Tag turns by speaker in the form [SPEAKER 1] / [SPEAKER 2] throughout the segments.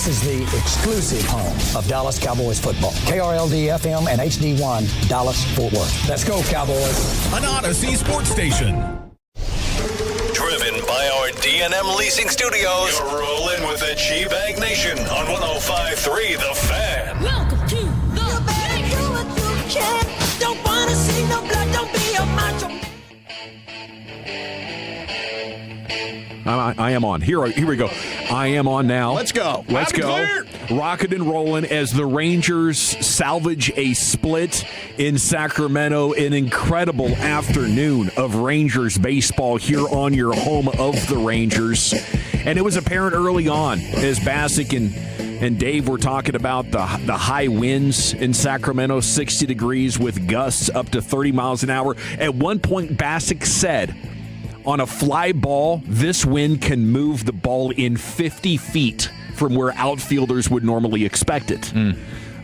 [SPEAKER 1] This is the exclusive home of Dallas Cowboys football. KRLD-FM and HD1, Dallas-Fort Worth. Let's go, Cowboys.
[SPEAKER 2] An Odyssey sports station.
[SPEAKER 3] Driven by our D&M Leasing Studios. You're rolling with the G-Bag Nation on 105.3 The Fan.
[SPEAKER 4] Welcome to the bag. Do what you can. Don't wanna see no blood. Don't be a macho.
[SPEAKER 5] I am on. Here we go. I am on now.
[SPEAKER 6] Let's go.
[SPEAKER 5] Let's go. Rocking and rolling as the Rangers salvage a split in Sacramento. An incredible afternoon of Rangers baseball here on your home of the Rangers. And it was apparent early on as Bassick and Dave were talking about the high winds in Sacramento, 60 degrees with gusts up to 30 miles an hour. At one point, Bassick said, on a fly ball, this wind can move the ball in 50 feet from where outfielders would normally expect it.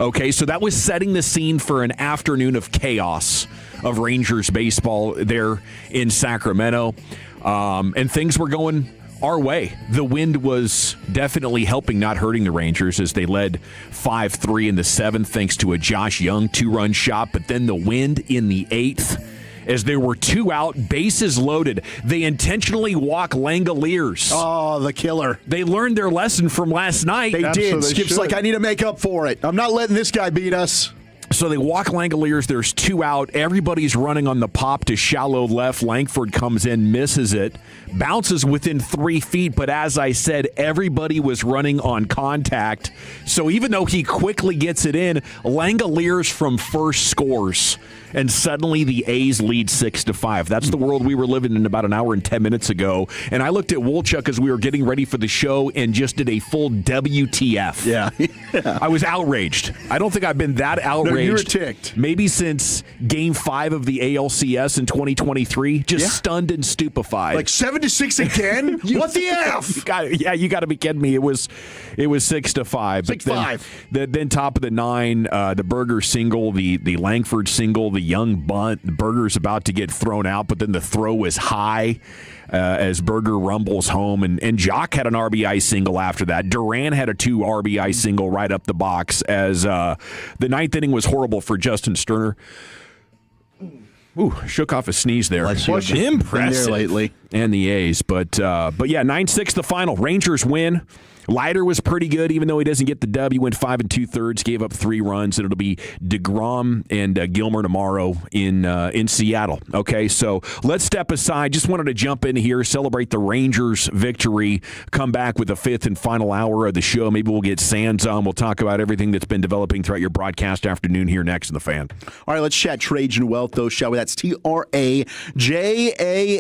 [SPEAKER 5] Okay, so that was setting the scene for an afternoon of chaos of Rangers baseball there in Sacramento. And things were going our way. The wind was definitely helping, not hurting the Rangers as they led 5-3 in the 7th thanks to a Josh Young 2-run shot. But then the wind in the 8th, as there were 2 out, bases loaded. They intentionally walk Langoliers.
[SPEAKER 6] Oh, the killer.
[SPEAKER 5] They learned their lesson from last night.
[SPEAKER 6] They did. Skip's
[SPEAKER 7] should.
[SPEAKER 6] like, I need to make up for it. I'm not letting this guy beat us.
[SPEAKER 5] So they walk Langoliers. There's 2 out. Everybody's running on the pop to shallow left. Langford comes in, misses it, bounces within 3 feet. But as I said, everybody was running on contact. So even though he quickly gets it in, Langoliers from first scores. And suddenly the A's lead 6-5. That's the world we were living in about an hour and 10 minutes ago. And I looked at Wolchuk as we were getting ready for the show and just did a full WTF.
[SPEAKER 6] Yeah.
[SPEAKER 5] I was outraged. I don't think I've been that outraged.
[SPEAKER 6] No, you were ticked.
[SPEAKER 5] Maybe since Game 5 of the ALCS in 2023. Just stunned and stupefied.
[SPEAKER 6] Like 7-6 again? What the F?
[SPEAKER 5] You got to be kidding me. It was 6-5.
[SPEAKER 6] 6-5.
[SPEAKER 5] Then top of the 9, the Berger single, the Langford single, the Young bunt. The Berger's about to get thrown out, but then the throw was high as Berger rumbles home. And Jock had an RBI single after that. Duran had a 2 RBI single right up the box as the 9th inning was horrible for Justin Sterner. Ooh, shook off a sneeze there.
[SPEAKER 6] Impressive. There lately.
[SPEAKER 5] And the A's. But yeah, 9-6 the final. Rangers win. Leiter was pretty good, even though he doesn't get the W. Went 5 2/3, gave up 3 runs, and it'll be DeGrom and Gilmer tomorrow in Seattle. Okay, so let's step aside. Just wanted to jump in here, celebrate the Rangers' victory, come back with the 5th and final hour of the show. Maybe we'll get Sands on. We'll talk about everything that's been developing throughout your broadcast afternoon here next in the Fan.
[SPEAKER 6] All right, let's chat Trajan Wealth, though, shall we? That's TRAJAN,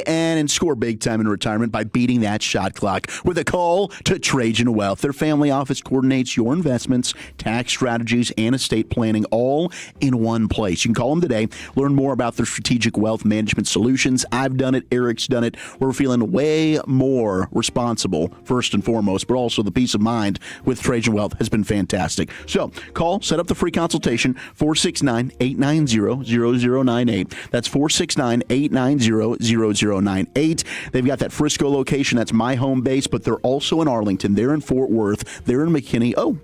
[SPEAKER 6] and score big time in retirement by beating that shot clock with a call to Trajan Wealth. Their family office coordinates your investments, tax strategies, and estate planning all in one place. You can call them today. Learn more about their strategic wealth management solutions. I've done it. Eric's done it. We're feeling way more responsible, first and foremost, but also the peace of mind with Trajan Wealth has been fantastic. So call, set up the free consultation, 469-890-0098. That's 469-890-0098. They've got that Frisco location. That's my home base, but they're also in Arlington. They're in Fort Worth. They're in McKinney. Oh,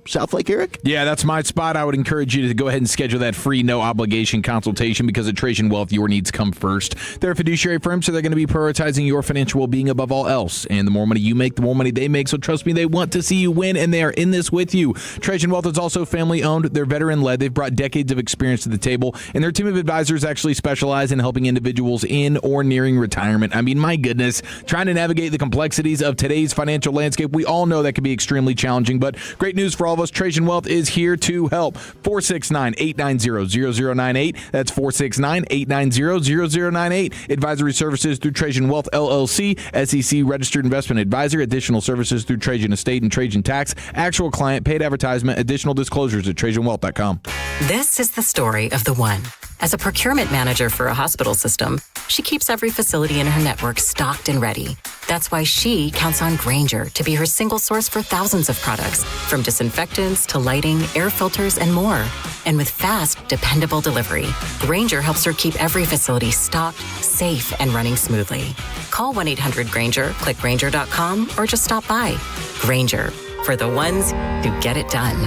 [SPEAKER 6] South Lake, Eric?
[SPEAKER 7] Yeah, that's my spot. I would encourage you to go ahead and schedule that free, no-obligation consultation because at Trajan Wealth, your needs come first. They're a fiduciary firm, so they're going to be prioritizing your financial well-being above all else. And the more money you make, the more money they make. So trust me, they want to see you win, and they are in this with you. Trajan Wealth is also family-owned. They're veteran-led. They've brought decades of experience to the table, and their team of advisors actually specialize in helping individuals in or nearing retirement. I mean, my goodness, trying to navigate the complexities of today's financial landscape, we all know that can be extremely challenging, but great news for all of us. Trajan Wealth is here to help. 469-890-0098. That's 469-890-0098. Advisory services through Trajan Wealth, LLC, SEC registered investment advisor. Additional services through Trajan Estate and Trajan Tax. Actual client, paid advertisement. Additional disclosures at TrajanWealth.com.
[SPEAKER 8] This is the story of the one. As a procurement manager for a hospital system, she keeps every facility in her network stocked and ready. That's why she counts on Grainger to be her single source for thousands of products, from disinfectants to lighting, air filters, and more. And with fast, dependable delivery, Grainger helps her keep every facility stocked, safe, and running smoothly. Call 1-800-GRAINGER, click Grainger.com, or just stop by. Grainger, for the ones who get it done.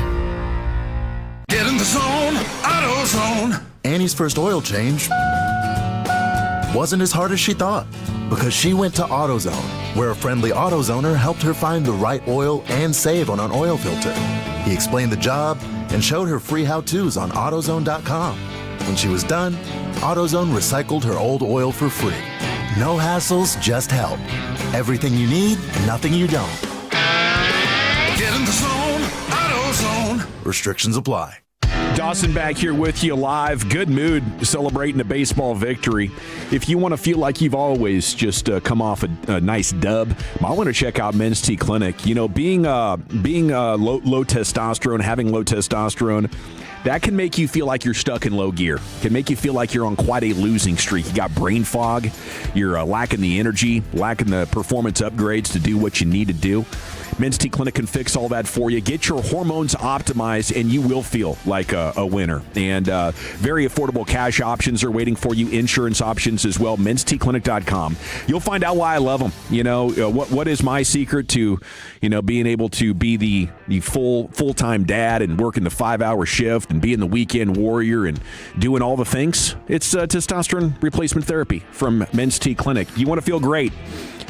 [SPEAKER 2] Get in the zone, AutoZone.
[SPEAKER 9] Annie's first oil change wasn't as hard as she thought because she went to AutoZone, where a friendly AutoZoner helped her find the right oil and save on an oil filter. He explained the job and showed her free how-tos on AutoZone.com. When she was done, AutoZone recycled her old oil for free. No hassles, just help. Everything you need, nothing you don't.
[SPEAKER 2] Get in the zone, AutoZone.
[SPEAKER 9] Restrictions apply.
[SPEAKER 5] Dawson back here with you live. Good mood celebrating a baseball victory. If you want to feel like you've always just come off a nice dub, I want to check out Men's T Clinic. You know, being low testosterone, having low testosterone, that can make you feel like you're stuck in low gear. Can make you feel like you're on quite a losing streak. You got brain fog. You're lacking the energy, lacking the performance upgrades to do what you need to do. Men's T Clinic can fix all that for you. Get your hormones optimized, and you will feel like a winner. And very affordable cash options are waiting for you. Insurance options as well. Men'sTClinic.com. You'll find out why I love them. You know, what is my secret to, being able to be the full-time dad and working the 5-hour shift and being the weekend warrior and doing all the things? It's testosterone replacement therapy from Men's T Clinic. You want to feel great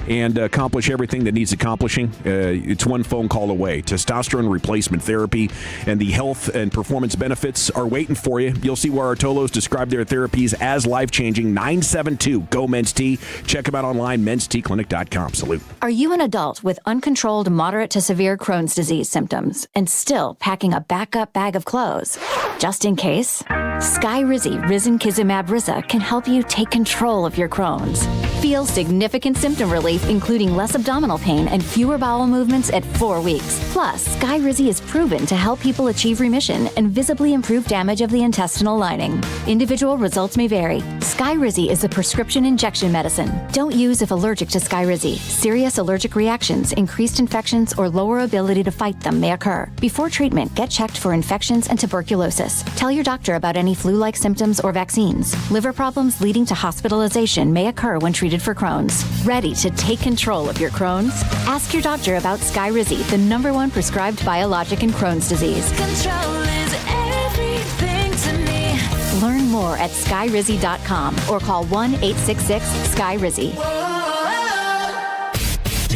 [SPEAKER 5] and accomplish everything that needs accomplishing, it's one phone call away. Testosterone replacement therapy and the health and performance benefits are waiting for you. You'll see where our Tolos describe their therapies as life-changing. 972-GO-MEN's-T. Check them out online, menstclinic.com. Salute.
[SPEAKER 10] Are you an adult with uncontrolled moderate to severe Crohn's disease symptoms and still packing a backup bag of clothes? Just in case, Skyrizi Risankizumab Riza can help you take control of your Crohn's. Feel significant symptom relief, including less abdominal pain and fewer bowel movements at 4 weeks. Plus, Skyrizi is proven to help people achieve remission and visibly improve damage of the intestinal lining. Individual results may vary. Skyrizi is a prescription injection medicine. Don't use if allergic to Skyrizi. Serious allergic reactions, increased infections, or lower ability to fight them may occur. Before treatment, get checked for infections and tuberculosis. Tell your doctor about any flu-like symptoms or vaccines. Liver problems leading to hospitalization may occur when treated for Crohn's. Ready to take control of your Crohn's? Ask your doctor about Skyrizi, the #1 prescribed biologic in Crohn's disease.
[SPEAKER 4] Control is everything to me.
[SPEAKER 10] Learn more at skyrizi.com or call 1-866-SKYRIZI.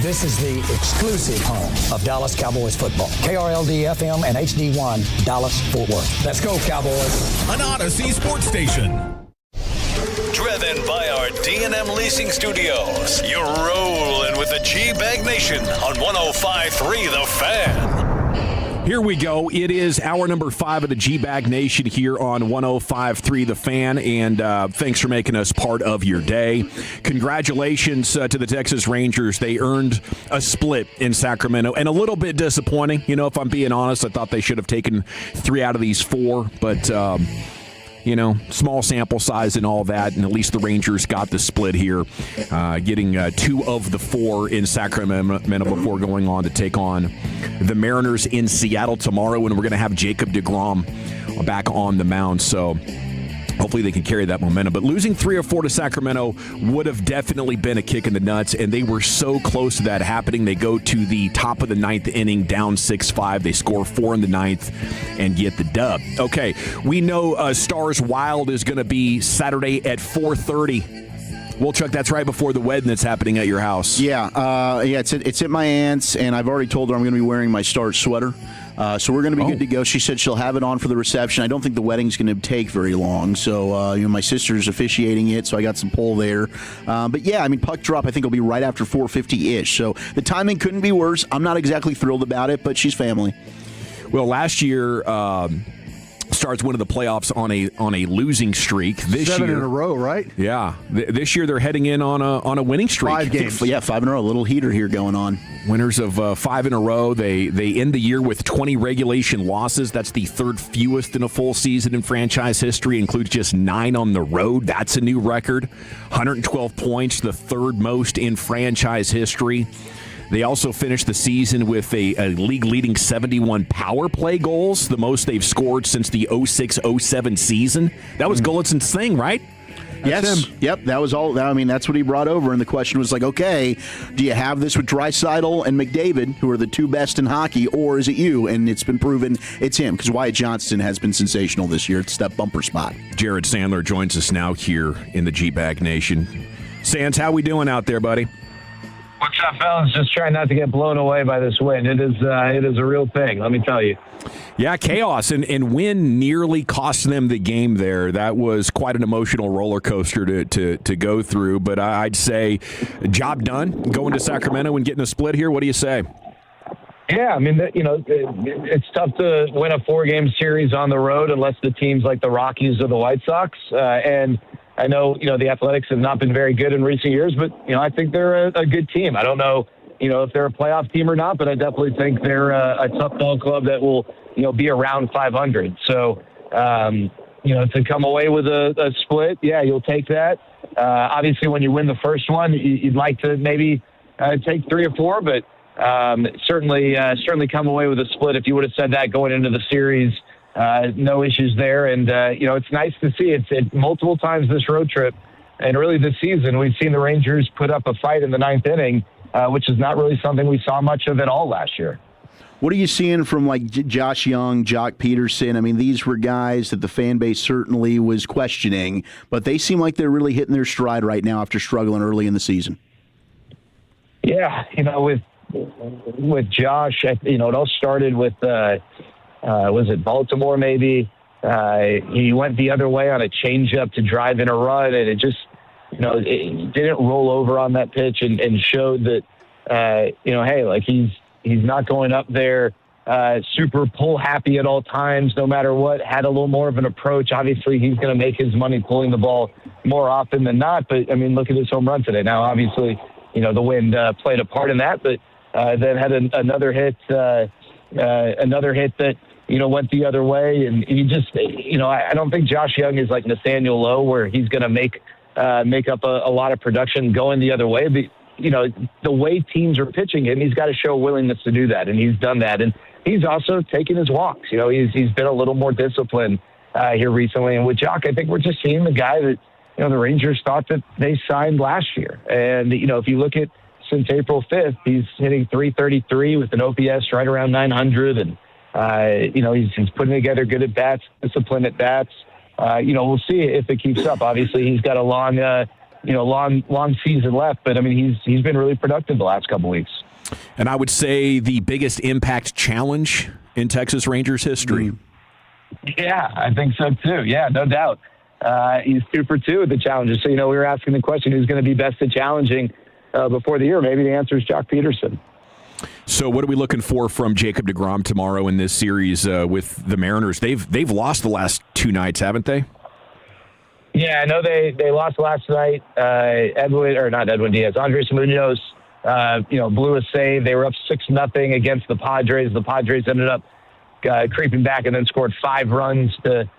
[SPEAKER 1] This is the exclusive home of Dallas Cowboys football. KRLD-FM and HD1, Dallas-Fort Worth. Let's go, Cowboys.
[SPEAKER 3] An Odyssey sports station. Driven by our D&M Leasing Studios. You're rolling with the G-Bag Nation on 105.3 The Fan.
[SPEAKER 5] Here we go. It is hour number 5 of the G-Bag Nation here on 105.3 The Fan, and thanks for making us part of your day. Congratulations to the Texas Rangers. They earned a split in Sacramento, and a little bit disappointing. If I'm being honest, I thought they should have taken 3 out of these 4, but small sample size and all that, and at least the Rangers got the split here, getting 2 of the 4 in Sacramento before going on to take on the Mariners in Seattle tomorrow, and we're going to have Jacob deGrom back on the mound, so hopefully they can carry that momentum. But losing 3 or 4 to Sacramento would have definitely been a kick in the nuts, and they were so close to that happening. They go to the top of the 9th inning, down 6-5. They score 4 in the 9th and get the dub. Okay, we know Stars Wild is going to be Saturday at 4:30. Well, Chuck, that's right before the wedding that's happening at your house.
[SPEAKER 6] Yeah, it's at my aunt's, and I've already told her I'm going to be wearing my Stars sweater. So we're going to be good to go. She said she'll have it on for the reception. I don't think the wedding's going to take very long. So, my sister's officiating it, so I got some pull there. But, yeah, puck drop I think will be right after 4:50-ish. So the timing couldn't be worse. I'm not exactly thrilled about it, but she's family.
[SPEAKER 5] Well, last year Stars went to the playoffs on a losing streak. This
[SPEAKER 11] 7
[SPEAKER 5] year
[SPEAKER 11] in a row, right?
[SPEAKER 5] Yeah, this year they're heading in on a winning streak.
[SPEAKER 11] 5 games.
[SPEAKER 6] Yeah, 5 in a row. A little heater here going on.
[SPEAKER 5] Winners of 5 in a row. They end the year with 20 regulation losses. That's the 3rd fewest in a full season in franchise history. Includes just 9 on the road. That's a new record. 112 points, the 3rd most in franchise history. They also finished the season with a league-leading 71 power play goals, the most they've scored since the 06-07 season. That was Gullinson's thing, right?
[SPEAKER 6] Yes.
[SPEAKER 5] him.
[SPEAKER 6] Yep. That was all. I mean, that's what he brought over. And the question was like, okay, do you have this with Draisaitl and McDavid, who are the two best in hockey, or is it you? And it's been proven it's him, because Wyatt Johnston has been sensational this year. It's that bumper spot.
[SPEAKER 5] Jared Sandler joins us now here in the G-Bag Nation. Sands, how we doing out there, buddy?
[SPEAKER 11] What's up, fellas? Just trying not to get blown away by this win. It is a real thing, let me tell you.
[SPEAKER 5] Yeah, chaos, and win nearly cost them the game there. That was quite an emotional roller coaster to go through, but I'd say job done going to Sacramento and getting a split here. What do you say?
[SPEAKER 11] Yeah, I mean, it's tough to win a 4-game series on the road unless the teams like the Rockies or the White Sox, and I know, the Athletics have not been very good in recent years, but, I think they're a good team. I don't know, if they're a playoff team or not, but I definitely think they're a tough ball club that will, be around 500. So, to come away with a split, yeah, you'll take that. Obviously, when you win the first one, you'd like to maybe take 3 or 4, but certainly come away with a split. If you would have said that going into the series, no issues there. And, it's nice to see it multiple times this road trip. And really this season, we've seen the Rangers put up a fight in the 9th inning, which is not really something we saw much of at all last year.
[SPEAKER 6] What are you seeing from like Josh Young, Jock Peterson? I mean, these were guys that the fan base certainly was questioning, but they seem like they're really hitting their stride right now after struggling early in the season.
[SPEAKER 11] Yeah, with Josh, it all started with was it Baltimore maybe? He went the other way on a changeup to drive in a run, and it just, it didn't roll over on that pitch and showed that, hey, like he's not going up there super pull happy at all times, no matter what. Had a little more of an approach. Obviously, he's going to make his money pulling the ball more often than not. But, I mean, look at his home run today. Now, obviously, the wind played a part in that, but then had another hit that, went the other way. And he just, I don't think Josh Young is like Nathaniel Lowe, where he's going to make up a lot of production going the other way. But, the way teams are pitching him, he's got to show a willingness to do that. And he's done that. And he's also taken his walks. He's been a little more disciplined here recently. And with Jock, I think we're just seeing the guy that, the Rangers thought that they signed last year. And, if you look at since April 5th, he's hitting .333 with an OPS right around 900. And, he's putting together good at bats, disciplined at bats. We'll see if it keeps up. Obviously, he's got a long season left, but I mean, he's been really productive the last couple weeks.
[SPEAKER 5] And I would say the biggest impact challenge in Texas Rangers history.
[SPEAKER 11] Yeah, I think so too. Yeah, no doubt. He's 2 for 2 at the challenges. So, we were asking the question, who's going to be best at challenging before the year? Maybe the answer is Jock Peterson.
[SPEAKER 5] So what are we looking for from Jacob deGrom tomorrow in this series with the Mariners? They've lost the last 2 nights, haven't they?
[SPEAKER 11] Yeah, I know they lost last night. Edwin Diaz. Andres Munoz, blew a save. They were up 6-0 against the Padres. The Padres ended up creeping back and then scored 5 runs to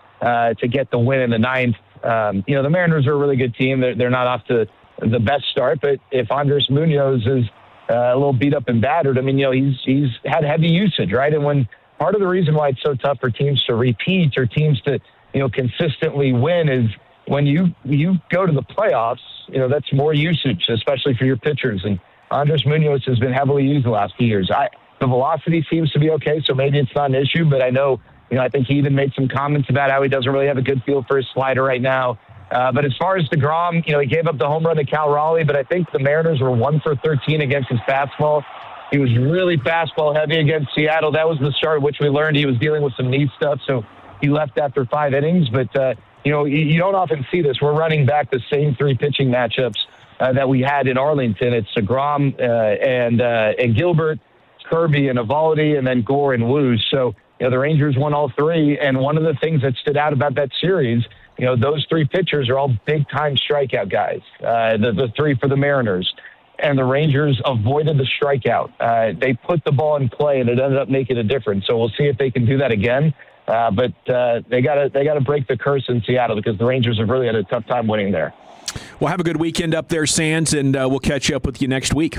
[SPEAKER 11] get the win in the 9th. The Mariners are a really good team. They're not off to the best start, but if Andres Munoz is a little beat up and battered, I mean, he's had heavy usage, right? And when part of the reason why it's so tough for teams to repeat or teams to, consistently win is when you go to the playoffs, that's more usage, especially for your pitchers. And Andres Munoz has been heavily used the last few years. The velocity seems to be okay, so maybe it's not an issue, but I know, I think he even made some comments about how he doesn't really have a good feel for his slider right now. But as far as deGrom, he gave up the home run to Cal Raleigh, but I think the Mariners were 1 for 13 against his fastball. He was really fastball heavy against Seattle. That was the start of which we learned he was dealing with some knee stuff, so he left after 5 innings. But, you don't often see this. We're running back the same 3 pitching matchups that we had in Arlington. It's deGrom and Gilbert, Kirby and Eovaldi, and then Gore and Wu. So, the Rangers won all 3, and one of the things that stood out about that series, those 3 pitchers are all big-time strikeout guys, the 3 for the Mariners. And the Rangers avoided the strikeout. They put the ball in play, and it ended up making a difference. So we'll see if they can do that again. But they got to break the curse in Seattle because the Rangers have really had a tough time winning there.
[SPEAKER 5] Well, have a good weekend up there, Sands, and we'll catch up with you next week.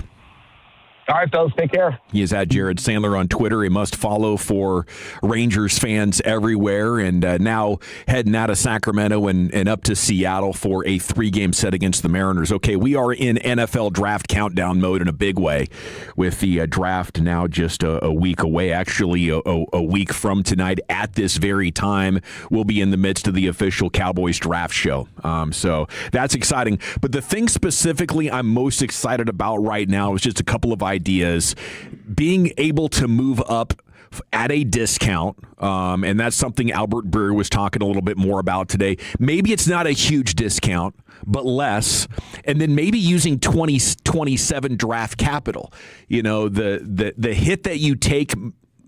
[SPEAKER 11] All right, fellas, take care.
[SPEAKER 5] He is at Jared Sandler on Twitter. A must follow for Rangers fans everywhere. And now heading out of Sacramento and up to Seattle for a 3-game set against the Mariners. Okay, we are in NFL draft countdown mode in a big way with the draft now just a week away. Actually, a week from tonight at this very time, we'll be in the midst of the official Cowboys draft show. So that's exciting. But the thing specifically I'm most excited about right now is just a couple of ideas. Being able to move up at a discount, and that's something Albert Breer was talking a little bit more about today. Maybe it's not a huge discount, but less, and then maybe using 2027 draft capital. You know, the hit that you take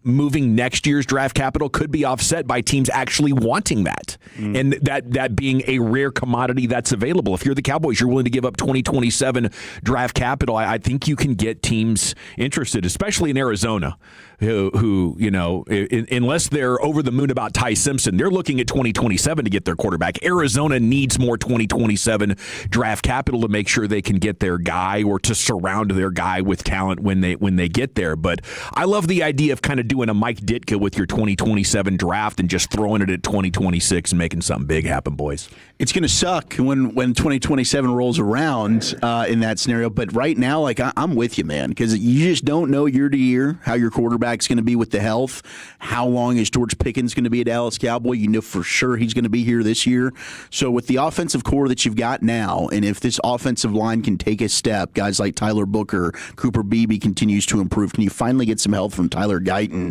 [SPEAKER 5] moving next year's draft capital could be offset by teams actually wanting that, and that being a rare commodity that's available. If you're the Cowboys, you're willing to give up 2027 draft capital. I think you can get teams interested, especially in Arizona, who you know, unless they're over the moon about Ty Simpson, they're looking at 2027 to get their quarterback. Arizona needs more 2027 draft capital to make sure they can get their guy or to surround their guy with talent when they get there. But I love the idea of kind of doing a Mike Ditka with your 2027 draft and just throwing it at 2026 and making something big happen, boys.
[SPEAKER 6] It's going to suck when 2027 rolls around in that scenario. But right now, like I'm with you, man, because you just don't know year to year how your quarterback's going to be with the health. How long is George Pickens going to be a Dallas Cowboy? You know for sure he's going to be here this year. So with the offensive core that you've got now, and if this offensive line can take a step, guys like Tyler Booker, Cooper Beebe continues to improve. Can you finally get some help from Tyler Guyton?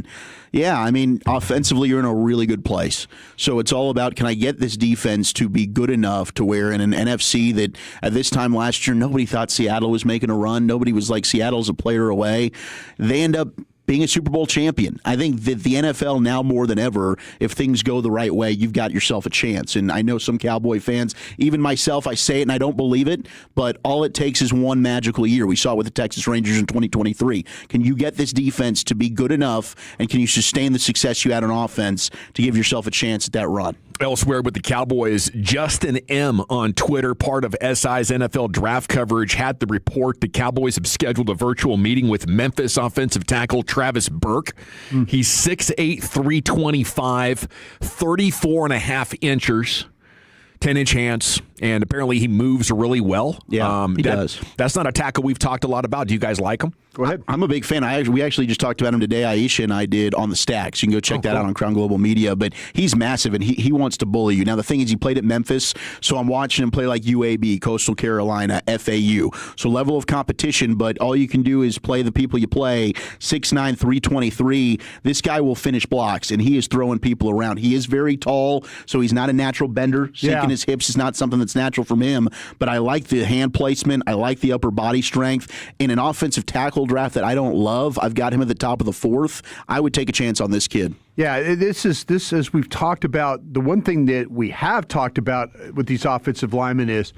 [SPEAKER 6] Yeah, I mean, offensively, you're in a really good place. So it's all about, can I get this defense to be good enough to where in an NFC that at this time last year, nobody thought Seattle was making a run. Nobody was like, Seattle's a player away. They end up being a Super Bowl champion. I think that the NFL now more than ever, if things go the right way, you've got yourself a chance. And I know some Cowboy fans, even myself, I say it and I don't believe it, but all it takes is one magical year. We saw it with the Texas Rangers in 2023. Can you get this defense to be good enough, and can you sustain the success you had on offense to give yourself a chance at that run?
[SPEAKER 5] Elsewhere with the Cowboys, Justin M. on Twitter, part of SI's NFL draft coverage, had the report the Cowboys have scheduled a virtual meeting with Memphis offensive tackle Travis Burke. He's 6'8", 325, 34.5 inches. 10-inch hands, and apparently he moves really well.
[SPEAKER 6] Yeah, he does.
[SPEAKER 5] That's not a tackle we've talked a lot about. Do you guys like him?
[SPEAKER 6] Go ahead. I'm a big fan. We actually just talked about him today. Aisha and I did on the Stacks. You can go check that out on Crown Global Media. But he's massive, and he wants to bully you. Now, the thing is, he played at Memphis, so I'm watching him play like UAB, Coastal Carolina, FAU. So level of competition, but all you can do is play the people you play. 6'9", 323. This guy will finish blocks, and he is throwing people around. He is very tall, so he's not a natural bender. Sinking his hips is not something that's natural from him, but I like the hand placement. I like the upper body strength. In an offensive tackle draft that I don't love, I've got him at the top of the 4th. I would take a chance on this kid.
[SPEAKER 12] Yeah, this as we've talked about, the one thing that we have talked about with these offensive linemen is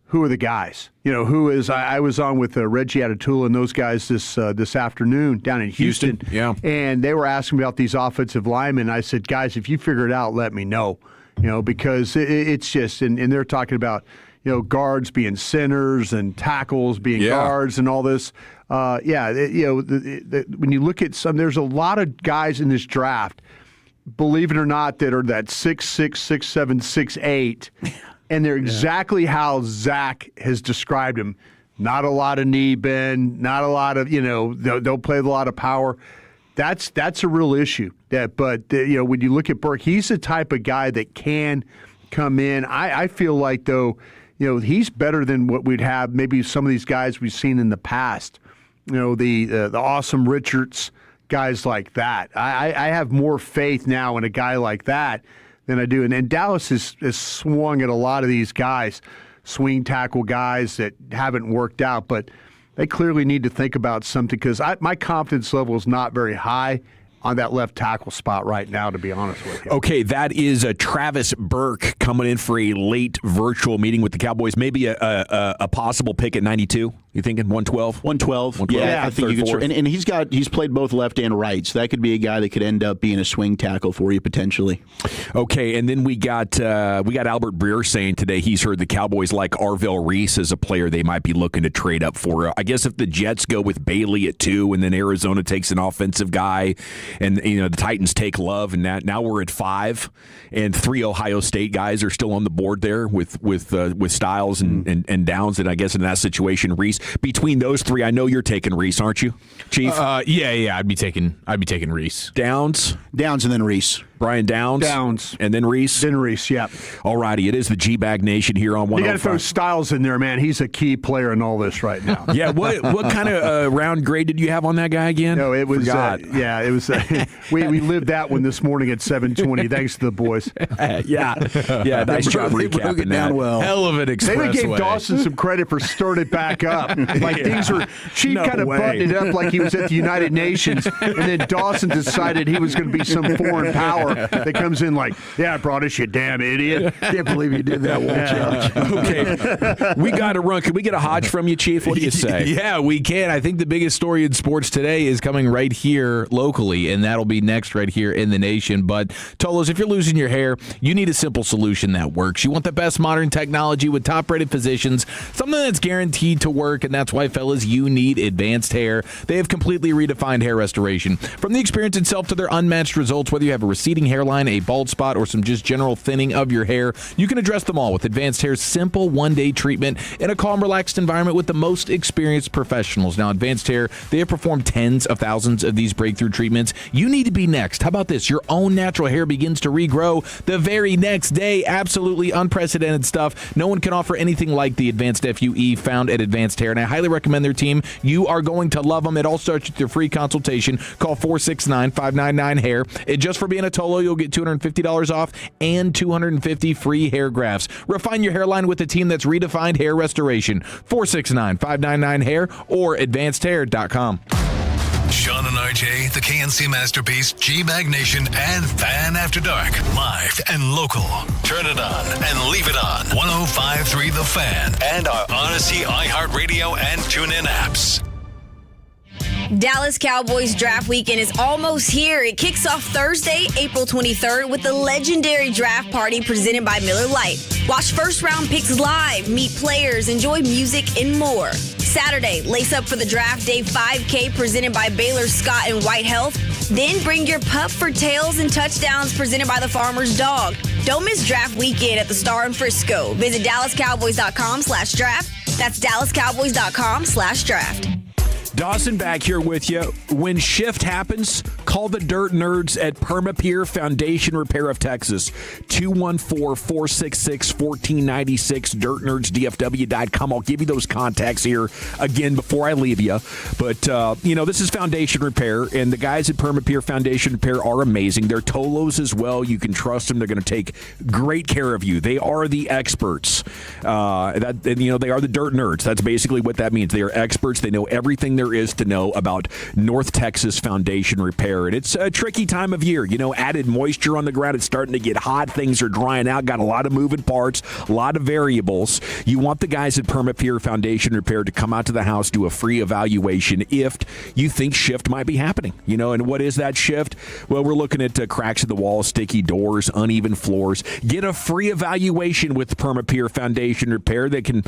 [SPEAKER 12] who are the guys? You know, who is? I was on with Reggie Atatula and those guys this afternoon down in Houston.
[SPEAKER 5] Yeah,
[SPEAKER 12] and they were asking about these offensive linemen. I said, guys, if you figure it out, let me know. You know, because it's just, and they're talking about, you know, guards being centers and tackles being guards and all this. When you look at there's a lot of guys in this draft, believe it or not, that are that 6'6", 6'7", 6'8", and they're exactly how Zach has described him. Not a lot of knee bend, not a lot of, they'll play with a lot of power. That's a real issue. But when you look at Burke, he's the type of guy that can come in. I feel like, though, he's better than what we'd have maybe some of these guys we've seen in the past. The Awesome Richards, guys like that. I have more faith now in a guy like that than I do. And Dallas has swung at a lot of these guys, swing tackle guys that haven't worked out. But they clearly need to think about something, because my confidence level is not very high on that left tackle spot right now, to be honest with you.
[SPEAKER 5] Okay, that is Travis Burke coming in for a late virtual meeting with the Cowboys. Maybe a possible pick at 92. You thinking 112?
[SPEAKER 6] 112. Yeah, I think you could. And he's played both left and right, so that could be a guy that could end up being a swing tackle for you potentially.
[SPEAKER 5] Okay, and then we got Albert Breer saying today he's heard the Cowboys like Arvell Reese as a player they might be looking to trade up for. I guess if the Jets go with Bailey at 2, and then Arizona takes an offensive guy, and the Titans take Love, and now we're at 5, and 3 Ohio State guys are still on the board there with Styles and Downs, and I guess in that situation, Reese. Between those 3, I know you're taking Reese, aren't you, Chief?
[SPEAKER 7] Yeah. I'd be taking Reese.
[SPEAKER 6] Downs, and then Reese.
[SPEAKER 5] Brian Downs, and then Reese.
[SPEAKER 12] Yeah.
[SPEAKER 5] All righty, it is the G-Bag Nation here on 105.
[SPEAKER 12] You got to throw Styles in there, man. He's a key player in all this right now.
[SPEAKER 5] Yeah. What kind of round grade did you have on that guy again?
[SPEAKER 12] No, it was. It was. We lived that one this morning at 7:20. Thanks to the boys.
[SPEAKER 5] Yeah. Nice job recapping that.
[SPEAKER 6] Well.
[SPEAKER 7] Hell of an expressway.
[SPEAKER 12] They gave Dawson some credit for starting it back up. Like things were. Chief kind of buttoned it up like he was at the United Nations, and then Dawson decided he was going to be some foreign power that comes in like, yeah, I brought us, you damn idiot.
[SPEAKER 6] Can't believe you did that,
[SPEAKER 5] Okay, we got to run. Can we get a Hodge from you, Chief? What do you say?
[SPEAKER 7] Yeah, we can. I think the biggest story in sports today is coming right here locally, and that'll be next right here in the nation. But, Tolos, if you're losing your hair, you need a simple solution that works. You want the best modern technology with top-rated physicians, something that's guaranteed to work, and that's why, fellas, you need Advanced Hair. They have completely redefined hair restoration. From the experience itself to their unmatched results, whether you have a receding hairline, a bald spot, or some just general thinning of your hair, you can address them all with Advanced Hair's simple one-day treatment in a calm, relaxed environment with the most experienced professionals. Now, Advanced Hair, they have performed tens of thousands of these breakthrough treatments. You need to be next. How about this? Your own natural hair begins to regrow the very next day. Absolutely unprecedented stuff. No one can offer anything like the Advanced FUE found at Advanced Hair, and I highly recommend their team. You are going to love them. It all starts with your free consultation. Call 469-599-HAIR. And just for being a Tolo, you'll get $250 off and 250 free hair grafts. Refine your hairline with a team that's redefined hair restoration. 469-599-HAIR or advancedhair.com.
[SPEAKER 3] Sean and RJ, the KNC Masterpiece, G-Bag Nation, and Fan After Dark. Live and local. Turn it on and leave it on. 105.3 The Fan and our Odyssey, iHeartRadio, and TuneIn apps.
[SPEAKER 13] Dallas Cowboys draft weekend is almost here. It kicks off Thursday, April 23rd with the legendary draft party presented by Miller Lite. Watch first-round picks live, meet players, enjoy music, and more. Saturday, lace up for the Draft Day 5K presented by Baylor Scott and White Health. Then bring your pup for tails and touchdowns presented by the Farmer's Dog. Don't miss draft weekend at the Star in Frisco. Visit DallasCowboys.com/draft. That's DallasCowboys.com/draft.
[SPEAKER 5] Dawson back here with you. When shift happens, call the Dirt Nerds at Permapeer Foundation Repair of Texas. 214-466-1496, dirtnerdsdfw.com. I'll give you those contacts here again before I leave you. But, this is Foundation Repair, and the guys at Permapeer Foundation Repair are amazing. They're Tolos as well. You can trust them. They're going to take great care of you. They are the experts. They are the Dirt Nerds. That's basically what that means. They are experts. They know everything there is to know about North Texas foundation repair. And it's a tricky time of year. Added moisture on the ground. It's starting to get hot. Things are drying out. Got a lot of moving parts, a lot of variables. You want the guys at Permapeer Foundation Repair to come out to the house, do a free evaluation if you think shift might be happening. And what is that shift? Well, we're looking at cracks in the walls, sticky doors, uneven floors. Get a free evaluation with Permapeer Foundation Repair that can,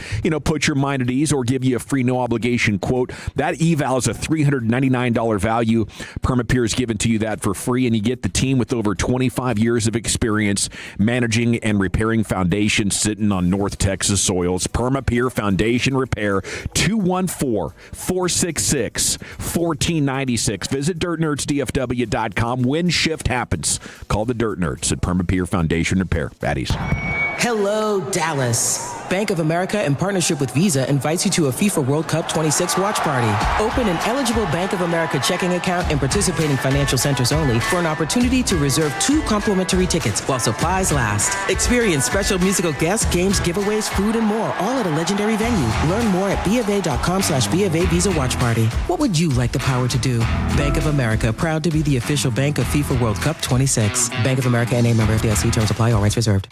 [SPEAKER 5] put your mind at ease or give you a free no obligation quote. That eval is a $399 value. Permapeer is giving to you that for free, and you get the team with over 25 years of experience managing and repairing foundations sitting on North Texas soils. Permapeer Foundation Repair, 214-466-1496. Visit dirtnerdsdfw.com. When shift happens, call the Dirt Nerds at Permapeer Foundation Repair. Baddies.
[SPEAKER 14] Hello, Dallas. Bank of America, in partnership with Visa, invites you to a FIFA World Cup 26 watch party. Open an eligible Bank of America checking account in participating financial centers only for an opportunity to reserve 2 complimentary tickets while supplies last. Experience special musical guests, games, giveaways, food, and more, all at a legendary venue. Learn more at BofA.com/BofA Visa Watch Party. What would you like the power to do? Bank of America, proud to be the official bank of FIFA World Cup 26. Bank of America and a member of FDIC. Terms apply. All rights reserved.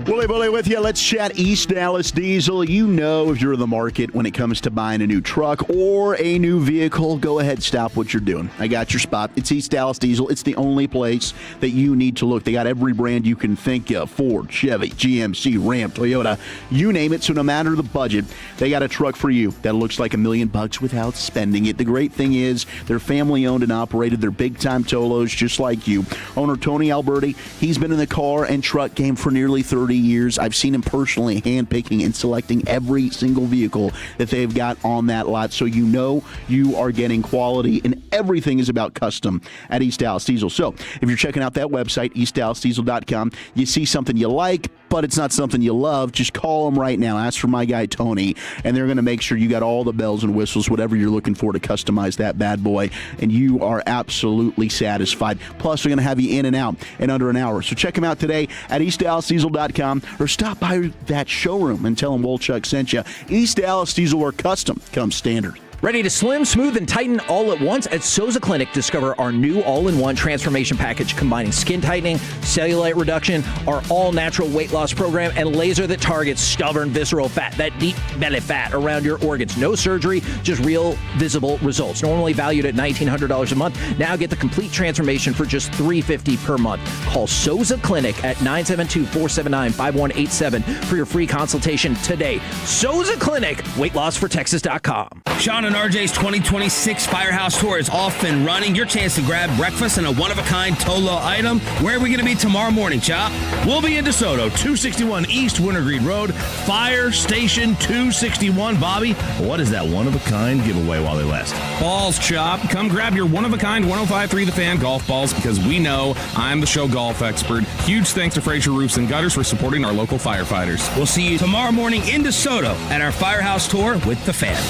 [SPEAKER 6] Willie Bully with you. Let's chat East Dallas Diesel. You know, if you're in the market when it comes to buying a new truck or a new vehicle, go ahead, stop what you're doing. I got your spot. It's East Dallas Diesel. It's the only place that you need to look. They got every brand you can think of: Ford, Chevy, GMC, Ram, Toyota, you name it. So no matter the budget, they got a truck for you that looks like $1 million without spending it. The great thing is they're family owned and operated. They're big time Tolos just like you. Owner Tony Alberti, he's been in the car and truck game for nearly 30 years. I've seen him personally handpicking and selecting every single vehicle that they've got on that lot, so you know you are getting quality, and everything is about custom at East Dallas Diesel. So if you're checking out that website, eastdallasdiesel.com, you see something you like, but it's not something you love, just call them right now. Ask for my guy Tony, and they're going to make sure you got all the bells and whistles, whatever you're looking for to customize that bad boy, and you are absolutely satisfied. Plus, they're going to have you in and out in under an hour. So check them out today at eastdallasdiesel.com, or stop by that showroom and tell them Wolchuk sent you. East Dallas Diesel, where custom comes standard.
[SPEAKER 15] Ready to slim, smooth, and tighten all at once? At Souza Clinic, discover our new all-in-one transformation package combining skin tightening, cellulite reduction, our all-natural weight loss program, and laser that targets stubborn visceral fat, that deep belly fat around your organs. No surgery, just real visible results. Normally valued at $1,900 a month. Now get the complete transformation for just $350 per month. Call Souza Clinic at 972-479-5187 for your free consultation today. Souza Clinic, weightlossfortexas.com.
[SPEAKER 16] Sean and RJ's 2026 Firehouse Tour is off and running. Your chance to grab breakfast and a one-of-a-kind Tolo item. Where are we going to be tomorrow morning, Chop?
[SPEAKER 17] We'll be in DeSoto, 261 East Wintergreen Road, Fire Station 261. Bobby, what is that one-of-a-kind giveaway while they last?
[SPEAKER 16] Balls, Chop. Come grab your one-of-a-kind 105.3 The Fan golf balls, because we know I'm the show golf expert. Huge thanks to Fraser Roofs and Gutters for supporting our local firefighters. We'll see you tomorrow morning in DeSoto at our Firehouse Tour with The Fan.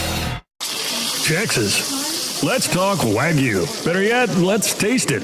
[SPEAKER 17] Texas. Let's talk Wagyu. Better yet, let's taste it.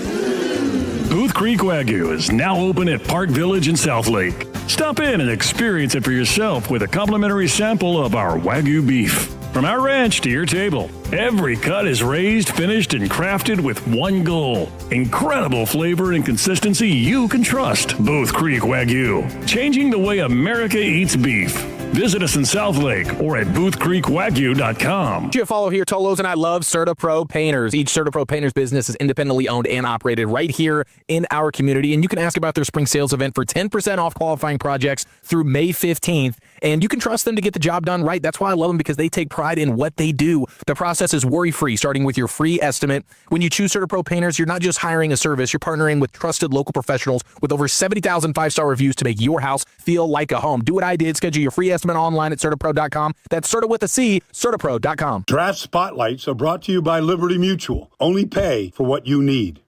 [SPEAKER 17] Booth Creek Wagyu is now open at Park Village in Southlake. Stop in and experience it for yourself with a complimentary sample of our Wagyu beef. From our ranch to your table, every cut is raised, finished, and crafted with one goal: incredible flavor and consistency you can trust. Booth Creek Wagyu, changing the way America eats beef. Visit us in Southlake or at boothcreekwagyu.com.
[SPEAKER 7] You follow here, Tolos, and I love CertaPro Painters. Each CertaPro Painters business is independently owned and operated right here in our community, and you can ask about their spring sales event for 10% off qualifying projects through May 15th, and you can trust them to get the job done right. That's why I love them, because they take pride in what they do. The process is worry-free, starting with your free estimate. When you choose CertaPro Painters, you're not just hiring a service, you're partnering with trusted local professionals with over 70,000 five-star reviews to make your house feel like a home. Do what I did. Schedule your free estimate online at CertaPro.com. That's Certa with a C, CertaPro.com.
[SPEAKER 18] Draft Spotlights are brought to you by Liberty Mutual. Only pay for what you need.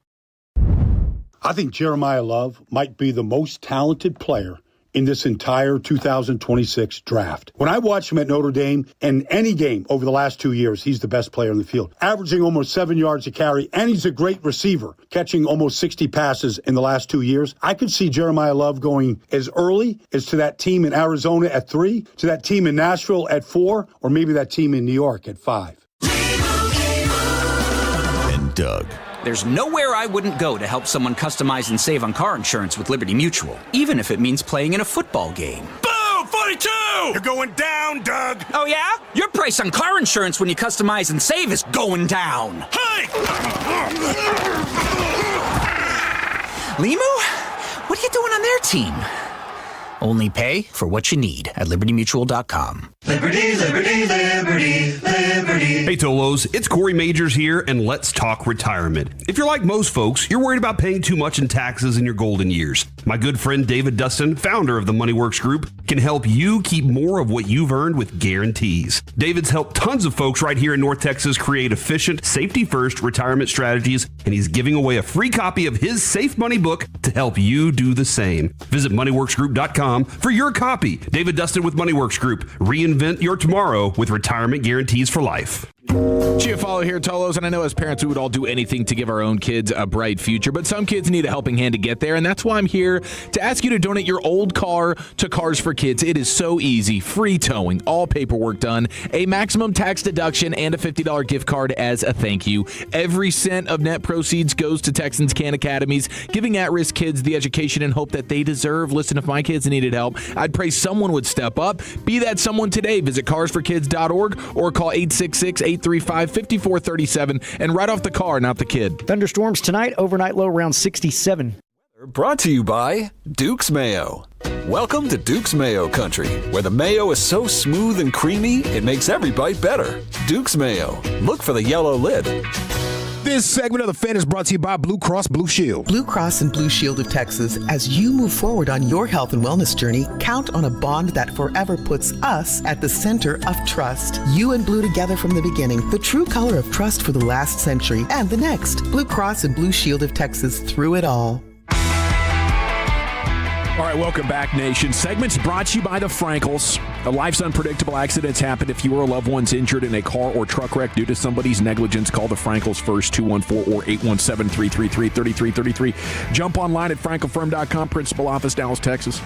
[SPEAKER 18] I think Jeremiah Love might be the most talented player in this entire 2026 draft. When I watch him at Notre Dame and any game over the last 2 years, he's the best player in the field, averaging almost 7 yards a carry, and he's a great receiver, catching almost 60 passes in the last 2 years. I could see Jeremiah Love going as early as to that team in Arizona at 3, to that team in Nashville at 4, or maybe that team in New York at 5.
[SPEAKER 19] And Doug.
[SPEAKER 20] There's nowhere I wouldn't go to help someone customize and save on car insurance with Liberty Mutual, even if it means playing in a football game.
[SPEAKER 17] Boom! 42! You're going down, Doug!
[SPEAKER 20] Oh, yeah? Your price on car insurance when you customize and save is going down.
[SPEAKER 17] Hey!
[SPEAKER 20] Limu? What are you doing on their team? Only pay for what you need at libertymutual.com.
[SPEAKER 2] Liberty, liberty, liberty, liberty.
[SPEAKER 19] Hey Tolos, it's Corey Majors here, and let's talk retirement. If you're like most folks, you're worried about paying too much in taxes in your golden years. My good friend David Dustin, founder of the MoneyWorks Group, can help you keep more of what you've earned with guarantees. David's helped tons of folks right here in North Texas create efficient, safety-first retirement strategies, and he's giving away a free copy of his Safe Money book to help you do the same. Visit MoneyWorksGroup.com for your copy. David Dustin with MoneyWorks Group. Reinvent your tomorrow with retirement guarantees for life.
[SPEAKER 7] Follow here, Tolos, and I know as parents we would all do anything to give our own kids a bright future, but some kids need a helping hand to get there, and that's why I'm here to ask you to donate your old car to Cars for Kids. It is so easy, free towing, all paperwork done, a maximum tax deduction, and a $50 gift card as a thank you. Every cent of net proceeds goes to Texans Can Academies, giving at-risk kids the education and hope that they deserve. Listen, if my kids needed help, I'd pray someone would step up. Be that someone today. Visit carsforkids.org or call 866-835-5437 and write off the car, not the kid.
[SPEAKER 21] Thunderstorms tonight, overnight low around 67.
[SPEAKER 22] Brought to you by Duke's Mayo. Welcome to Duke's Mayo Country, where the mayo is so smooth and creamy, it makes every bite better. Duke's Mayo. Look for the yellow lid.
[SPEAKER 23] This segment of The Fan is brought to you by Blue Cross Blue Shield.
[SPEAKER 24] Blue Cross and Blue Shield of Texas, as you move forward on your health and wellness journey, count on a bond that forever puts us at the center of trust. You and Blue together from the beginning, the true color of trust for the last century and the next. Blue Cross and Blue Shield of Texas, through it all.
[SPEAKER 5] All right, welcome back, Nation. Segments brought to you by the Frankels. Life's unpredictable accidents happen. If you or a loved one's injured in a car or truck wreck due to somebody's negligence, call the Frankels first, 214 or 817-333-3333. Jump online at frankelfirm.com, Principal Office, Dallas, Texas.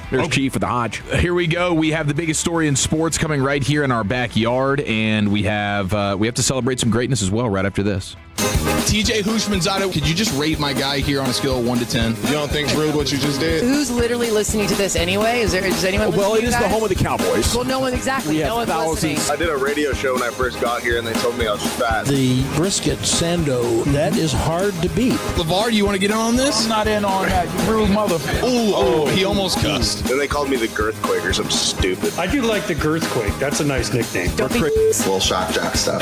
[SPEAKER 5] There's Chief of the Hodge.
[SPEAKER 7] Here we go. We have the biggest story in sports coming right here in our backyard, and we have to celebrate some greatness as well right after this.
[SPEAKER 25] TJ Hushmanzada, could you just rate my guy here on a scale of 1 to 10? You don't think it's rude what you just did?
[SPEAKER 26] Who's literally listening to this anyway? Is anyone listening?
[SPEAKER 5] Well, it
[SPEAKER 26] to
[SPEAKER 5] is
[SPEAKER 26] you
[SPEAKER 5] the
[SPEAKER 26] guys?
[SPEAKER 5] home of the Cowboys.
[SPEAKER 26] Well, no one exactly. No one's listening.
[SPEAKER 27] I did a radio show when I first got here, and they told me I was fat.
[SPEAKER 28] The brisket sando, that is hard to beat.
[SPEAKER 25] LeVar, do you want to get in on this?
[SPEAKER 28] I'm not in on that. You rude mother.
[SPEAKER 25] Oh, he almost cussed.
[SPEAKER 27] Then they called me the Girthquake or something stupid.
[SPEAKER 18] I do like the Girthquake. That's a nice nickname.
[SPEAKER 27] Little shock jock stuff.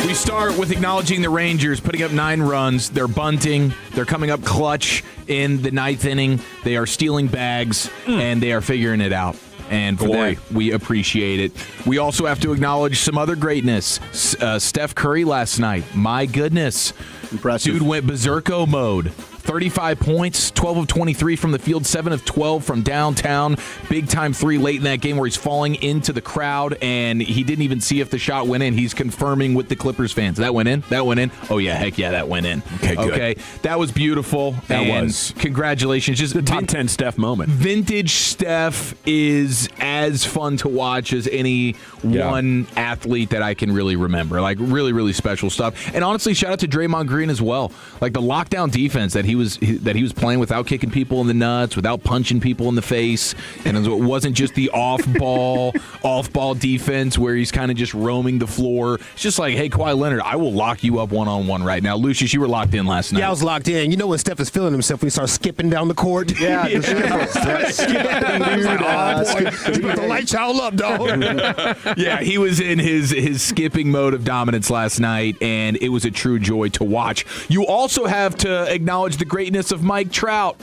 [SPEAKER 7] We start with acknowledging the Rangers putting up 9 runs. They're bunting. They're coming up clutch in the 9th inning. They are stealing bags, and they are figuring it out. And for that, we appreciate it. We also have to acknowledge some other greatness. Steph Curry last night. My goodness.
[SPEAKER 6] Impressive.
[SPEAKER 7] Dude went berserko mode. 35 points, 12 of 23 from the field, 7 of 12 from downtown. Big time 3 late in that game where he's falling into the crowd, and he didn't even see if the shot went in. He's confirming with the Clippers fans. That went in? That went in? Oh, yeah, heck yeah, that went in.
[SPEAKER 5] Okay, good.
[SPEAKER 7] Okay, that was beautiful.
[SPEAKER 5] That
[SPEAKER 7] and
[SPEAKER 5] was.
[SPEAKER 7] Congratulations. Just
[SPEAKER 5] the top 10 Steph moment.
[SPEAKER 7] Vintage Steph is as fun to watch as any one athlete that I can really remember. Like, really, really special stuff. And honestly, shout out to Draymond Green as well. Like, the lockdown defense that he was playing without kicking people in the nuts, without punching people in the face, and it wasn't just the off-ball defense where he's kind of just roaming the floor. It's just like, hey, Kawhi Leonard, I will lock you up one-on-one right now. Lucius, you were locked in last night.
[SPEAKER 23] Yeah, I was locked in. You know when Steph is feeling himself when he starts skipping down the court?
[SPEAKER 12] Yeah.
[SPEAKER 23] Put the lights all up, dog.
[SPEAKER 7] Yeah, he was in his skipping mode of dominance last night, and it was a true joy to watch. You also have to acknowledge the greatness of Mike Trout.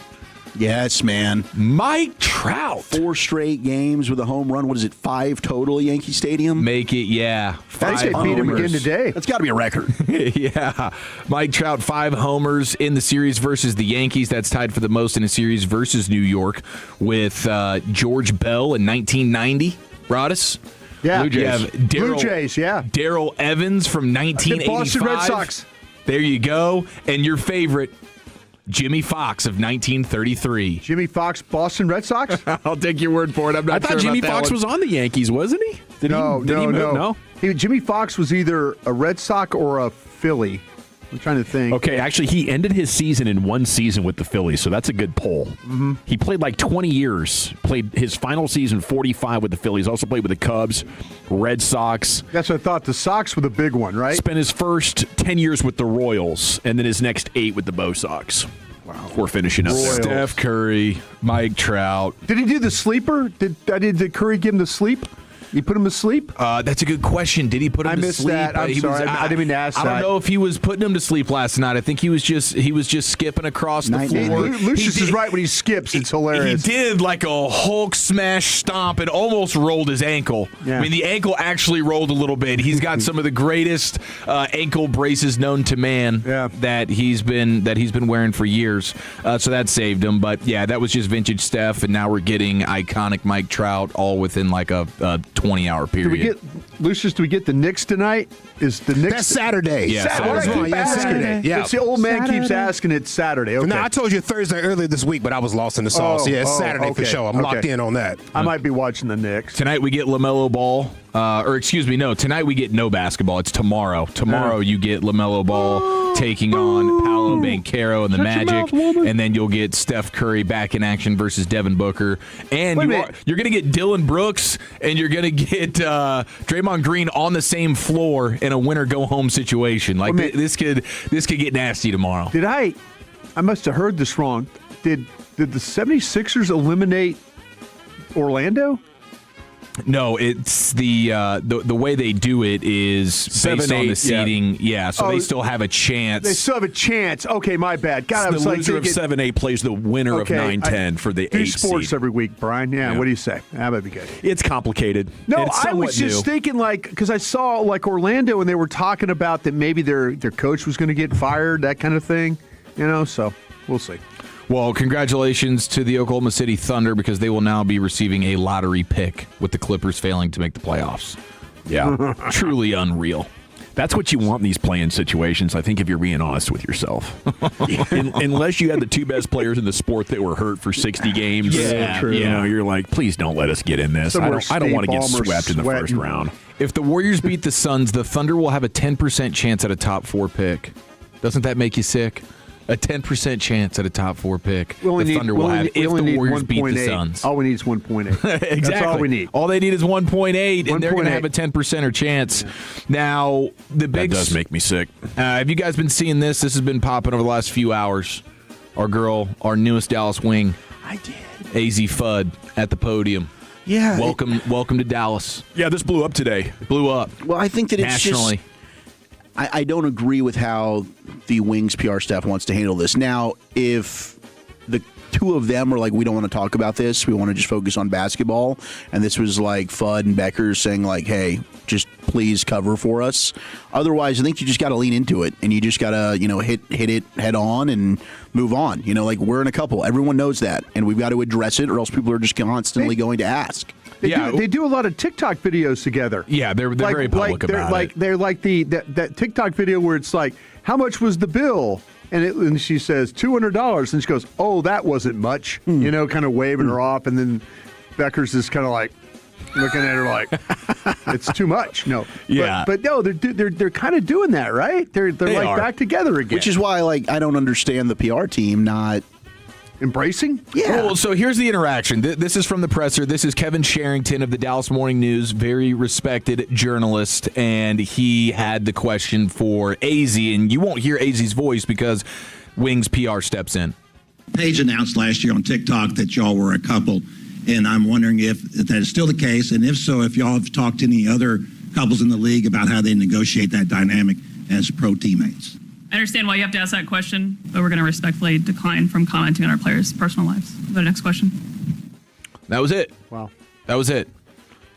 [SPEAKER 6] Yes, man.
[SPEAKER 7] Mike Trout.
[SPEAKER 6] 4 straight games with a home run. What is it, 5 total at Yankee Stadium?
[SPEAKER 7] Make it, yeah.
[SPEAKER 12] 5 they beat him again today.
[SPEAKER 6] That's got to be a record.
[SPEAKER 7] Yeah. Mike Trout, 5 homers in the series versus the Yankees. That's tied for the most in a series versus New York with George Bell in 1990. Rodis?
[SPEAKER 12] Yeah.
[SPEAKER 7] Blue Jays.
[SPEAKER 12] Blue Jays, yeah.
[SPEAKER 7] Darrell Evans from 1985.
[SPEAKER 12] Boston Red Sox.
[SPEAKER 7] There you go. And your favorite, Jimmy Fox of 1933.
[SPEAKER 12] Jimmy Fox, Boston Red Sox?
[SPEAKER 7] I'll take your word for it. I'm not
[SPEAKER 5] I thought
[SPEAKER 7] sure
[SPEAKER 5] Jimmy
[SPEAKER 7] about that
[SPEAKER 5] Fox
[SPEAKER 7] one.
[SPEAKER 5] was on the Yankees, wasn't he? Did he move?
[SPEAKER 12] No. Jimmy Fox was either a Red Sox or a Philly. I'm trying to think.
[SPEAKER 5] Okay, actually, he ended his season in 1 season with the Phillies, so that's a good poll.
[SPEAKER 12] Mm-hmm.
[SPEAKER 5] He played like 20 years. Played his final season 45 with the Phillies. Also played with the Cubs, Red Sox.
[SPEAKER 12] That's what I thought. The Sox were the big one, right?
[SPEAKER 5] Spent his first 10 years with the Royals, and then his next 8 with the Bo Sox. We're finishing up there.
[SPEAKER 7] Steph Curry, Mike Trout.
[SPEAKER 12] Did he do the sleeper? Did Curry give him the sleep? You put him to sleep?
[SPEAKER 7] That's a good question. Did he put him to sleep?
[SPEAKER 12] I missed that. I'm sorry. I didn't mean to ask that.
[SPEAKER 7] I don't know if he was putting him to sleep last night. I think he was just skipping across the floor.
[SPEAKER 12] Lucius is right when he skips. It's hilarious.
[SPEAKER 7] He did like a Hulk smash stomp and almost rolled his ankle.
[SPEAKER 12] Yeah.
[SPEAKER 7] I mean, the ankle actually rolled a little bit. He's got some of the greatest ankle braces known to man that he's been wearing for years. So that saved him. But yeah, that was just vintage Steph, and now we're getting iconic Mike Trout all within like a 20-hour period.
[SPEAKER 12] Lucius, do we get the Knicks tonight? Is the Knicks...
[SPEAKER 23] That's Saturday.
[SPEAKER 12] Yeah,
[SPEAKER 23] Saturday. Yeah.
[SPEAKER 12] It's the old man keeps asking it's Saturday. Okay.
[SPEAKER 23] No, I told you Thursday earlier this week, but I was lost in the sauce. It's Saturday for sure. I'm locked in on that.
[SPEAKER 12] I might be watching the Knicks.
[SPEAKER 7] Tonight we get LaMelo Ball. Tonight we get no basketball. It's tomorrow. Tomorrow you get LaMelo Ball taking on Paolo Banchero and the Magic, and then you'll get Steph Curry back in action versus Devin Booker. And you're going to get Dylan Brooks, and you're going to get Draymond Green on the same floor in a winner-go-home situation. Like this could get nasty tomorrow.
[SPEAKER 12] Did I must have heard this wrong. Did the 76ers eliminate Orlando?
[SPEAKER 7] No, it's the way they do it is based on the seeding. Yeah, so they still have a chance.
[SPEAKER 12] They still have a chance. Okay, my bad. God, I was
[SPEAKER 5] the
[SPEAKER 12] like
[SPEAKER 5] loser of 7-8 plays the winner of 9-10 for the 8th
[SPEAKER 12] do sports
[SPEAKER 5] seed.
[SPEAKER 12] every week, Brian. Yeah, what do you say? That would be good.
[SPEAKER 5] It's complicated.
[SPEAKER 12] No,
[SPEAKER 5] it's
[SPEAKER 12] I was just thinking because I saw Orlando and they were talking about that maybe their coach was going to get fired, that kind of thing. So we'll see.
[SPEAKER 7] Well, congratulations to the Oklahoma City Thunder because they will now be receiving a lottery pick with the Clippers failing to make the playoffs.
[SPEAKER 5] Yeah,
[SPEAKER 7] truly unreal.
[SPEAKER 5] That's what you want in these play-in situations, I think, if you're being honest with yourself. Unless you had the two best players in the sport that were hurt for 60 games.
[SPEAKER 12] Yeah, true.
[SPEAKER 5] You're like, please don't let us get in this. I don't want to get swept in the first round.
[SPEAKER 7] If the Warriors beat the Suns, the Thunder will have a 10% chance at a top 4 pick. Doesn't that make you sick? A 10% chance at a top 4 pick. The Thunder will have if the Warriors beat the Suns.
[SPEAKER 12] All we need is 1.8.
[SPEAKER 7] Exactly.
[SPEAKER 12] That's all we need.
[SPEAKER 7] All they need is 1.8, and they're going to have a 10%er chance. Now,
[SPEAKER 5] that does make me sick.
[SPEAKER 7] Have you guys been seeing this? This has been popping over the last few hours. Our newest Dallas wing.
[SPEAKER 6] I did.
[SPEAKER 7] AZ Fudd at the podium.
[SPEAKER 6] Yeah.
[SPEAKER 7] Welcome to Dallas.
[SPEAKER 5] Yeah, this blew up today.
[SPEAKER 7] Blew up.
[SPEAKER 6] Well, I think that it's
[SPEAKER 7] nationally.
[SPEAKER 6] I don't agree with how the Wings PR staff wants to handle this. Now, if the two of them are like, we don't want to talk about this, we want to just focus on basketball, and this was like Fudd and Becker saying like, hey, just please cover for us. Otherwise, I think you just got to lean into it, and you just got to, hit it head on and move on. We're in a couple. Everyone knows that, and we've got to address it, or else people are just constantly going to ask.
[SPEAKER 12] They do a lot of TikTok videos together.
[SPEAKER 7] Yeah, they're very public about it.
[SPEAKER 12] They're like that TikTok video where it's like, how much was the bill? And she says $200, and she goes, oh, that wasn't much. Kind of waving her off, and then Becker's just kind of like looking at her like it's too much. No, but no, they're kind of doing that, right? They're like back together again,
[SPEAKER 6] which is why I don't understand the PR team not
[SPEAKER 12] embracing?
[SPEAKER 6] Yeah.
[SPEAKER 7] Well, so here's the interaction. This is from the presser. This is Kevin Sherrington of the Dallas Morning News, very respected journalist, and he had the question for AZ, and you won't hear AZ's voice because Wings PR steps in.
[SPEAKER 1] Paige announced last year on TikTok that y'all were a couple, and I'm wondering if that is still the case, and if so, if y'all have talked to any other couples in the league about how they negotiate that dynamic as pro teammates.
[SPEAKER 3] I understand why you have to ask that question, but we're going to respectfully decline from commenting on our players' personal lives. The next question.
[SPEAKER 7] That was it.
[SPEAKER 12] Wow.
[SPEAKER 7] That was it.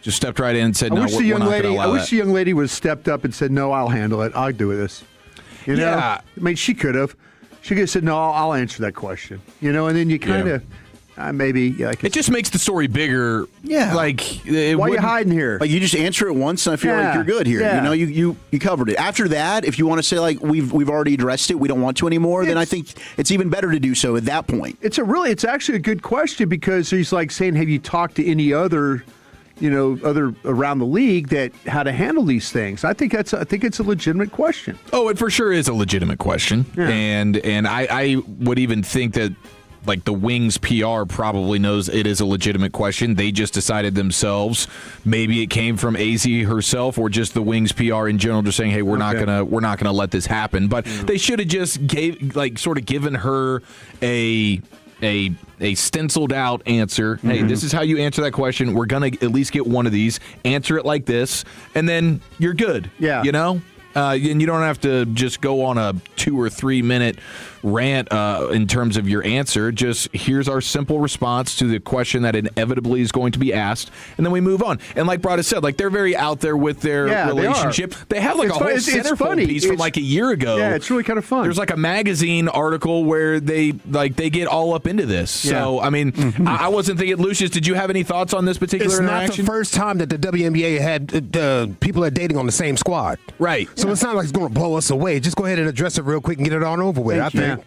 [SPEAKER 7] Just stepped right in and said,
[SPEAKER 12] I
[SPEAKER 7] no,
[SPEAKER 12] wish
[SPEAKER 7] we're not going to allow
[SPEAKER 12] I wish the young lady was stepped up and said, no, I'll handle it. I'll do this.
[SPEAKER 7] Yeah.
[SPEAKER 12] I mean, she could have. She could have said, no, I'll answer that question. And then you kind of... maybe
[SPEAKER 7] it just makes the story bigger.
[SPEAKER 6] Yeah,
[SPEAKER 12] why are you hiding here?
[SPEAKER 6] Like you just answer it once, and I feel like you're good here.
[SPEAKER 12] Yeah.
[SPEAKER 6] You covered it. After that, if you want to say like we've already addressed it, we don't want to anymore, then I think it's even better to do so at that point.
[SPEAKER 12] It's actually a good question because he's like saying, have you talked to any other around the league that how to handle these things? I think it's a legitimate question.
[SPEAKER 7] Oh, it for sure is a legitimate question, and I would even think that like the Wings PR probably knows it is a legitimate question. They just decided themselves. Maybe it came from AZ herself or just the Wings PR in general, just saying, "Hey, we're not gonna let this happen." But they should have just given her a stenciled out answer. Hey, this is how you answer that question. We're gonna at least get one of these. Answer it like this, and then you're good.
[SPEAKER 12] Yeah,
[SPEAKER 7] and you don't have to just go on a 2 or 3 minute rant in terms of your answer. Just here's our simple response to the question that inevitably is going to be asked, and then we move on. And like Brad has said, like they're very out there with their relationship. They have like a whole centerfold piece from like a year ago.
[SPEAKER 12] Yeah, it's really kind of fun.
[SPEAKER 7] There's like a magazine article where they get all up into this. So I mean, I wasn't thinking. Lucius, did you have any thoughts on this particular interaction?
[SPEAKER 23] It's not the first time that the WNBA had people are dating on the same squad.
[SPEAKER 7] Right.
[SPEAKER 23] So it's not like it's going to blow us away. Just go ahead and address it real quick and get it on over with. I think.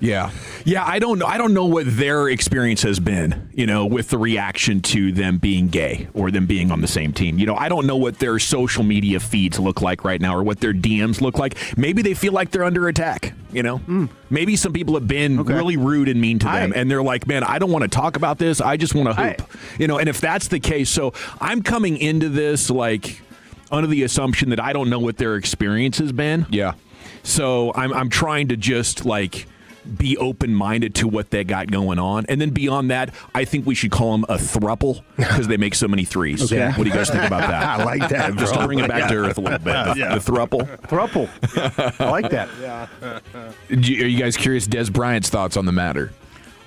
[SPEAKER 5] Yeah. I don't know what their experience has been, with the reaction to them being gay or them being on the same team. I don't know what their social media feeds look like right now or what their DMs look like. Maybe they feel like they're under attack, Maybe some people have been really rude and mean to them, and they're like, man, I don't want to talk about this. I just want to hoop, and if that's the case, so I'm coming into this like under the assumption that I don't know what their experience has been.
[SPEAKER 7] Yeah.
[SPEAKER 5] So I'm trying to just like be open-minded to what they got going on. And then beyond that, I think we should call them a thruple because they make so many threes.
[SPEAKER 23] Okay.
[SPEAKER 5] What do you guys think about that?
[SPEAKER 23] I like that,
[SPEAKER 5] Just to
[SPEAKER 23] bro.
[SPEAKER 5] bring it back to earth a little bit. The thruple.
[SPEAKER 12] Thruple. I like that.
[SPEAKER 7] Are you guys curious Des Bryant's thoughts on the matter?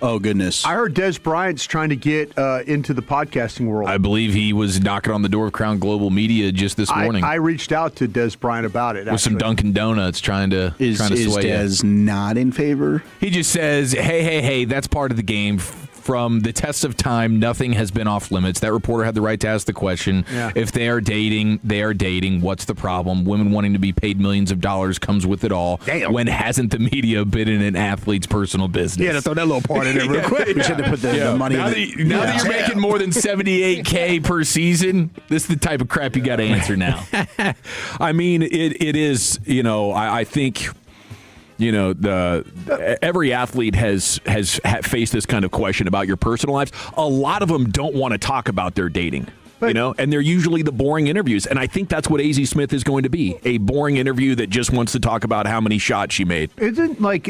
[SPEAKER 1] Oh, goodness.
[SPEAKER 12] I heard Des Bryant's trying to get into the podcasting world.
[SPEAKER 7] I believe he was knocking on the door of Crown Global Media just this morning.
[SPEAKER 12] I reached out to Des Bryant about it.
[SPEAKER 7] With some Dunkin' Donuts trying to sway
[SPEAKER 1] Des not in favor?
[SPEAKER 7] He just says, hey, that's part of the game. From the test of time, nothing has been off limits. That reporter had the right to ask the question.
[SPEAKER 12] Yeah.
[SPEAKER 7] If they are dating, they are dating. What's the problem? Women wanting to be paid millions of dollars comes with it all.
[SPEAKER 23] Damn.
[SPEAKER 7] When hasn't the media been in an athlete's personal business?
[SPEAKER 23] Yeah, to throw that little part in there real quick.
[SPEAKER 1] We should have put the money
[SPEAKER 7] now
[SPEAKER 1] in
[SPEAKER 7] now that you're making more than $78K per season, this is the type of crap you got to answer now.
[SPEAKER 5] I mean, it is, I think... every athlete has faced this kind of question about your personal lives. A lot of them don't want to talk about their dating, and they're usually the boring interviews. And I think that's what AZ Smith is going to be, a boring interview that just wants to talk about how many shots she made.
[SPEAKER 12] Isn't like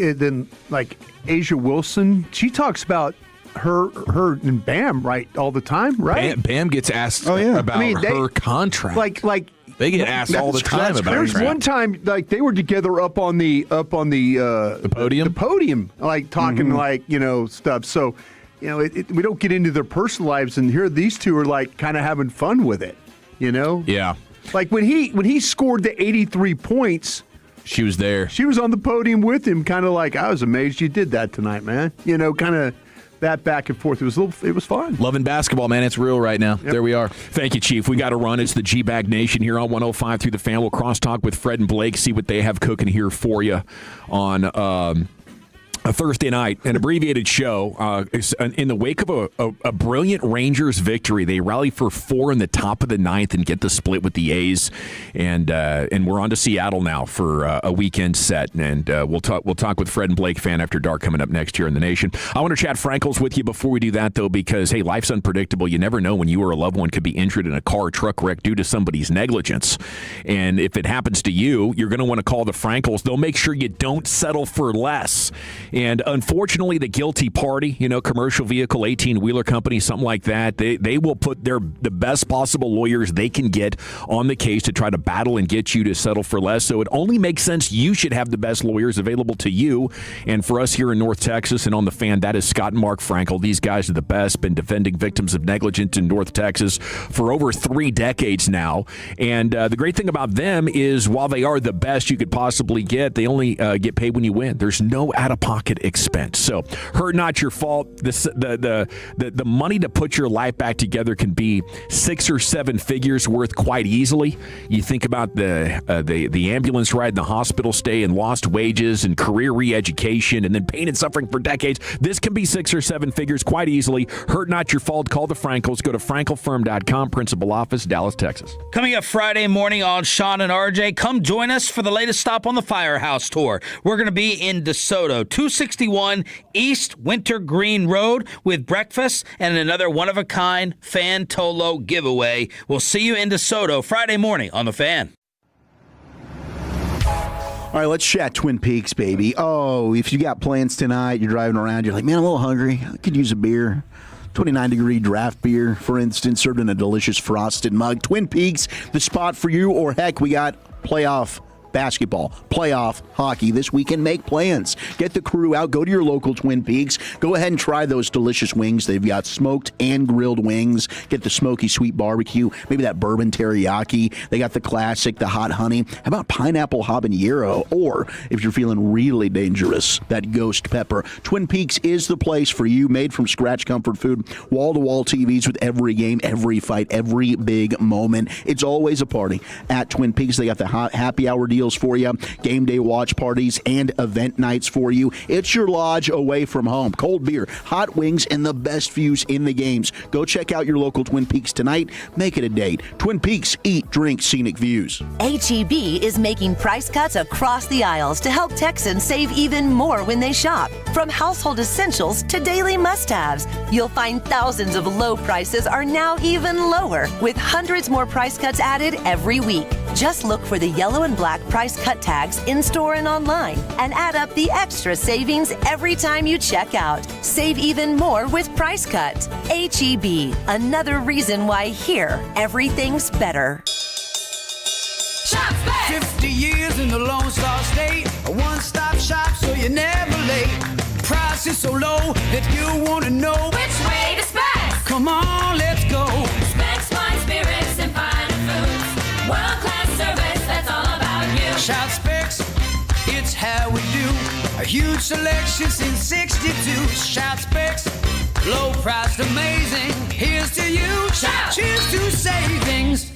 [SPEAKER 12] Asia Wilson? She talks about her and Bam all the time, right?
[SPEAKER 7] Bam gets asked about her contract.
[SPEAKER 12] Like
[SPEAKER 7] they get asked all the time about
[SPEAKER 12] There's
[SPEAKER 7] her
[SPEAKER 12] one time like they were together up on the
[SPEAKER 7] podium,
[SPEAKER 12] the podium, like talking stuff. So we don't get into their personal lives, and here these two are like kind of having fun with it.
[SPEAKER 7] Yeah.
[SPEAKER 12] Like when he scored the 83 points.
[SPEAKER 7] She was there.
[SPEAKER 12] She was on the podium with him, kind of like, I was amazed you did that tonight, man. Kind of that back and forth. It was fun.
[SPEAKER 7] Loving basketball, man. It's real right now. Yep. There we are.
[SPEAKER 5] Thank you, Chief. We got to run. It's the G-Bag Nation here on 105 through the Fan. We'll crosstalk with Fred and Blake, see what they have cooking here for you on a Thursday night, an abbreviated show. In the wake of a brilliant Rangers victory, they rally for 4 in the top of the 9th and get the split with the A's. And we're on to Seattle now for a weekend set. And we'll talk with Fred and Blake, Fan After Dark, coming up next here in the Nation. I want to chat Frankels with you before we do that, though, because, hey, life's unpredictable. You never know when you or a loved one could be injured in a car or truck wreck due to somebody's negligence. And if it happens to you, you're going to want to call the Frankels. They'll make sure you don't settle for less. And unfortunately, the guilty party, commercial vehicle, 18-wheeler company, something like that, they will put the best possible lawyers they can get on the case to try to battle and get you to settle for less. So it only makes sense you should have the best lawyers available to you. And for us here in North Texas and on the Fan, that is Scott and Mark Frankel. These guys are the best, been defending victims of negligence in North Texas for over 3 decades now. And the great thing about them is while they are the best you could possibly get, they only get paid when you win. There's no out-of-pocket expense. So, hurt not your fault. The money to put your life back together can be 6 or 7 figures worth quite easily. You think about the ambulance ride, the hospital stay, and lost wages, and career re-education, and then pain and suffering for decades. This can be 6 or 7 figures quite easily. Hurt not your fault. Call the Frankels. Go to frankelfirm.com. Principal office, Dallas, Texas.
[SPEAKER 4] Coming up Friday morning on Sean and RJ, come join us for the latest stop on the Firehouse Tour. We're going to be in DeSoto, 2 261 East Wintergreen Road with breakfast and another one-of-a-kind Fan Tolo giveaway. We'll see you in DeSoto Friday morning on The Fan.
[SPEAKER 6] All right, let's chat Twin Peaks, baby. Oh, if you got plans tonight, you're driving around, you're like, man, I'm a little hungry. I could use a beer. 29-degree draft beer, for instance, served in a delicious frosted mug. Twin Peaks, the spot for you, or heck, we got playoff basketball, playoff hockey this weekend. Make plans. Get the crew out. Go to your local Twin Peaks. Go ahead and try those delicious wings. They've got smoked and grilled wings. Get the smoky sweet barbecue. Maybe that bourbon teriyaki. They got the classic, the hot honey. How about pineapple habanero? Or if you're feeling really dangerous, that ghost pepper. Twin Peaks is the place for you. Made from scratch comfort food. Wall-to-wall TVs with every game, every fight, every big moment. It's always a party at Twin Peaks. They got the hot happy hour deals for you, game day watch parties, and event nights for you. It's your lodge away from home. Cold beer, hot wings, and the best views in the games. Go check out your local Twin Peaks tonight. Make it a date. Twin Peaks, eat, drink, scenic views.
[SPEAKER 8] H-E-B is making price cuts across the aisles to help Texans save even more when they shop. From household essentials to daily must-haves, you'll find thousands of low prices are now even lower, with hundreds more price cuts added every week. Just look for the yellow and black price cut tags in-store and online and add up the extra savings every time you check out. Save even more with Price Cut. H-E-B, another reason why here, everything's better.
[SPEAKER 9] Shop's back. 50 years in the Lone Star State, a one-stop shop so you're never late. Price is so low that you want to know
[SPEAKER 26] Which way to Specs?
[SPEAKER 9] Come on, let's go.
[SPEAKER 26] Specs wine, spirits, and finer foods. World-class service, that's all about you.
[SPEAKER 9] Shop Specs, it's how we do. A huge selection since 62. Shop Specs, low priced, amazing. Here's to you.
[SPEAKER 26] Shout.
[SPEAKER 9] Cheers to savings.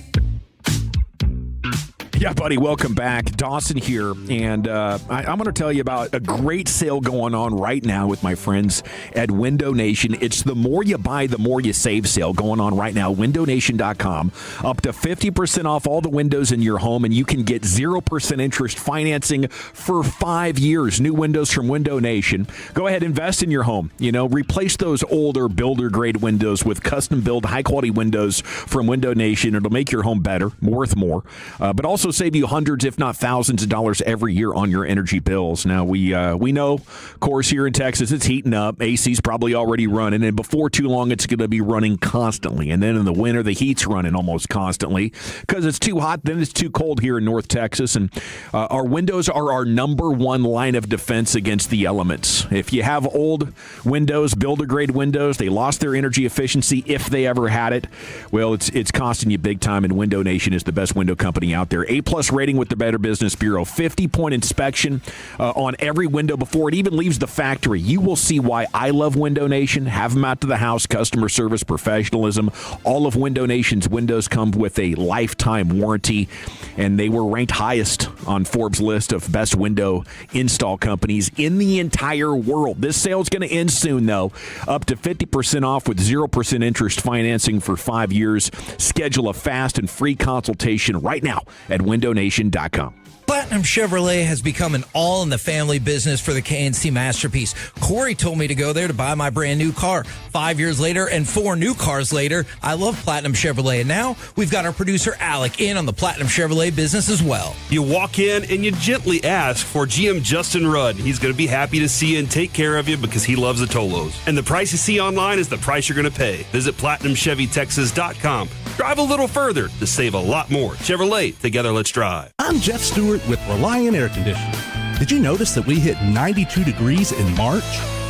[SPEAKER 5] Yeah, buddy, welcome back. Dawson here, and I'm going to tell you about a great sale going on right now with my friends at Window Nation. It's the more you buy, the more you save sale going on right now. WindowNation.com. Up to 50% off all the windows in your home, and you can get 0% interest financing for 5 years. New windows from Window Nation. Go ahead, invest in your home. You know, replace those older builder-grade windows with custom-built, high-quality windows from Window Nation. It'll make your home better, worth more, but also save you hundreds, if not thousands of dollars every year on your energy bills. Now, we know, of course, here in Texas, it's heating up. AC's probably already running, and before too long, it's going to be running constantly. And then in the winter, the heat's running almost constantly because it's too hot, then it's too cold here in North Texas. And our windows are our number one line of defense against the elements. If you have old windows, builder-grade windows, they lost their energy efficiency if they ever had it, well, it's costing you big time, and Window Nation is the best window company out there. A+ rating with the Better Business Bureau. 50-point inspection on every window before it even leaves the factory. You will see why I love Window Nation. Have them out to the house. Customer service, professionalism. All of Window Nation's windows come with a lifetime warranty, and they were ranked highest on Forbes' list of best window install companies in the entire world. This sale is going to end soon, though. Up to 50% off with 0% interest financing for 5 years. Schedule a fast and free consultation right now at WindowNation.com.
[SPEAKER 10] Platinum Chevrolet has become an all-in-the-family business for the KNC Masterpiece. Corey told me to go there to buy my brand new car. 5 years later and 4 new cars later, I love Platinum Chevrolet. And now we've got our producer Alec in on the Platinum Chevrolet business as well.
[SPEAKER 19] You walk in and you gently ask for GM Justin Rudd. He's going to be happy to see you and take care of you because he loves the Tolos. And the price you see online is the price you're going to pay. Visit PlatinumChevyTexas.com. Drive a little further to save a lot more. Chevrolet, together let's drive.
[SPEAKER 11] I'm Jeff Stewart with Reliant Air Conditioning. Did you notice that we hit 92 degrees in March?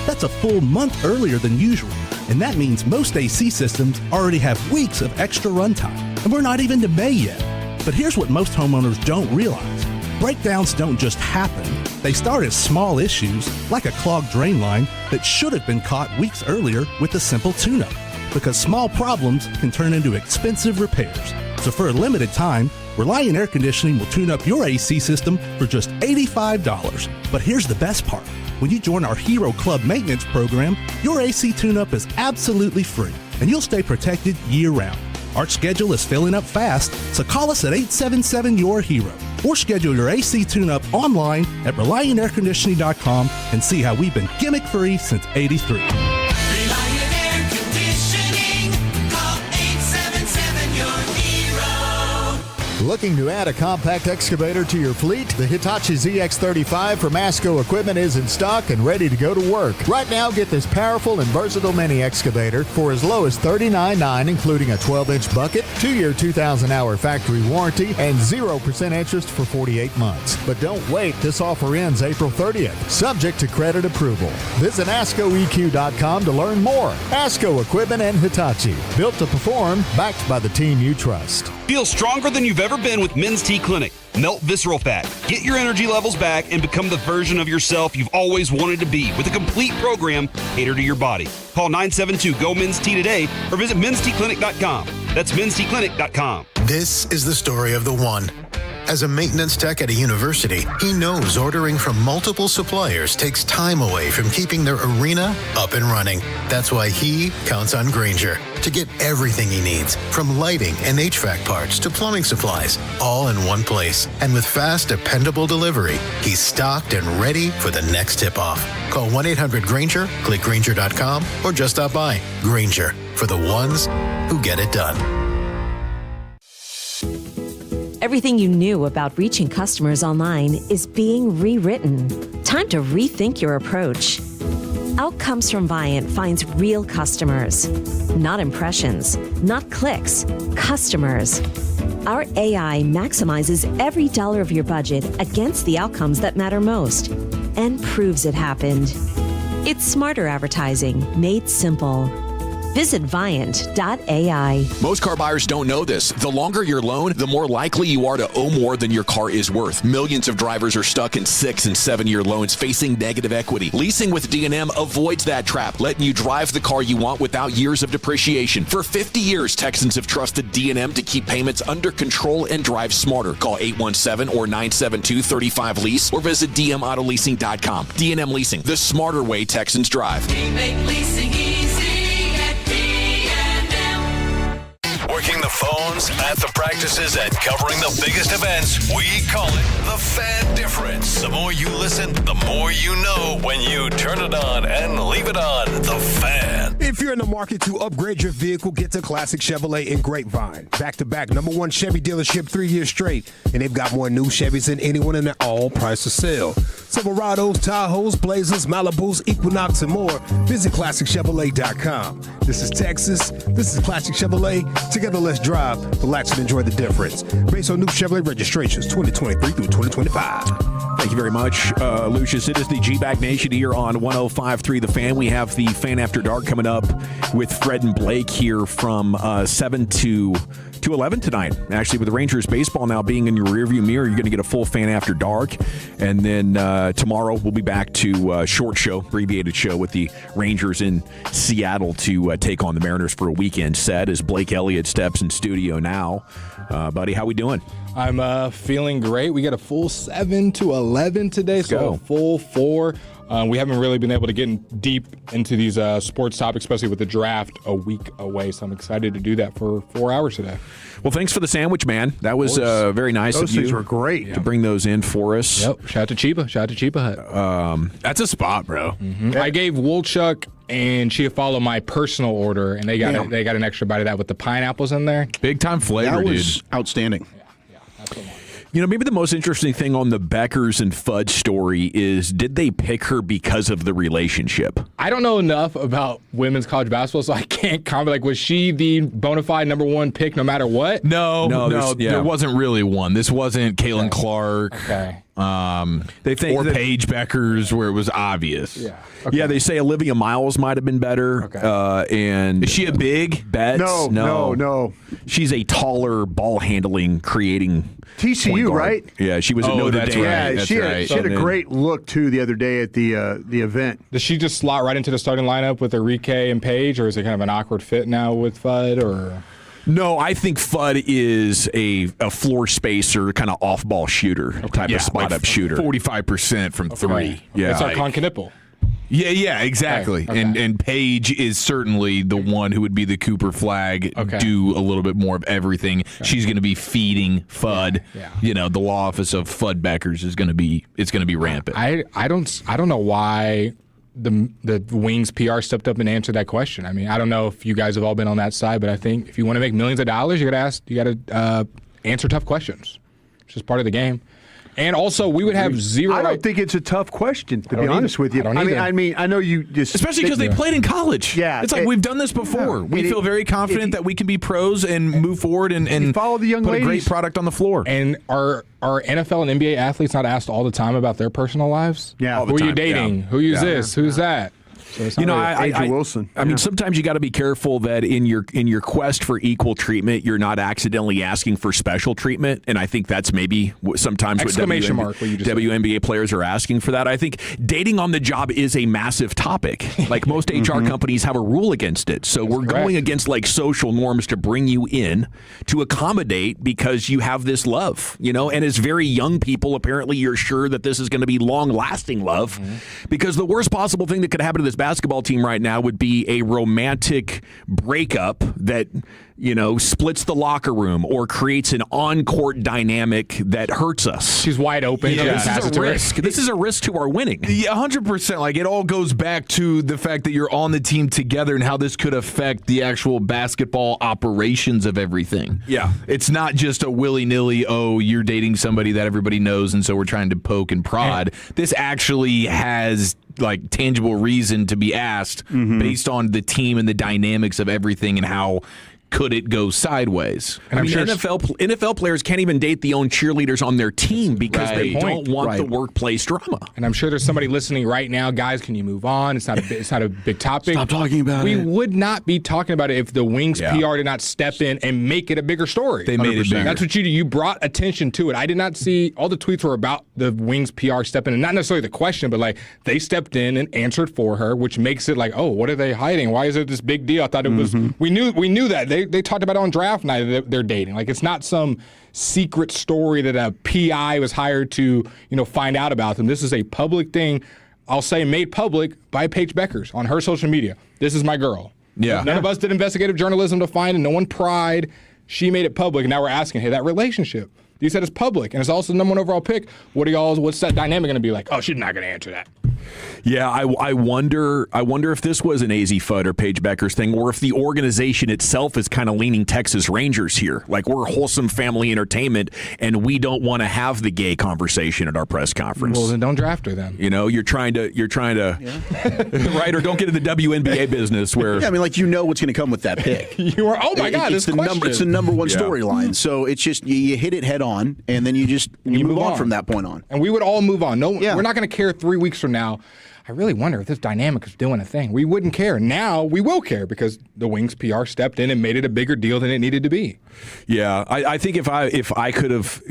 [SPEAKER 11] That's a full month earlier than usual, and that means most AC systems already have weeks of extra runtime, and we're not even to May yet. But here's what most homeowners don't realize. Breakdowns don't just happen. They start as small issues, like a clogged drain line that should have been caught weeks earlier with a simple tune-up, because small problems can turn into expensive repairs. So for a limited time, Reliant Air Conditioning will tune up your AC system for just $85. But here's the best part. When you join our Hero Club maintenance program, your AC tune-up is absolutely free, and you'll stay protected year-round. Our schedule is filling up fast, so call us at 877-YOUR-HERO. or schedule your AC tune-up online at ReliantAirConditioning.com and see how we've been gimmick-free since '83.
[SPEAKER 9] Reliant Air Conditioning. Call 877 your hero.
[SPEAKER 2] Looking to add a compact excavator to your fleet? The Hitachi ZX35 from Masco Equipment is in stock and ready to go to work. Right now, get this powerful and versatile mini excavator for as low as $39.9, including a 12-inch bucket, 2-year 2,000-hour factory warranty, and 0% interest for 48 months. But don't wait. This offer ends April 30th, subject to credit approval. Visit ASCOEQ.com to learn more. Masco Equipment and Hitachi, built to perform, backed by the team you trust.
[SPEAKER 19] Feel stronger than you've ever been with Men's T Clinic. Melt visceral fat, get your energy levels back, and become the version of yourself you've always wanted to be with a complete program catered to your body. Call 972-GO-MEN'S-T today or visit mensteclinic.com. That's mensteclinic.com.
[SPEAKER 13] This is the story of the one. As a maintenance tech at a university, he knows ordering from multiple suppliers takes time away from keeping their arena up and running. That's why he counts on Grainger to get everything he needs, from lighting and HVAC parts to plumbing supplies, all in one place. And with fast, dependable delivery, he's stocked and ready for the next tip-off. Call 1-800-GRAINGER, click Grainger.com, or just stop by. Grainger, for the ones who get it done.
[SPEAKER 14] Everything you knew about reaching customers online is being rewritten. Time to rethink your approach. Outcomes from Viant finds real customers, not impressions, not clicks, customers. Our AI maximizes every dollar of your budget against the outcomes that matter most and proves it happened. It's smarter advertising made simple. Visit Viant.ai.
[SPEAKER 15] Most car buyers don't know this. The longer your loan, the more likely you are to owe more than your car is worth. Millions of drivers are stuck in 6- and 7-year loans facing negative equity. Leasing with D&M avoids that trap, letting you drive the car you want without years of depreciation. For 50 years, Texans have trusted D&M to keep payments under control and drive smarter. Call 817 or 972-35-LEASE or visit dmautoleasing.com. D&M Leasing, the smarter way Texans drive.
[SPEAKER 9] We make leasing easy at D&M.
[SPEAKER 16] Working the phones, at the practices, and covering the biggest events, we call it the Fan Difference. The more you listen, the more you know when you turn it on and leave it on. The Fan.
[SPEAKER 23] If you're in the market to upgrade your vehicle, get to Classic Chevrolet in Grapevine. Back-to-back #1 Chevy dealership 3 years straight. And they've got more new Chevys than anyone in the all-price to sell. Silverados, Tahoes, Blazers, Malibus, Equinox, and more. Visit ClassicChevrolet.com. This is Texas. This is Classic Chevrolet. Together, let's drive, relax, and enjoy the difference. Based on new Chevrolet registrations 2023 through 2025.
[SPEAKER 5] Thank you very much, Lucius. It is the G-Bag Nation here on 105.3 The Fan. We have the Fan After Dark coming up with Fred and Blake here from 7 to 11 tonight. Actually, with the Rangers baseball now being in your rearview mirror, you're going to get a full Fan After Dark. And then tomorrow we'll be back to short show, abbreviated show with the Rangers in Seattle to take on the Mariners for a weekend set as Blake Elliott steps in studio now. Buddy, how we doing?
[SPEAKER 17] I'm feeling great. We got a full 7 to 11 today, so a full 4. We haven't really been able to get deep into these sports topics, especially with the draft a week away. So I'm excited to do that for 4 hours today.
[SPEAKER 5] Well, thanks for the sandwich, man. That was very nice of you.
[SPEAKER 12] Those things were great.
[SPEAKER 5] To bring those in for us.
[SPEAKER 17] Yep. Shout out to Chiba. Shout out to Chiba Hut.
[SPEAKER 5] That's a spot, bro.
[SPEAKER 17] Mm-hmm. I gave Woolchuck and Chiafalo my personal order, and they got an extra bite of that with the pineapples in there.
[SPEAKER 5] Big time flavor,
[SPEAKER 6] that was
[SPEAKER 5] dude.
[SPEAKER 6] outstanding.
[SPEAKER 5] You know, maybe the most interesting thing on the Beckers and Fudd story is, did they pick her because of the relationship?
[SPEAKER 17] I don't know enough about women's college basketball, so I can't comment. Like, was she the bona fide #1 pick no matter what?
[SPEAKER 7] No, there wasn't really one. This wasn't Caitlin Clark.
[SPEAKER 17] Okay.
[SPEAKER 5] They think
[SPEAKER 7] or Paige Beckers, where it was obvious.
[SPEAKER 17] Yeah.
[SPEAKER 5] Yeah, they say Olivia Miles might have been better.
[SPEAKER 17] Okay.
[SPEAKER 5] And
[SPEAKER 7] is she a big?
[SPEAKER 5] Betts?
[SPEAKER 12] No.
[SPEAKER 5] She's a taller, ball handling, creating
[SPEAKER 12] TCU, right?
[SPEAKER 5] Yeah, she was at Notre Dame.
[SPEAKER 12] Yeah,
[SPEAKER 7] That's
[SPEAKER 12] she had a great look too the other day at the event.
[SPEAKER 17] Does she just slot right into the starting lineup with Enrique and Paige, or is it kind of an awkward fit now with Fudd? Or
[SPEAKER 5] no, I think Fudd is a floor spacer, kind of off-ball shooter type of spot-up shooter.
[SPEAKER 7] 45% from 3.
[SPEAKER 5] Yeah,
[SPEAKER 17] it's like Con Knipple.
[SPEAKER 7] Yeah, exactly.
[SPEAKER 17] Okay.
[SPEAKER 7] And Paige is certainly the one who would be the Cooper flag, do a little bit more of everything. Okay. She's going to be feeding FUD.
[SPEAKER 17] Yeah.
[SPEAKER 7] You know, the law office of FUD-backers is going to be rampant.
[SPEAKER 17] I don't know why the Wings PR stepped up and answered that question. I mean, I don't know if you guys have all been on that side, but I think if you want to make millions of dollars, you got to answer tough questions. It's just part of the game. And also, we would have zero.
[SPEAKER 12] I don't think it's a tough question, to be honest with you. I mean, I know you just.
[SPEAKER 7] Especially because they played in college.
[SPEAKER 12] Yeah.
[SPEAKER 7] It's like we've done this before.
[SPEAKER 12] Yeah.
[SPEAKER 7] We feel very confident that we can be pros and move forward and
[SPEAKER 12] follow the young
[SPEAKER 7] put
[SPEAKER 12] ladies.
[SPEAKER 7] a great product on the floor.
[SPEAKER 17] And are NFL and NBA athletes not asked all the time about their personal lives?
[SPEAKER 12] Yeah.
[SPEAKER 17] Who are you dating? Yeah. Who's this? Who's that? So
[SPEAKER 12] Wilson.
[SPEAKER 5] I mean, sometimes you got to be careful that in your quest for equal treatment, you're not accidentally asking for special treatment. And I think that's maybe sometimes what WNBA players are asking for that. I think dating on the job is a massive topic. Like most HR companies have a rule against it. So we're going against like social norms to bring you in to accommodate because you have this love, you know, and as very young people, apparently you're sure that this is going to be long lasting love because the worst possible thing that could happen to this basketball team right now would be a romantic breakup that, you know, splits the locker room or creates an on-court dynamic that hurts us.
[SPEAKER 17] She's wide open.
[SPEAKER 5] You know, this is a risk. This is a risk to our winning.
[SPEAKER 7] Yeah, 100%. Like, it all goes back to the fact that you're on the team together and how this could affect the actual basketball operations of everything.
[SPEAKER 5] Yeah.
[SPEAKER 7] It's not just a willy-nilly, oh, you're dating somebody that everybody knows, and so we're trying to poke and prod. This actually has like tangible reason to be asked based on the team and the dynamics of everything and how could it go sideways.
[SPEAKER 5] And I mean, NFL players can't even date the own cheerleaders on their team because they don't want the workplace drama.
[SPEAKER 17] And I'm sure there's somebody listening right now. Guys, can you move on? It's not a big topic.
[SPEAKER 5] Stop talking about it.
[SPEAKER 17] We would not be talking about it if the Wings PR did not step in and make it a bigger story.
[SPEAKER 7] They made it bigger.
[SPEAKER 17] That's what you do. You brought attention to it. I did not see all the tweets were about the Wings PR stepping in. Not necessarily the question, but like they stepped in and answered for her, which makes it like, oh, what are they hiding? Why is it this big deal? I thought it was. We knew that. They talked about it on draft night that they're dating. Like, it's not some secret story that a PI was hired to, find out about them. This is a public thing, I'll say made public by Paige Beckers on her social media. This is my girl.
[SPEAKER 7] Yeah.
[SPEAKER 17] None of us did investigative journalism to find it. No one pried. She made it public. And now we're asking, hey, that relationship, you said it's public, and it's also the number one overall pick. What's that dynamic going to be like? Oh, she's not going to answer that.
[SPEAKER 5] Yeah, I wonder if this was an AZ Fudd or Paige Beckers thing, or if the organization itself is kind of leaning Texas Rangers here. Like, we're wholesome family entertainment, and we don't want to have the gay conversation at our press conference.
[SPEAKER 17] Well, then don't draft her then.
[SPEAKER 5] You're trying to right, or don't get into the WNBA business where.
[SPEAKER 6] Yeah, I mean, like, what's going to come with that pick.
[SPEAKER 17] You are. Oh my God,
[SPEAKER 6] it's the number one storyline. So it's just you hit it head on, and then you move on from that point on.
[SPEAKER 17] And we would all move on. We're not going to care 3 weeks from now. I really wonder if this dynamic is doing a thing. We wouldn't care. Now we will care because the Wings PR stepped in and made it a bigger deal than it needed to be.
[SPEAKER 5] Yeah, I think if I could have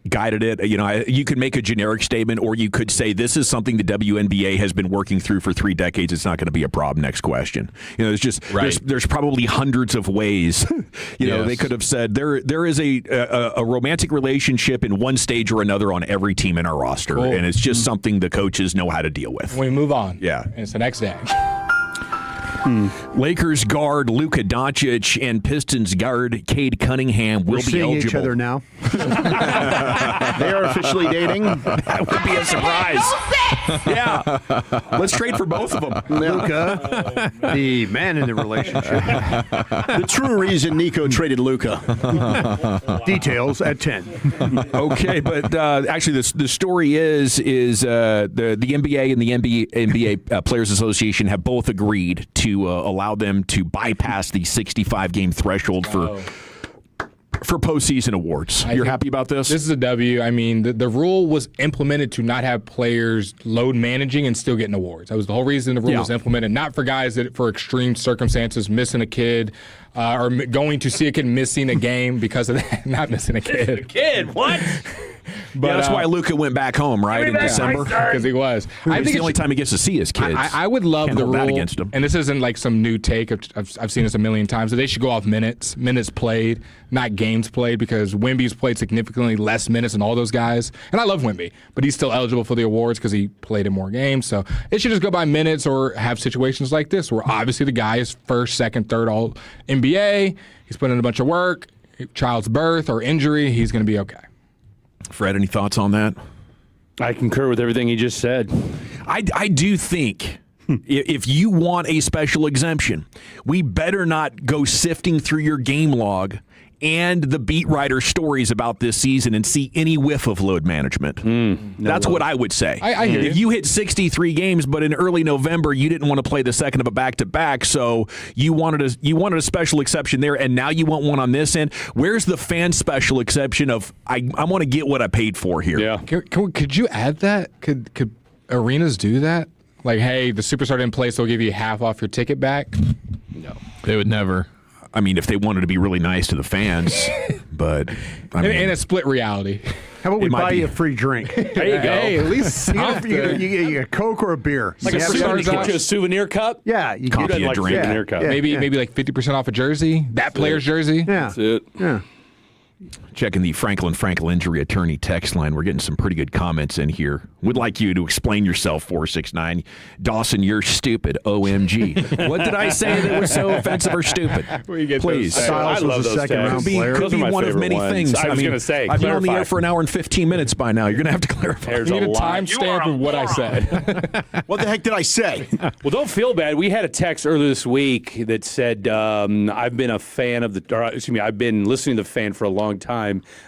[SPEAKER 5] guided it, you could make a generic statement, or you could say this is something the WNBA has been working through for 3 decades. It's not going to be a problem. Next question. It's just there's probably hundreds of ways. They could have said there is a romantic relationship in one stage or another on every team in our roster, and it's just something the coaches know how to deal with.
[SPEAKER 17] We move on.
[SPEAKER 5] Yeah,
[SPEAKER 17] and it's the next day.
[SPEAKER 5] Lakers guard Luka Doncic and Pistons guard Cade Cunningham will be eligible.
[SPEAKER 12] Each other now.
[SPEAKER 6] They are officially dating.
[SPEAKER 5] That would be a surprise. Yeah, let's trade for both of them.
[SPEAKER 12] Luka, the man in the relationship.
[SPEAKER 6] The true reason Nico traded Luka.
[SPEAKER 12] Details at 10.
[SPEAKER 5] Okay, but actually, the story is the NBA and the NBA Players Association have both agreed to allow them to bypass the 65-game threshold for postseason awards. You're happy about this?
[SPEAKER 17] This is a W. I mean, the rule was implemented to not have players load managing and still getting awards. That was the whole reason the rule was implemented, not for guys that for extreme circumstances, missing a kid, or going to see a kid missing a game because of that. Not missing a kid.
[SPEAKER 5] Kid, what? But, that's why Luka went back home, right, in December?
[SPEAKER 17] Because he was. I think
[SPEAKER 5] it's the only time he gets to see his kids.
[SPEAKER 17] I would love
[SPEAKER 5] Can't
[SPEAKER 17] the
[SPEAKER 5] hold
[SPEAKER 17] rule,
[SPEAKER 5] that against him.
[SPEAKER 17] and this isn't like some new take. I've seen this a million times. That they should go off minutes played, not games played, because Wemby's played significantly less minutes than all those guys. And I love Wemby, but he's still eligible for the awards because he played in more games. So it should just go by minutes, or have situations like this where obviously the guy is first, second, third all NBA. He's put in a bunch of work. Child's birth or injury, he's going to be okay.
[SPEAKER 5] Fred, any thoughts on that?
[SPEAKER 18] I concur with everything he just said.
[SPEAKER 5] I do think if you want a special exemption, we better not go sifting through your game log and the beat writer stories about this season and see any whiff of load management. That's what I would say.
[SPEAKER 17] I hear
[SPEAKER 5] if you hit 63 games, but in early November you didn't want to play the second of a back-to-back, so you wanted a special exception there, and now you want one on this end. Where's the fan special exception of I want to get what I paid for here?
[SPEAKER 18] Yeah.
[SPEAKER 17] Could you add that? Could arenas do that? Like, hey, the superstar didn't play, so we'll give you half off your ticket back?
[SPEAKER 18] No.
[SPEAKER 7] They would never.
[SPEAKER 5] I mean, if they wanted to be really nice to the fans, but I mean,
[SPEAKER 17] in a split reality.
[SPEAKER 12] How about we buy you a free drink?
[SPEAKER 18] There you go.
[SPEAKER 17] Hey, at least
[SPEAKER 12] you get a Coke or a beer.
[SPEAKER 18] Like get you a souvenir cup?
[SPEAKER 12] Yeah, you
[SPEAKER 5] Coffee,
[SPEAKER 12] get
[SPEAKER 5] a drink.
[SPEAKER 18] Souvenir cup.
[SPEAKER 17] Maybe like 50% off a jersey. That player's jersey.
[SPEAKER 12] Yeah.
[SPEAKER 18] That's it.
[SPEAKER 12] Yeah.
[SPEAKER 5] Checking the Franklin injury attorney text line. We're getting some pretty good comments in here. Would like you to explain yourself, 469. Dawson, you're stupid. OMG. What did I say that was so offensive or stupid? Please.
[SPEAKER 18] I love those texts.
[SPEAKER 5] Could be one of many things.
[SPEAKER 18] I was going to say,
[SPEAKER 5] I've been on the air for an hour and 15 minutes by now. You're going to have to clarify.
[SPEAKER 18] There's
[SPEAKER 17] You need a
[SPEAKER 18] lot.
[SPEAKER 17] timestamp of what I said.
[SPEAKER 6] What the heck did I say?
[SPEAKER 18] Well, don't feel bad. We had a text earlier this week that said, I've been a fan of I've been listening to the fan for a long time.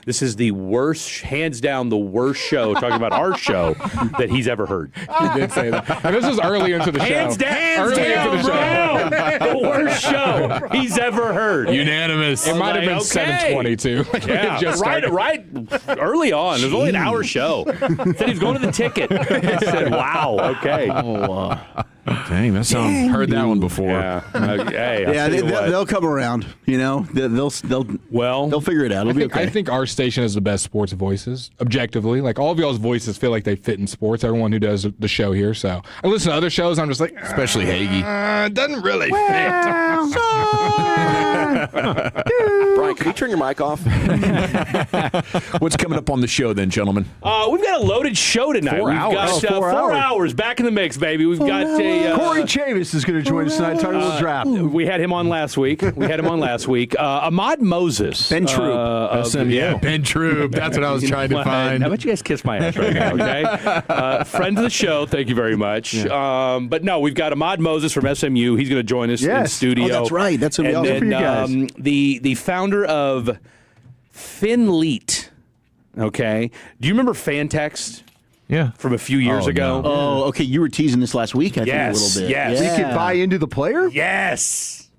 [SPEAKER 18] This is the worst, hands down, the worst show, talking about our show, that he's ever heard.
[SPEAKER 17] He did say that. And this was early into the show.
[SPEAKER 18] Hands down, the worst show he's ever heard.
[SPEAKER 7] Unanimous.
[SPEAKER 17] It might have been
[SPEAKER 18] okay.
[SPEAKER 17] 7:22.
[SPEAKER 18] Yeah, right early on. It was only an hour show. Said he was going to the ticket. I said, wow, okay.
[SPEAKER 5] Dang, that sounds. Heard that one before.
[SPEAKER 18] Yeah,
[SPEAKER 6] they'll come around. You know, they'll figure it out. It'll be okay.
[SPEAKER 17] I think our station has the best sports voices, objectively. Like, all of y'all's voices feel like they fit in sports. Everyone who does the show here. So I listen to other shows. I'm just like,
[SPEAKER 7] especially Hagee.
[SPEAKER 17] It doesn't really fit.
[SPEAKER 15] Brian, can you turn your mic off?
[SPEAKER 5] What's coming up on the show then, gentlemen?
[SPEAKER 18] We've got a loaded show tonight.
[SPEAKER 5] 4 hours.
[SPEAKER 18] We've got 4 hours back in the mix, baby. We've got
[SPEAKER 12] Corey Chavis is going to join us tonight. Talking about the draft.
[SPEAKER 18] We had him on last week. Ahmad Moses.
[SPEAKER 6] Ben Troop.
[SPEAKER 7] Yeah, Ben Troop. That's what I was trying to find.
[SPEAKER 18] I bet you guys kiss my ass right now, okay? Friend of the show, thank you very much. Yeah. But no, we've got Ahmad Moses from SMU. He's going to join us in studio.
[SPEAKER 6] Oh, that's right. That's going to be awesome for you guys.
[SPEAKER 18] The founder of FinLeet, okay? Do you remember Fantext?
[SPEAKER 7] Yeah.
[SPEAKER 18] From a few years ago.
[SPEAKER 6] No. Oh, okay. You were teasing this last week, I think, a little bit.
[SPEAKER 18] Yes.
[SPEAKER 12] You could buy into the player?
[SPEAKER 18] Yes.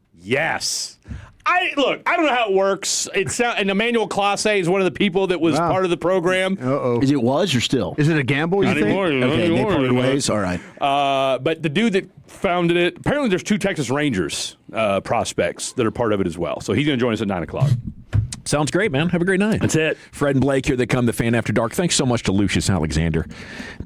[SPEAKER 18] I don't know how it works. And Emmanuel Classe is one of the people that was part of the program.
[SPEAKER 6] Is it was or still?
[SPEAKER 12] Is it a gamble, you think?
[SPEAKER 6] Okay, they parted ways. All right.
[SPEAKER 18] But the dude that founded it, apparently there's 2 Texas Rangers prospects that are part of it as well. So he's going to join us at 9 o'clock.
[SPEAKER 5] Sounds great, man. Have a great night.
[SPEAKER 18] That's it.
[SPEAKER 5] Fred and Blake here. They come the Fan After Dark. Thanks so much to Lucius Alexander.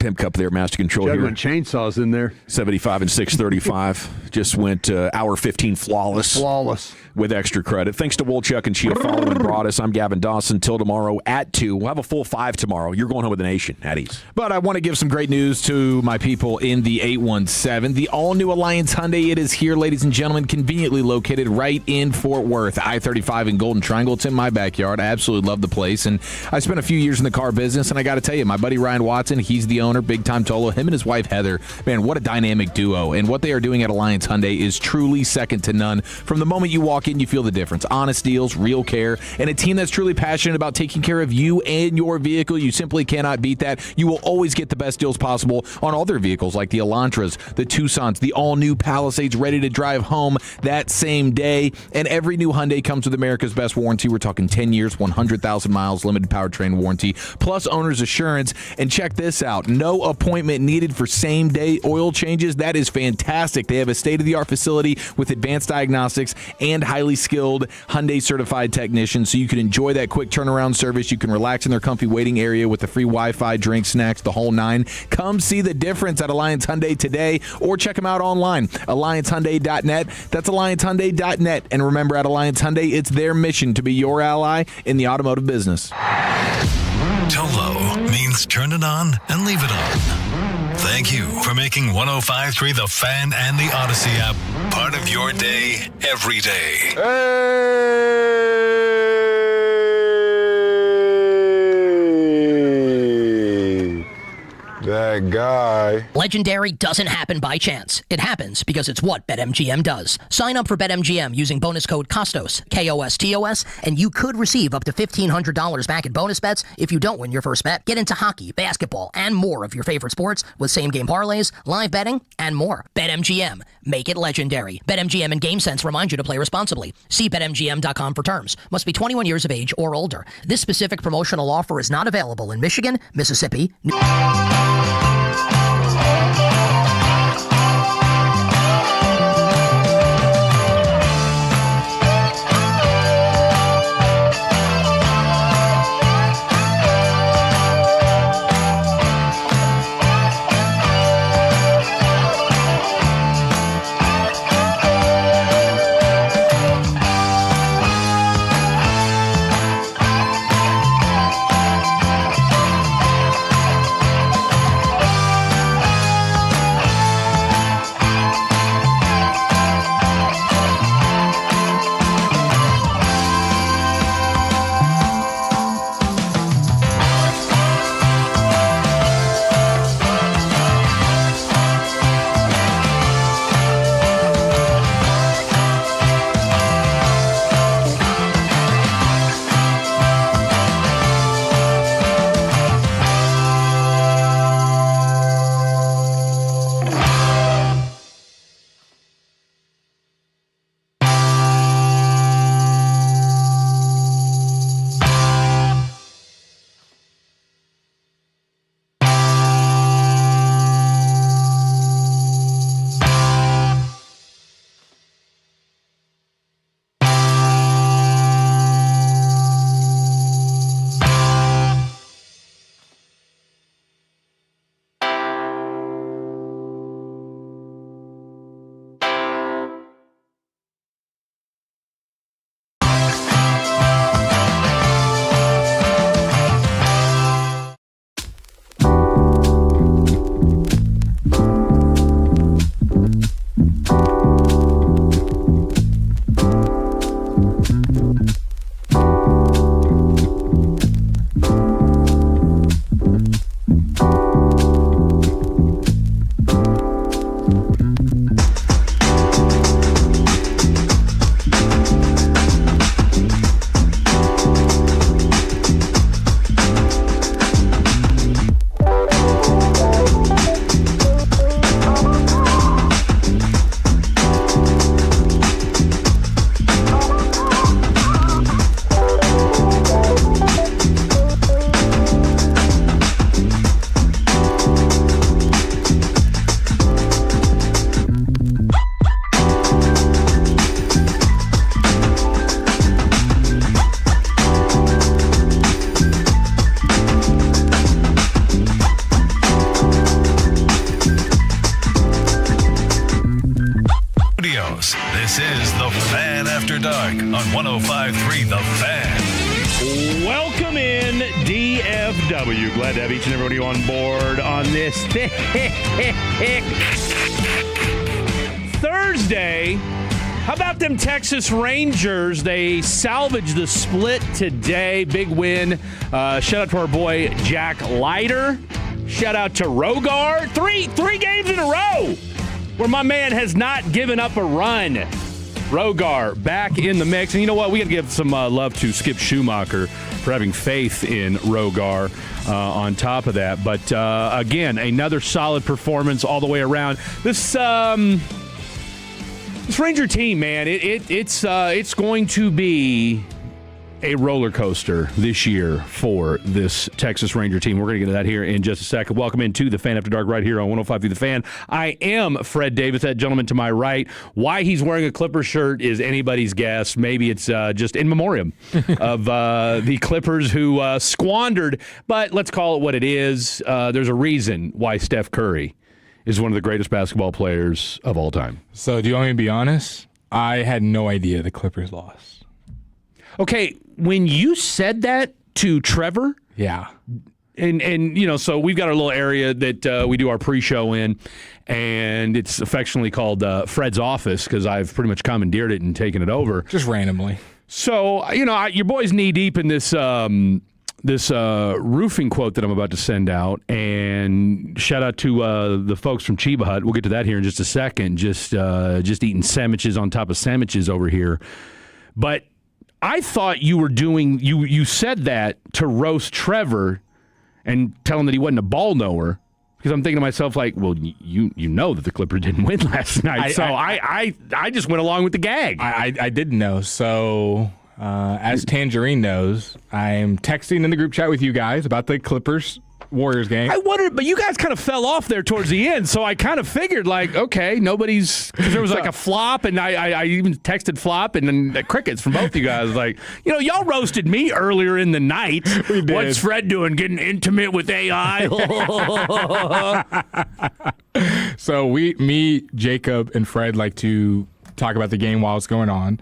[SPEAKER 5] Pimp Cup there, Master Control
[SPEAKER 12] Juggling
[SPEAKER 5] here.
[SPEAKER 12] chainsaws in there.
[SPEAKER 5] 75 and 635. Just went hour 15 flawless. With extra credit. Thanks to Wolchuk and Chiafalo and Broadus. I'm Gavin Dawson. Till tomorrow at 2. We'll have a full 5 tomorrow. You're going home with the nation at ease.
[SPEAKER 7] But I want to give some great news to my people in the 817. The all-new Alliance Hyundai, it is here, ladies and gentlemen, conveniently located right in Fort Worth. I-35 and Golden Triangle. It's in my backyard. I absolutely love the place. And I spent a few years in the car business, and I got to tell you, my buddy Ryan Watson, he's the owner, big-time Tolo. Him and his wife, Heather, man, what a dynamic duo. And what they are doing at Alliance Hyundai is truly second to none. From the moment you walk in, you feel the difference. Honest deals, real care, and a team that's truly passionate about taking care of you and your vehicle. You simply cannot beat that. You will always get the best deals possible on all their vehicles, like the Elantras, the Tucsons, the all-new Palisades, ready to drive home that same day. And every new Hyundai comes with America's best warranty. We're talking 10 years, 100,000 miles, limited powertrain warranty, plus owner's assurance. And check this out. No appointment needed for same-day oil changes. That is fantastic. They have a state-of-the-art facility with advanced diagnostics and high highly skilled Hyundai certified technicians, so you can enjoy that quick turnaround service. You can relax in their comfy waiting area with the free Wi-Fi, drinks, snacks, the whole nine. Come see the difference at Alliance Hyundai today, or check them out online, AllianceHyundai.net. That's AllianceHyundai.net. And remember, at Alliance Hyundai, it's their mission to be your ally in the automotive business.
[SPEAKER 16] Tolo means turn it on and leave it on. Thank you for making 105.3 The Fan and the Odyssey app part of your day every day.
[SPEAKER 3] That guy.
[SPEAKER 20] Legendary doesn't happen by chance. It happens because it's what BetMGM does. Sign up for BetMGM using bonus code KOSTOS, KOSTOS, and you could receive up to $1,500 back in bonus bets if you don't win your first bet. Get into hockey, basketball, and more of your favorite sports with same-game parlays, live betting, and more. BetMGM. Make it legendary. BetMGM and GameSense remind you to play responsibly. See BetMGM.com for terms. Must be 21 years of age or older. This specific promotional offer is not available in Michigan, Mississippi,
[SPEAKER 16] This is The Fan After Dark on 105.3 The Fan.
[SPEAKER 18] Welcome in, DFW. Glad to have each and every one of you on board on this Thursday. How about them Texas Rangers? They salvaged the split today. Big win. Shout out to our boy Jack Leiter. Shout out to Rogar. Three games in a row where my man has not given up a run. Rogar back in the mix. And you know what? We got to give some love to Skip Schumacher for having faith in Rogar on top of that. But again, another solid performance all the way around. This Ranger team, man, it's going to be a roller coaster this year for this Texas Ranger team. We're going to get to that here in just a second. Welcome into the Fan After Dark right here on 105 through the Fan. I am Fred Davis, that gentleman to my right. Why he's wearing a Clippers shirt is anybody's guess. Maybe it's just in memoriam of the Clippers who squandered, but let's call it what it is. There's a reason why Steph Curry is one of the greatest basketball players of all time.
[SPEAKER 17] So do you want me to be honest? I had no idea the Clippers lost.
[SPEAKER 18] Okay, when you said that to Trevor,
[SPEAKER 17] yeah,
[SPEAKER 18] and so we've got our little area that we do our pre-show in, and it's affectionately called Fred's office because I've pretty much commandeered it and taken it over
[SPEAKER 17] just randomly.
[SPEAKER 18] So your boy's knee deep in this roofing quote that I'm about to send out, and shout out to the folks from Chiba Hut. We'll get to that here in just a second. Just eating sandwiches on top of sandwiches over here, but I thought you were doing you said that to roast Trevor and tell him that he wasn't a ball knower, because I'm thinking to myself like, well, you know that the Clippers didn't win last night, I just went along with the gag.
[SPEAKER 17] I didn't know. So as Tangerine knows, I'm texting in the group chat with you guys about the Clippers Warriors game.
[SPEAKER 18] I wondered, but you guys kind of fell off there towards the end, so I kind of figured, like, okay, nobody's, because there was like a flop, and I even texted flop, and then the crickets from both you guys, like, y'all roasted me earlier in the night.
[SPEAKER 17] We did.
[SPEAKER 18] What's Fred doing, getting intimate with AI?
[SPEAKER 17] So me, Jacob, and Fred like to talk about the game while it's going on.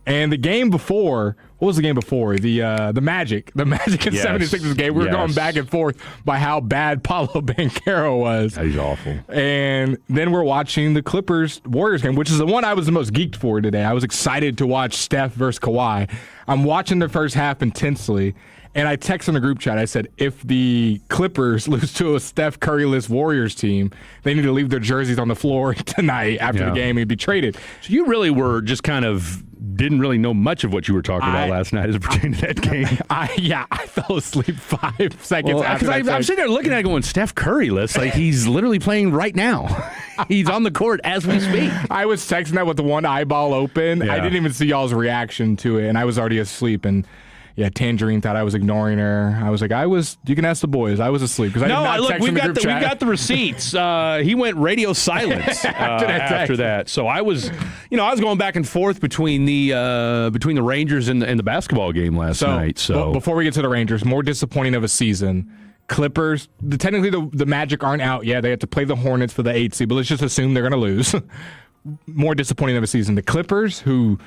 [SPEAKER 17] And the game before, what was the game before? The Magic and 76ers game. We were going back and forth by how bad Paolo Banchero was.
[SPEAKER 18] He's awful.
[SPEAKER 17] And then we're watching the Clippers-Warriors game, which is the one I was the most geeked for today. I was excited to watch Steph versus Kawhi. I'm watching the first half intensely, and I text in the group chat. I said, if the Clippers lose to a Steph Curry-less Warriors team, they need to leave their jerseys on the floor tonight after the game and be traded.
[SPEAKER 18] So you really were just kind of didn't really know much of what you were talking about last night as it pertained to that game.
[SPEAKER 17] I fell asleep 5 seconds after that.
[SPEAKER 18] I'm sitting there looking at it going, Steph Curry-less, like he's literally playing right now. He's on the court as we speak.
[SPEAKER 17] I was texting that with the one eyeball open.
[SPEAKER 18] Yeah.
[SPEAKER 17] I didn't even see y'all's reaction to it, and I was already asleep. And yeah, Tangerine thought I was ignoring her. I was like, you can ask the boys. I was asleep because I did not text in the group chat.
[SPEAKER 18] We got the receipts. He went radio silence after that. So I was going back and forth between the Rangers and the basketball game last night. So
[SPEAKER 17] before we get to the Rangers, more disappointing of a season. Clippers, technically the Magic aren't out yet. They have to play the Hornets for the 8th seed, but let's just assume they're going to lose. More disappointing of a season. The Clippers, who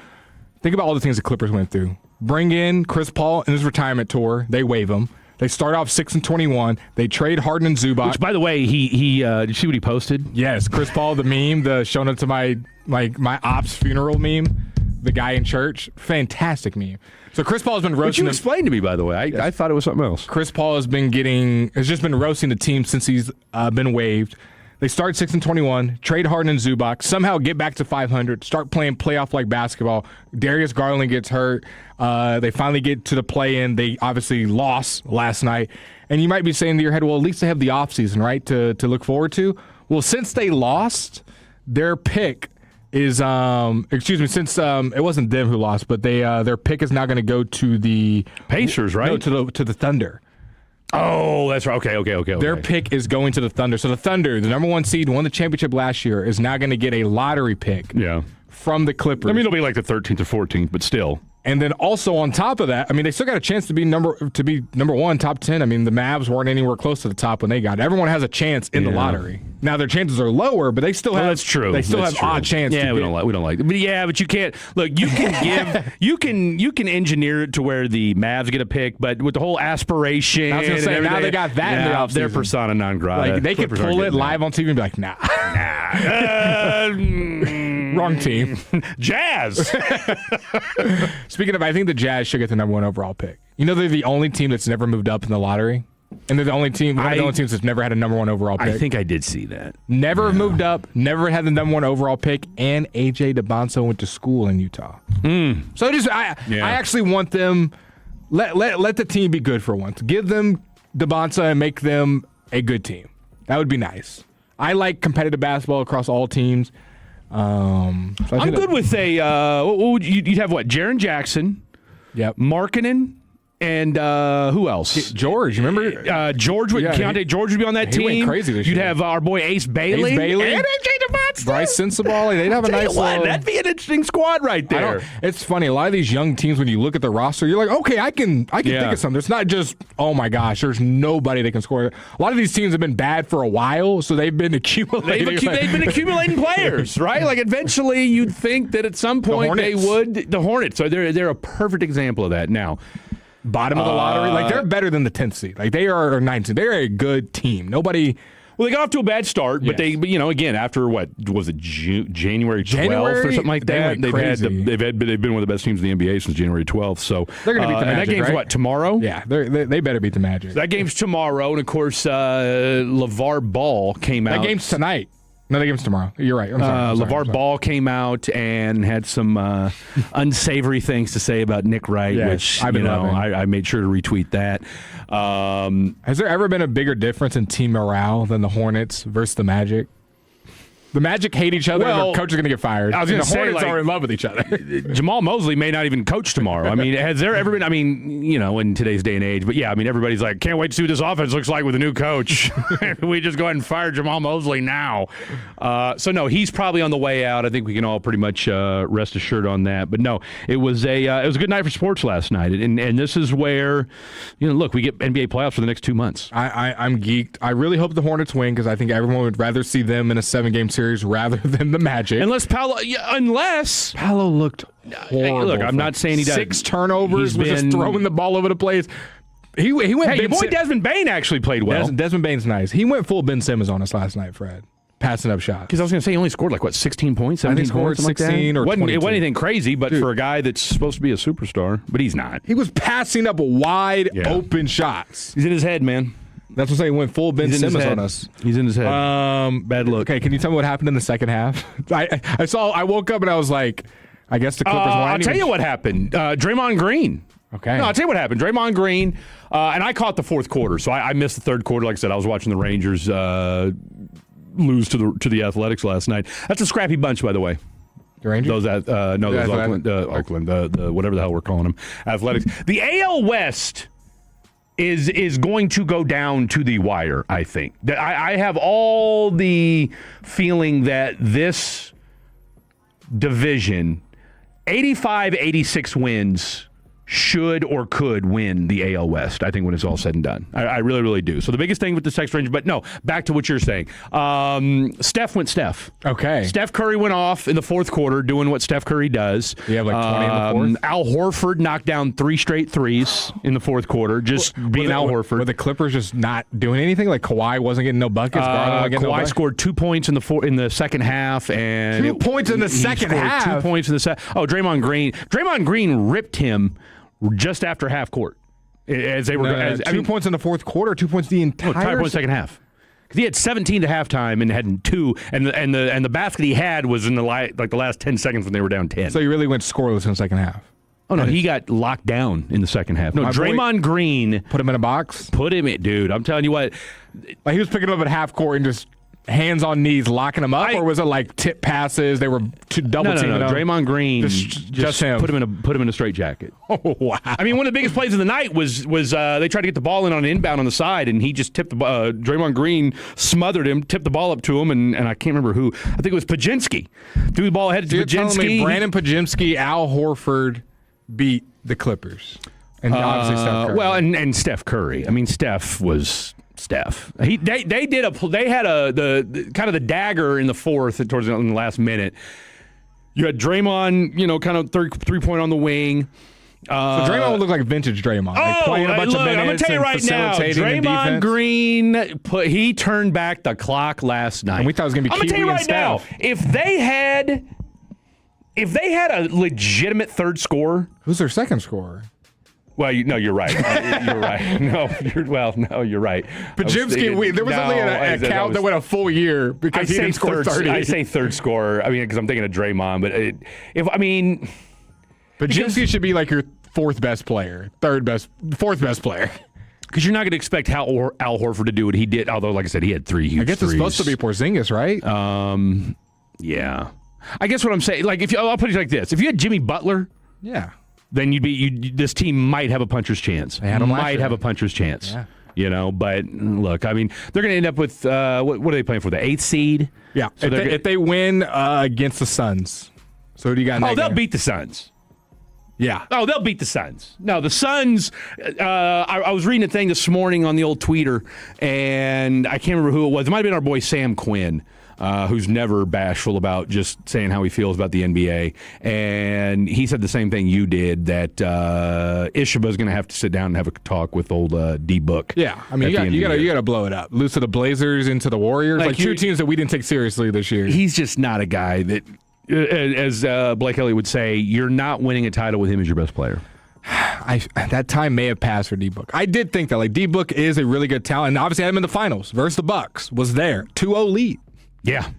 [SPEAKER 17] think about all the things the Clippers went through. Bring in Chris Paul in his retirement tour. They waive him. They start off 6-21. They trade Harden and Zubac.
[SPEAKER 18] Which, by the way, he did you see what he posted?
[SPEAKER 17] Yes, Chris Paul, the meme, the showing up to my ops funeral meme, the guy in church. Fantastic meme. So Chris Paul has been roasting.
[SPEAKER 18] Which you explained to me, by the way. I thought it was something else.
[SPEAKER 17] Chris Paul has just been roasting the team since he's been waived. They start 6-21, trade Harden and Zubac, somehow get back to 500, start playing playoff-like basketball. Darius Garland gets hurt. They finally get to the play-in. They obviously lost last night. And you might be saying to your head, well, at least they have the offseason, right, to look forward to. Well, since they lost, their pick is since it wasn't them who lost, but their pick is now going to go to the
[SPEAKER 18] Pacers, right?
[SPEAKER 17] No, to the Thunder.
[SPEAKER 18] Oh, that's right. Okay.
[SPEAKER 17] Their pick is going to the Thunder. So the Thunder, the number 1 seed, won the championship last year, is now going to get a lottery pick from the Clippers.
[SPEAKER 18] I mean, it'll be like the 13th or 14th, but still.
[SPEAKER 17] And then also on top of that, I mean, they still got a chance to be number 1, top 10. I mean, the Mavs weren't anywhere close to the top when they got it. Everyone has a chance in the lottery. Now their chances are lower, but they still have.
[SPEAKER 18] That's true.
[SPEAKER 17] They still have odd chance.
[SPEAKER 18] Yeah, we don't like. But but you can't look. You can you can engineer it to where the Mavs get a pick, but with the whole aspiration.
[SPEAKER 17] I was gonna say now they got that in their offseason.
[SPEAKER 18] They're persona non grata.
[SPEAKER 17] Like they could pull it live on TV and be like, nah. Wrong team.
[SPEAKER 18] Jazz.
[SPEAKER 17] Speaking of, I think the Jazz should get the number 1 overall pick. They're the only team that's never moved up in the lottery. And they're the only team, one of the only teams that's never had a number 1 overall pick.
[SPEAKER 18] I think I did see that.
[SPEAKER 17] Never moved up, never had the number 1 overall pick, and A.J. DeBonso went to school in Utah. So I actually want them, let the team be good for once. Give them DeBonso and make them a good team. That would be nice. I like competitive basketball across all teams.
[SPEAKER 18] I'm good with you'd have what? Jaren Jackson. Markkanen. And who else?
[SPEAKER 7] George, remember?
[SPEAKER 18] George Keontae George would be on that team.
[SPEAKER 7] Went crazy this
[SPEAKER 18] You'd
[SPEAKER 7] year.
[SPEAKER 18] have our boy Ace Bailey.
[SPEAKER 7] And Bryce Sensabaugh. They'd have a nice little...
[SPEAKER 18] That'd be an interesting squad right there.
[SPEAKER 7] It's funny. A lot of these young teams, when you look at the roster, you're like, okay, I can think of something. It's not just, oh my gosh, there's nobody that can score. A lot of these teams have been bad for a while, so they've been accumulating.
[SPEAKER 18] They've been accumulating players, right? Like eventually, you'd think that at some point they would. The Hornets. So they're a perfect example of that now.
[SPEAKER 7] Bottom of the lottery. Like, they're better than the 10th seed. Like, they are 9th seed. They're a good team. Nobody...
[SPEAKER 18] Well, they got off to a bad start, but they, again, after what was it, January 12th or something like that? They've been one of the best teams in the NBA since January 12th. So
[SPEAKER 7] they're going to beat the Magic.
[SPEAKER 18] And that game's
[SPEAKER 7] right?
[SPEAKER 18] What, tomorrow?
[SPEAKER 7] Yeah, they better beat the Magic.
[SPEAKER 18] That game's tomorrow, and of course, LeVar Ball came out.
[SPEAKER 7] That game's tonight. No, that game's tomorrow. You're right. I'm sorry.
[SPEAKER 18] LeVar Ball came out and had some unsavory things to say about Nick Wright, which I made sure to retweet that.
[SPEAKER 7] Has there ever been a bigger difference in team morale than the Hornets versus the Magic? The Magic hate each other, and their coach is going to get fired.
[SPEAKER 18] I was going to say,
[SPEAKER 7] Hornets are in love with each other.
[SPEAKER 18] Jamal Mosley may not even coach tomorrow. I mean, has there ever been? I mean, in today's day and age, but yeah, I mean, everybody's like, can't wait to see what this offense looks like with a new coach. We just go ahead and fire Jamal Mosley now. So no, he's probably on the way out. I think we can all pretty much rest assured on that. But no, it was a good night for sports last night, and this is where, look, we get NBA playoffs for the next 2 months.
[SPEAKER 7] I'm geeked. I really hope the Hornets win because I think everyone would rather see them in a 7-game series rather than the Magic.
[SPEAKER 18] Unless Paolo
[SPEAKER 7] looked horrible.
[SPEAKER 18] Look, I'm not saying he does.
[SPEAKER 7] 6 turnovers, was just throwing the ball over the place. He went.
[SPEAKER 18] Hey, your boy Desmond Bain actually played well.
[SPEAKER 7] Desmond Bain's nice. He went full Ben Simmons on us last night, Fred. Passing up shots.
[SPEAKER 18] Because I was going to say he only scored 16 points, 17 points,
[SPEAKER 7] 16
[SPEAKER 18] like
[SPEAKER 7] or 22.
[SPEAKER 18] It wasn't anything crazy, but for a guy that's supposed to be a superstar, but he's not.
[SPEAKER 7] He was passing up wide open shots.
[SPEAKER 18] He's in his head, man.
[SPEAKER 7] That's what I'm saying. He went full Ben Simmons on us.
[SPEAKER 18] He's in his head. Bad look.
[SPEAKER 7] Okay, can you tell me what happened in the second half? I woke up and I was like, I guess the Clippers won.
[SPEAKER 18] I'll tell you what happened. Draymond Green.
[SPEAKER 7] Okay.
[SPEAKER 18] No, I'll tell you what happened. Draymond Green, and I caught the fourth quarter, so I missed the third quarter. Like I said, I was watching the Rangers lose to the Athletics last night. That's a scrappy bunch, by the way.
[SPEAKER 7] The Rangers?
[SPEAKER 18] Those Oakland, the whatever the hell we're calling them, Athletics. The AL West is going to go down to the wire, I think. I have all the feeling that this division, 85, 86 wins, should or could win the AL West, I think, when it's all said and done. I really, really do. So the biggest thing with the Texas Rangers, but no, back to what you're saying. Steph went Steph.
[SPEAKER 7] Okay.
[SPEAKER 18] Steph Curry went off in the fourth quarter doing what Steph Curry does.
[SPEAKER 7] You have 20 in the fourth?
[SPEAKER 18] Al Horford knocked down 3 straight threes in the fourth quarter, being Al Horford.
[SPEAKER 7] Were the Clippers just not doing anything? Like Kawhi wasn't getting no buckets?
[SPEAKER 18] Kawhi scored 2 points in the second half. And
[SPEAKER 7] 2 points in the second half?
[SPEAKER 18] 2 points in the second. Oh, Draymond Green ripped him just after half court. As they were
[SPEAKER 7] 2 points in the fourth quarter, 2 points the entire
[SPEAKER 18] second half. Because he had 17 to halftime and had 2, and the basket he had was in the last 10 seconds when they were down 10.
[SPEAKER 7] So he really went scoreless in the second half.
[SPEAKER 18] Oh no, he got locked down in the second half. No, Draymond Green
[SPEAKER 7] put him in a box.
[SPEAKER 18] Put him in, dude. I'm telling you what,
[SPEAKER 7] like he was picking him up at half court and just hands on knees locking him up, or was it like tip passes? They were double teaming him.
[SPEAKER 18] Draymond Green
[SPEAKER 7] just him.
[SPEAKER 18] put him in a straight jacket.
[SPEAKER 7] Oh wow!
[SPEAKER 18] I mean, one of the biggest plays of the night was they tried to get the ball in on an inbound on the side, and he just tipped the Draymond Green smothered him, tipped the ball up to him, and I can't remember who. I think it was Pajinski. Threw the ball ahead to Pajinski.
[SPEAKER 7] Brandon Pajinski, Al Horford beat the Clippers, and obviously Steph Curry.
[SPEAKER 18] Well, and Steph Curry. I mean, Steph was. Steph. They had the kind of the dagger in the fourth in the last minute. You had Draymond, kind of 3-point on the wing.
[SPEAKER 7] So Draymond would look like vintage Draymond. Playing a bunch of minutes.
[SPEAKER 18] I'm gonna tell you right now, Draymond Green he turned back the clock last night.
[SPEAKER 7] And we thought it was gonna be.
[SPEAKER 18] I'm gonna tell you right now, if they had a legitimate third scorer,
[SPEAKER 7] who's their second scorer?
[SPEAKER 18] Well, you're right. You're right. You're right.
[SPEAKER 7] Pajinski, there was only an account that went a full year because he didn't score 30.
[SPEAKER 18] I say third scorer. I mean, because I'm thinking of Draymond, but
[SPEAKER 7] Pajinski should be like your fourth best player, fourth best player.
[SPEAKER 18] Because you're not going to expect Al Horford to do what he did. Although, like I said, he had 3 huge
[SPEAKER 7] I guess
[SPEAKER 18] threes.
[SPEAKER 7] It's supposed to be Porzingis, right?
[SPEAKER 18] Yeah. I guess what I'm saying, I'll put it like this: if you had Jimmy Butler,
[SPEAKER 7] yeah.
[SPEAKER 18] then this team might have a puncher's chance.
[SPEAKER 17] had them last
[SPEAKER 18] Might
[SPEAKER 17] year.
[SPEAKER 18] have a puncher's chance.
[SPEAKER 17] Yeah.
[SPEAKER 18] You know, but look, I mean, they're going to end up with what are they playing for? The 8th seed?
[SPEAKER 17] Yeah.
[SPEAKER 18] So
[SPEAKER 17] If they win against the Suns, so who do you got? In that
[SPEAKER 18] they'll
[SPEAKER 17] game?
[SPEAKER 18] beat the Suns.
[SPEAKER 17] Yeah.
[SPEAKER 18] Oh, they'll beat the Suns. No, the Suns. I was reading a thing this morning on the old tweeter, and I can't remember who it was. It might have been our boy Sam Quinn. Who's never bashful about just saying how he feels about the NBA. And he said the same thing you did, that Ishiba's going to have to sit down and have a talk with old D-Book.
[SPEAKER 17] Yeah, I mean, you got to blow it up. Lose to the Blazers, into the Warriors, like two teams that we didn't take seriously this year.
[SPEAKER 18] He's just not a guy that, as Blake Elliott would say, you're not winning a title with him as your best player.
[SPEAKER 17] That time may have passed for D-Book. I did think that, like, D-Book is a really good talent. And obviously, I had him in the finals versus the Bucks. Was there. 2-0 lead.
[SPEAKER 18] Yeah.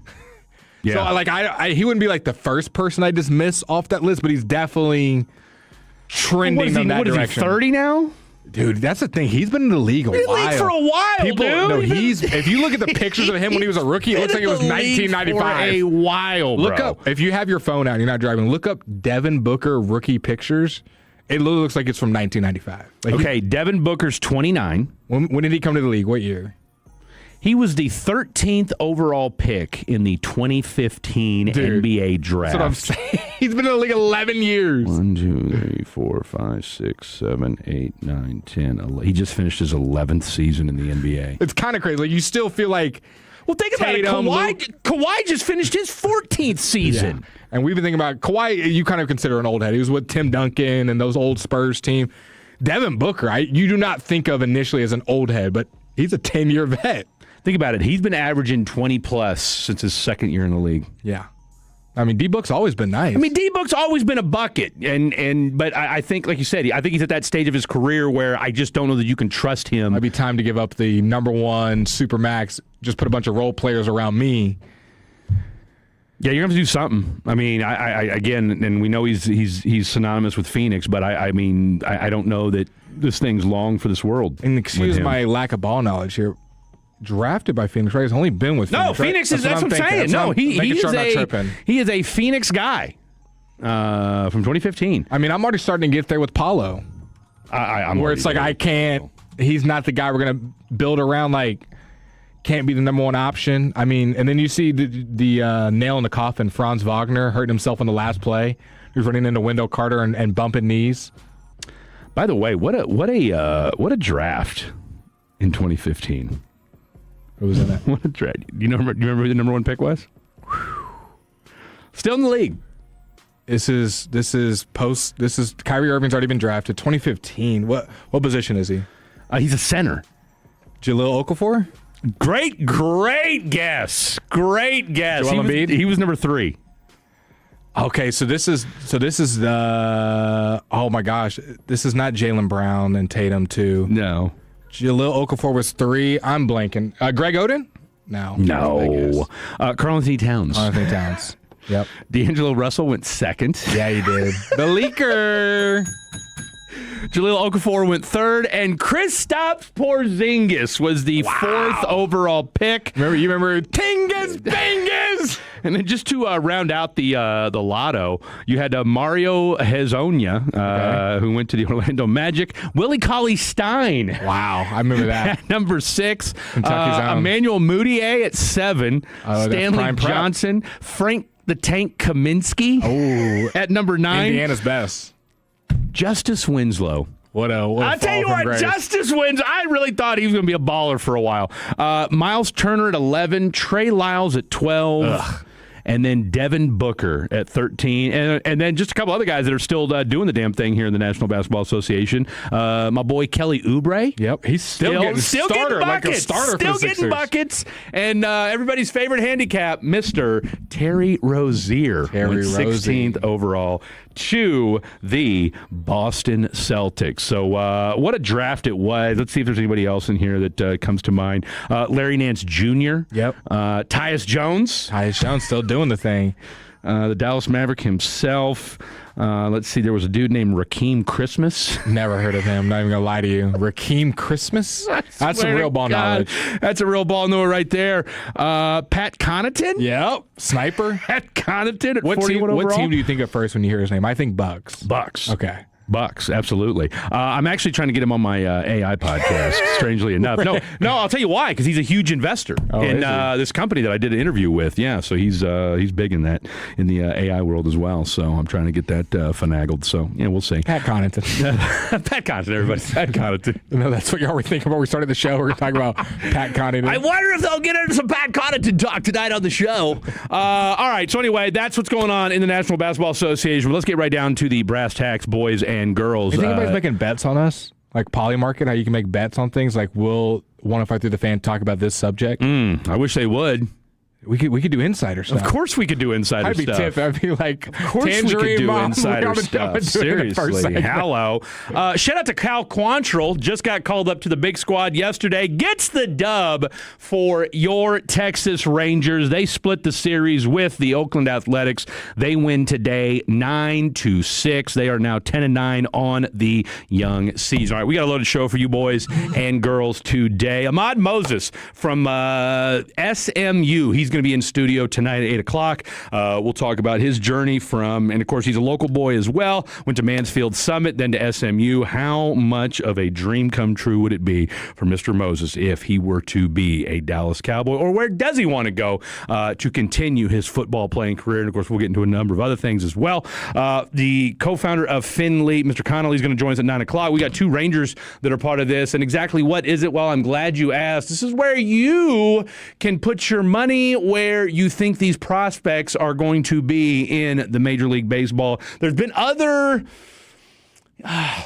[SPEAKER 17] So, like, he wouldn't be, like, the first person I dismiss off that list, but he's definitely trending in that direction.
[SPEAKER 18] Is he 30 now?
[SPEAKER 17] Dude, that's the thing. He's been in the league a while.
[SPEAKER 18] For a while, dude.
[SPEAKER 17] No, if you look at the pictures of him when he was a rookie, it looks like it was 1995.
[SPEAKER 18] For a while, bro.
[SPEAKER 17] Look up, if you have your phone out and you're not driving, look up Devin Booker rookie pictures. It literally looks like it's from 1995. Like
[SPEAKER 18] Devin Booker's 29.
[SPEAKER 17] When did he come to the league? What year?
[SPEAKER 18] He was the 13th overall pick in the 2015 NBA draft.
[SPEAKER 17] That's what I'm saying. He's been in the league 11 years.
[SPEAKER 18] 1, 2, 3, 4, 5, 6, 7, 8, 9, 10, 11. He just finished his 11th season in the NBA.
[SPEAKER 17] It's kind of crazy. Like, you still feel like,
[SPEAKER 18] well, think about it. Kawhi just finished his 14th season.
[SPEAKER 17] Yeah. And we've been thinking about Kawhi. You kind of consider an old head. He was with Tim Duncan and those old Spurs team. Devin Booker, you do not think of initially as an old head, but he's a 10-year vet.
[SPEAKER 18] Think about it. He's been averaging 20-plus since his second year in the league.
[SPEAKER 17] Yeah. I mean, D-Book's always been nice.
[SPEAKER 18] I mean, D-Book's always been a bucket. But I think, like you said, I think he's at that stage of his career where I just don't know that you can trust him.
[SPEAKER 17] Might be time to give up the number one Supermax, just put a bunch of role players around me.
[SPEAKER 18] Yeah, you're going to have to do something. I mean, I again, and we know he's synonymous with Phoenix, but I mean, I don't know that this thing's long for this world.
[SPEAKER 17] And excuse my lack of ball knowledge here. Drafted by Phoenix, right? He's only been with Phoenix.
[SPEAKER 18] No, Phoenix is. That's what I'm saying. No, he is a Phoenix guy from 2015.
[SPEAKER 17] I mean, I'm already starting to get there with Paulo. Where it's like I can't. He's not the guy we're gonna build around. Like, can't be the number one option. I mean, and then you see the nail in the coffin. Franz Wagner hurting himself on the last play. He was running into Wendell Carter and bumping knees.
[SPEAKER 18] By the way, what a draft in 2015.
[SPEAKER 17] Who was in that?
[SPEAKER 18] What a draft! Do you remember who the number one pick was? Still in the league.
[SPEAKER 17] This is Kyrie Irving's already been drafted. 2015. What position is he?
[SPEAKER 18] He's a center.
[SPEAKER 17] Jaleel Okafor?
[SPEAKER 18] Great guess. Great guess.
[SPEAKER 17] Joel Embiid?
[SPEAKER 18] He was number 3.
[SPEAKER 17] Okay, so this is the oh my gosh, this is not Jaylen Brown and Tatum 2.
[SPEAKER 18] No.
[SPEAKER 17] Jaleel Okafor was 3. I'm blanking. Greg Oden? No.
[SPEAKER 18] Karl-Anthony Towns.
[SPEAKER 17] Karl-Anthony Towns. Yep.
[SPEAKER 18] D'Angelo Russell went 2nd.
[SPEAKER 17] Yeah, he did. The leaker.
[SPEAKER 18] Jaleel Okafor went 3rd, and Kristaps Porzingis was the 4th overall pick.
[SPEAKER 17] You remember Tingus Bangus?
[SPEAKER 18] And then just to round out the lotto, you had Mario Hezonja, who went to the Orlando Magic. Willie Cauley-Stein.
[SPEAKER 17] Wow, I remember that.
[SPEAKER 18] At number 6.
[SPEAKER 17] Kentucky's own.
[SPEAKER 18] Emmanuel Mudiay at 7. Stanley Johnson.
[SPEAKER 17] Prep.
[SPEAKER 18] Frank the Tank Kaminsky at number 9.
[SPEAKER 17] Indiana's best.
[SPEAKER 18] Justice Winslow.
[SPEAKER 17] What a
[SPEAKER 18] I'll tell you what,
[SPEAKER 17] grace.
[SPEAKER 18] Justice Winslow, I really thought he was going to be a baller for a while. Miles Turner at 11, Trey Lyles at 12, and then Devin Booker at 13, and then just a couple other guys that are still doing the damn thing here in the National Basketball Association. My boy Kelly Oubre.
[SPEAKER 17] Yep, he's still getting
[SPEAKER 18] getting buckets.
[SPEAKER 17] like a starter
[SPEAKER 18] still
[SPEAKER 17] for the
[SPEAKER 18] getting
[SPEAKER 17] Sixers.
[SPEAKER 18] buckets. And everybody's favorite handicap, Mr. Terry Rozier. Went 16th overall to the Boston Celtics. So what a draft it was. Let's see if there's anybody else in here that comes to mind. Larry Nance Jr.
[SPEAKER 17] Yep.
[SPEAKER 18] Tyus Jones.
[SPEAKER 17] Tyus Jones still doing the thing.
[SPEAKER 18] The Dallas Maverick himself. Let's see, there was a dude named Rakeem Christmas.
[SPEAKER 17] Never heard of him. Not even going to lie to you. Rakeem Christmas? That's some real ball knowledge.
[SPEAKER 18] That's a real ball knower right there. Pat Connaughton?
[SPEAKER 17] Yep. Sniper?
[SPEAKER 18] Pat Connaughton at
[SPEAKER 17] What
[SPEAKER 18] 41 overall.
[SPEAKER 17] team do you think of first when you hear his name? I think Bucks.
[SPEAKER 18] Bucks.
[SPEAKER 17] Okay.
[SPEAKER 1] Bucks, absolutely. I'm actually trying to get him on my AI podcast, strangely enough. No, I'll tell you why, because he's a huge investor in this company that I did an interview with. Yeah, so he's big in that, in the AI world as well. So I'm trying to get that finagled. So, yeah, we'll see.
[SPEAKER 17] Pat Connaughton.
[SPEAKER 1] Pat Connaughton, everybody. Pat Connaughton.
[SPEAKER 17] No, that's what y'all were thinking about. We started the show. We're talking about Pat Connaughton.
[SPEAKER 1] I wonder if they'll get into some Pat Connaughton talk tonight on the show. All right, so anyway, that's what's going on in the National Basketball Association. But let's get right down to the brass tacks, boys and girls.
[SPEAKER 17] You think anybody's making bets on us? Like Polymarket, how you can make bets on things? Like, will 105 Through the Fan talk about this subject?
[SPEAKER 1] I wish they would.
[SPEAKER 17] We could do insider stuff.
[SPEAKER 1] Of course we could do insider stuff.
[SPEAKER 17] I'd be like,
[SPEAKER 1] of course we could do insider stuff. Seriously. Hello. Shout out to Cal Quantrill. Just got called up to the big squad yesterday. Gets the dub for your Texas Rangers. They split the series with the Oakland Athletics. They win today 9-6. They are now 10-9 on the young season. All right, we got a loaded show for you boys and girls today. Ahmad Moses from SMU. He's going to be in studio tonight at 8 o'clock. We'll talk about his journey from, and of course, he's a local boy as well. Went to Mansfield Summit, then to SMU. How much of a dream come true would it be for Mr. Moses if he were to be a Dallas Cowboy? Or where does he want to go to continue his football playing career? And of course, we'll get into a number of other things as well. The co-founder of Finley, Mr. Connolly, is going to join us at 9 o'clock. We got two Rangers that are part of this. And exactly what is it? Well, I'm glad you asked. This is where you can put your money where you think these prospects are going to be in the Major League Baseball. There's been other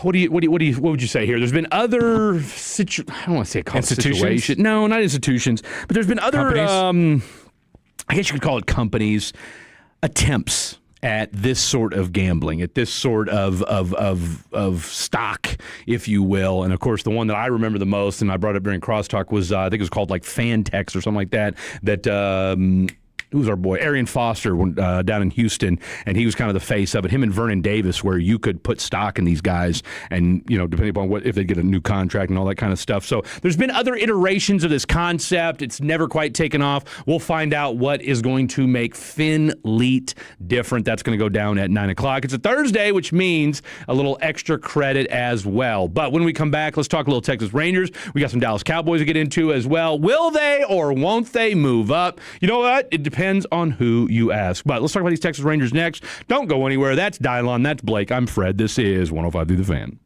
[SPEAKER 1] what would you say here? There's been other I don't want to say institutions. No, not institutions, but there's been other I guess you could call it companies, attempts at this sort of gambling, at this sort of stock, if you will. And of course, the one that I remember the most, and I brought up during Crosstalk, was I think it was called like Fantex or something like that. Who's our boy? Arian Foster down in Houston, and he was kind of the face of it. Him and Vernon Davis, where you could put stock in these guys, and depending upon if they get a new contract and all that kind of stuff. So there's been other iterations of this concept. It's never quite taken off. We'll find out what is going to make FinLeet different. That's going to go down at 9 o'clock. It's a Thursday, which means a little extra credit as well. But when we come back, let's talk a little Texas Rangers. We got some Dallas Cowboys to get into as well. Will they or won't they move up? You know what? It depends on who you ask. But let's talk about these Texas Rangers next. Don't go anywhere. That's Dylon. That's Blake. I'm Fred. This is 105 Through the Fan.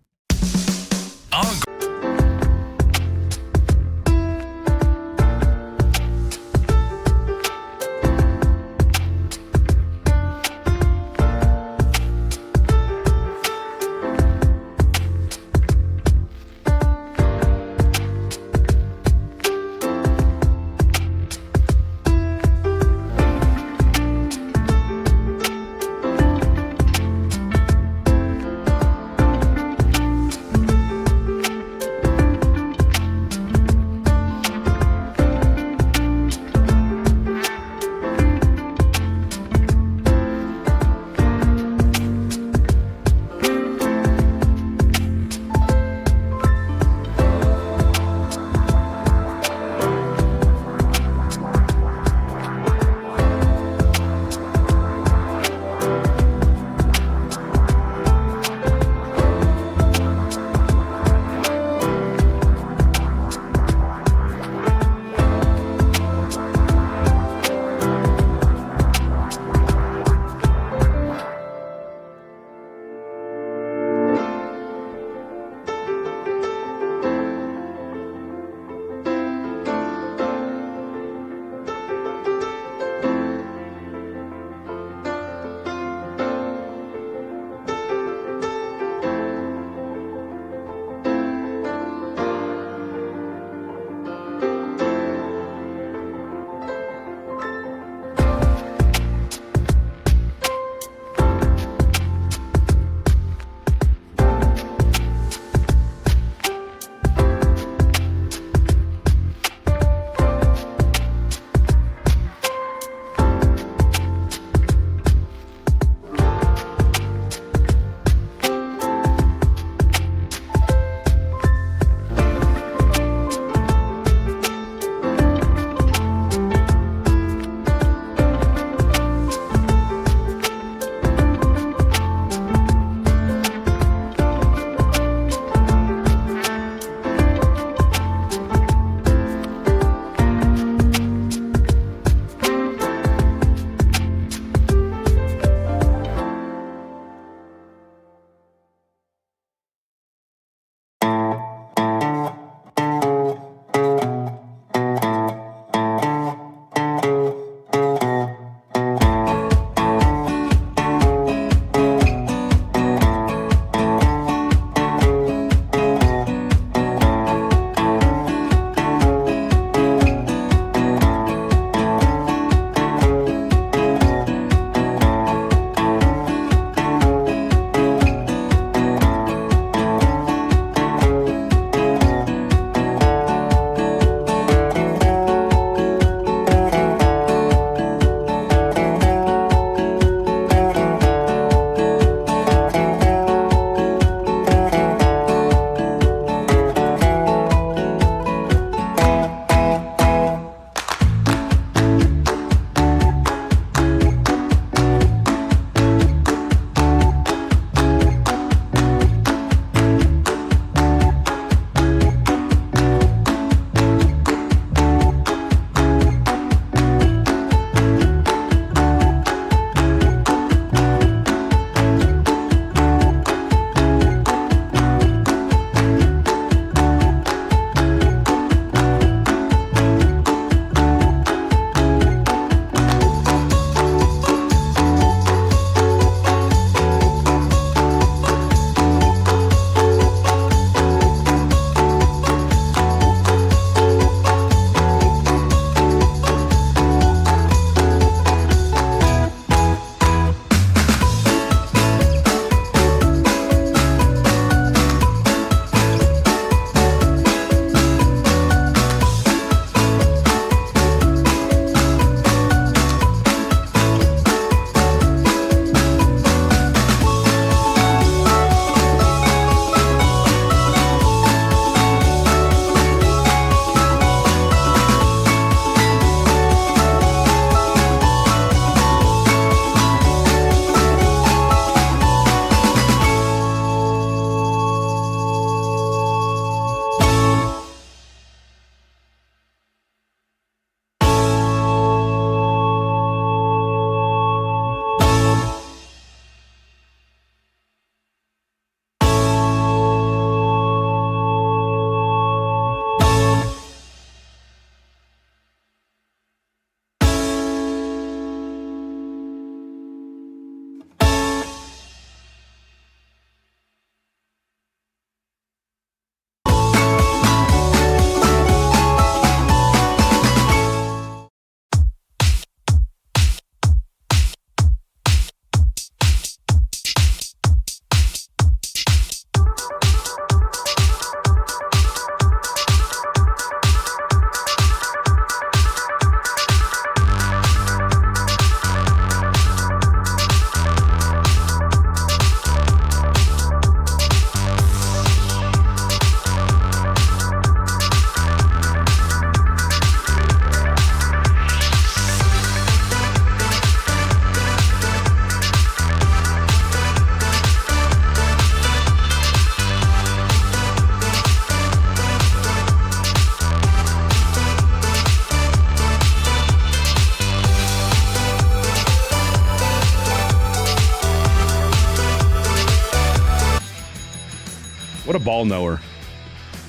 [SPEAKER 1] What a ball knower.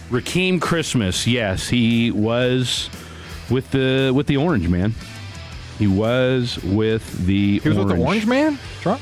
[SPEAKER 1] Rakeem Christmas, yes, he was with the Orange Man. He was with the
[SPEAKER 17] He was with the Orange Man? Trump?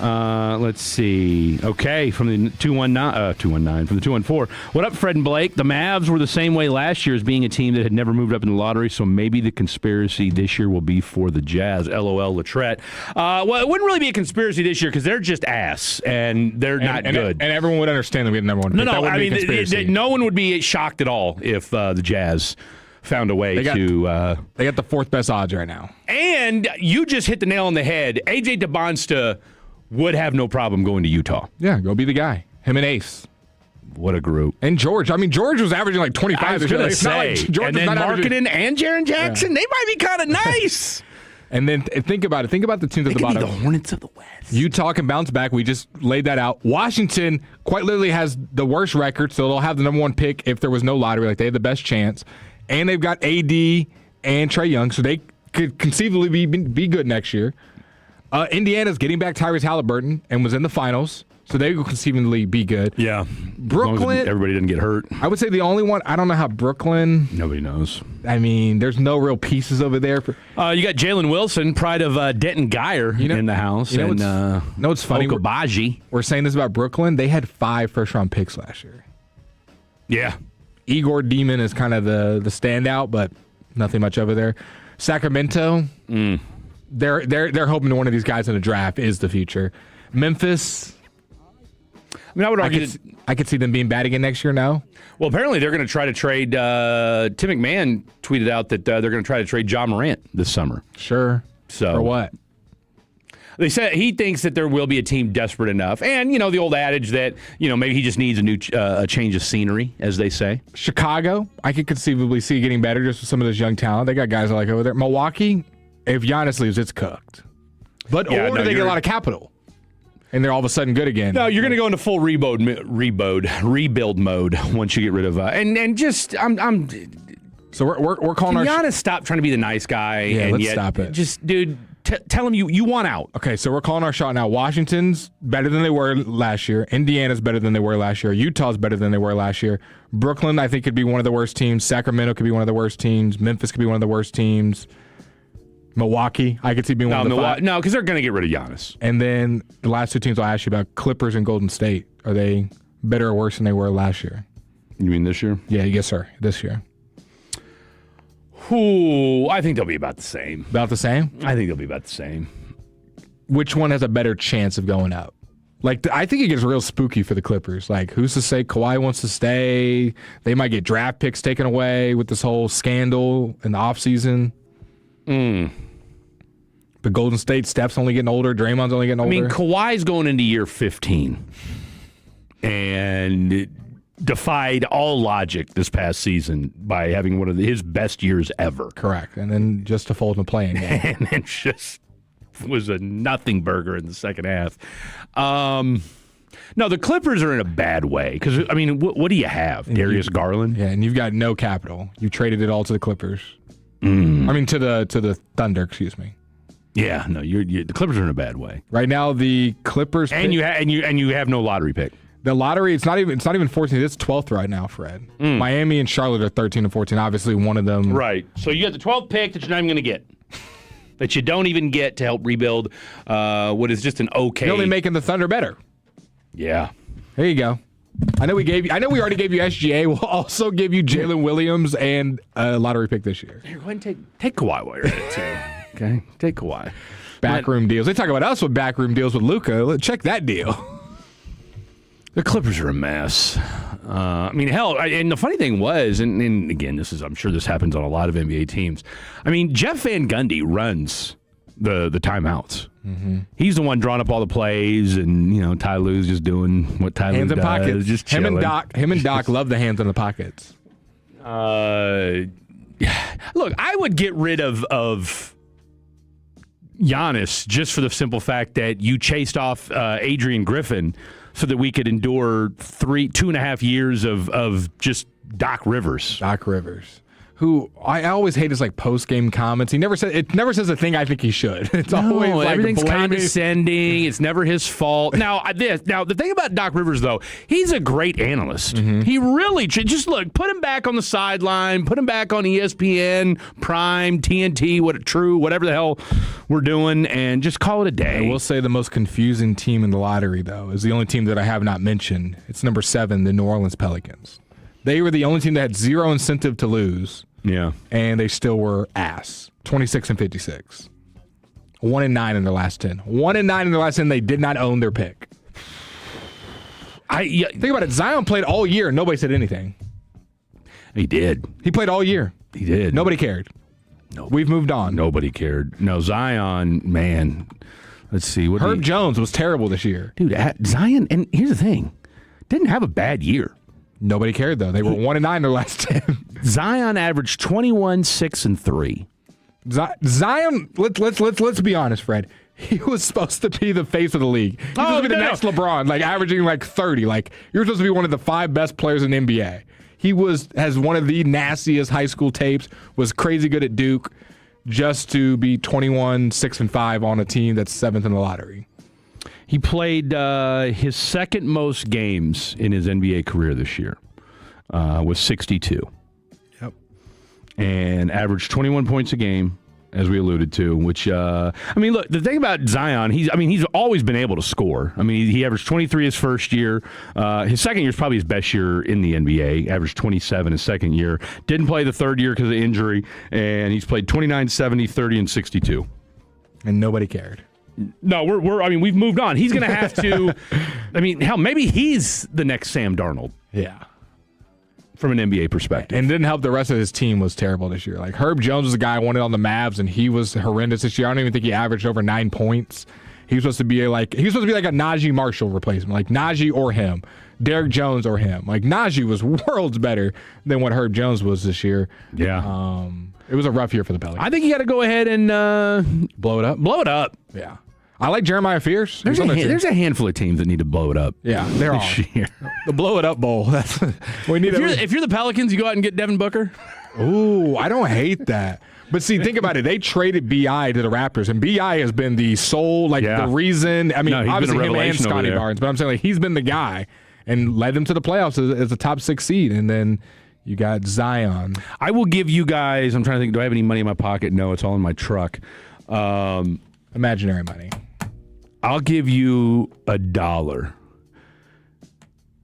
[SPEAKER 1] Let's see. Okay, from the 219, from the 214. What up, Fred and Blake? The Mavs were the same way last year as being a team that had never moved up in the lottery, so maybe the conspiracy this year will be for the Jazz. LOL, Latrette. Well, it wouldn't really be a conspiracy this year because they're just ass, and they're not good.
[SPEAKER 17] And everyone would understand that we had the number one pick.
[SPEAKER 1] No, I mean, no one would be shocked at all if the Jazz found a way
[SPEAKER 17] They got the fourth best odds right now.
[SPEAKER 1] And you just hit the nail on the head. A.J. DeBonsta would have no problem going to Utah.
[SPEAKER 17] Yeah, go be the guy. Him and Ace.
[SPEAKER 1] What a group.
[SPEAKER 17] And George. I mean, George was averaging like 25
[SPEAKER 1] I was
[SPEAKER 17] this year.
[SPEAKER 1] going to
[SPEAKER 17] It's not
[SPEAKER 1] say.
[SPEAKER 17] like George
[SPEAKER 1] And
[SPEAKER 17] was
[SPEAKER 1] then
[SPEAKER 17] not averaging-
[SPEAKER 1] Markkanen and Jaren Jackson, they might be kind of nice.
[SPEAKER 17] And then think about it. Think about the teams at the bottom.
[SPEAKER 1] The Hornets of the West.
[SPEAKER 17] Utah can bounce back. We just laid that out. Washington quite literally has the worst record, so they'll have the number one pick if there was no lottery. Like, they had the best chance. And they've got AD and Trae Young, so they could conceivably be good next year. Indiana's getting back Tyrese Halliburton and was in the finals, so they will conceivably be good.
[SPEAKER 1] Yeah.
[SPEAKER 17] Brooklyn.
[SPEAKER 1] Everybody didn't get hurt.
[SPEAKER 17] I would say the only one, I don't know how Brooklyn.
[SPEAKER 1] Nobody knows.
[SPEAKER 17] I mean, there's no real pieces over there.
[SPEAKER 1] You got Jalen Wilson, pride of Denton Geyer, in the house.
[SPEAKER 17] What's funny?
[SPEAKER 1] Okabaji.
[SPEAKER 17] We're saying this about Brooklyn. They had 5 first-round picks last year.
[SPEAKER 1] Yeah.
[SPEAKER 17] Igor Demon is kind of the standout, but nothing much over there. Sacramento, they're hoping one of these guys in the draft is the future. Memphis,
[SPEAKER 1] I mean, I would argue
[SPEAKER 17] I could see them being bad again next year now.
[SPEAKER 1] Well, apparently they're going to try to trade. Tim McMahon tweeted out that they're going to try to trade John Morant this summer.
[SPEAKER 17] Sure.
[SPEAKER 1] So
[SPEAKER 17] for what?
[SPEAKER 1] They said he thinks that there will be a team desperate enough, and the old adage that maybe he just needs a change of scenery, as they say.
[SPEAKER 17] Chicago, I could conceivably see getting better just with some of this young talent. They got guys I like over there. Milwaukee, if Giannis leaves, it's cooked. But they get a lot of capital, and they're all of a sudden good again.
[SPEAKER 1] No, you're going to go into full rebuild mode once you get rid of and just I'm.
[SPEAKER 17] So we're calling
[SPEAKER 1] Can Giannis stop trying to be the nice guy?
[SPEAKER 17] Yeah,
[SPEAKER 1] and
[SPEAKER 17] let's
[SPEAKER 1] yet,
[SPEAKER 17] stop it.
[SPEAKER 1] Just dude. Tell him you want out.
[SPEAKER 17] Okay, so we're calling our shot now. Washington's better than they were last year. Indiana's better than they were last year. Utah's better than they were last year. Brooklyn, I think, could be one of the worst teams. Sacramento could be one of the worst teams. Memphis could be one of the worst teams. Milwaukee, I could see being one of the five.
[SPEAKER 1] No, because they're going to get rid of Giannis.
[SPEAKER 17] And then the last two teams I'll ask you about, Clippers and Golden State. Are they better or worse than they were last year?
[SPEAKER 1] You mean this year?
[SPEAKER 17] Yeah, yes, sir. This year.
[SPEAKER 1] I think they'll be about the same.
[SPEAKER 17] About the same?
[SPEAKER 1] I think they'll be about the same.
[SPEAKER 17] Which one has a better chance of going up? Like, I think it gets real spooky for the Clippers. Like, who's to say Kawhi wants to stay? They might get draft picks taken away with this whole scandal in the offseason. But Golden State, Steph's only getting older. Draymond's only getting older.
[SPEAKER 1] I mean, Kawhi's going into year 15. And it defied all logic this past season by having one of his best years ever.
[SPEAKER 17] Correct. And then just to fold in a playing game.
[SPEAKER 1] And it just was a nothing burger in the second half. No, the Clippers are in a bad way. Because, I mean, what do you have? Darius Garland?
[SPEAKER 17] Yeah, and you've got no capital. You traded it all to the Clippers. I mean, to the Thunder, excuse me.
[SPEAKER 1] Yeah, no, the Clippers are in a bad way.
[SPEAKER 17] Right now, the Clippers...
[SPEAKER 1] And you have no lottery pick.
[SPEAKER 17] The lottery, it's not even 14. It's 12th right now, Fred. Miami and Charlotte are 13 and 14. Obviously, one of them.
[SPEAKER 1] Right. So you got the 12th pick that you're not even going to get. That you don't even get to help rebuild what is just an okay.
[SPEAKER 17] You're only making the Thunder better.
[SPEAKER 1] Yeah.
[SPEAKER 17] There you go. I know we already gave you SGA. We'll also give you Jalen Williams and a lottery pick this year.
[SPEAKER 1] Here, go ahead and take Kawhi while you're at it, too. Okay? Take Kawhi.
[SPEAKER 17] Backroom deals. They talk about us with backroom deals with Luka. Check that deal.
[SPEAKER 1] The Clippers are a mess. I mean, hell, and the funny thing was, and again, I'm sure this happens on a lot of NBA teams. I mean, Jeff Van Gundy runs the timeouts. Mm-hmm. He's the one drawing up all the plays, and Ty Lue's just doing what Ty Lue does.
[SPEAKER 17] Hands in pockets.
[SPEAKER 1] Just chilling.
[SPEAKER 17] Him and Doc love the hands in the pockets.
[SPEAKER 1] Look, I would get rid of Giannis just for the simple fact that you chased off Adrian Griffin so that we could endure 2.5 years of just Doc Rivers.
[SPEAKER 17] Doc Rivers. who I always hate his like post game comments. It never says a thing I think he should. It's always like
[SPEAKER 1] everything's
[SPEAKER 17] blaming.
[SPEAKER 1] condescending. It's never his fault. Now the thing about Doc Rivers though, he's a great analyst.
[SPEAKER 17] Mm-hmm.
[SPEAKER 1] He really just look, put him back on the sideline, put him back on ESPN, Prime, TNT, whatever the hell we're doing, and just call it a day.
[SPEAKER 17] I will say the most confusing team in the lottery though is the only team that I have not mentioned. It's number 7, the New Orleans Pelicans. They were the only team that had zero incentive to lose.
[SPEAKER 1] Yeah.
[SPEAKER 17] And they still were ass. 26-56. 1-9 in their last 10. 1-9 in their last 10. They did not own their pick. Think about it. Zion played all year and nobody said anything.
[SPEAKER 1] He did.
[SPEAKER 17] He played all year.
[SPEAKER 1] He did.
[SPEAKER 17] Nobody cared. We've moved on.
[SPEAKER 1] Nobody cared. No, Zion, man. Let's see.
[SPEAKER 17] Herb Jones was terrible this year.
[SPEAKER 1] Dude, Zion, and here's the thing. Didn't have a bad year.
[SPEAKER 17] Nobody cared, though. They were 1-9 in their last 10.
[SPEAKER 1] Zion averaged 21, 6, and 3.
[SPEAKER 17] Zion, let's be honest, Fred. He was supposed to be the face of the league. He was supposed to be the next LeBron, like averaging like 30. Like you're supposed to be one of the 5 best players in the NBA. He has one of the nastiest high school tapes, was crazy good at Duke, just to be 21, 6, and 5 on a team that's 7th in the lottery.
[SPEAKER 1] He played his second most games in his NBA career this year, with 62.
[SPEAKER 17] Yep.
[SPEAKER 1] And averaged 21 points a game, as we alluded to, which, look, the thing about Zion, he's always been able to score. I mean, he averaged 23 his first year. His second year is probably his best year in the NBA. Averaged 27 his second year. Didn't play the third year because of injury, and he's played 29, 70, 30, and 62.
[SPEAKER 17] And nobody cared.
[SPEAKER 1] No, we've moved on. He's going to have to. Hell, maybe he's the next Sam Darnold.
[SPEAKER 17] Yeah.
[SPEAKER 1] From an NBA perspective.
[SPEAKER 17] And it didn't help the rest of his team was terrible this year. Like Herb Jones was the guy I wanted on the Mavs, and he was horrendous this year. I don't even think he averaged over 9 points. He was supposed to be like a Najee Marshall replacement, like Najee or him, Derek Jones or him. Like Najee was worlds better than what Herb Jones was this year.
[SPEAKER 1] Yeah.
[SPEAKER 17] It was a rough year for the Pelicans.
[SPEAKER 1] I think you got to go ahead and
[SPEAKER 17] blow it up.
[SPEAKER 1] Blow it up.
[SPEAKER 17] Yeah. I like Jeremiah Fierce.
[SPEAKER 1] There's a handful of teams that need to blow it up.
[SPEAKER 17] Yeah, they're all. The Blow It Up Bowl. That's we need.
[SPEAKER 1] If you're the Pelicans, you go out and get Devin Booker.
[SPEAKER 17] Ooh, I don't hate that. But see, think about it. They traded B.I. to the Raptors, and B.I. has been the sole, the reason. I mean, obviously him and Scotty Barnes, but I'm saying he's been the guy and led them to the playoffs as a top 6 seed, and then you got Zion.
[SPEAKER 1] I will give you guys. I'm trying to think. Do I have any money in my pocket? No, it's all in my truck.
[SPEAKER 17] Imaginary money.
[SPEAKER 1] I'll give you $1.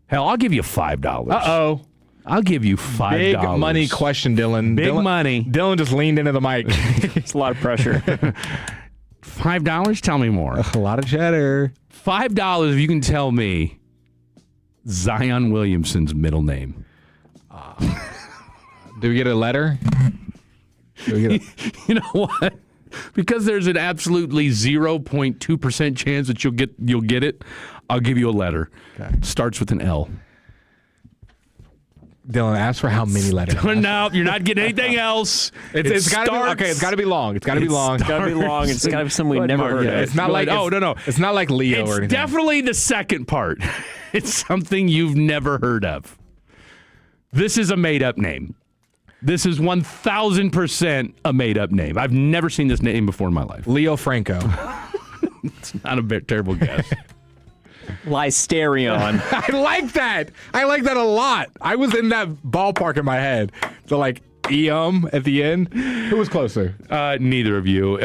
[SPEAKER 1] Hell, I'll give you $5.
[SPEAKER 17] Uh-oh.
[SPEAKER 1] I'll give you $5.
[SPEAKER 17] Big money question, Dylan.
[SPEAKER 1] Big money.
[SPEAKER 17] Dylan just leaned into the mic.
[SPEAKER 3] It's a lot of pressure.
[SPEAKER 1] $5? Tell me more.
[SPEAKER 17] A lot of cheddar.
[SPEAKER 1] $5 if you can tell me Zion Williamson's middle name.
[SPEAKER 17] Do we get a letter?
[SPEAKER 1] You know what? Because there's an absolutely 0.2% chance that you'll get it, I'll give you a letter.
[SPEAKER 17] Okay.
[SPEAKER 1] Starts with an L.
[SPEAKER 17] Dylan, ask for how many letters.
[SPEAKER 1] No, you're not getting anything else.
[SPEAKER 17] It's got to be okay. It's got to be long. It's got to be long.
[SPEAKER 3] It's got to be long. It's got to be something we've never heard of.
[SPEAKER 17] It's not like
[SPEAKER 1] no.
[SPEAKER 17] It's not like Leo or anything.
[SPEAKER 1] It's definitely the second part. It's something you've never heard of. This is a made-up name. This is 1,000% a made-up name. I've never seen this name before in my life.
[SPEAKER 17] Leo Franco.
[SPEAKER 1] It's not a terrible guess.
[SPEAKER 3] Lysterion.
[SPEAKER 17] I like that. I like that a lot. I was in that ballpark in my head. So at the end. Who was closer?
[SPEAKER 1] Neither of you.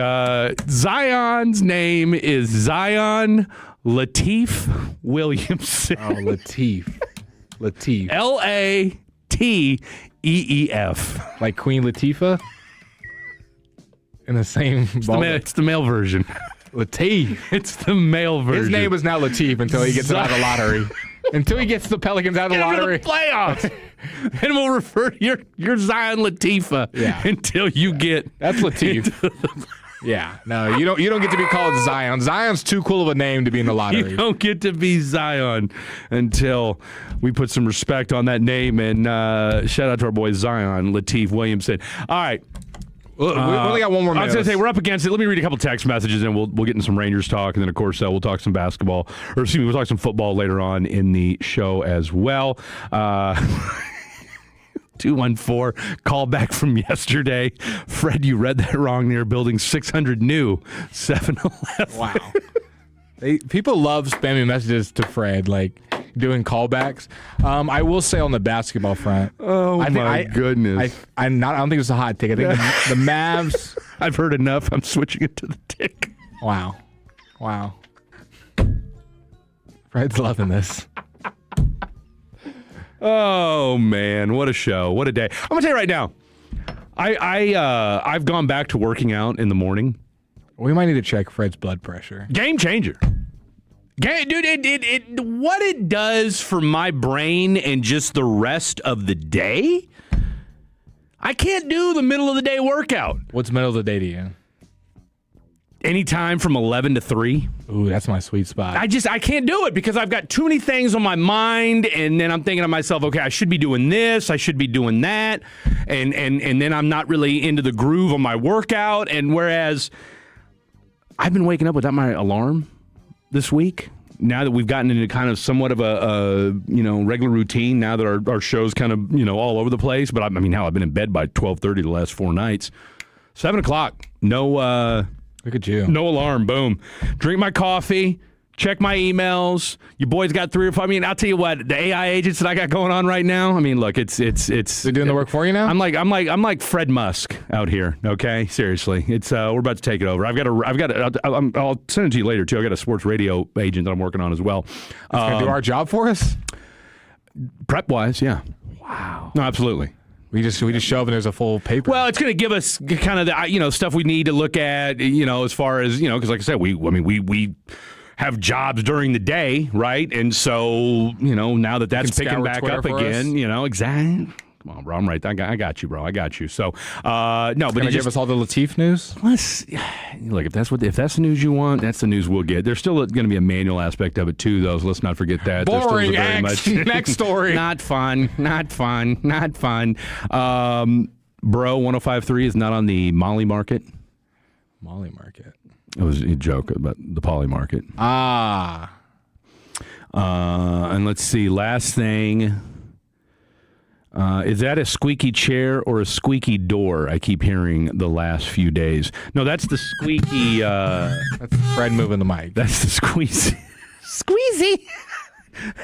[SPEAKER 1] Zion's name is Zion Lateef Williamson.
[SPEAKER 17] Oh, Lateef.
[SPEAKER 1] Lateef.
[SPEAKER 17] Like Queen Latifah? In the same ballpark?
[SPEAKER 1] It's the male version.
[SPEAKER 17] Lateef.
[SPEAKER 1] It's the male version.
[SPEAKER 17] His name is now Lateef until he gets it out of the lottery. Until he gets the Pelicans out of the lottery.
[SPEAKER 1] The playoffs. And we'll refer to your Zion Latifah until you get.
[SPEAKER 17] That's Lateef. Yeah. No, you don't get to be called Zion. Zion's too cool of a name to be in the lottery.
[SPEAKER 1] You don't get to be Zion until we put some respect on that name. And shout out to our boy Zion Lateef Williamson. All right.
[SPEAKER 17] We only got one more minute.
[SPEAKER 1] I was going to say, we're up against it. Let me read a couple text messages, and we'll get into some Rangers talk. And then, of course, we'll talk some basketball. Or, excuse me, we'll talk some football later on in the show as well. 214, call back from yesterday. Fred, you read that wrong. They're building 600 new 7-Eleven.
[SPEAKER 17] Wow. People love spamming messages to Fred, like doing callbacks. I will say on the basketball front.
[SPEAKER 1] My goodness.
[SPEAKER 17] I don't think it's a hot take. I think the Mavs.
[SPEAKER 1] I've heard enough. I'm switching it to the tick.
[SPEAKER 17] Wow. Fred's loving this.
[SPEAKER 1] Oh man, what a show! What a day! I'm gonna tell you right now. I've gone back to working out in the morning.
[SPEAKER 17] We might need to check Fred's blood pressure.
[SPEAKER 1] Game changer. Dude, what it does for my brain and just the rest of the day. I can't do the middle of the day workout.
[SPEAKER 17] What's middle of the day to you?
[SPEAKER 1] Anytime from 11 to 3.
[SPEAKER 17] Ooh, that's my sweet spot.
[SPEAKER 1] I can't do it because I've got too many things on my mind, and then I'm thinking to myself, okay, I should be doing this, I should be doing that, and then I'm not really into the groove of my workout. And whereas I've been waking up without my alarm this week, now that we've gotten into kind of somewhat of a regular routine, now that our show's kind of all over the place. But I mean, hell, I've been in bed by 12:30 the last 4 nights. 7 o'clock, no.
[SPEAKER 17] Look at you.
[SPEAKER 1] No alarm. Boom. Drink my coffee. Check my emails. Your boy's got 3 or 5. I mean, I'll tell you what. The AI agents that I got going on right now. I mean, look, it's.
[SPEAKER 17] They're doing the work for you now.
[SPEAKER 1] I'm like Fred Musk out here. Okay, seriously. It's we're about to take it over. I'll send it to you later too. I got a sports radio agent that I'm working on as well.
[SPEAKER 17] Gonna do our job for us.
[SPEAKER 1] Prep wise, yeah.
[SPEAKER 17] Wow.
[SPEAKER 1] No, absolutely.
[SPEAKER 17] We just show up and there's a full paper.
[SPEAKER 1] Well, it's going to give us kind of the stuff we need to look at, as far as because like I said, we have jobs during the day, right? And so now that's picking back up again, exactly. Come on, bro, I'm right. I got you, bro. I got you. So no, but
[SPEAKER 17] give us all the Latif news.
[SPEAKER 1] Look, if that's the news you want, that's the news we'll get. There's still going to be a manual aspect of it too, though. So let's not forget that.
[SPEAKER 17] Boring. Next story.
[SPEAKER 1] Not fun. Bro, 105.3 is not on the Molly market.
[SPEAKER 17] Molly market.
[SPEAKER 1] It was a joke about the Poly market. And let's see. Last thing. Is that a squeaky chair or a squeaky door? I keep hearing the last few days. No, that's the squeaky.
[SPEAKER 17] That's Fred moving the mic.
[SPEAKER 1] That's the squeezy.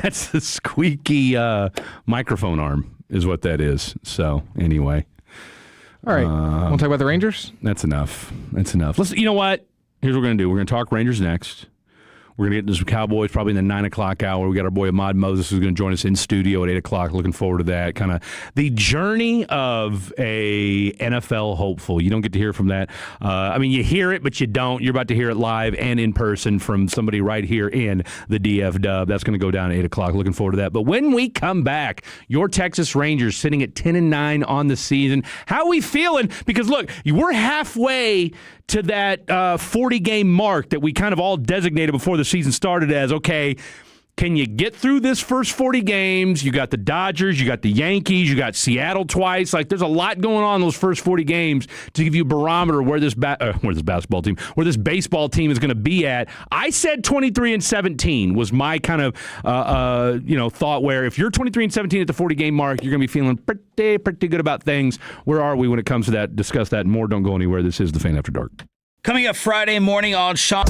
[SPEAKER 1] That's the squeaky microphone arm is what that is. So anyway.
[SPEAKER 17] All right. Want to talk about the Rangers?
[SPEAKER 1] That's enough. Listen, you know what? Here's what we're going to do. We're going to talk Rangers next. We're going to get into some Cowboys probably in the 9 o'clock hour. We got our boy Ahmad Moses who's going to join us in studio at 8 o'clock. Looking forward to that. Kind of the journey of a NFL hopeful. You don't get to hear from that. I mean, you hear it, but you don't. You're about to hear it live and in person from somebody right here in the DF Dub. That's going to go down at 8 o'clock. Looking forward to that. But when we come back, your Texas Rangers sitting at 10-9 on the season. How are we feeling? Because, look, we're halfway to that 40-game mark that we kind of all designated before the season started as, okay, can you get through this first 40 games? You got the Dodgers, you got the Yankees, you got Seattle twice. Like, there's a lot going on in those first 40 games to give you a barometer where this baseball team is going to be at. I said 23-17 was my kind of thought, where if you're 23-17 at the 40-game mark, you're going to be feeling pretty good about things. Where are we when it comes to that? Discuss that and more. Don't go anywhere. This is The Fan After Dark.
[SPEAKER 4] Coming up Friday morning on Sean.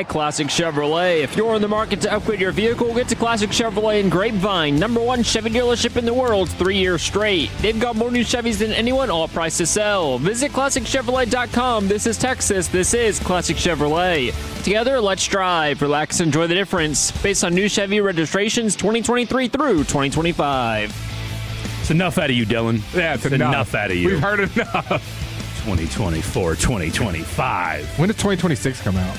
[SPEAKER 3] Classic Chevrolet. If you're in the market to upgrade your vehicle, get to Classic Chevrolet in Grapevine, #1 Chevy dealership in the world, 3 years straight. They've got more new Chevys than anyone, all priced to sell. Visit ClassicChevrolet.com. This is Texas. This is Classic Chevrolet. Together, let's drive, relax, enjoy the difference. Based on new Chevy registrations 2023 through 2025.
[SPEAKER 1] It's enough out of you, Dylan.
[SPEAKER 17] Yeah, it's
[SPEAKER 1] enough out of you.
[SPEAKER 17] We've heard enough.
[SPEAKER 1] 2024, 2025.
[SPEAKER 17] When does 2026 come out?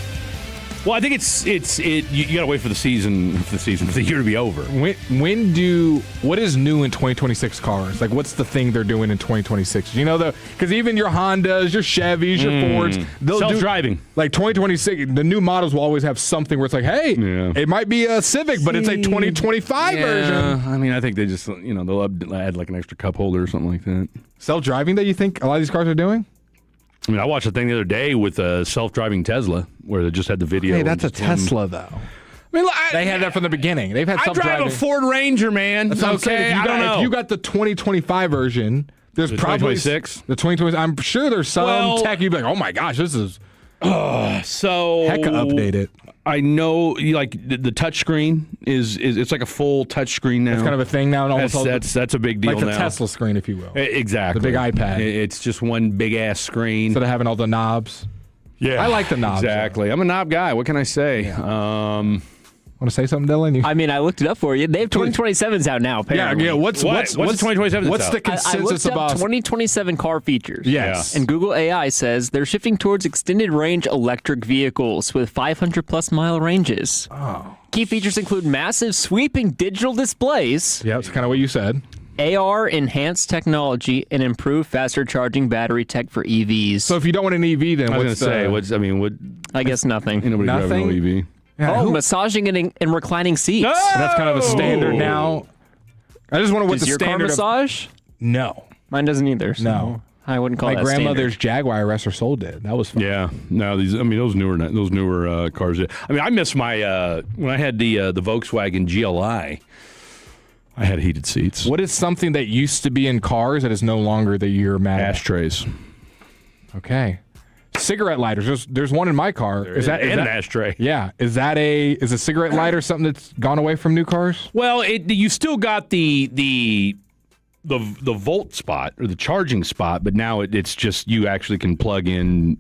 [SPEAKER 1] Well, I think you got to wait for the year to be over.
[SPEAKER 17] What is new in 2026 cars? Like, what's the thing they're doing in 2026? You know, because even your Hondas, your Chevys, your Fords, they'll
[SPEAKER 1] self-driving.
[SPEAKER 17] Like 2026, the new models will always have something where it's like, hey, it might be a Civic, but it's a 2025 version.
[SPEAKER 1] I mean, I think they just, they'll add like an extra cup holder or something like that.
[SPEAKER 17] Self-driving that you think a lot of these cars are doing?
[SPEAKER 1] I mean, I watched a thing the other day with a self-driving Tesla where they just had the video.
[SPEAKER 17] Hey, that's a Tesla, though. I mean, they had that from the beginning. They've had self-driving.
[SPEAKER 1] I drive a Ford Ranger, man.
[SPEAKER 17] That's what I'm saying. If you got the 2025 version, there's probably
[SPEAKER 1] 2026.
[SPEAKER 17] The 2020. I'm sure there's some tech you'd be like, oh my gosh, this is
[SPEAKER 1] so
[SPEAKER 17] heck update it.
[SPEAKER 1] I know, like the touch screen is it's like a full touch screen now.
[SPEAKER 17] It's kind of a thing now. And
[SPEAKER 1] that's a big deal
[SPEAKER 17] like the
[SPEAKER 1] now.
[SPEAKER 17] Tesla screen, if you will.
[SPEAKER 1] Exactly.
[SPEAKER 17] The big iPad.
[SPEAKER 1] It's just one big ass screen
[SPEAKER 17] instead of having all the knobs.
[SPEAKER 1] Yeah,
[SPEAKER 17] I like the knobs.
[SPEAKER 1] Exactly. I'm a knob guy. What can I say?
[SPEAKER 17] Yeah. Want to say something, Dylan?
[SPEAKER 3] I mean, I looked it up for you. They have 2027s out now, apparently.
[SPEAKER 1] Yeah. What's 2027?
[SPEAKER 17] What's the consensus
[SPEAKER 3] I looked
[SPEAKER 17] about
[SPEAKER 3] up 2027 car features.
[SPEAKER 17] Yes.
[SPEAKER 3] And Google AI says they're shifting towards extended range electric vehicles with 500+ mile ranges.
[SPEAKER 17] Oh.
[SPEAKER 3] Key features include massive sweeping digital displays.
[SPEAKER 17] Yeah, that's kind of what you said.
[SPEAKER 3] AR enhanced technology and improved faster charging battery tech for EVs.
[SPEAKER 17] So if you don't want an EV, then
[SPEAKER 1] I was going to say,
[SPEAKER 3] I guess nothing.
[SPEAKER 1] Nobody driving an EV.
[SPEAKER 3] Yeah, massaging and reclining seats.
[SPEAKER 17] That's kind of a standard now. I just wonder what
[SPEAKER 3] Does
[SPEAKER 17] the
[SPEAKER 3] your car
[SPEAKER 17] standard
[SPEAKER 3] massage?
[SPEAKER 17] No.
[SPEAKER 3] Mine doesn't either. So
[SPEAKER 17] No.
[SPEAKER 3] I wouldn't call
[SPEAKER 17] My
[SPEAKER 3] that
[SPEAKER 17] grandmother's
[SPEAKER 3] standard.
[SPEAKER 17] Jaguar Wrestler Soul did. That was fun.
[SPEAKER 1] Yeah. No, those newer cars. I mean, I miss my when I had the Volkswagen GLI. I had heated seats.
[SPEAKER 17] What is something that used to be in cars that is no longer that you're mad at?
[SPEAKER 1] Ashtrays.
[SPEAKER 17] Okay. Cigarette lighters. There's one in my car. Is that
[SPEAKER 1] an ashtray?
[SPEAKER 17] Yeah. Is a cigarette lighter something that's gone away from new cars?
[SPEAKER 1] Well, you still got the volt spot or the charging spot, but now it's just you actually can plug in,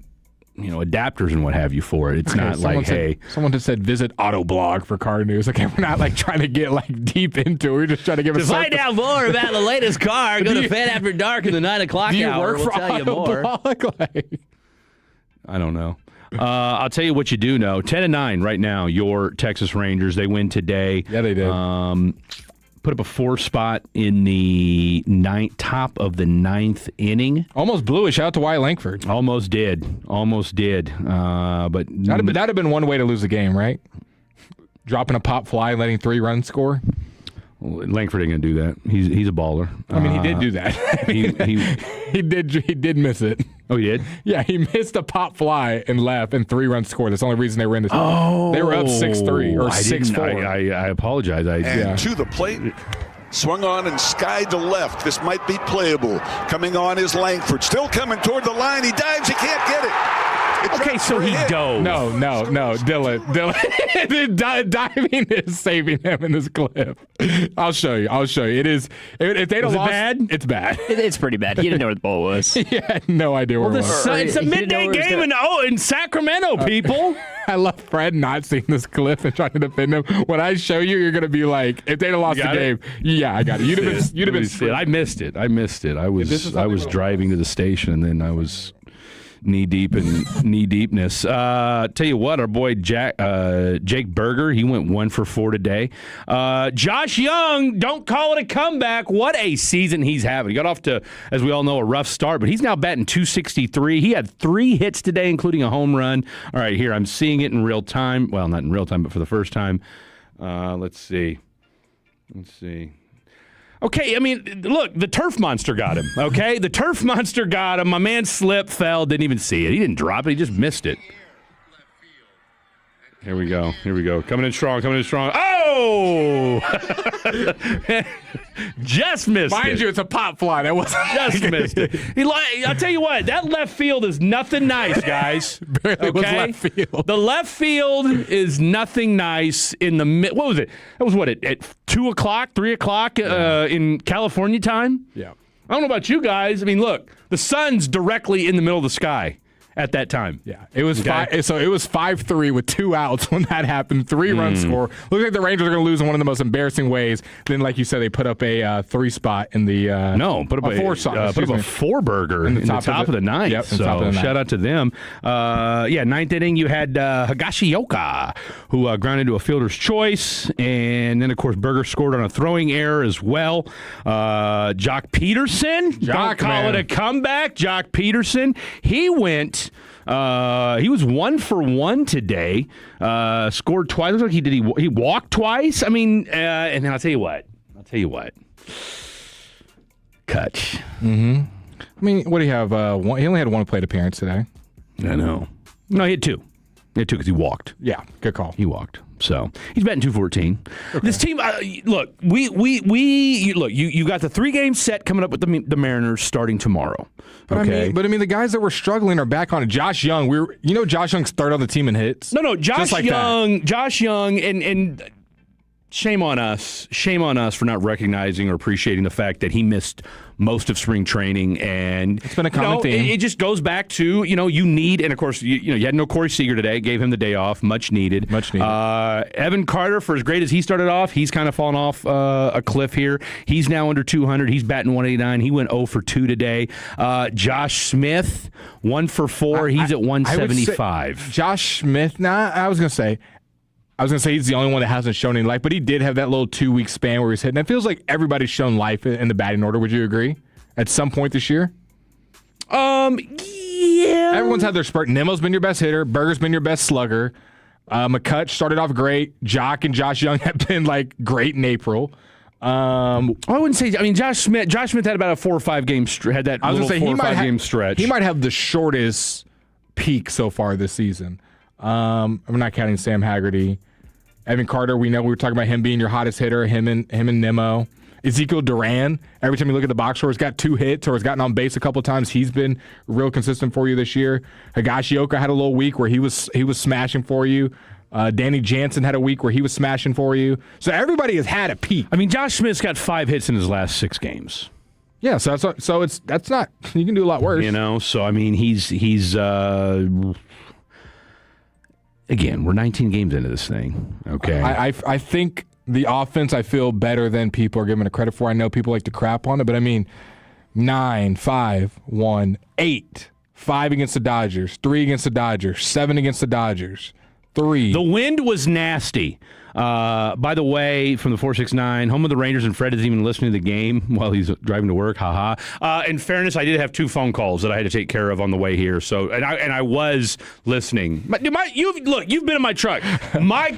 [SPEAKER 1] adapters and what have you for it. It's not like,
[SPEAKER 17] someone just said visit Autoblog for car news. Okay, we're not like trying to get like deep into it. We're just trying to give
[SPEAKER 18] To find out more about the latest car, go to Fan After Dark in the 9 o'clock
[SPEAKER 17] Do you
[SPEAKER 18] hour.
[SPEAKER 17] work
[SPEAKER 18] We'll
[SPEAKER 17] for
[SPEAKER 18] tell you more.
[SPEAKER 17] Autoblog?
[SPEAKER 1] I don't know. I'll tell you what you do know. 10-9 right now. Your Texas Rangers. They win today.
[SPEAKER 17] Yeah, they did.
[SPEAKER 1] Put up a 4 spot in the top of the 9th inning.
[SPEAKER 17] Almost blew it. Shout out to Wyatt Langford.
[SPEAKER 1] Almost did. But
[SPEAKER 17] that'd have been one way to lose the game, right? Dropping a pop fly, letting 3 runs score.
[SPEAKER 1] Well, Langford ain't gonna do that. He's a baller.
[SPEAKER 17] I mean, he did do that. He did miss it.
[SPEAKER 1] Oh, he did?
[SPEAKER 17] Yeah, he missed a pop fly and left, and 3 runs scored. That's the only reason they were in this. Oh, they were up 6-3 or 6-4.
[SPEAKER 1] I apologize.
[SPEAKER 8] To the plate. Swung on and skied to left. This might be playable. Coming on is Langford. Still coming toward the line. He dives. He can't get it.
[SPEAKER 1] Okay, so he dove.
[SPEAKER 17] No, Dylan. Diving is saving him in this clip. I'll show you. It is. If they don't lost,
[SPEAKER 1] bad?
[SPEAKER 17] It's bad.
[SPEAKER 3] It's pretty bad. He didn't know where the ball was.
[SPEAKER 17] He had no idea where it was.
[SPEAKER 1] It's a midday game in Sacramento, people.
[SPEAKER 17] I love Fred not seeing this clip and trying to defend him. When I show you, you're going to be like, if they'd have lost the game, yeah, I got it. You'd have been.
[SPEAKER 1] I missed it. I was driving to the station, and then I was knee deep and knee deepness. Tell you what, our boy Jake Berger, he went 1 for 4 today. Josh Young, don't call it a comeback. What a season he's having. He got off to, as we all know, a rough start, but he's now batting .263. He had 3 hits today, including a home run. All right, here, I'm seeing it in real time. Well, not in real time, but for the first time. Let's see. Okay, I mean, look, the turf monster got him, okay? The turf monster got him. My man slipped, fell, didn't even see it. He didn't drop it. He just missed it. Here we go. Coming in strong. Oh! Just missed it.
[SPEAKER 17] Mind you, it's a pop fly. That wasn't
[SPEAKER 1] just missed it. I'll tell you what, that left field is nothing nice, guys.
[SPEAKER 17] Barely was left field.
[SPEAKER 1] The left field is nothing nice in the what was it? That was what, at 2 o'clock, 3 o'clock in California time?
[SPEAKER 17] Yeah.
[SPEAKER 1] I don't know about you guys. I mean, look, the sun's directly in the middle of the sky at that time.
[SPEAKER 17] Yeah, it was so it was 5-3 with 2 outs when that happened. 3-run score. Looks like the Rangers are going to lose in one of the most embarrassing ways. Then, like you said, they put up a 3 spot in the
[SPEAKER 1] put up a
[SPEAKER 17] 4 spot.
[SPEAKER 1] Put up a 4-burger in the top of the ninth.
[SPEAKER 17] Yep,
[SPEAKER 1] so shout out to them. Ninth inning you had Higashioka, who grounded into a fielder's choice, and then of course Berger scored on a throwing error as well. Jock Peterson, don't call it a comeback. Jock Peterson, he went. He was 1 for 1 today. Scored twice. Looks like he walked twice. I mean, and then I'll tell you what. Kutch.
[SPEAKER 17] Mm-hmm. I mean, what do you have? He only had 1 plate appearance today.
[SPEAKER 1] I know. No, he had 2. He had 2 because he walked.
[SPEAKER 17] Yeah, good call.
[SPEAKER 1] He walked. So he's batting .214. Okay. This team, look, you got the 3-game set coming up with the Mariners starting tomorrow. Okay,
[SPEAKER 17] but I mean, the guys that were struggling are back on it. Josh Young, Josh Young's third on the team in hits.
[SPEAKER 1] No, Josh Young, and shame on us for not recognizing or appreciating the fact that he missed most of spring training, and
[SPEAKER 17] it's been a common theme.
[SPEAKER 1] It just goes back to you need, and of course you had no Corey Seager today, gave him the day off, much needed. Evan Carter, for as great as he started off, he's kind of fallen off a cliff here. He's now under 200. He's batting 189. He went 0 for 2 today. Josh Smith 1 for 4. He's at 175.
[SPEAKER 17] Josh Smith. I was gonna say he's the only one that hasn't shown any life, but he did have that little 2-week span where he's hitting. It feels like everybody's shown life in the batting order. Would you agree? At some point this year?
[SPEAKER 1] Yeah.
[SPEAKER 17] Everyone's had their spurt. Nemo's been your best hitter. Berger's been your best slugger. McCutch started off great. Jock and Josh Young have been great in April.
[SPEAKER 1] I wouldn't say. I mean, Josh Smith had about a 4 or 5 game had that. I was going to say 4 or 5 game stretch.
[SPEAKER 17] He might have the shortest peak so far this season. I'm not counting Sam Haggerty. Evan Carter, we know we were talking about him being your hottest hitter, him and Nemo. Ezekiel Duran, every time you look at the box score, has got 2 hits or has gotten on base a couple of times. He's been real consistent for you this year. Higashioka had a little week where he was smashing for you. Danny Jansen had a week where he was smashing for you. So everybody has had a peak.
[SPEAKER 1] I mean, Josh Smith's got 5 hits in his last 6 games.
[SPEAKER 17] Yeah, so that's not, you can do a lot worse.
[SPEAKER 1] So I mean, he's again, we're 19 games into this thing. Okay.
[SPEAKER 17] I think the offense, I feel better than people are giving it credit for. I know people like to crap on it, but I mean, 9, 5, 1, 8, 5 against the Dodgers, 3 against the Dodgers, 7 against the Dodgers, 3.
[SPEAKER 1] The wind was nasty. By the way, from the 469, home of the Rangers, and Fred isn't even listening to the game while he's driving to work. In fairness, I did have 2 phone calls that I had to take care of on the way here. So, and I was listening. You've been in my truck. My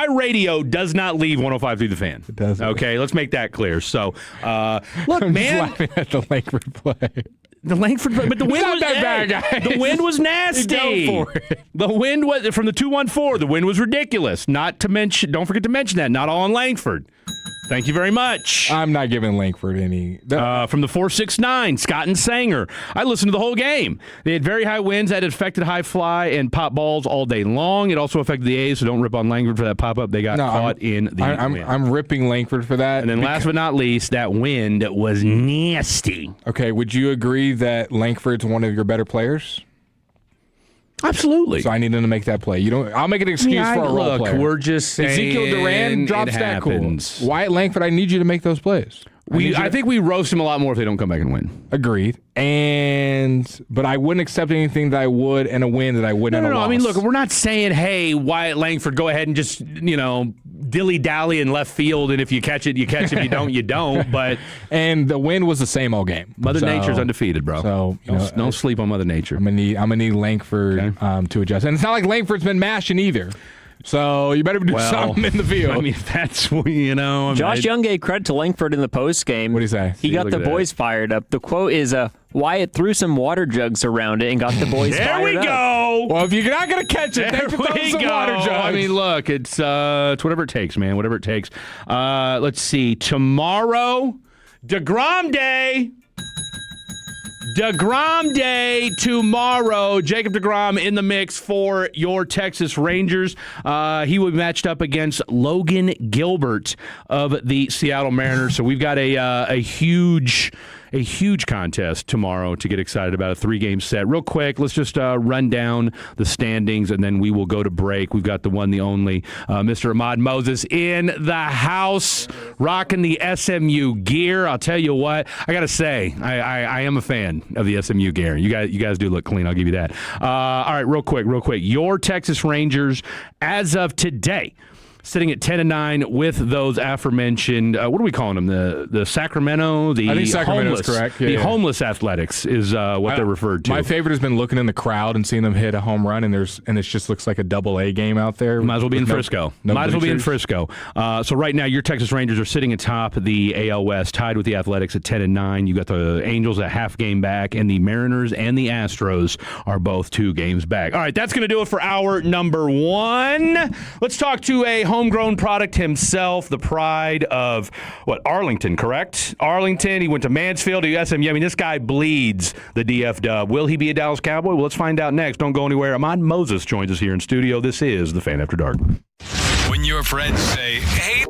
[SPEAKER 1] radio does not leave 105.3 The Fan.
[SPEAKER 17] It doesn't.
[SPEAKER 1] Okay, let's make that clear. So, look,
[SPEAKER 17] I'm
[SPEAKER 1] man,
[SPEAKER 17] just laughing at the Langford play.
[SPEAKER 1] The Langford, but the wind was
[SPEAKER 17] that bad, guys.
[SPEAKER 1] The wind was nasty.
[SPEAKER 17] Go for it.
[SPEAKER 1] The wind was from the 214. The wind was ridiculous. Not to mention, don't forget to mention that. Not all in Langford. Thank you very much.
[SPEAKER 17] I'm not giving Langford any.
[SPEAKER 1] From the 469, Scott and Sanger. I listened to the whole game. They had very high winds that affected high fly and pop balls all day long. It also affected the A's, so don't rip on Langford for that pop-up. They got caught in the wind.
[SPEAKER 17] I'm ripping Langford for that.
[SPEAKER 1] And then last but not least, that wind was nasty.
[SPEAKER 17] Okay, would you agree that Langford's one of your better players?
[SPEAKER 1] Absolutely.
[SPEAKER 17] So I need him to make that play. I'll make an excuse for a role player.
[SPEAKER 1] We're just saying
[SPEAKER 17] Ezekiel Duran drops that cool. Wyatt Langford, I need you to make those plays.
[SPEAKER 1] I think we roast them a lot more if they don't come back and win.
[SPEAKER 17] Agreed. But I wouldn't accept anything that I would in a win that I wouldn't in a loss.
[SPEAKER 1] I mean, look, we're not saying, hey, Wyatt Langford, go ahead and just, dilly-dally in left field, and if you catch it, you catch it. If you don't, you don't. But
[SPEAKER 17] and the win was the same all game.
[SPEAKER 1] Mother Nature's undefeated, bro. So don't sleep on Mother Nature.
[SPEAKER 17] I'm gonna need Langford to adjust, and it's not like Langford's been mashing either. So you better do something in the field.
[SPEAKER 1] I mean, that's
[SPEAKER 3] Josh Young gave credit to Langford in the post game.
[SPEAKER 17] What did he say?
[SPEAKER 3] He got the boys fired up. The quote is, Wyatt threw some water jugs around it and got the boys fired up.
[SPEAKER 1] There we go.
[SPEAKER 17] Well, if you're not going to catch it, then throw some water jugs.
[SPEAKER 1] I mean, look, it's whatever it takes, man. Whatever it takes. Let's see. Tomorrow, DeGrom Day. DeGrom Day tomorrow. Jacob DeGrom in the mix for your Texas Rangers. He will be matched up against Logan Gilbert of the Seattle Mariners. So we've got a huge contest tomorrow to get excited about, a 3-game set. Real quick, let's just run down the standings, and then we will go to break. We've got the one, the only, Mr. Ahmad Moses in the house, rocking the SMU gear. I'll tell you what, I got to say, I am a fan of the SMU gear. You guys do look clean, I'll give you that. All right, real quick. Your Texas Rangers, as of today, sitting at 10-9 with those aforementioned. What are we calling them? The Sacramento.
[SPEAKER 17] I think Sacramento's correct.
[SPEAKER 1] Yeah, homeless athletics is what they're referred to.
[SPEAKER 17] My favorite has been looking in the crowd and seeing them hit a home run, and it just looks like a AA game out there.
[SPEAKER 1] Might as well be in Frisco. So right now, your Texas Rangers are sitting atop the AL West, tied with the Athletics at 10-9. You got the Angels a half game back, and the Mariners and the Astros are both 2 games back. All right, that's going to do it for hour number 1. Let's talk to a homegrown product himself, the pride of, Arlington, correct? Arlington, he went to Mansfield, to SMU. I mean, this guy bleeds the DF Dub. Will he be a Dallas Cowboy? Well, let's find out next. Don't go anywhere. Ahmad Moses joins us here in studio. This is The Fan After Dark.
[SPEAKER 16] When your friends say, hey...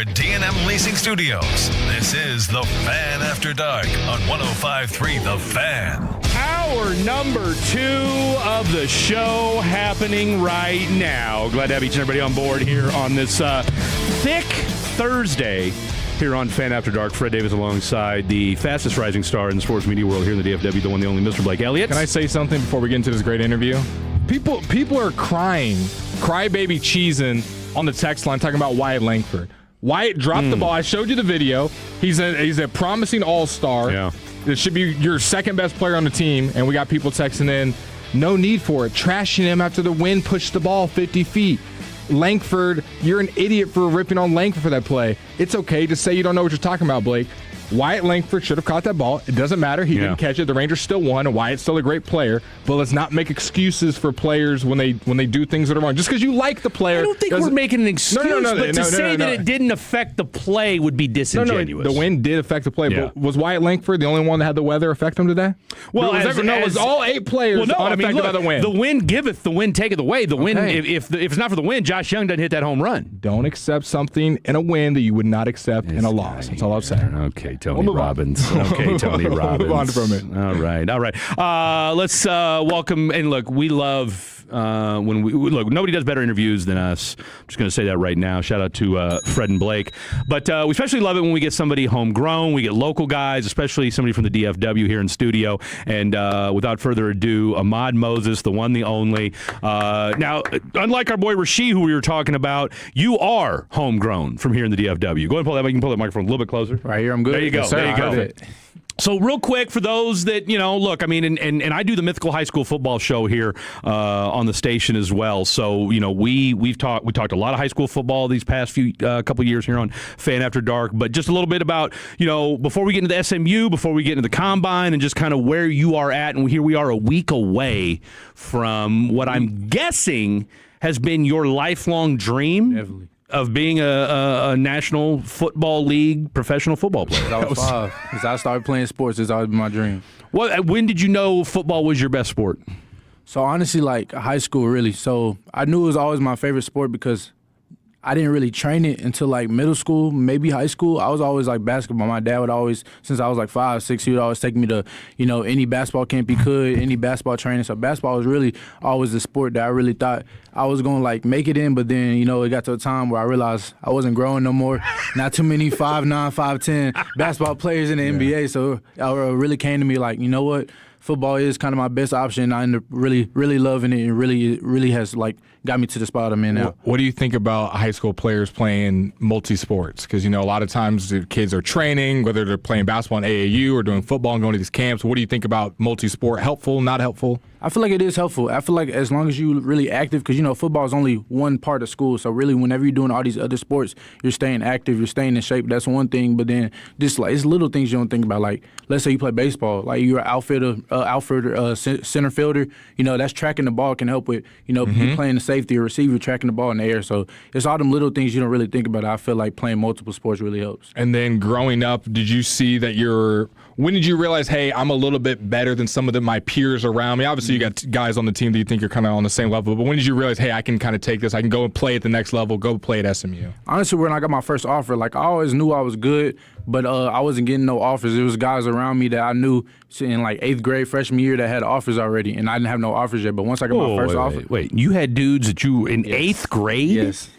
[SPEAKER 16] our D&M Leasing Studios. This is The Fan After Dark on 105.3 The Fan.
[SPEAKER 1] Hour number 2 of the show happening right now. Glad to have each and everybody on board here on this thick Thursday here on Fan After Dark. Fred Davis alongside the fastest rising star in the sports media world here in the DFW, the one, the only Mr. Blake Elliott.
[SPEAKER 17] Can I say something before we get into this great interview? People are crying, crybaby cheesing on the text line talking about Wyatt Langford. Wyatt dropped the ball. I showed you the video. He's a promising all-star.
[SPEAKER 1] Yeah.
[SPEAKER 17] It should be your second best player on the team, and we got people texting in, no need for it, trashing him after the wind pushed the ball 50 feet. Langford, you're an idiot for ripping on Langford for that play. It's okay to say you don't know what you're talking about, Blake. Wyatt Langford should have caught that ball. It doesn't matter. He didn't catch it. The Rangers still won, and Wyatt's still a great player. But let's not make excuses for players when they do things that are wrong. Just because you like the player.
[SPEAKER 1] I don't think we're making an excuse, but to say that it didn't affect the play would be disingenuous.
[SPEAKER 17] No, the wind did affect the play.
[SPEAKER 1] Yeah.
[SPEAKER 17] But was Wyatt Langford the only one that had the weather affect him today?
[SPEAKER 1] Well,
[SPEAKER 17] it was all 8 players unaffected by the wind.
[SPEAKER 1] The wind giveth, the wind taketh away. The wind, if it's not for the wind, Josh Young doesn't hit that home run.
[SPEAKER 17] Don't accept something in a win that you would not accept in a loss. That's all I'm saying.
[SPEAKER 1] Okay, Tony Robbins. Okay, Tony Robbins.
[SPEAKER 17] Move on from it.
[SPEAKER 1] All right. Let's welcome, and look, we love when we look. Nobody does better interviews than us. I'm just going to say that right now. Shout out to Fred and Blake. But we especially love it when we get somebody homegrown. We get local guys, especially somebody from the DFW here in studio. And without further ado, Ahmad Moses, the one, the only. Now, unlike our boy Rasheed, who we were talking about, you are homegrown from here in the DFW. Go ahead and pull that. You can pull that microphone a little bit closer.
[SPEAKER 10] Right here, I'm good.
[SPEAKER 1] There you go.
[SPEAKER 10] Yes, sir.
[SPEAKER 1] There you go.
[SPEAKER 10] It.
[SPEAKER 1] So real quick, for those that, look, I mean, and I do the Mythical High School football show here on the station as well. So, we talked a lot of high school football these past few couple years here on Fan After Dark, but just a little bit about, before we get into the SMU, before we get into the Combine, and just kind of where you are at, and here we are a week away from what I'm guessing has been your lifelong dream.
[SPEAKER 10] Definitely.
[SPEAKER 1] Of being a National Football League professional football player.
[SPEAKER 10] I was 5. Since I started playing sports, it's always been my dream.
[SPEAKER 1] When did you know football was your best sport?
[SPEAKER 10] So honestly, like high school, really. So I knew it was always my favorite sport because I didn't really train it until like middle school, maybe high school. I was always like basketball. My dad would always, since I was like 5, 6, he would always take me to, any basketball camp he could, any basketball training. So basketball was really always the sport that I really thought I was going to like make it in. But then, it got to a time where I realized I wasn't growing no more. Not too many 5'9", 5'10" basketball players in the NBA. So it really came to me like, you know what? Football is kind of my best option. I end up really, really loving it, and really has like got me to the spot I'm in now.
[SPEAKER 17] What do you think about high school players playing multi-sports? Because, a lot of times the kids are training, whether they're playing basketball in AAU or doing football and going to these camps. What do you think about multi-sport? Helpful, not helpful?
[SPEAKER 10] I feel like it is helpful. I feel like as long as you're really active, because, football is only one part of school. So really, whenever you're doing all these other sports, you're staying active, you're staying in shape. That's one thing. But then just like it's little things you don't think about. Like, let's say you play baseball. Like, you're an outfielder, center fielder. That's tracking the ball can help with, you playing the safety or receiver, tracking the ball in the air. So it's all them little things you don't really think about. I feel like playing multiple sports really helps.
[SPEAKER 17] And then growing up, did you see that when did you realize, hey, I'm a little bit better than some of my peers around me? Obviously, you got guys on the team that you think you're kind of on the same level, but when did you realize, hey, I can kind of take this, I can go and play at the next level, go play at SMU?
[SPEAKER 10] Honestly, when I got my first offer, like I always knew I was good, but I wasn't getting no offers. There was guys around me that I knew in like 8th grade, freshman year that had offers already, and I didn't have no offers yet. But once I got my first offer.
[SPEAKER 1] Wait, you had dudes that you in 8th grade?
[SPEAKER 10] Yes.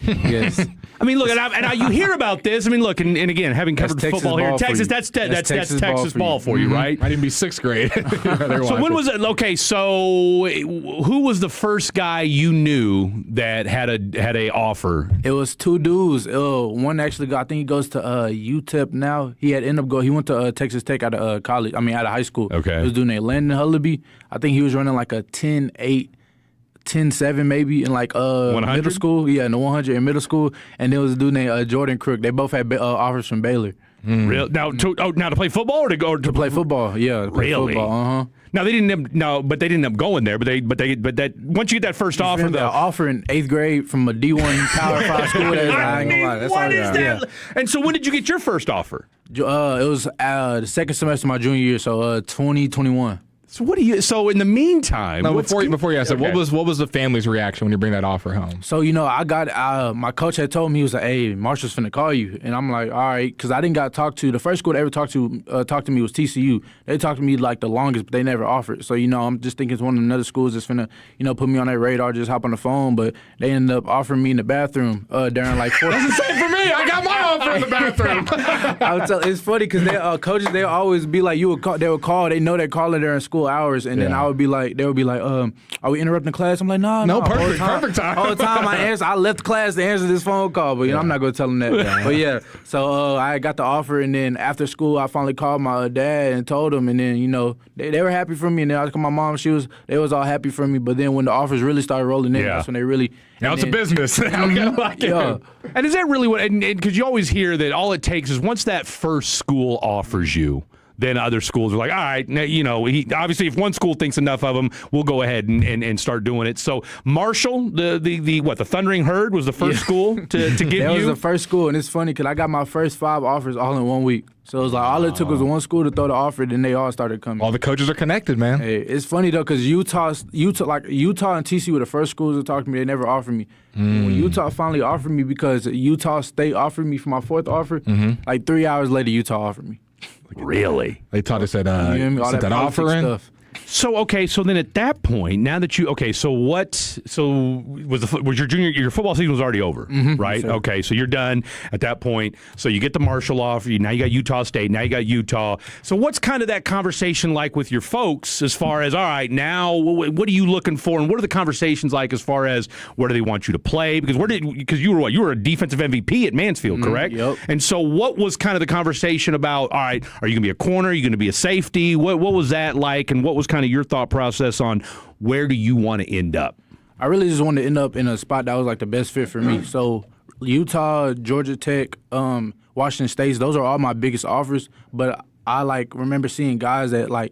[SPEAKER 1] I mean, look, and you hear about this. I mean, look, and again, having covered football here in Texas, that's Texas ball for you, right?
[SPEAKER 17] I didn't be 6th grade.
[SPEAKER 1] So when was it? Okay, so who was the first guy you knew that had a offer?
[SPEAKER 10] It was 2 dudes. One actually I think he goes to UTEP now. He went to Texas Tech out of college. I mean, out of high school.
[SPEAKER 1] Okay.
[SPEAKER 10] He was doing a Landon Hullaby. I think he was running like a 10.8. 10.7 maybe in like middle school. Yeah, in the 100 in middle school. And there was a dude named Jordan Crook. They both had offers from Baylor.
[SPEAKER 1] Real? Now to play football or to
[SPEAKER 10] play football? Yeah, to play
[SPEAKER 1] really?
[SPEAKER 10] Football.
[SPEAKER 1] Now they didn't end up going there. But that once you get that first offer,
[SPEAKER 10] the offer in 8th grade from a D1 Power 5 school. I ain't gonna lie. That's
[SPEAKER 1] what is that?
[SPEAKER 10] Yeah.
[SPEAKER 1] And so when did you get your first offer?
[SPEAKER 10] It was the second semester of my junior year, so 2021.
[SPEAKER 1] So what do you? So in the meantime,
[SPEAKER 7] before you answer, what was the family's reaction when you bring that offer home?
[SPEAKER 10] So I got my coach had told me, he was like, "Hey, Marshall's finna call you," and I'm like, "All right," because I didn't got talked to. The first school that ever talked to me was TCU. They talked to me like the longest, but they never offered. So I'm just thinking it's one of the other schools that's finna put me on their radar, just hop on the phone. But they ended up offering me in the bathroom during like 4.
[SPEAKER 7] That's the same for me. I got my offer in the bathroom.
[SPEAKER 10] It's funny because coaches they always be like, they would call. They know they're calling during school hours, and then they would be like, "Are we interrupting class?" I'm like, "No,
[SPEAKER 7] perfect time."
[SPEAKER 10] All the time I left class to answer this phone call, but I'm not gonna tell them that. But so I got the offer, and then after school I finally called my dad and told him, and then they were happy for me, and then I called my mom. They was all happy for me, but then when the offers really started rolling in, that's when they really.
[SPEAKER 7] Now it's a business.
[SPEAKER 1] And is that really what? And because you always hear that all it takes is once that first school offers you, then other schools are like, all right, obviously if one school thinks enough of them, we'll go ahead and start doing it. So Marshall, the Thundering Herd was the first school to give you?
[SPEAKER 10] That was the first school, and it's funny because I got my first 5 offers all in 1 week. So it was like all it took was one school to throw the offer, and they all started coming.
[SPEAKER 7] All the coaches are connected, man.
[SPEAKER 10] Hey, it's funny though because Utah and TCU were the first schools to talk to me. They never offered me. When Utah finally offered me, because Utah State offered me for my 4th offer, like 3 hours later, Utah offered me.
[SPEAKER 1] Really?
[SPEAKER 7] They taught us that that offer in.
[SPEAKER 10] Stuff.
[SPEAKER 1] So then at that point, now that was your football season was already over, right?
[SPEAKER 10] Sure.
[SPEAKER 1] Okay, so you're done at that point. So you get the Marshall offer. Now you got Utah State. Now you got Utah. So what's kind of that conversation like with your folks as far as, all right, now what are you looking for, and what are the conversations like as far as where do they want you to play? Because you were a defensive MVP at Mansfield, correct?
[SPEAKER 10] Yep.
[SPEAKER 1] And so what was kind of the conversation about? All right, are you going to be a corner? Are you going to be a safety? What was that like, and what was kind of your thought process on where do you want to end up?
[SPEAKER 10] I really just wanted to end up in a spot that was like the best fit for me. So Utah, Georgia Tech, Washington State, those are all my biggest offers. But I remember seeing guys that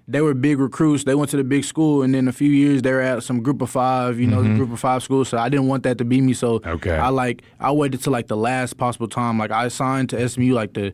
[SPEAKER 10] they were big recruits. They went to the big school, and in a few years they were at some Group of 5, the Group of 5 schools. So I didn't want that to be me. So I waited till the last possible time. I signed to SMU the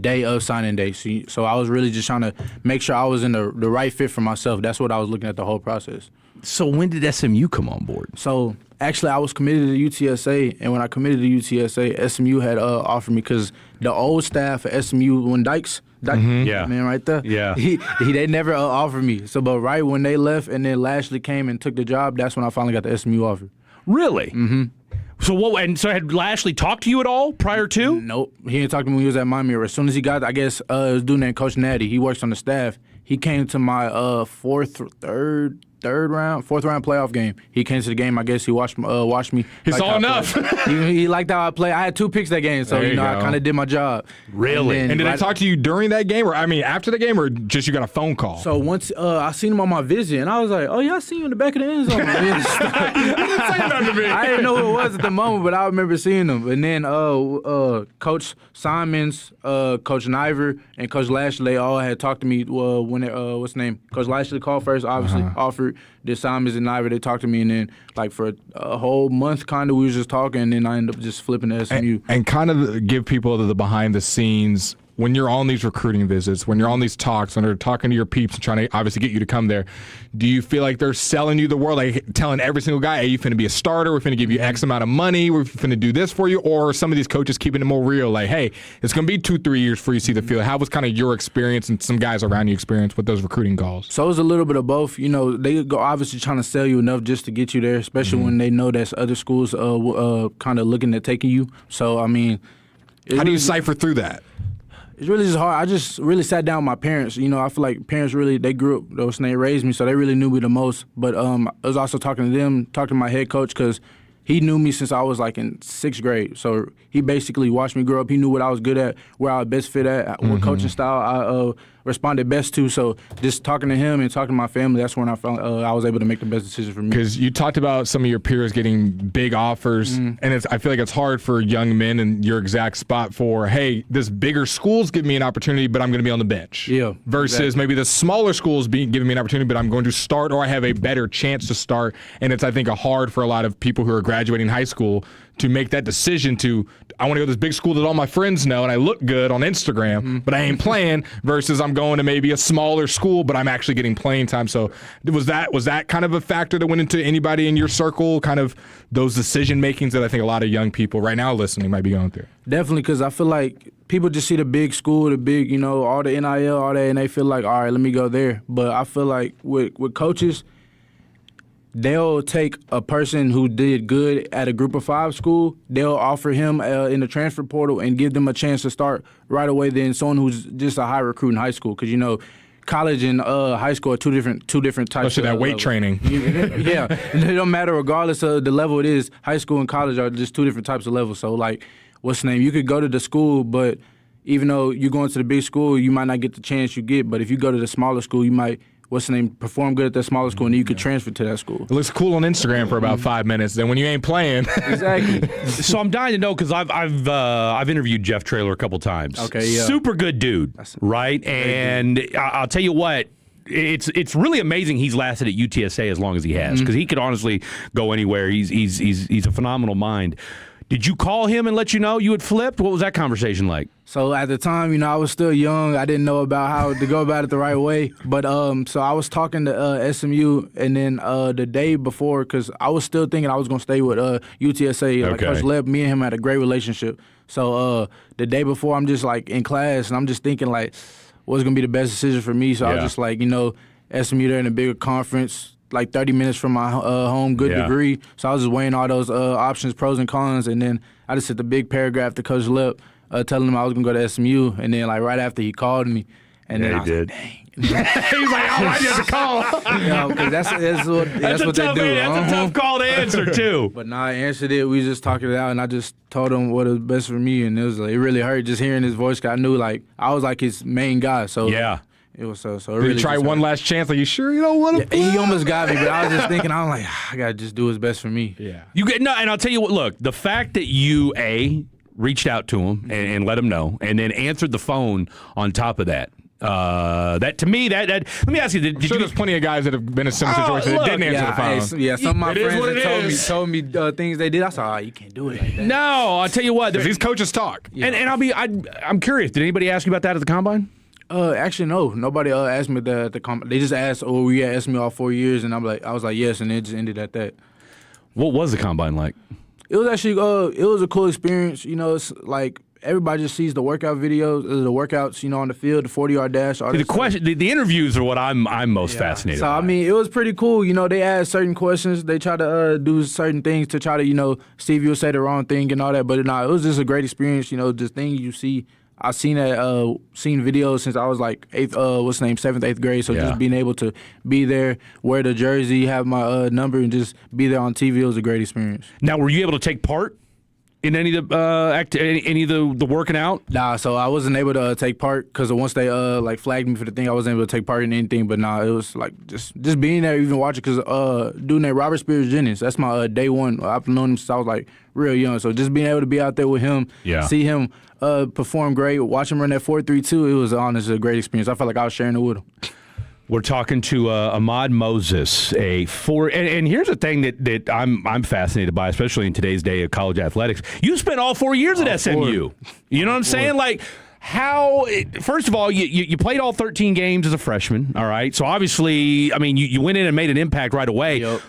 [SPEAKER 10] day of signing day. So I was really just trying to make sure I was in the right fit for myself. That's what I was looking at the whole process.
[SPEAKER 1] So when did SMU come on board?
[SPEAKER 10] So actually I was committed to UTSA, and when I committed to UTSA, SMU had offered me because the old staff at SMU, when Dykes, man, right there, they never offered me. So but right when they left and then Lashley came and took the job, that's when I finally got the SMU offer.
[SPEAKER 1] Really? Mm-hmm. So had Lashley talked to you at all prior to?
[SPEAKER 10] Nope. He didn't talk to me when he was at Miami. As soon as he got, I guess, it was a dude named Coach Natty. He works on the staff. He came to my fourth round playoff game. He came to the game. I guess he watched me.
[SPEAKER 7] He saw enough.
[SPEAKER 10] He liked how I played. I had 2 picks that game, so I kind of did my job.
[SPEAKER 1] Really?
[SPEAKER 7] And did I talk to you during that game, or after the game, or just you got a phone call?
[SPEAKER 10] So once I seen him on my visit, and I was like, "Oh yeah, I seen you in the back of the end zone." I didn't know who it was at the moment, but I remember seeing him. And then Coach Simons, Coach Niver, and Coach Lashley all had talked to me when what's the name? Coach Lashley called first, obviously offered. Did Simons and Niver, they talked to me, and then for a whole month, kind of we was just talking, and then I ended up just flipping to SMU.
[SPEAKER 7] And kind of give people the behind the scenes. When you're on these recruiting visits, when you're on these talks, when they're talking to your peeps and trying to obviously get you to come there, do you feel like they're selling you the world, telling every single guy, hey, you finna be a starter, we're finna give you X amount of money, we're finna do this for you, or some of these coaches keeping it more real, hey, it's gonna be 2-3 years before you see the field? How was kind of your experience and some guys around you experience with those recruiting calls?
[SPEAKER 10] So it was a little bit of both. They go obviously trying to sell you enough just to get you there, especially when they know that's other schools kind of looking at taking you. So, how
[SPEAKER 7] do you cipher through that?
[SPEAKER 10] It's really just hard. I just really sat down with my parents. I feel like parents really, they grew up, they raised me, so they really knew me the most. But I was also talking to them, talking to my head coach, because he knew me since I was in 6th grade. So he basically watched me grow up. He knew what I was good at, where I was best fit at, what coaching style I responded best to. So just talking to him and talking to my family, that's when I found I was able to make the best decision for me.
[SPEAKER 7] Because you talked about some of your peers getting big offers, and I feel like it's hard for young men in your exact spot for, hey, this bigger school's giving me an opportunity, but I'm going to be on the bench.
[SPEAKER 10] Yeah.
[SPEAKER 7] Versus maybe the smaller schools giving me an opportunity, but I'm going to start, or I have a better chance to start. And it's, I think, hard for a lot of people who are graduating high school
[SPEAKER 17] to make that decision to, I want to go to this big school that all my friends know and I look good on Instagram, but I ain't playing, versus I'm going to maybe a smaller school, but I'm actually getting playing time. So was that kind of a factor that went into anybody in your circle, kind of those decision makings that I think a lot of young people right now listening might be going through?
[SPEAKER 10] Definitely, because I feel like people just see the big school, the big, all the NIL, all that, and they feel like, all right, let me go there. But I feel like with coaches, they'll take a person who did good at a Group of 5 school, they'll offer him in the transfer portal and give them a chance to start right away than someone who's just a high recruit in high school. Because, college and high school are two different types.
[SPEAKER 17] Especially that weight training.
[SPEAKER 10] Yeah, it don't matter regardless of the level it is. High school and college are just two different types of levels. So, like, what's the name? You could go to the school, but even though you're going to the big school, you might not get the chance you get. But if you go to the smaller school, you might perform good at that smaller school, and then you could transfer to that school.
[SPEAKER 17] It looks cool on Instagram for about 5 minutes. Then when you ain't playing,
[SPEAKER 10] exactly.
[SPEAKER 18] So I'm dying to know, because I've interviewed Jeff Traylor a couple times.
[SPEAKER 10] Okay, yeah.
[SPEAKER 18] Super good dude, right? And I'll tell you what. It's really amazing he's lasted at UTSA as long as he has, because he could honestly go anywhere. He's a phenomenal mind. Did you call him and let you know you had flipped? What was that conversation like?
[SPEAKER 10] So at the time, I was still young. I didn't know about how to go about it the right way. But so I was talking to SMU, and then the day before, because I was still thinking I was going to stay with UTSA.
[SPEAKER 18] Okay.
[SPEAKER 10] Like Coach Leb, me and him had a great relationship. So the day before, I'm just like in class, and I'm just thinking like, what's going to be the best decision for me? So I was just like, SMU, they're in a bigger conference, like 30 minutes from my home, good degree. So I was just weighing all those options, pros and cons, and then I just sent the big paragraph to Coach Lip telling him I was going to go to SMU, and then like right after he called me, and then I was like, dang.
[SPEAKER 18] He's like, oh, I just call.
[SPEAKER 10] Because that's what they do.
[SPEAKER 18] That's a tough call to answer, too.
[SPEAKER 10] But I answered it. We just talked it out, and I just told him what was best for me, and it really hurt just hearing his voice. 'Cause I knew like I was like his main guy. So
[SPEAKER 18] yeah.
[SPEAKER 10] It was so.
[SPEAKER 17] Did you try one last chance? Are you sure you don't want to play?
[SPEAKER 10] He almost got me, but I was just thinking, I'm like, I gotta just do what's best for me.
[SPEAKER 17] Yeah.
[SPEAKER 18] And I'll tell you what. Look, the fact that you reached out to him and let him know, and then answered the phone on top of that. That to me, that let me ask you. Did you?
[SPEAKER 17] There's plenty of guys that have been in a similar situation that didn't answer the phone.
[SPEAKER 10] Some of my friends told me things they did. I said, you can't do it like that.
[SPEAKER 18] No, I'll tell you what.
[SPEAKER 17] These coaches talk.
[SPEAKER 18] Yeah. And I'm curious. Did anybody ask you about that at the combine?
[SPEAKER 10] Actually, no. Nobody asked me that at the combine. They just asked, were you at SMU all 4 years? And I was like, yes, and it just ended at that.
[SPEAKER 18] What was the combine like?
[SPEAKER 10] It was actually it was a cool experience. It's like everybody just sees the workout videos, the workouts, on the field, the 40-yard dash. All
[SPEAKER 18] the interviews are what I'm most fascinated.
[SPEAKER 10] So
[SPEAKER 18] by.
[SPEAKER 10] I mean, it was pretty cool. They asked certain questions. They try to do certain things to try to see if you'll say the wrong thing and all that. But it was just a great experience. Just things you see. I've seen videos since I was like 7th, 8th grade. So just being able to be there, wear the jersey, have my number, and just be there on TV, it was a great experience.
[SPEAKER 18] Now, were you able to take part in any of the working out?
[SPEAKER 10] Nah, so I wasn't able to take part because once they flagged me for the thing, I wasn't able to take part in anything. But it was like just being there, even watching, because dude named Robert Spears Jennings, that's my day one. I've known him since I was like real young. So just being able to be out there with him, see him perform great, watch him run that 4.32, it was honestly a great experience. I felt like I was sharing it with him.
[SPEAKER 18] We're talking to Ahmad Moses, and here's the thing that I'm fascinated by, especially in today's day of college athletics. You spent all 4 years at SMU. You know what I'm saying? Like, how? First of all, you played all 13 games as a freshman. All right, so obviously, I mean, you went in and made an impact right away.
[SPEAKER 10] Yep.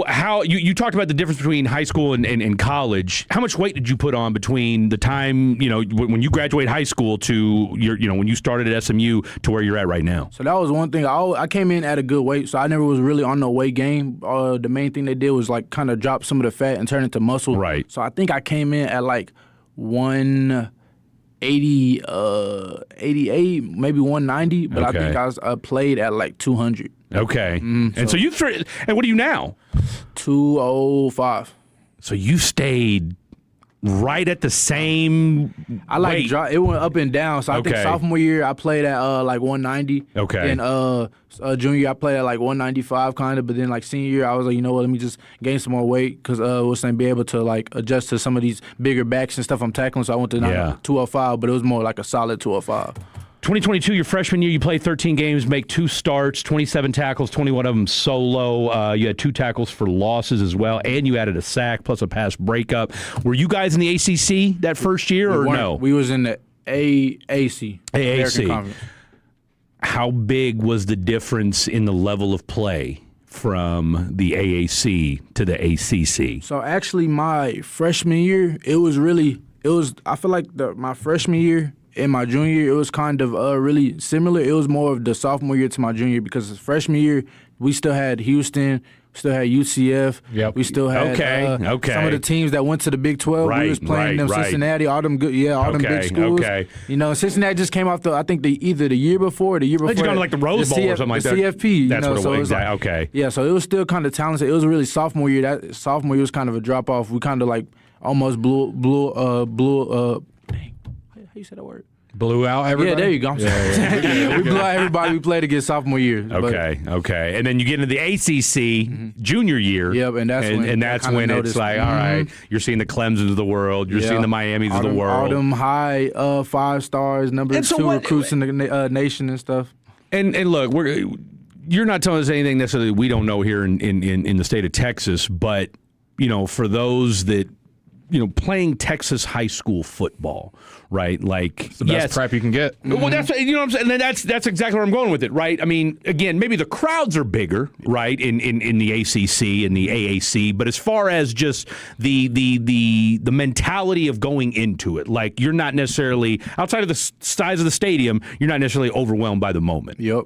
[SPEAKER 18] How you talked about the difference between high school and college. How much weight did you put on between the time when you graduate high school to when you started at SMU to where you're at right now?
[SPEAKER 10] So that was one thing. I came in at a good weight, so I never was really on no weight gain. The main thing they did was like kind of drop some of the fat and turn it to muscle.
[SPEAKER 18] Right.
[SPEAKER 10] So I think I came in at like 180, 88, maybe 190, but I think I played at like 200.
[SPEAKER 18] Okay. And so you and what are you now?
[SPEAKER 10] 205.
[SPEAKER 18] So you stayed right at the same weight.
[SPEAKER 10] It went up and down. So I think sophomore year I played at like 190.
[SPEAKER 18] Okay.
[SPEAKER 10] And junior year I played at like 195 kind of. But then like senior year I was like, you know what, let me just gain some more weight because be able to like adjust to some of these bigger backs and stuff I'm tackling. So I went to 205, but it was more like a solid 205.
[SPEAKER 1] 2022, your freshman year, you played 13 games, make 2 starts, 27 tackles, 21 of them solo. You had 2 tackles for losses as well, and you added a sack plus a pass breakup. Were you guys in the ACC that first year, or no?
[SPEAKER 10] We was in the AAC.
[SPEAKER 1] AAC. How big was the difference in the level of play from the AAC to the ACC?
[SPEAKER 10] So actually, my freshman year, I feel like my freshman year and my junior year, it was kind of really similar. It was more of the sophomore year to my junior year because freshman year, we still had Houston, we still had UCF.
[SPEAKER 1] Yep.
[SPEAKER 10] We still had some of the teams that went to the Big 12. We was playing them Cincinnati, all them good, them big schools. You know, Cincinnati just came off either the year before or the year before.
[SPEAKER 1] They just gone to like the Rose Bowl or something like that.
[SPEAKER 10] The CFP.
[SPEAKER 1] That's what it was.
[SPEAKER 10] So
[SPEAKER 1] Okay.
[SPEAKER 10] Yeah, so it was still kind of talented. It was really sophomore year. That sophomore year was kind of a drop off. We kind of like almost blew. Dang, how you say that word?
[SPEAKER 17] Blew out everybody?
[SPEAKER 10] Yeah, there you go. Yeah. We blew out everybody we played against sophomore year.
[SPEAKER 1] Okay. And then you get into the ACC junior year.
[SPEAKER 10] Yep, and that's
[SPEAKER 1] when it's like, all right, you're seeing the Clemsons of the world. You're seeing the Miamis of the world.
[SPEAKER 10] All them high 5 stars, number 2 recruits in the nation and stuff.
[SPEAKER 1] And look, you're not telling us anything necessarily we don't know here in the state of Texas, but, you know, for those that, you know, playing Texas high school football, right? Like,
[SPEAKER 17] it's the best prep you can get.
[SPEAKER 1] Well, that's, you know what I'm saying? And that's exactly where I'm going with it, right? I mean, again, maybe the crowds are bigger, right, in the ACC and the AAC, but as far as just the mentality of going into it, like, you're not necessarily, outside of the size of the stadium, you're not necessarily overwhelmed by the moment.
[SPEAKER 10] Yep.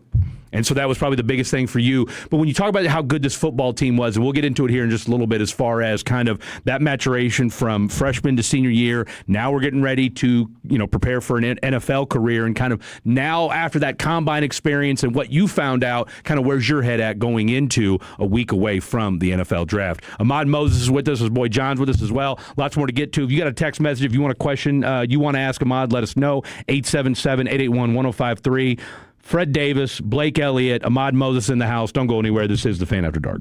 [SPEAKER 1] And so that was probably the biggest thing for you. But when you talk about how good this football team was, and we'll get into it here in just a little bit as far as kind of that maturation from freshman to senior year, now we're getting ready to, you know, prepare for an NFL career, and kind of now after that combine experience and what you found out, kind of where's your head at going into a week away from the NFL draft. Ahmad Moses is with us. His boy John's with us as well. Lots more to get to. If you got a text message, if you want a question you want to ask Ahmad, let us know. 877-881-1053. Fred Davis, Blake Elliott, Ahmad Moses in the house. Don't go anywhere. This is The Fan After Dark.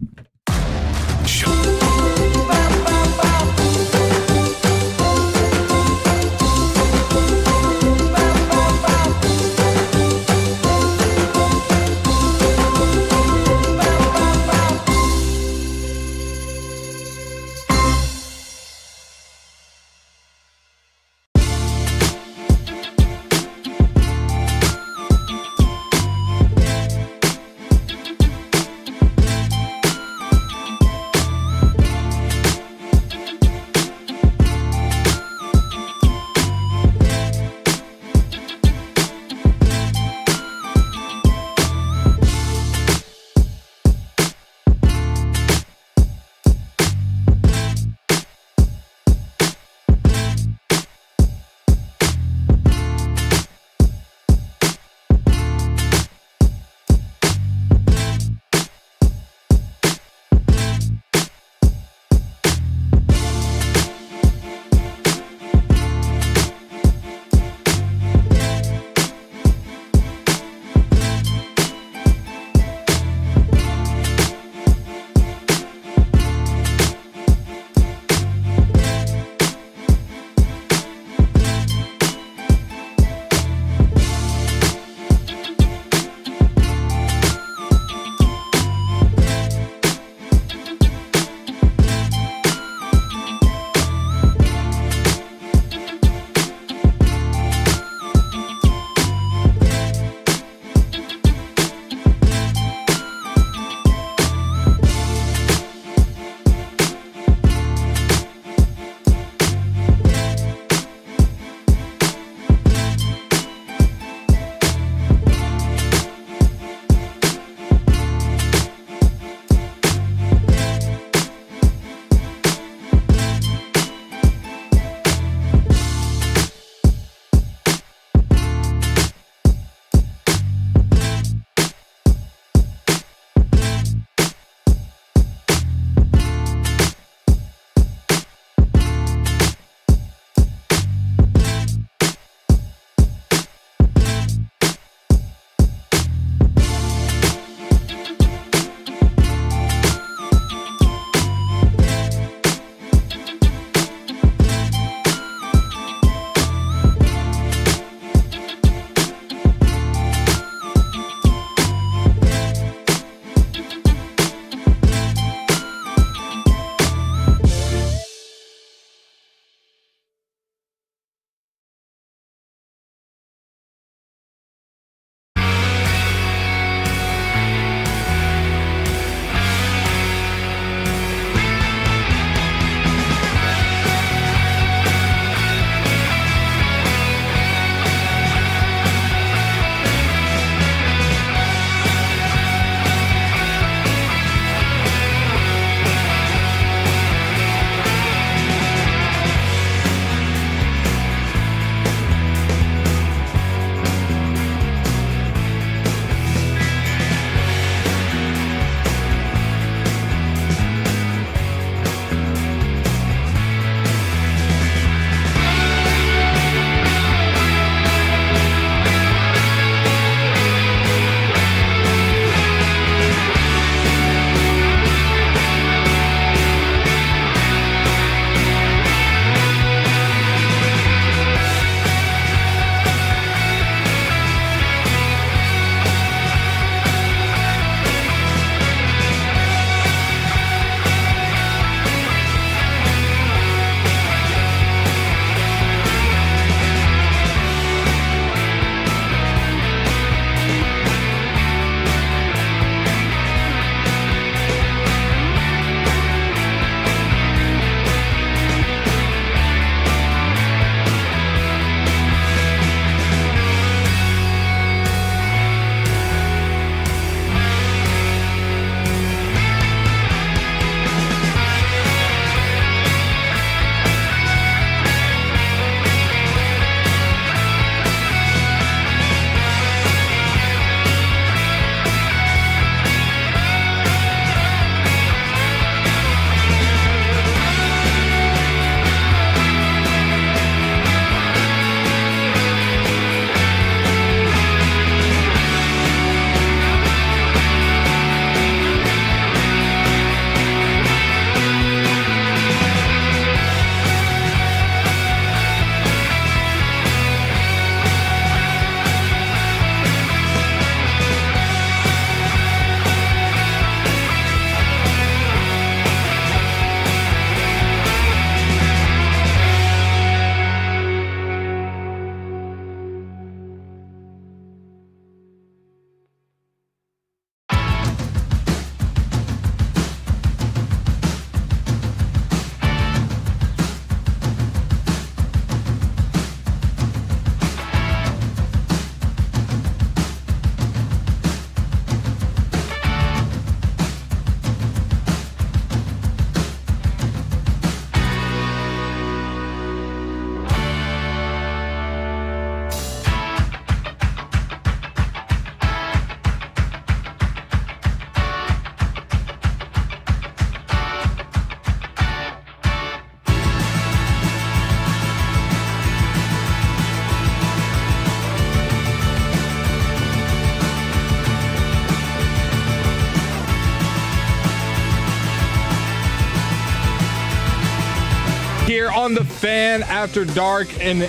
[SPEAKER 17] on the Fan After Dark and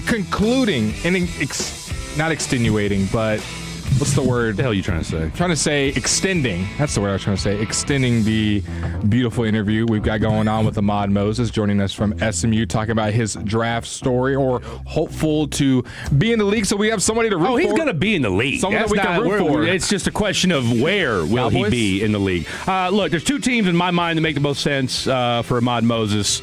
[SPEAKER 17] concluding and not extenuating, but what's the word?
[SPEAKER 1] What the hell are you trying to say?
[SPEAKER 17] I'm trying to say extending. That's the word I was trying to say. Extending the beautiful interview we've got going on with Ahmad Moses, joining us from SMU, talking about his draft story, or hopeful to be in the league. So we have somebody to root for.
[SPEAKER 1] Oh, he's going to be in the league.
[SPEAKER 17] Someone that we can root for.
[SPEAKER 1] It's just a question of where will he be in the league. Look, there's two teams in my mind that make the most sense for Ahmad Moses.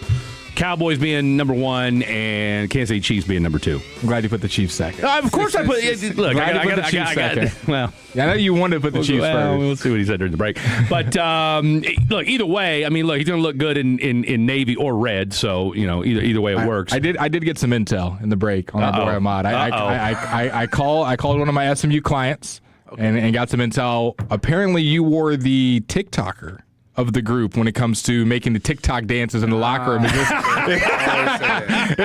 [SPEAKER 1] Cowboys being number 1 and Kansas City Chiefs being number 2.
[SPEAKER 17] I'm glad you put the Chiefs second.
[SPEAKER 1] Of course I put. Look, I got the Chiefs second. Well,
[SPEAKER 17] I know you wanted to put the Chiefs first.
[SPEAKER 1] We'll see what he said during the break. But look, either way, I mean, look, he's going to look good in Navy or red. So either way it works.
[SPEAKER 17] I did get some intel in the break on our boy Ahmad. I called one of my SMU clients and got some intel. Apparently, you were the TikToker of the group when it comes to making the TikTok dances in the locker room. This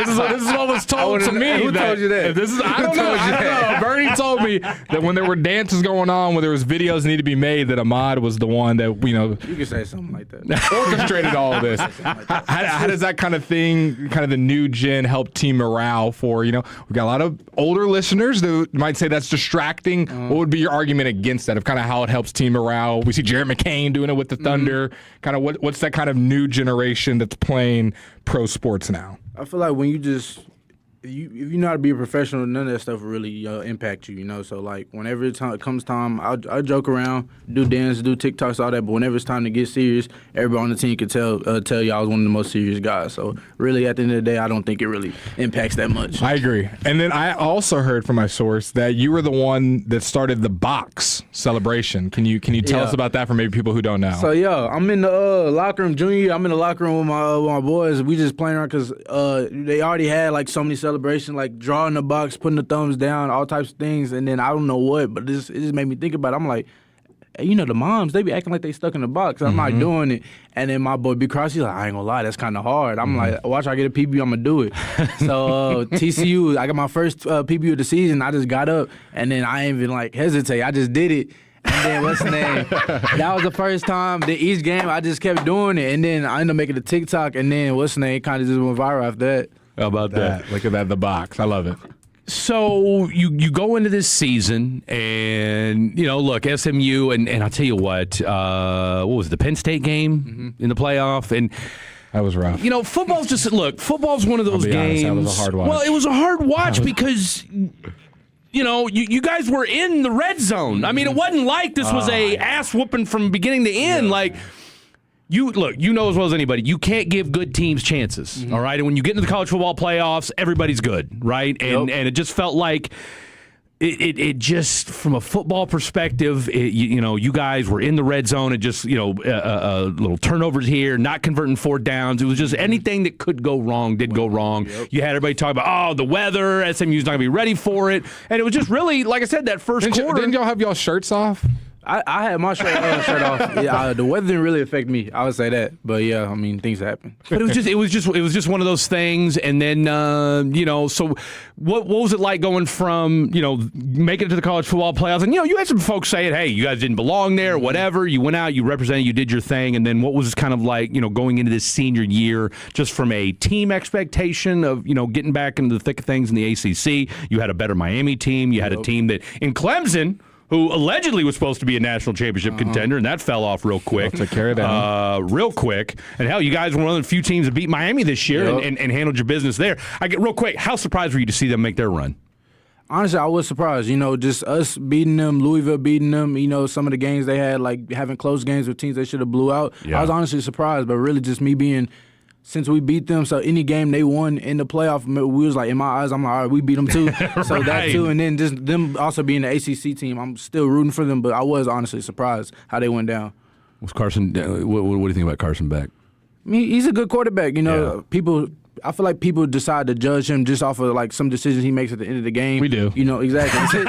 [SPEAKER 17] is what was told to me.
[SPEAKER 10] Who told you that?
[SPEAKER 17] I don't know. Bernie told me that when there were dances going on, when there was videos that needed to be made, that Ahmad was the one that,
[SPEAKER 10] You could say something like that.
[SPEAKER 17] orchestrated all of this. How does that kind of thing, kind of the new gen, help team morale for, we've got a lot of older listeners that might say that's distracting. What would be your argument against that, of kind of how it helps team morale? We see Jared McCain doing it with the Thunder. Kind of what's that kind of new generation that's playing pro sports now?
[SPEAKER 10] I feel like when you just if you know how to be a professional, none of that stuff will really impact you, So like whenever it comes time, I'll joke around, do dance, do TikToks, all that. But whenever it's time to get serious, everybody on the team can tell you I was one of the most serious guys. So really, at the end of the day, I don't think it really impacts that much.
[SPEAKER 17] I agree. And then I also heard from my source that you were the one that started the box celebration. Can you tell us about that for maybe people who don't know?
[SPEAKER 10] So I'm in the locker room, junior year. I'm in the locker room with my boys. We just playing around because they already had like so many celebrations, like drawing the box, putting the thumbs down, all types of things. And then I don't know what, but it just made me think about it. I'm like, hey, the moms, they be acting like they stuck in the box. I'm not doing it. And then my boy Big Cross, he's like, I ain't gonna lie, that's kind of hard. I'm like, watch I get a PBU, I'm gonna do it. So TCU, I got my first PBU of the season. I just got up, and then I ain't even hesitate. I just did it. And then what's the name? That was the first time. Each game, I just kept doing it. And then I ended up making a TikTok, and then what's the name? Kind of just went viral after that.
[SPEAKER 17] How about that? Look at that, the box. I love it.
[SPEAKER 1] So you go into this season, and look, SMU, and I'll tell you what was it, the Penn State game in the playoff, and
[SPEAKER 17] that was rough.
[SPEAKER 1] Football's one of those games.
[SPEAKER 17] Honest, that was a hard watch.
[SPEAKER 1] Well, it was a hard watch because you guys were in the red zone. I mean, it wasn't like this was a ass whooping from beginning to end. You know as well as anybody, you can't give good teams chances, all right? And when you get into the college football playoffs, everybody's good, right? And it just felt like it just, from a football perspective, you guys were in the red zone and just, little turnovers here, not converting 4th downs. It was just anything that could go wrong did go wrong. Yep. You had everybody talking about, the weather, SMU's not going to be ready for it. And it was just really, like I said, that first quarter.
[SPEAKER 17] Didn't y'all have y'all shirts off?
[SPEAKER 10] I had my shirt off. Yeah, the weather didn't really affect me. I would say that, but yeah, I mean things happen.
[SPEAKER 1] But it was just one of those things. And then so what was it like going from making it to the college football playoffs? And you had some folks saying, hey, you guys didn't belong there, whatever. You went out, you represented, you did your thing. And then what was kind of like going into this senior year, just from a team expectation of getting back into the thick of things in the ACC. You had a better Miami team. You had a team that in Clemson, who allegedly was supposed to be a national championship contender, and that fell off real quick.
[SPEAKER 17] Took care of that.
[SPEAKER 1] Real quick. And hell, you guys were one of the few teams that beat Miami this year and handled your business there. Real quick, how surprised were you to see them make their run?
[SPEAKER 10] Honestly, I was surprised. Just us beating them, Louisville beating them, some of the games they had, like having close games with teams they should have blew out. Yeah. I was honestly surprised, but really just me being – since we beat them, so any game they won in the playoff, we was like, in my eyes, I'm like, all right, we beat them too. So that too, and then just them also being the ACC team, I'm still rooting for them, but I was honestly surprised how they went down.
[SPEAKER 1] Was Carson? What do you think about Carson Beck?
[SPEAKER 10] I mean, he's a good quarterback. People. I feel like people decide to judge him just off of like some decisions he makes at the end of the game.
[SPEAKER 17] We do.
[SPEAKER 10] Exactly.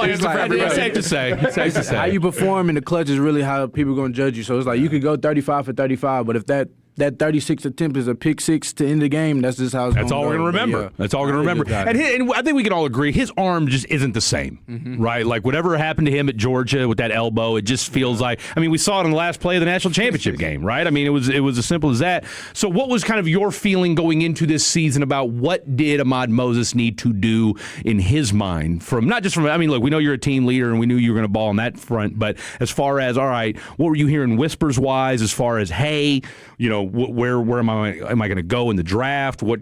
[SPEAKER 1] It's safe to say. It's safe to say.
[SPEAKER 10] How you perform in the clutch is really how people are going to judge you. So it's like you could go 35 for 35, but if that that 36th attempt is a pick six to end the game, that's just how it's going to go.
[SPEAKER 1] That's all we're going to remember.
[SPEAKER 10] Yeah.
[SPEAKER 1] That's all we're going to remember. And I think we can all agree his arm just isn't the same, right? Like whatever happened to him at Georgia with that elbow, it just feels like. I mean, we saw it in the last play of the national championship game, right? I mean, it was as simple as that. So, what was kind of your feeling going into this season about what did Ahmad Moses need to do in his mind? Not just from. I mean, look, we know you're a team leader, and we knew you were going to ball on that front. But as far as all right, what were you hearing whispers wise? As far as hey, where am I going to go in the draft? What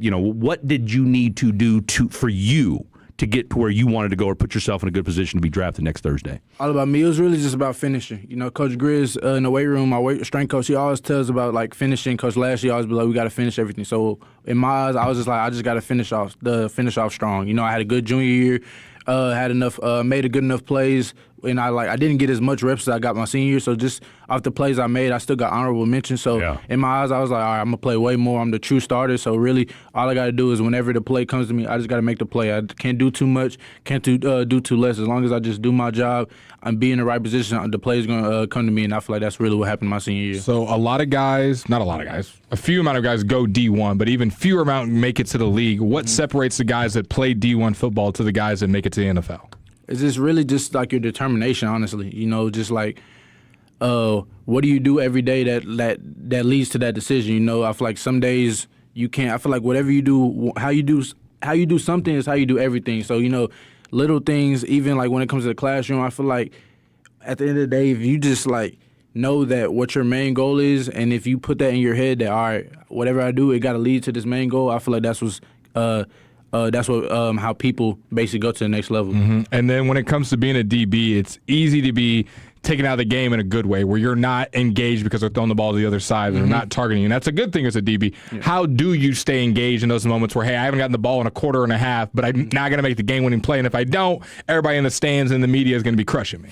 [SPEAKER 1] did you need to do for you to get to where you wanted to go or put yourself in a good position to be drafted next Thursday?
[SPEAKER 10] All about me. It was really just about finishing. Coach Grizz in the weight room, my strength coach, he always tells about like finishing. Coach Lashley always be like, we got to finish everything. So in my eyes, I was just like, I just got to finish off strong. I had a good junior year, had enough, made a good enough plays. And I didn't get as much reps as I got my senior year, so just off the plays I made, I still got honorable mention. So in my eyes, I was like, all right, I'm going to play way more. I'm the true starter, so really all I got to do is whenever the play comes to me, I just got to make the play. I can't do too much, can't do too less. As long as I just do my job and be in the right position, the play is going to come to me, and I feel like that's really what happened my senior year.
[SPEAKER 17] So a few amount of guys go D1, but even fewer amount make it to the league. What separates the guys that play D1 football to the guys that make it to the NFL?
[SPEAKER 10] It's just really just like your determination, honestly. Just like what do you do every day that leads to that decision? I feel like some days you can't. I feel like whatever you do, how you do something is how you do everything. So little things, even like when it comes to the classroom, I feel like at the end of the day, if you just like know that what your main goal is, and if you put that in your head that all right, whatever I do, it got to lead to this main goal. I feel like that's how people basically go to the next level.
[SPEAKER 17] And then when it comes to being a DB, it's easy to be taken out of the game in a good way, where you're not engaged because they're throwing the ball to the other side. They're not targeting you. And that's a good thing as a DB. Yeah. How do you stay engaged in those moments where, hey, I haven't gotten the ball in a quarter and a half, but I'm not going to make the game-winning play, and if I don't, everybody in the stands and the media is going to be crushing me.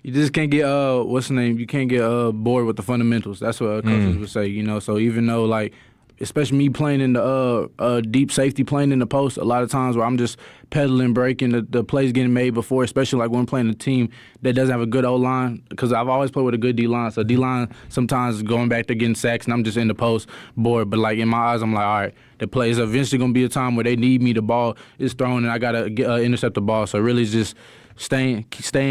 [SPEAKER 10] You just can't get you can't get bored with the fundamentals. That's what coaches would say. So even though like, especially me playing in the deep safety, playing in the post, a lot of times where I'm just pedaling, breaking, the plays getting made before, especially like when I'm playing a team that doesn't have a good O-line, because I've always played with a good D-line. So D-line sometimes going back to getting sacks, and I'm just in the post bored. But like in my eyes, I'm like, all right, the play is eventually going to be a time where they need me, the ball is thrown, and I got to intercept the ball. So really just staying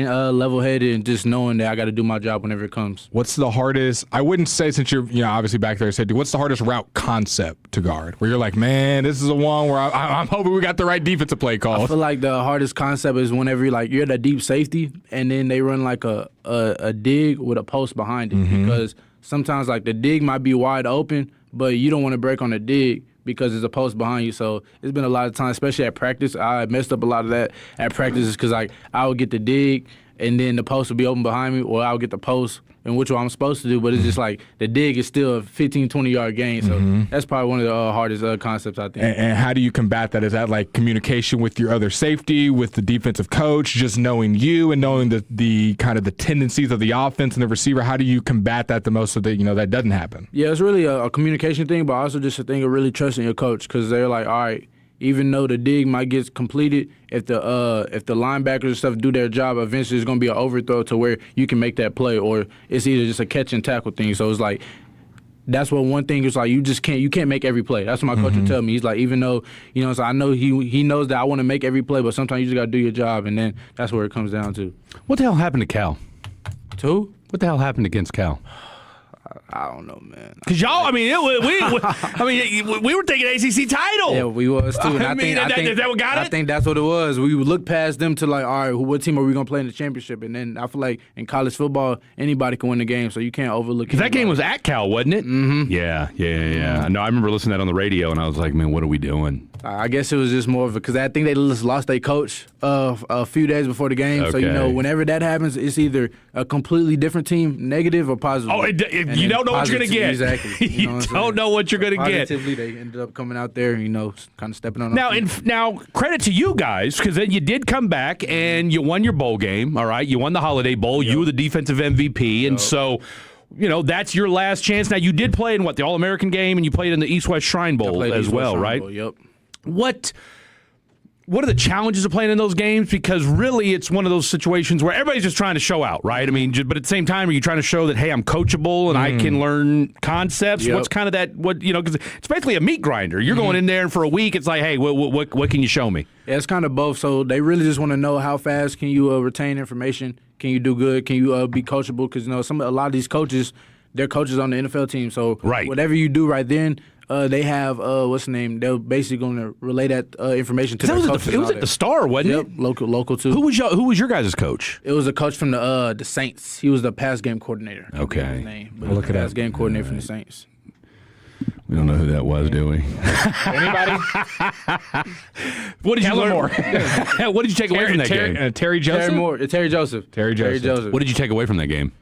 [SPEAKER 10] level-headed and just knowing that I got to do my job whenever it comes.
[SPEAKER 17] What's the hardest, I wouldn't say, since you're obviously back there, what's the hardest route concept to guard? Where you're like, man, this is the one where I'm hoping we got the right defensive play call.
[SPEAKER 10] I feel like the hardest concept is whenever you're at a deep safety and then they run like a dig with a post behind it. Because sometimes like the dig might be wide open, but you don't want to break on the dig because there's a post behind you. So it's been a lot of times, especially at practice. I messed up a lot of that at practices because I would get the dig and then the post would be open behind me, or I would get the post, and which one I'm supposed to do, but it's just like the dig is still a 15, 20-yard gain. So that's probably one of the hardest concepts, I think.
[SPEAKER 17] And how do you combat that? Is that like communication with your other safety, with the defensive coach, just knowing you and knowing the kind of the tendencies of the offense and the receiver? How do you combat that the most so that that doesn't happen?
[SPEAKER 10] Yeah, it's really a communication thing, but also just a thing of really trusting your coach, because they're like, all right, even though the dig might get completed, if the linebackers and stuff do their job, eventually it's going to be an overthrow to where you can make that play, or it's either just a catch and tackle thing. So it's like, that's what one thing is like, you can't make every play. That's what my coach would tell me. He's like, even though, so I know he knows that I want to make every play, but sometimes you just got to do your job, and then that's where it comes down to.
[SPEAKER 1] What the hell happened to Cal?
[SPEAKER 10] To?
[SPEAKER 1] What the hell happened against Cal?
[SPEAKER 10] I don't know, man.
[SPEAKER 1] Because y'all, we were thinking ACC title.
[SPEAKER 10] Yeah, we was too. And
[SPEAKER 1] I think is that what got it?
[SPEAKER 10] I think that's what it was. We would look past them to like, all right, what team are we gonna play in the championship? And then I feel like in college football, anybody can win the game, so you can't overlook.
[SPEAKER 1] Because that game was at Cal, wasn't it?
[SPEAKER 10] Mm-hmm.
[SPEAKER 1] Yeah. No, I remember listening to that on the radio, and I was like, man, what are we doing?
[SPEAKER 10] I guess it was just more of because I think they just lost their coach a few days before the game.
[SPEAKER 1] Okay.
[SPEAKER 10] So whenever that happens, it's either a completely different team, negative or positive.
[SPEAKER 1] Oh, you don't know what you're gonna get.
[SPEAKER 10] Exactly.
[SPEAKER 1] You don't know what you're gonna get.
[SPEAKER 10] Positively, they ended up coming out there, kind of stepping on.
[SPEAKER 1] Now, credit to you guys, because then you did come back and you won your bowl game. All right, you won the Holiday Bowl. Yep. You were the defensive MVP, and so. That's your last chance. Now, you did play in the All-American game, and you played in the East-West Shrine Bowl as well, right?
[SPEAKER 10] Bowl, yep.
[SPEAKER 1] What what are the challenges of playing in those games? Because really, it's one of those situations where everybody's just trying to show out, right? I mean, but at the same time, are you trying to show that, hey, I'm coachable and I can learn concepts?
[SPEAKER 10] Yep.
[SPEAKER 1] What's kind of that? Because it's basically a meat grinder. You're going in there and for a week, it's like, hey, what can you show me?
[SPEAKER 10] Yeah, it's kind of both. So they really just want to know how fast can you retain information? Can you do good? Can you be coachable? Because a lot of these coaches, they're coaches on the NFL team. So whatever you do right then. They have what's the name? They're basically going to relay that information to their coaches.
[SPEAKER 1] It was at the Star, wasn't it?
[SPEAKER 10] Yep, local too.
[SPEAKER 1] Who was your guys' coach?
[SPEAKER 10] It was a coach from the Saints. He was the pass game coordinator.
[SPEAKER 1] Okay.
[SPEAKER 10] His name, but look at pass game coordinator from the Saints.
[SPEAKER 1] We don't know who that was, do we?
[SPEAKER 17] Anybody?
[SPEAKER 1] What did you learn? What did you take away from that game?
[SPEAKER 17] Terry Joseph?
[SPEAKER 10] Terry Joseph.
[SPEAKER 1] What did you take away from that game?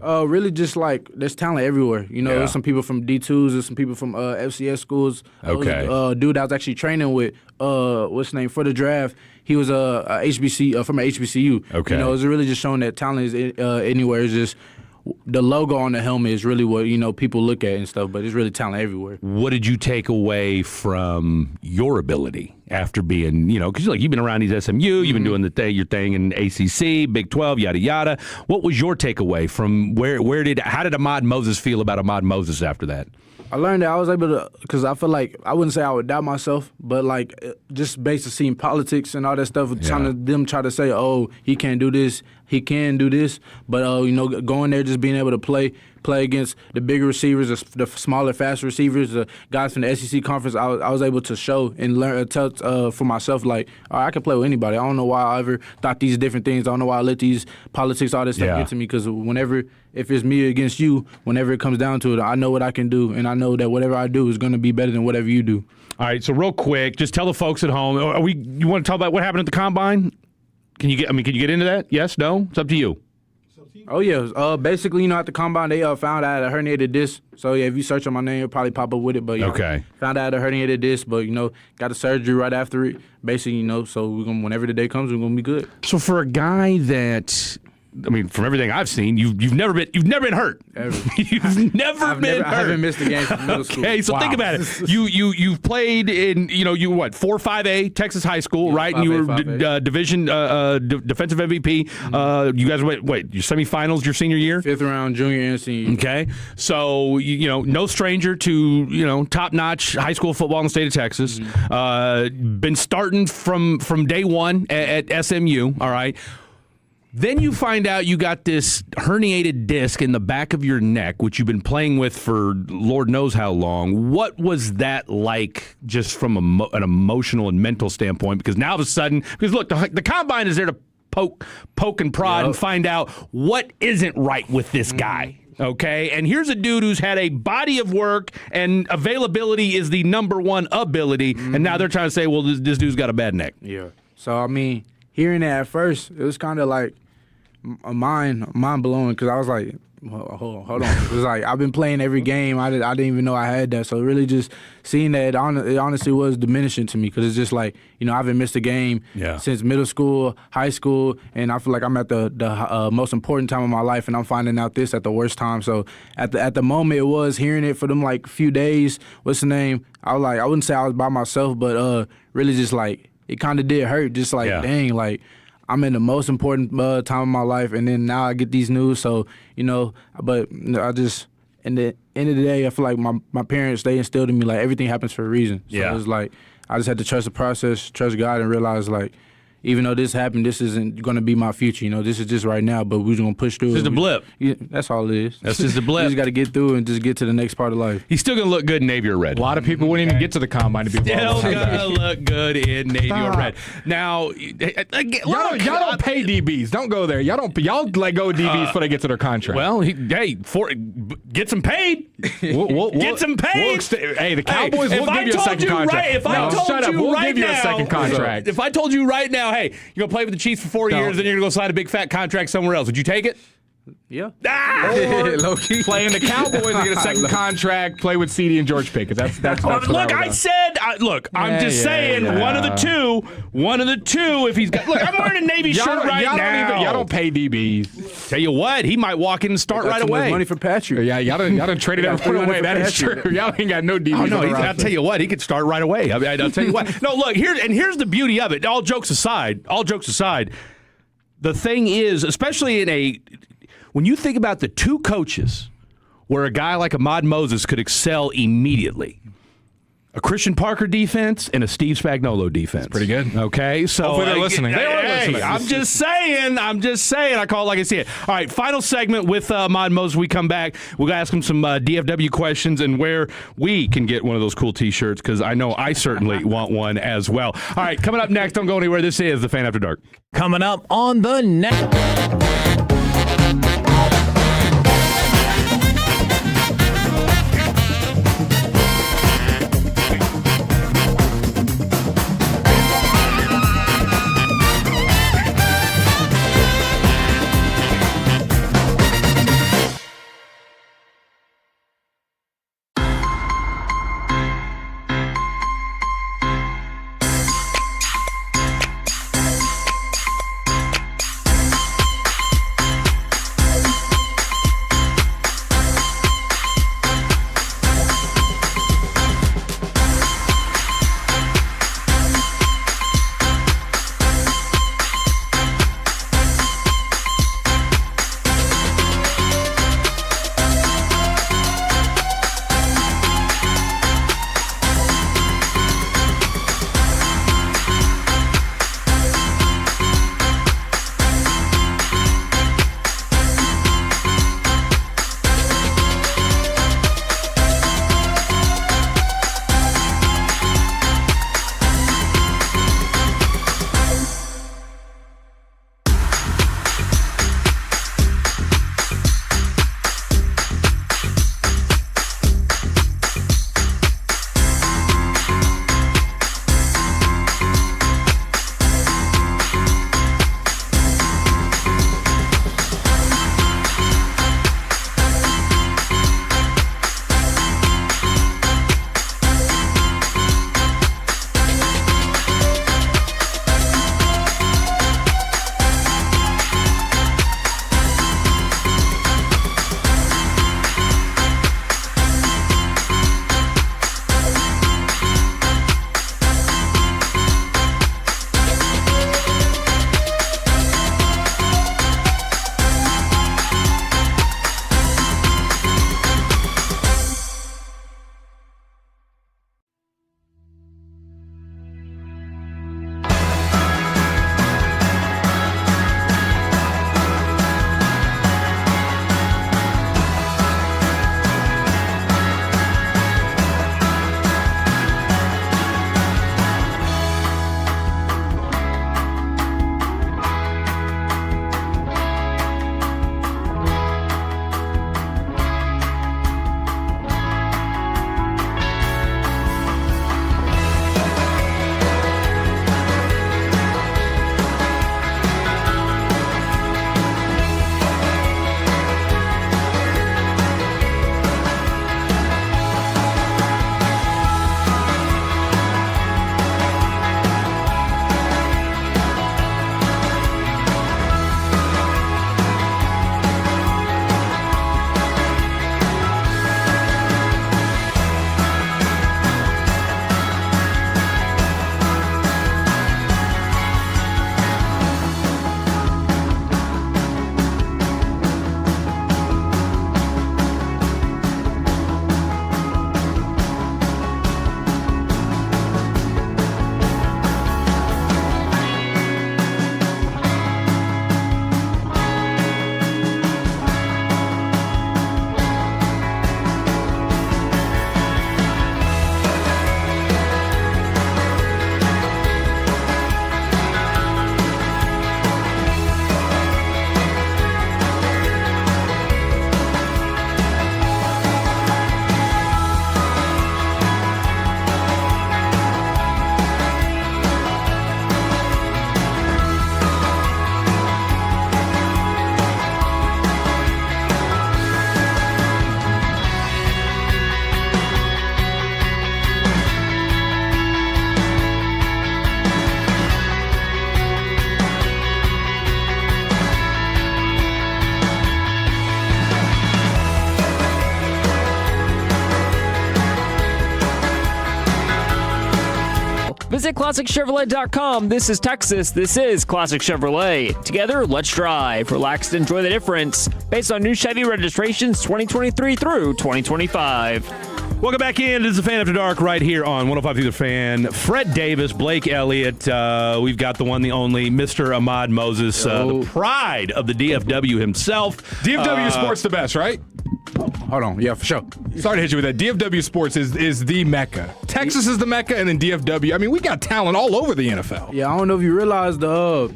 [SPEAKER 10] Really just like there's talent everywhere. There's some people from D2s, there's some people from FCS schools.
[SPEAKER 1] Okay.
[SPEAKER 10] Dude I was actually training with, what's his name, for the draft. He was a HBC from an HBCU.
[SPEAKER 1] Okay.
[SPEAKER 10] It's really just showing that talent is anywhere. It's just the logo on the helmet is really what people look at and stuff, but it's really talent everywhere.
[SPEAKER 1] What did you take away from your ability after being, because you've been around these SMU, you've been doing your thing in ACC, Big 12, yada yada. What was your takeaway from how did Ahmad Moses feel about Ahmad Moses after that?
[SPEAKER 10] I learned that I was able to, because I feel like, I wouldn't say I would doubt myself, but like just based on seeing politics and all that stuff, try to say, oh, he can't do this, he can do this, but going there, just being able to play against the bigger receivers, the smaller, faster receivers, the guys from the SEC conference, I was able to show and learn, tell for myself, like, all right, I can play with anybody. I don't know why I ever thought these different things. I don't know why I let these politics, all this stuff get to me, because if it's me against you, whenever it comes down to it, I know what I can do, and I know that whatever I do is going to be better than whatever you do.
[SPEAKER 1] All right, so real quick, just tell the folks at home, you want to talk about what happened at the Combine? Can you get into that? Yes, no? It's up to you.
[SPEAKER 10] Oh, yeah. Basically, at the Combine, they found out I had a herniated disc. So, yeah, if you search on my name, it'll probably pop up with it. But, found out I had a herniated disc, but, got a surgery right after it. Basically, so we're gonna, whenever the day comes, we're going to be good.
[SPEAKER 1] So, for a guy that... from everything I've seen, you've never been hurt.
[SPEAKER 10] Ever.
[SPEAKER 1] You've never been hurt.
[SPEAKER 10] I haven't missed a game from middle school.
[SPEAKER 1] Okay, so think about it. You've played in 4-5A Texas high school, right? And you were division defensive MVP. Mm-hmm. You guys went your semifinals your senior year,
[SPEAKER 10] 5th round, junior and senior.
[SPEAKER 1] Okay, so no stranger to top notch high school football in the state of Texas. Mm-hmm. Been starting from day one at SMU. All right. Then you find out you got this herniated disc in the back of your neck, which you've been playing with for Lord knows how long. What was that like just from an emotional and mental standpoint? Because now all of a sudden, look, the Combine is there to poke and prod and find out what isn't right with this guy. Okay, and here's a dude who's had a body of work and availability is the number one ability, and now they're trying to say, well, this dude's got a bad neck.
[SPEAKER 10] Yeah. So, I mean, hearing that at first, it was kind of like mind blowing, because I was like, hold on. It was like, I've been playing every game. I didn't even know I had that. So really just seeing that, it honestly was diminishing to me, because it's just like, I haven't missed a game since middle school, high school, and I feel like I'm at the most important time of my life, and I'm finding out this at the worst time. So at the moment, it was hearing it for them like few days. What's the name? I wouldn't say I was by myself, but really just like, it kind of did hurt. Just like, dang, like, I'm in the most important time of my life, and then now I get these news. So, but I just, in the end of the day, I feel like my parents, they instilled in me, like, everything happens for a reason. So it was like, I just had to trust the process, trust God, and realize, like, even though this happened, this isn't going to be my future. This is just right now, but we're just going to push through.
[SPEAKER 1] This is the blip.
[SPEAKER 10] That's all it is.
[SPEAKER 1] That's just the blip.
[SPEAKER 10] You just got to get through and just get to the next part of life.
[SPEAKER 1] He's still going to look good in navy or red.
[SPEAKER 17] A lot of people wouldn't even get to the Combine to be
[SPEAKER 1] still going to look good in navy or red. Now,
[SPEAKER 17] y'all don't pay DBs. Don't go there. Y'all let go of DBs before they get to their contract.
[SPEAKER 1] Well, get some paid. Get some paid.
[SPEAKER 17] The Cowboys will give you a second contract. We'll give you a second contract.
[SPEAKER 1] If I told you right now, hey, you're going to play with the Chiefs for 4 years, then you're going to go sign a big fat contract somewhere else. Would you take it?
[SPEAKER 10] Yeah.
[SPEAKER 17] Or play in the Cowboys and get a second contract, play with CD and George Pickens. That's
[SPEAKER 1] look, I'm just saying, one of the two, if he's got, look, I'm wearing a Navy shirt right now.
[SPEAKER 17] Y'all don't pay DBs.
[SPEAKER 1] Tell you what, he might walk in and start right away.
[SPEAKER 10] Money for Patrick.
[SPEAKER 17] Yeah, y'all done traded everyone away. That is true. Y'all ain't got no DBs.
[SPEAKER 1] Oh, no, I'll tell you what, he could start right away. I'll tell you what. No, look, here's the beauty of it. All jokes aside, the thing is, especially when you think about the two coaches where a guy like Ahmad Moses could excel immediately, a Christian Parker defense and a Steve Spagnuolo defense.
[SPEAKER 17] That's pretty good.
[SPEAKER 1] Okay, so
[SPEAKER 17] hopefully they're listening. They are listening.
[SPEAKER 1] I'm just saying. I call it like I see it. All right, final segment with Ahmad Moses. We come back. We'll ask him some DFW questions and where we can get one of those cool T-shirts, because I know I certainly want one as well. All right, coming up next, don't go anywhere. This is The Fan After Dark.
[SPEAKER 11] Coming up on the net.
[SPEAKER 3] ClassicChevrolet.com. This is Texas. This is Classic Chevrolet. Together, let's drive. Relax and enjoy the difference. Based on new Chevy registrations 2023 through 2025.
[SPEAKER 1] Welcome back in. This is the Fan After Dark right here on 105.3 The Fan. Fred Davis, Blake Elliott. We've got the one, the only, Mr. Ahmad Moses, the pride of the DFW himself.
[SPEAKER 17] DFW Sports the best, right?
[SPEAKER 10] Hold on. Yeah, for sure.
[SPEAKER 17] Sorry to hit you with that. DFW Sports is the Mecca. Texas is the Mecca, and then DFW. I mean, we got talent all over the NFL.
[SPEAKER 10] Yeah, I don't know if you realize my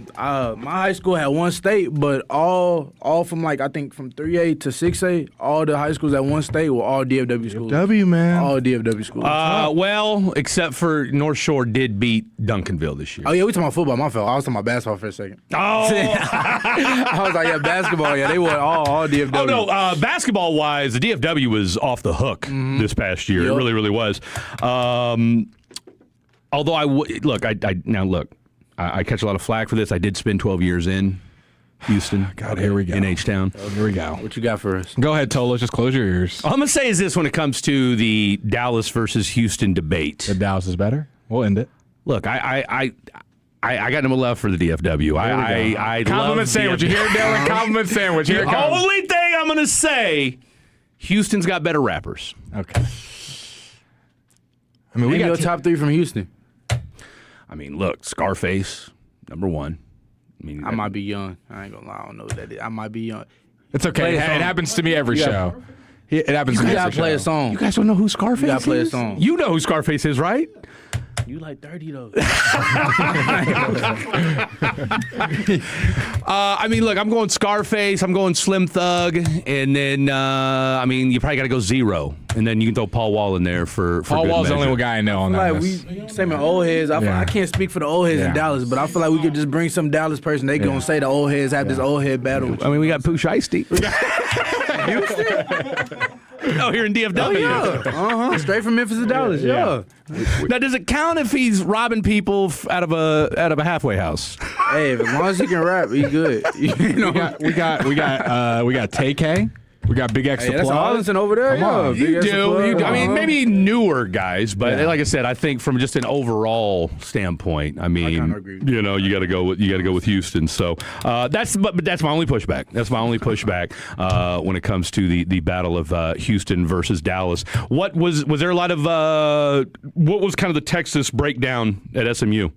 [SPEAKER 10] high school had one state, but all from like I think from 3A to 6A, all the high schools at one state were all DFW schools.
[SPEAKER 12] DFW, man.
[SPEAKER 10] All DFW schools.
[SPEAKER 1] Well, except for North Shore did beat Duncanville this year.
[SPEAKER 10] Oh yeah, we talking about football. My fault. I was talking about basketball for a second.
[SPEAKER 1] Oh,
[SPEAKER 10] I was like, yeah, basketball. Yeah, they were all DFW.
[SPEAKER 1] Oh no, basketball-wise, the DFW was off the hook this past year. Yep. It really, really was. Although I catch a lot of flack for this. I did spend 12 years in Houston.
[SPEAKER 17] God, here we go.
[SPEAKER 1] In H-Town.
[SPEAKER 17] Oh, here we go.
[SPEAKER 10] What you got for us?
[SPEAKER 17] Go ahead, Tola. Just close your ears.
[SPEAKER 1] All I'm going to say is this when it comes to the Dallas versus Houston debate.
[SPEAKER 17] If Dallas is better, we'll end it.
[SPEAKER 1] Look, I got no love for the DFW. I
[SPEAKER 17] compliment
[SPEAKER 1] love
[SPEAKER 17] sandwich. You hear it, Dylan? Compliment sandwich. Here it comes.
[SPEAKER 1] The only thing I'm going to say, Houston's got better rappers.
[SPEAKER 17] Okay. I mean,
[SPEAKER 10] we got your top three from Houston.
[SPEAKER 1] I mean, look, Scarface, number one.
[SPEAKER 10] I might be young. I ain't gonna lie. I don't know what that is. I might be young.
[SPEAKER 17] It's okay. It happens to me every show. It happens to me every show.
[SPEAKER 10] You gotta play a song.
[SPEAKER 1] You guys don't know who Scarface is?
[SPEAKER 10] You gotta play a song.
[SPEAKER 1] You know who Scarface is, right?
[SPEAKER 10] You like 30 though.
[SPEAKER 1] I mean, look, I'm going Scarface, I'm going Slim Thug, and then you probably got to go Zero, and then you can throw Paul Wall in there for
[SPEAKER 17] Paul
[SPEAKER 1] good
[SPEAKER 17] Wall's
[SPEAKER 1] measure.
[SPEAKER 17] the only guy I know on that.
[SPEAKER 10] Like we same old heads. I can't speak for the old heads in Dallas, but I feel like we could just bring some Dallas person. They gonna say the old heads have this old head battle.
[SPEAKER 1] I mean, we got Pooh Shiesty. Oh, here in DFW.
[SPEAKER 10] Oh, yeah. Straight from Memphis to Dallas. Yeah.
[SPEAKER 1] Now, does it count if he's robbing people out of a halfway house?
[SPEAKER 10] Hey, as long as he can rap, he good. You know?
[SPEAKER 17] We got TK. We got Big X
[SPEAKER 10] That's Arlington over there.
[SPEAKER 1] Come on. You do. I mean, maybe newer guys, but like I said, I think from just an overall standpoint, I mean, you got to go with Houston. So that's my only pushback. That's my only pushback when it comes to the battle of Houston versus Dallas. Was there a lot of what was kind of the Texas breakdown at SMU?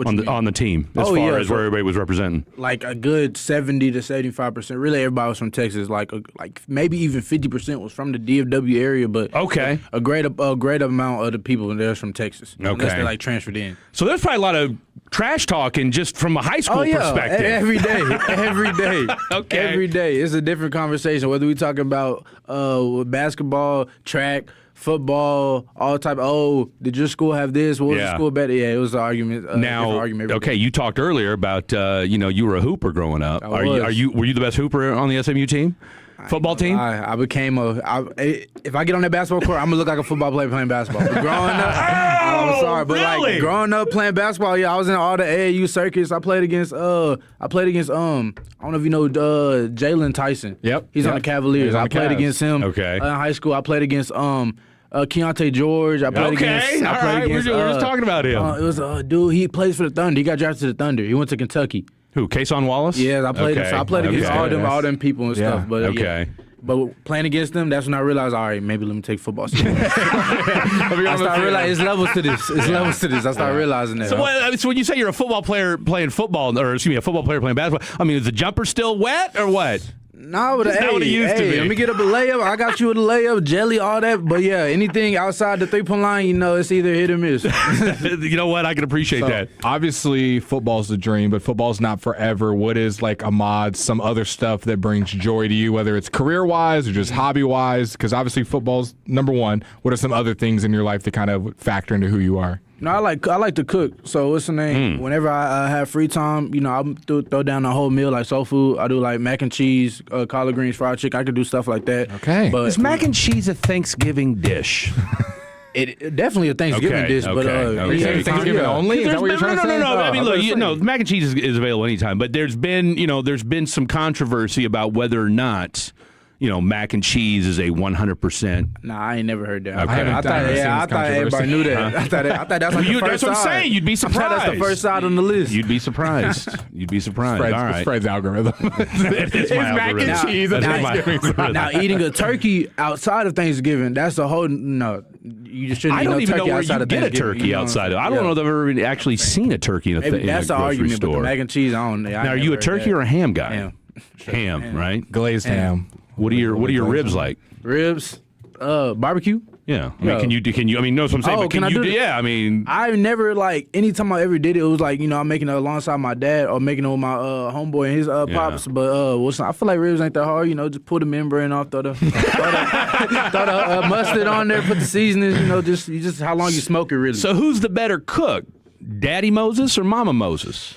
[SPEAKER 1] On the team as far as where everybody was representing,
[SPEAKER 10] like a good 70 to 75%. Really, everybody was from Texas. Like maybe even 50% was from the DFW area. But a great amount of the people there is from Texas. Unless they transferred in.
[SPEAKER 1] So there's probably a lot of trash talking just from a high school perspective.
[SPEAKER 10] Every day, every day.
[SPEAKER 1] Okay,
[SPEAKER 10] every day. It's a different conversation. Whether we talking about basketball, track, football, all type. Oh, did your school have this? What was the school better? Yeah, it was an argument.
[SPEAKER 1] Now, you talked earlier about you were a hooper growing up. Were you the best hooper on the SMU team? Football team?
[SPEAKER 10] I became if I get on that basketball court, I'm gonna look like a football player playing basketball. But growing up, I'm sorry, but
[SPEAKER 1] really?
[SPEAKER 10] Growing up playing basketball, I was in all the AAU circuits. I played against I don't know if you know Jalen Tyson.
[SPEAKER 17] Yep.
[SPEAKER 10] He's on the Cavaliers. I played against him.
[SPEAKER 1] Okay.
[SPEAKER 10] In high school, I played against Keontae George. I played against.
[SPEAKER 1] All right. We're just talking about him.
[SPEAKER 10] It was a dude. He plays for the Thunder. He got drafted to the Thunder. He went to Kentucky.
[SPEAKER 1] Who? Kason Wallace?
[SPEAKER 10] Yeah, I played. So I played against all them people and stuff. But but playing against them, that's when I realized, all right, maybe let me take football seriously. I started realizing it's levels to this. I started realizing that.
[SPEAKER 1] So when you say you're a football player playing football, or excuse me, a football player playing basketball, I mean, is the jumper still wet or what?
[SPEAKER 10] No, but
[SPEAKER 1] That's not what it used to be.
[SPEAKER 10] Let me get up a layup. I got you with a layup, jelly, all that. But yeah, anything outside the 3-point line, it's either hit or miss.
[SPEAKER 1] You know what? I can appreciate that.
[SPEAKER 17] Obviously, football's the dream, but football's not forever. What is Ahmad, some other stuff that brings joy to you, whether it's career-wise or just hobby-wise? Because obviously, football's number one. What are some other things in your life that kind of factor into who you are?
[SPEAKER 10] No, I like to cook. So what's the name? Whenever I have free time, I throw down a whole meal like soul food. I do like mac and cheese, collard greens, fried chicken. I could do stuff like that.
[SPEAKER 17] Okay.
[SPEAKER 10] But
[SPEAKER 1] is mac and cheese a Thanksgiving dish?
[SPEAKER 10] It definitely a Thanksgiving dish, but
[SPEAKER 17] Are you saying Thanksgiving only? Is that what you're trying to say?
[SPEAKER 1] No. I mean, look, mac and cheese is available anytime, but there's been some controversy about whether or not mac and cheese is a 100%.
[SPEAKER 10] Nah, I ain't never heard that.
[SPEAKER 1] Okay.
[SPEAKER 10] I thought everybody knew that. I thought that's like the first
[SPEAKER 1] That's what I'm
[SPEAKER 10] side.
[SPEAKER 1] saying. You'd be surprised.
[SPEAKER 10] That's the first side on the list.
[SPEAKER 1] You'd be surprised. You'd be surprised. All right.
[SPEAKER 17] Fred's algorithm.
[SPEAKER 1] It's my
[SPEAKER 17] mac
[SPEAKER 1] algorithm.
[SPEAKER 17] and cheese.
[SPEAKER 10] Now, eating a turkey outside of Thanksgiving, that's a whole no. You just shouldn't.
[SPEAKER 1] I don't even know where
[SPEAKER 10] outside
[SPEAKER 1] you
[SPEAKER 10] of
[SPEAKER 1] get a
[SPEAKER 10] Thanksgiving,
[SPEAKER 1] turkey outside of. I don't know if I've ever actually seen a turkey in a,
[SPEAKER 10] Maybe that's the
[SPEAKER 1] grocery
[SPEAKER 10] argument,
[SPEAKER 1] store.
[SPEAKER 10] but the mac and cheese, I don't know.
[SPEAKER 1] Now, are you a turkey or a ham guy?
[SPEAKER 10] Ham.
[SPEAKER 1] Ham, right?
[SPEAKER 17] Glazed ham.
[SPEAKER 1] What are your ribs like?
[SPEAKER 10] Ribs, barbecue.
[SPEAKER 1] Yeah, I mean, can you? I mean, know what I'm saying? But
[SPEAKER 10] can I do that?
[SPEAKER 1] Yeah, I mean,
[SPEAKER 10] I've never anytime I ever did it, it was like I'm making it alongside my dad or making it with my homeboy and his pops. But I feel like ribs ain't that hard. Just pull the membrane off, throw the mustard on there, put the seasonings. Just how long you smoke it really.
[SPEAKER 1] So who's the better cook, Daddy Moses or Mama Moses?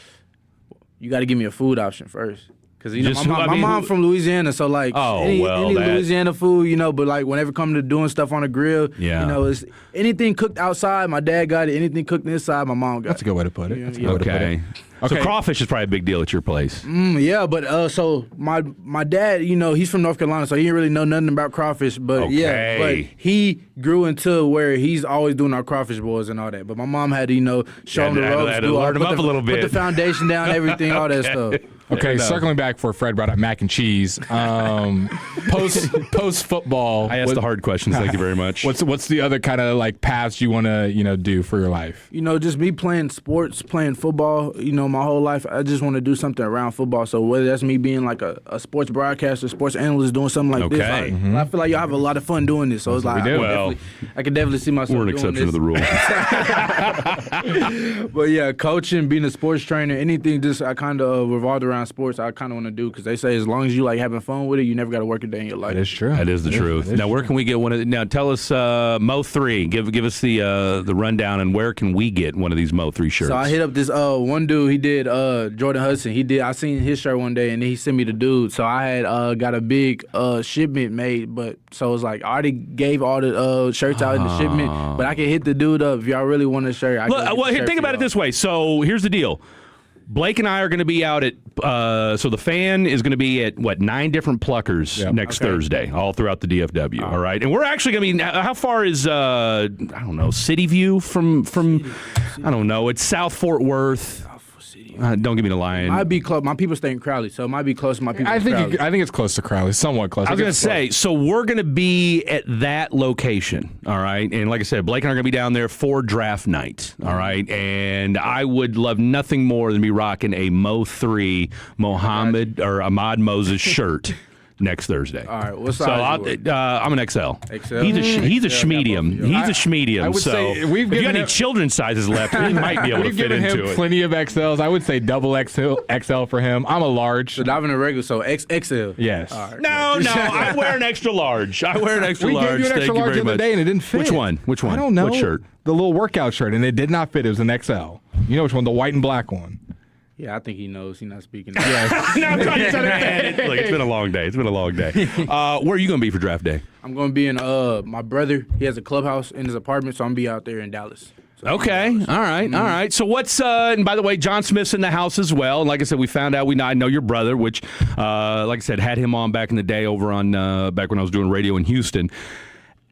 [SPEAKER 10] You got to give me a food option first. Because
[SPEAKER 1] Just
[SPEAKER 10] my mom's from Louisiana, so any Louisiana food, but whenever it comes to doing stuff on a grill, it's anything cooked outside, my dad got it. Anything cooked inside, my mom got it.
[SPEAKER 17] That's a good way to put it.
[SPEAKER 1] Okay. So crawfish is probably a big deal at your place.
[SPEAKER 10] Yeah, but so my dad, he's from North Carolina, so he didn't really know nothing about crawfish. But but he grew into where he's always doing our crawfish boils and all that. But my mom had to, show him the ropes,
[SPEAKER 1] learn him up a little bit,
[SPEAKER 10] put the foundation down, everything, all that stuff.
[SPEAKER 17] Okay, circling back for Fred brought up mac and cheese. Post football,
[SPEAKER 1] I asked the hard questions. Thank you very much.
[SPEAKER 17] What's the other kind of paths you want to do for your life?
[SPEAKER 10] Just me playing sports, playing football. My whole life, I just want to do something around football. So whether that's me being a sports broadcaster, sports analyst, doing something like this, I feel like y'all have a lot of fun doing this. So it's like I can definitely see myself.
[SPEAKER 1] We're an
[SPEAKER 10] doing
[SPEAKER 1] exception
[SPEAKER 10] this.
[SPEAKER 1] to the rule.
[SPEAKER 10] But yeah, coaching, being a sports trainer, anything just I kind of revolved around sports. I kind of want to do because they say as long as you having fun with it, you never got to work a day in your life.
[SPEAKER 17] That is true.
[SPEAKER 1] That is the truth. Now, where can we get one of? Now, tell us Mo 3. Give us the rundown and where can we get one of these Mo 3 shirts?
[SPEAKER 10] So I hit up this one dude. He did Jordan Hudson. I seen his shirt one day and he sent me the dude. So I had got a big shipment made, but so it's I already gave all the shirts out in the shipment, but I can hit the dude up if y'all really want a shirt.
[SPEAKER 1] Here, think about it this way. So here's the deal. Blake and I are going to be out at, so the fan is going to be at, 9 different pluckers next Thursday, all throughout the DFW, all right? And we're actually going to be, how far is, I don't know, City View from I don't know, it's South Fort Worth. Don't give me the line.
[SPEAKER 10] Might be close. My people stay in Crowley, so it might be close to my people.
[SPEAKER 17] I think it's close to Crowley, somewhat close.
[SPEAKER 1] I was going to say, so we're going to be at that location, all right? And like I said, Blake and I are going to be down there for draft night, all right? And I would love nothing more than be rocking a Mo 3 Ahmad Moses shirt next Thursday.
[SPEAKER 10] All right, what size?
[SPEAKER 1] So I'm an XL.
[SPEAKER 10] XL?
[SPEAKER 1] He's a schmedium. He's a schmedium.
[SPEAKER 17] I would say
[SPEAKER 1] if you got any children's sizes left, he might be able to fit into it.
[SPEAKER 17] We've given him plenty of XLs. I would say double XL for him. I'm a large.
[SPEAKER 10] So diving a regular, so XL.
[SPEAKER 17] Yes.
[SPEAKER 10] Right.
[SPEAKER 1] No, I wear an extra large.
[SPEAKER 17] We gave you an extra large the other day and it didn't fit.
[SPEAKER 1] Which one?
[SPEAKER 17] I don't know.
[SPEAKER 1] What shirt?
[SPEAKER 17] The little workout shirt, and it did not fit. It was an XL. You know which one? The white and black one.
[SPEAKER 10] Yeah, I think he knows. He's not speaking.
[SPEAKER 1] Yes. No, I'm trying to tell him. Look, it's been a long day. Where are you going to be for draft day?
[SPEAKER 10] I'm going to be in my brother. He has a clubhouse in his apartment, so I'm going to be out there in Dallas. So
[SPEAKER 1] okay. All right. So what's and by the way, John Smith's in the house as well. And like I said, we found out I know your brother, which like I said, had him on back in the day over on back when I was doing radio in Houston.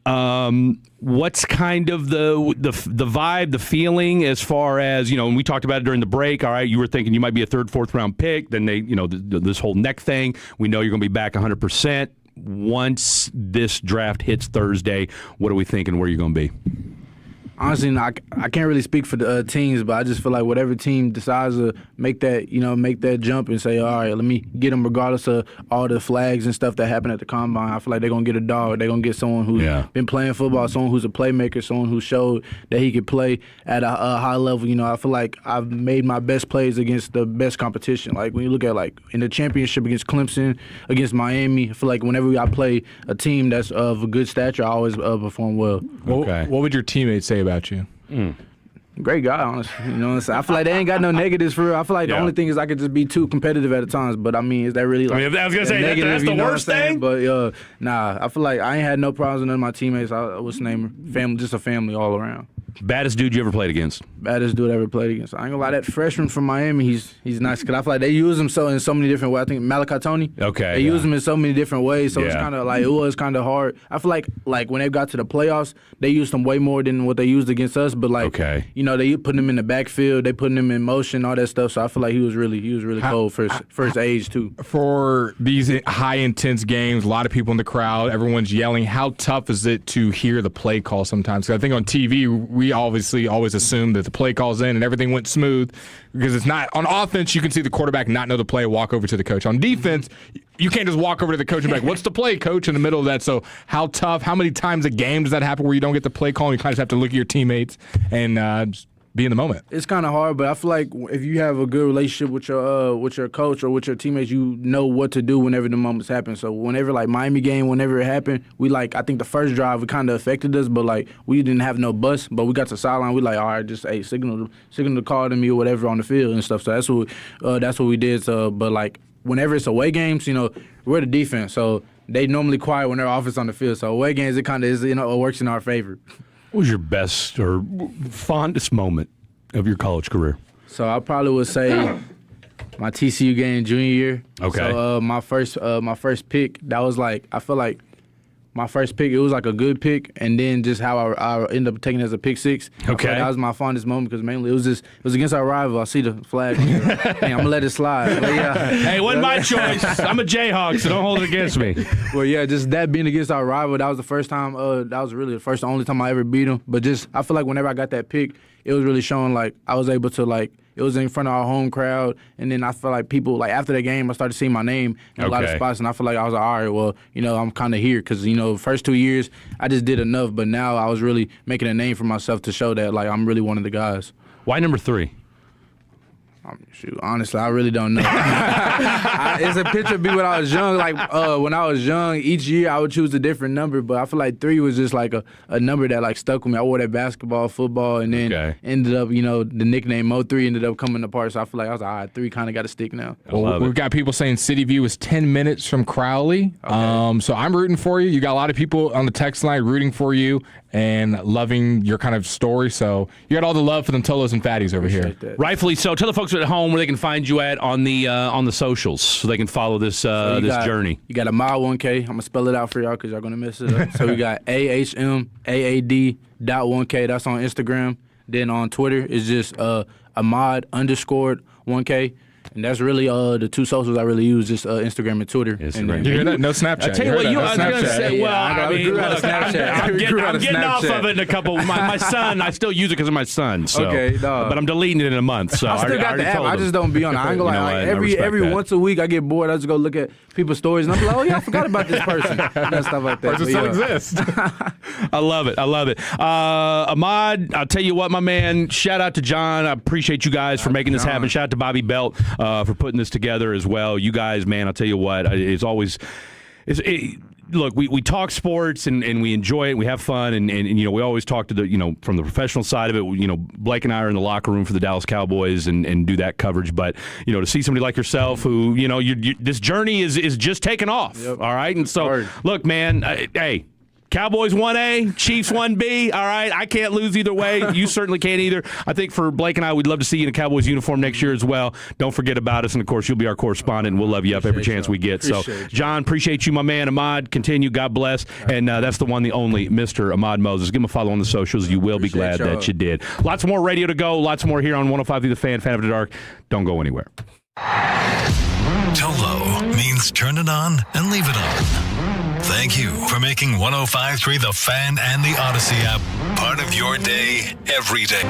[SPEAKER 1] What's kind of the vibe, the feeling as far as, and we talked about it during the break, all right, you were thinking you might be a 3rd, 4th round pick, then they, this whole neck thing, we know you're going to be back 100%. Once this draft hits Thursday, what are we thinking, where are you going to be?
[SPEAKER 10] Honestly, I can't really speak for the teams, but I just feel like whatever team decides to make that jump and say, all right, let me get them regardless of all the flags and stuff that happen at the combine. I feel like they're going to get a dog. They're going to get someone who's been playing football, someone who's a playmaker, someone who showed that he could play at a high level. I feel like I've made my best plays against the best competition. Like when you look at in the championship against Clemson, against Miami, I feel like whenever I play a team that's of a good stature, I always perform well.
[SPEAKER 17] Okay. What would your teammates say about you?
[SPEAKER 10] Great guy, honestly. I feel like they ain't got no negatives for real. I feel like the only thing is I could just be too competitive at times. But is that really
[SPEAKER 1] I was gonna say that's the worst thing.
[SPEAKER 10] But nah, I feel like I ain't had no problems with none of my teammates. I was named family, just a family all around.
[SPEAKER 18] Baddest dude you ever played against?
[SPEAKER 10] Baddest dude I ever played against. I ain't gonna lie, that freshman from Miami, he's nice. Because I feel like they use him in so many different ways. I think Malachi Tony.
[SPEAKER 18] Okay.
[SPEAKER 10] They use him in so many different ways. So it's kind of like, it was kind of hard. I feel like when they got to the playoffs, they used him way more than what they used against us. But they putting him in the backfield, they putting him in motion, all that stuff. So I feel like he was really cold for his age too.
[SPEAKER 17] For these high intense games, a lot of people in the crowd, everyone's yelling. How tough is it to hear the play call sometimes? 'Cause I think on TV we obviously always assume that the play call's in and everything went smooth, because it's not. On offense, you can see the quarterback not know the play, walk over to the coach. On defense, you can't just walk over to the coach and be like, "What's the play, coach?" in the middle of that. So how tough? How many times a game does that happen where you don't get the play call and you kind of just have to look at your teammates and just be in the moment?
[SPEAKER 10] It's kind of hard, but I feel like if you have a good relationship with your coach or with your teammates, you know what to do whenever the moments happen. So whenever Miami game, whenever it happened, I think the first drive it kind of affected us, but we didn't have no bus, but we got to the sideline. We all right, just signal the call to me or whatever on the field and stuff. So that's what we did. So but whenever it's away games, we're the defense, so they normally quiet when they're offense on the field. So away games, it kind of is it works in our favor.
[SPEAKER 18] What was your best or fondest moment of your college career?
[SPEAKER 10] So I probably would say my TCU game junior year.
[SPEAKER 18] Okay.
[SPEAKER 10] So my first pick, that was I feel like my first pick, it was a good pick, and then just how I ended up taking it as a pick six.
[SPEAKER 18] Okay.
[SPEAKER 10] That was my fondest moment because mainly it was against our rival. I see the flag. Hey, I'm gonna let it slide. But
[SPEAKER 18] Hey, it wasn't my choice. I'm a Jayhawk, so don't hold it against me.
[SPEAKER 10] Well, yeah, just that being against our rival, that was the first time. That was really the first, only time I ever beat him. But I feel like whenever I got that pick, it was really showing I was able to it was in front of our home crowd, and then I feel like people after the game, I started seeing my name in a lot of spots, and I feel like I was all right. Well, I'm kind of here because first 2 years I just did enough, but now I was really making a name for myself to show that I'm really one of the guys.
[SPEAKER 18] Why number 3?
[SPEAKER 10] Shoot, honestly, I really don't know. It's a picture of me when I was young. When I was young, each year I would choose a different number, but I feel like 3 was just a number that stuck with me. I wore that basketball, football, and then ended up, the nickname Mo3 ended up coming apart. So I feel like I was all right, 3 kind of got to stick now.
[SPEAKER 17] Well, we've got people saying City View is 10 minutes from Crowley. Okay. So I'm rooting for you. You got a lot of people on the text line rooting for you and loving your kind of story. So you got all the love for them Tolos and Fatties over here.
[SPEAKER 10] That.
[SPEAKER 18] Rightfully so. Tell the folks at home where they can find you at on the socials so they can follow this journey.
[SPEAKER 10] You got Ahmad 1K. I'm going to spell it out for y'all because y'all going to mess it up. So we got AHMAAD.1K. That's on Instagram. Then on Twitter, it's just Ahmad_1K. And that's really the 2 socials I really use, just Instagram and Twitter.
[SPEAKER 17] You hear that? No Snapchat.
[SPEAKER 18] I tell you what, I was going to say, I'm getting off of it in a couple. My son, I still use it because of my son. So, but I'm deleting it in a month. So
[SPEAKER 10] I still got the app. I just don't be on it. I ain't gonna lie. Every once a week, I get bored. I just go look at people's stories, and I'm like, oh yeah, I forgot about this person. And stuff like that.
[SPEAKER 17] Person still exists.
[SPEAKER 18] I love it. Ahmad, I'll tell you what, my man. Shout out to John. I appreciate you guys for making this happen. Shout out to Bobby Belt for putting this together as well. You guys, man, I'll tell you what, it's always. Look, we talk sports and we enjoy it. We have fun and we always talk to from the professional side of it. Blake and I are in the locker room for the Dallas Cowboys and do that coverage. But to see somebody like yourself who this journey is just taking off. Yep. All right, and so look, man, hey. Cowboys 1A, Chiefs 1B. All right, I can't lose either way. You certainly can't either. I think for Blake and I, we'd love to see you in a Cowboys uniform next year as well. Don't forget about us, and of course, you'll be our correspondent, and we'll love you up every chance we get. So, John, appreciate you, my man. Ahmad, continue. God bless. And that's the one, the only, Mr. Ahmad Moses. Give him a follow on the socials. You will be glad that you did. Lots more radio to go. Lots more here on 105 through the Fan After Dark. Don't go anywhere.
[SPEAKER 16] Tolo means turn it on and leave it on. Thank you for making 105.3 The Fan and the Odyssey app part of your day every day.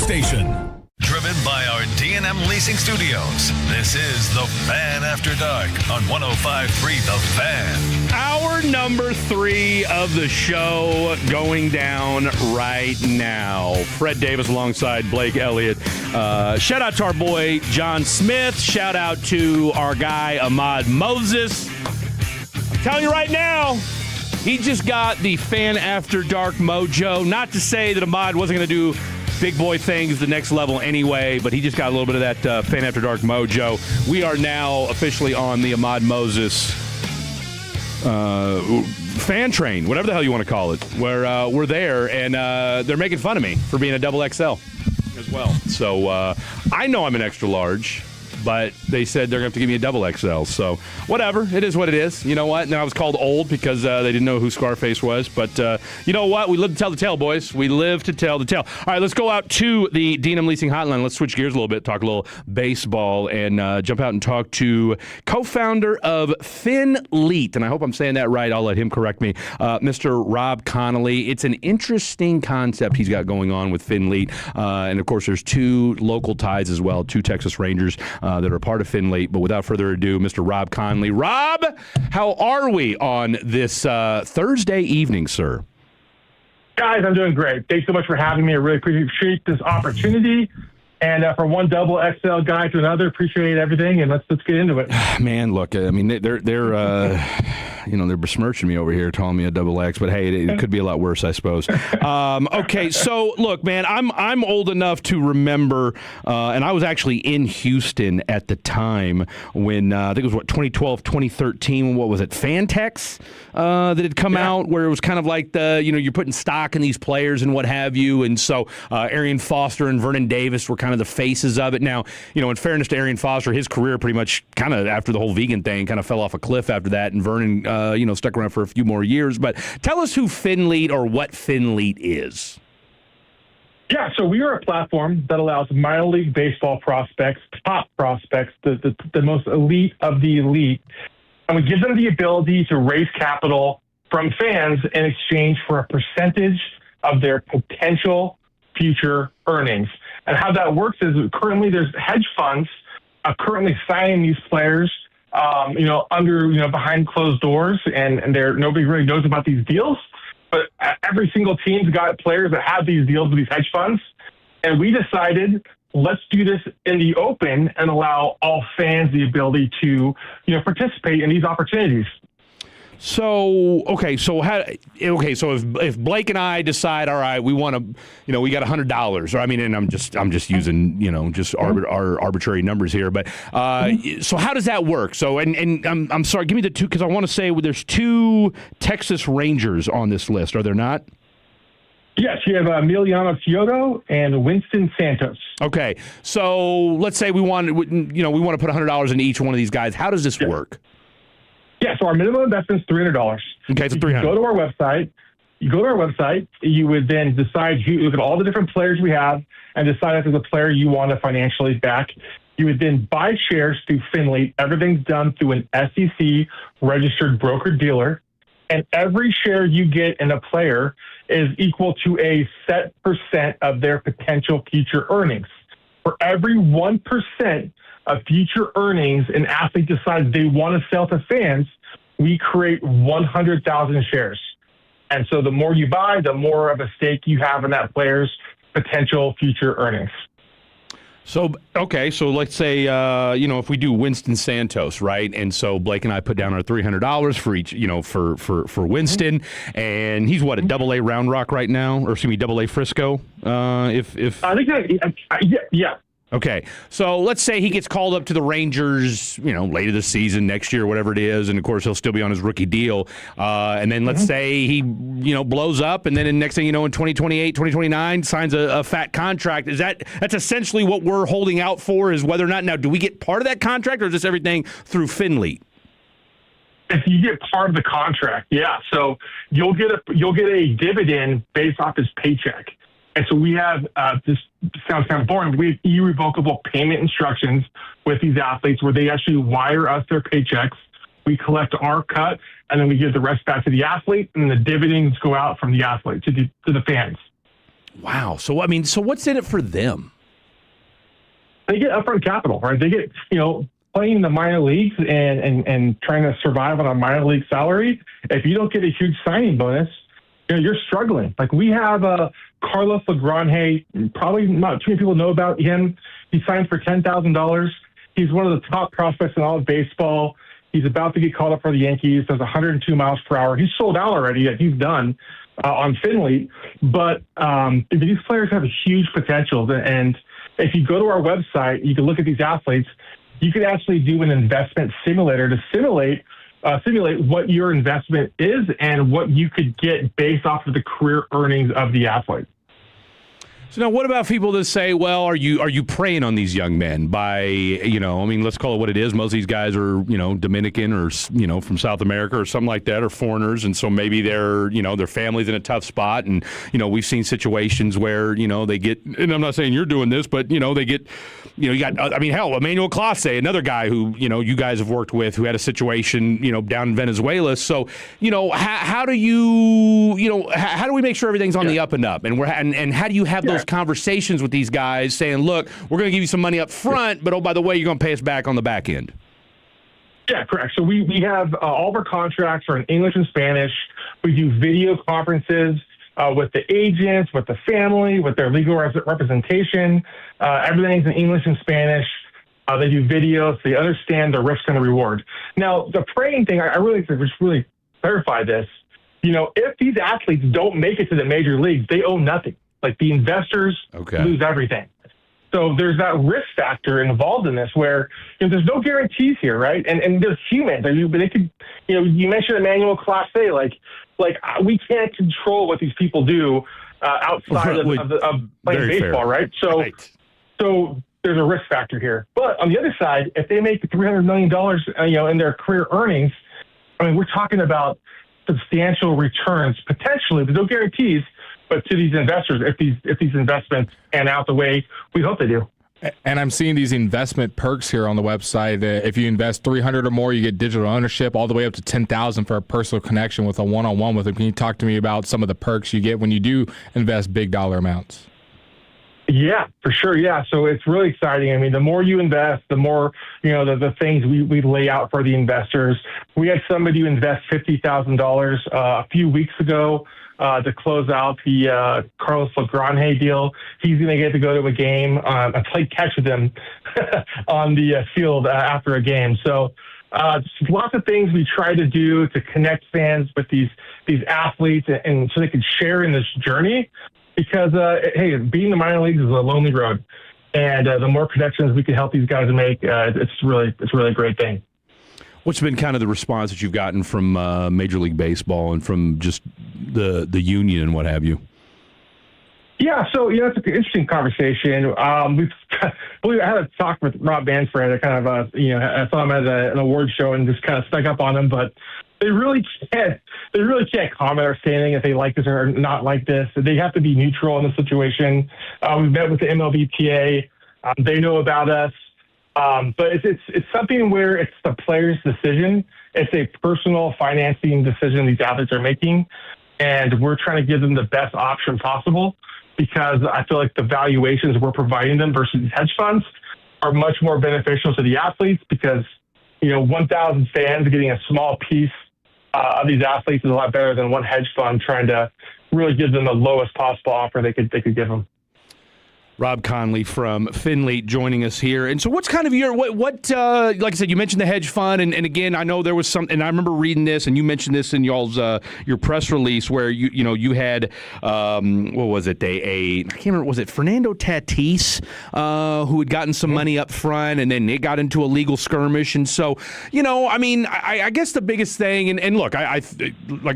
[SPEAKER 16] station. Driven by our D&M Leasing Studios, this is The Fan After Dark on 105.3 The Fan.
[SPEAKER 1] Hour number 3 of the show going down right now. Fred Davis alongside Blake Elliott. Shout out to our boy John Smith. Shout out to our guy Ahmad Moses. I'm telling you right now, he just got the Fan After Dark mojo. Not to say that Ahmad wasn't going to do big boy things the next level anyway, but he just got a little bit of that Fan After Dark mojo. We are now officially on the Ahmad Moses fan train, whatever the hell you want to call it. We're there, and they're making fun of me for being a double XL as well. So I know I'm an extra large, but they said they're going to have to give me a double XL. So whatever, it is what it is. You know what? And I was called old because they didn't know who Scarface was. But you know what? We live to tell the tale, boys. We live to tell the tale. All right, let's go out to the D&M Leasing Hotline. Let's switch gears a little bit, talk a little baseball, and jump out and talk to co-founder of FinLeet. And I hope I'm saying that right. I'll let him correct me. Mr. Rob Connolly. It's an interesting concept he's got going on with FinLeet. And, of course, there's 2 local ties as well, 2 Texas Rangers that are a part of FinLeet. But without further ado, Mr. Rob Connolly. Rob, how are we on this Thursday evening, sir?
[SPEAKER 2] Guys, I'm doing great. Thanks so much for having me. I really appreciate this opportunity. And from one double XL guy to another, appreciate everything. And let's get into it.
[SPEAKER 1] Man, look, I mean, they're they're besmirching me over here, calling me a double X. But hey, it could be a lot worse, I suppose. Okay, so look, man, I'm old enough to remember, and I was actually in Houston at the time when I think it was 2012, 2013. What was it, Fantex that had come out, where it was kind of like you're putting stock in these players and what have you. And so Arian Foster and Vernon Davis were kind of the faces of it. Now, in fairness to Arian Foster, his career pretty much kind of after the whole vegan thing kind of fell off a cliff after that, and Vernon, stuck around for a few more years. But tell us who FinLeet or what FinLeet is.
[SPEAKER 2] Yeah, so we are a platform that allows minor league baseball prospects, top prospects, the most elite of the elite, and we give them the ability to raise capital from fans in exchange for a percentage of their potential future earnings. And how that works is currently there's hedge funds currently signing these players, under, behind closed doors, and nobody really knows about these deals. But every single team's got players that have these deals with these hedge funds. And we decided, let's do this in the open and allow all fans the ability to, participate in these opportunities.
[SPEAKER 1] So if Blake and I decide, all right, we want to, we got $100, or and I'm just using, our arbitrary numbers here, but so how does that work? So and I'm sorry, give me the 2, because I want to say there's 2 Texas Rangers on this list, are there not?
[SPEAKER 2] Yes, you have Emiliano Chiodo and Winston Santos.
[SPEAKER 1] Okay, so let's say we want to put $100 into each one of these guys. How does this work?
[SPEAKER 2] Yeah, so our minimum investment is $300.
[SPEAKER 1] Okay, so $300.
[SPEAKER 2] You go to our website. You would then decide, look at all the different players we have and decide if there's a player you want to financially back. You would then buy shares through FinLeet. Everything's done through an SEC registered broker-dealer. And every share you get in a player is equal to a set percent of their potential future earnings. For every 1% of future earnings an athlete decides they want to sell to fans, we create 100,000 shares. And so the more you buy, the more of a stake you have in that player's potential future earnings.
[SPEAKER 1] So, okay, so let's say, if we do Winston Santos, right? And so Blake and I put down our $300 for each, for Winston, and he's what, a AA Round Rock right now, or excuse me, AA Frisco? If
[SPEAKER 2] I think that, yeah.
[SPEAKER 1] Okay, so let's say he gets called up to the Rangers, later this season, next year, whatever it is, and of course he'll still be on his rookie deal. And then let's say he, blows up, and then the next thing you know, in 2028, 2029, signs a fat contract. That's essentially what we're holding out for, is whether or not, now, do we get part of that contract, or is this everything through FinLeet?
[SPEAKER 2] If you get part of the contract, yeah. So you'll get a dividend based off his paycheck. And so we have, this sounds kind of boring, but we have irrevocable payment instructions with these athletes where they actually wire us their paychecks. We collect our cut, and then we give the rest back to the athlete, and then the dividends go out from the athlete to the fans.
[SPEAKER 1] Wow. So what's in it for them?
[SPEAKER 2] They get upfront capital, right? They get, playing in the minor leagues and trying to survive on a minor league salary. If you don't get a huge signing bonus, you're struggling. Like we have Carlos Lagrange, probably not too many people know about him. He signed for $10,000. He's one of the top prospects in all of baseball. He's about to get called up for the Yankees. Does 102 miles per hour. He's sold out already. He's done on Finley. But these players have a huge potential. And if you go to our website, you can look at these athletes. You can actually do an investment simulator to simulate what your investment is and what you could get based off of the career earnings of the athlete.
[SPEAKER 1] So now what about people that say, well, are you preying on these young men by, let's call it what it is. Most of these guys are, Dominican or, from South America or something like that, or foreigners. And so maybe their family's in a tough spot. And, we've seen situations where, they get, and I'm not saying you're doing this, but, they get, you got, Emmanuel Clase, another guy who, you guys have worked with who had a situation, down in Venezuela. So, how do we make sure everything's on the up and up? And how do you have those conversations with these guys saying, look, we're going to give you some money up front, but by the way, you're going to pay us back on the back end?
[SPEAKER 2] Yeah, correct. So we have all of our contracts are in English and Spanish. We do video conferences with the agents, with the family, with their legal representation. Everything's in English and Spanish. They do videos. So they understand the risk and the reward. Now, the praying thing, I really just really clarify this. If these athletes don't make it to the major leagues, they own nothing. Like the investors lose everything. So there's that risk factor involved in this where there's no guarantees here, right? And there's humans. But they could, you mentioned Emmanuel Clase, like we can't control what these people do outside of playing baseball, fair. Right? So there's a risk factor here. But on the other side, if they make $300 million, in their career earnings, we're talking about substantial returns potentially. There's no guarantees. But to these investors, if these investments pan out the way we hope they do.
[SPEAKER 17] And I'm seeing these investment perks here on the website. If you invest $300 or more, you get digital ownership all the way up to $10,000 for a personal connection with a one-on-one with them. Can you talk to me about some of the perks you get when you do invest big dollar amounts?
[SPEAKER 2] Yeah, for sure. Yeah. So it's really exciting. The more you invest, the more, the things we lay out for the investors. We had somebody who invest $50,000 a few weeks ago to close out the Carlos Lagrange deal. He's going to get to go to a game, play catch with him on the field after a game. So lots of things we try to do to connect fans with these athletes and so they can share in this journey. Because, hey, being in the minor leagues is a lonely road. And the more connections we can help these guys make, it's really a great thing.
[SPEAKER 1] What's been kind of the response that you've gotten from Major League Baseball and from just the union and what have you?
[SPEAKER 2] Yeah, so it's an interesting conversation. I had a talk with Rob Manfred. I kind of I saw him at an award show and just kind of stuck up on him, but they really can't comment or say anything if they like this or not like this. They have to be neutral in the situation. We've met with the MLBPA. They know about us. But it's something where it's the player's decision. It's a personal financing decision these athletes are making. And we're trying to give them the best option possible because I feel like the valuations we're providing them versus hedge funds are much more beneficial to the athletes because, 1,000 fans getting a small piece of these athletes is a lot better than one hedge fund trying to really give them the lowest possible offer they could give them.
[SPEAKER 1] Rob Conley from Finley joining us here. And so what's kind of your, like I said, you mentioned the hedge fund. And again, I know there was some, and I remember reading this and you mentioned this in y'all's, your press release where you had, what was it? I can't remember, was it Fernando Tatis, who had gotten some money up front and then it got into a legal skirmish. And so, I guess the biggest thing, and look, like I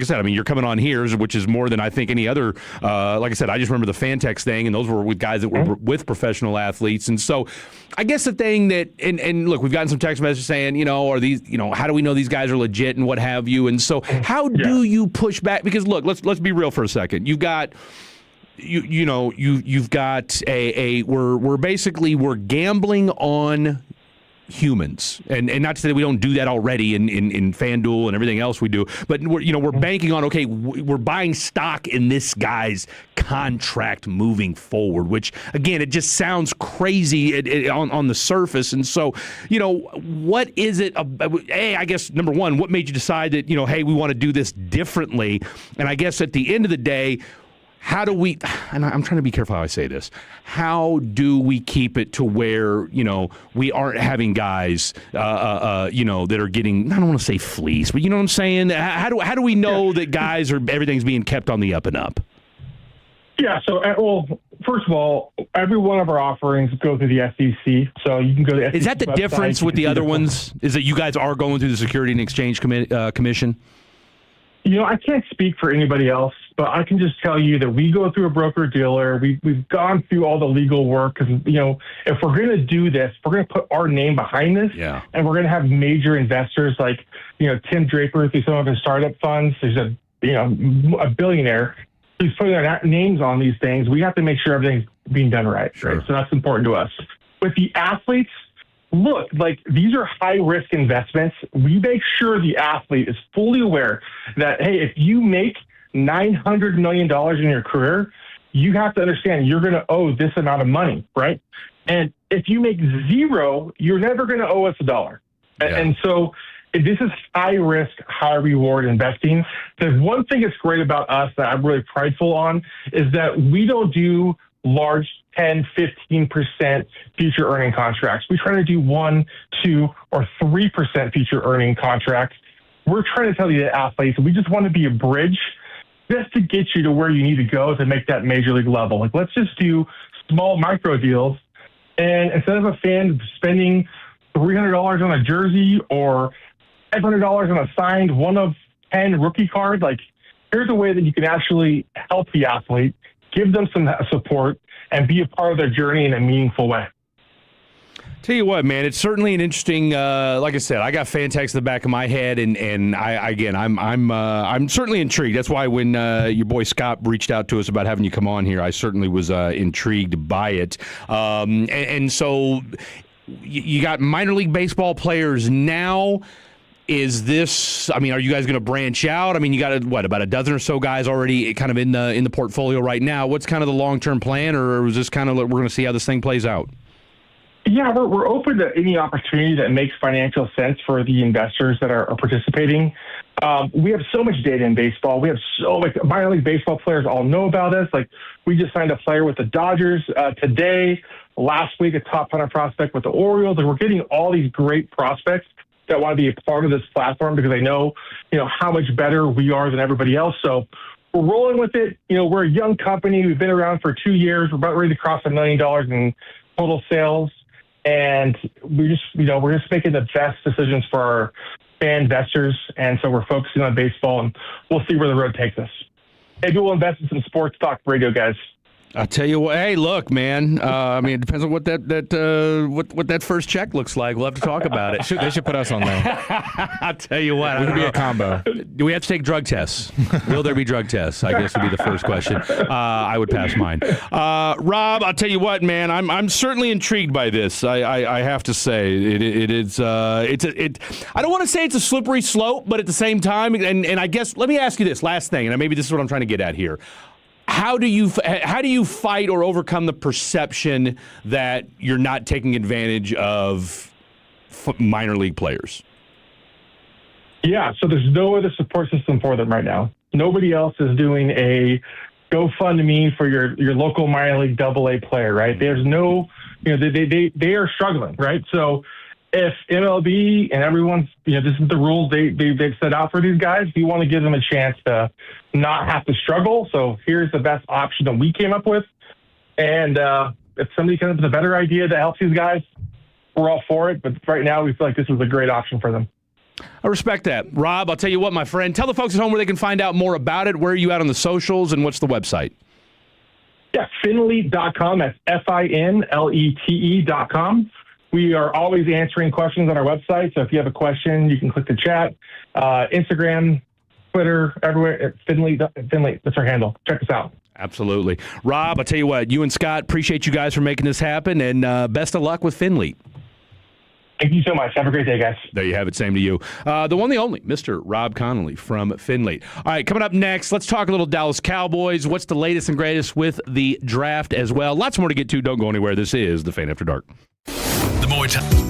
[SPEAKER 1] said, you're coming on here, which is more than I think any other, like I said, I just remember the Fantex thing and those were with guys that were with professional athletes. And so I guess the thing that, and look, we've gotten some text messages saying, are these, how do we know these guys are legit and what have you? And so how do you push back? Because look, let's be real for a second. You've got, you've got we're gambling on humans, and not to say that we don't do that already in FanDuel and everything else we do, but we're banking on, okay, we're buying stock in this guy's contract moving forward, which again, it just sounds crazy on the surface. And so, what is it? I guess number one, what made you decide that, hey, we want to do this differently? And I guess at the end of the day, how do we, and I'm trying to be careful how I say this, how do we keep it to where, we aren't having guys, that are getting, I don't want to say fleeced, but you know what I'm saying? How do we know that guys everything's being kept on the up and up?
[SPEAKER 2] Yeah, so, first of all, every one of our offerings go through the SEC, so you can go to the SEC.
[SPEAKER 1] Is that the
[SPEAKER 2] website,
[SPEAKER 1] difference with the other ones? Is that you guys are going through the Security and Exchange Commission?
[SPEAKER 2] I can't speak for anybody else, but I can just tell you that we go through a broker-dealer. We've gone through all the legal work because, if we're going to do this, we're going to put our name behind this, and we're going to have major investors like, Tim Draper through some of his startup funds. There's a billionaire who's putting their names on these things. We have to make sure everything's being done right. So that's important to us. With the athletes, look, these are high-risk investments. We make sure the athlete is fully aware that, hey, if you make $900 million in your career, you have to understand you're going to owe this amount of money, right? And if you make zero, you're never going to owe us $1. And so this is high-risk, high-reward investing. The one thing that's great about us that I'm really prideful on is that we don't do large 10, 15% future earning contracts. We try to do 1, 2, or 3% future earning contracts. We're trying to tell the athletes, we just want to be a bridge just to get you to where you need to go to make that major league level. Let's just do small micro deals. And instead of a fan spending $300 on a jersey or $500 on a signed 1 of 10 rookie card, here's a way that you can actually help the athlete, give them some support, and be a part of their journey in a meaningful way.
[SPEAKER 1] Tell you what, man, it's certainly an interesting. Like I said, I got Fantex in the back of my head, and I'm certainly intrigued. That's why when your boy Scott reached out to us about having you come on here, I certainly was intrigued by it. And so you got minor league baseball players now. Is this? I mean, are you guys going to branch out? I mean, you got about a dozen or so guys already kind of in the portfolio right now. What's kind of the long-term plan, or is this kind of we're going to see how this thing plays out?
[SPEAKER 2] Yeah, we're open to any opportunity that makes financial sense for the investors that are participating. We have so much data in baseball. We have minor league baseball players all know about us. We just signed a player with the Dodgers today. Last week, a top 100 prospect with the Orioles. We're getting all these great prospects that want to be a part of this platform because they know, how much better we are than everybody else. So we're rolling with it. We're a young company. We've been around for 2 years. We're about ready to cross $1 million in total sales. And we're just making the best decisions for our fan investors. And so we're focusing on baseball, and we'll see where the road takes us. Maybe we'll invest in some sports talk radio guys.
[SPEAKER 1] I'll tell you what. Hey, look, man. I mean, it depends on what that first check looks like. We'll have to talk about it.
[SPEAKER 17] They should put us on there.
[SPEAKER 1] I'll tell you what.
[SPEAKER 17] We could be a combo.
[SPEAKER 1] Do we have to take drug tests? Will there be drug tests? I guess would be the first question. I would pass mine. Rob, I'll tell you what, man. I'm certainly intrigued by this. I have to say it's I don't want to say it's a slippery slope, but at the same time, and I guess let me ask you this last thing, and maybe this is what I'm trying to get at here. How do you fight or overcome the perception that you're not taking advantage of minor league players?
[SPEAKER 2] Yeah, so there's no other support system for them right now. Nobody else is doing a GoFundMe for your local minor league AA player, right? There's no, they are struggling, right? So if MLB and everyone's, this is the rules they've set out for these guys, we want to give them a chance to not have to struggle. So here's the best option that we came up with. And if somebody comes up with a better idea that helps these guys, we're all for it. But right now, we feel like this is a great option for them.
[SPEAKER 1] I respect that. Rob, I'll tell you what, my friend, tell the folks at home where they can find out more about it. Where are you at on the socials, and what's the website?
[SPEAKER 2] Yeah, Finlete.com. That's Finlete.com. We are always answering questions on our website. So if you have a question, you can click the chat. Instagram, Twitter, everywhere. Finlete, that's our handle. Check us out.
[SPEAKER 1] Absolutely. Rob, I'll tell you what, you and Scott, appreciate you guys for making this happen, and best of luck with Finlete.
[SPEAKER 2] Thank you so much. Have a great day, guys.
[SPEAKER 1] There you have it. Same to you. The one, the only, Mr. Rob Connolly from Findlay. All right, coming up next, let's talk a little Dallas Cowboys. What's the latest and greatest with the draft as well? Lots more to get to. Don't go anywhere. This is The Fan After Dark.
[SPEAKER 16] The more time.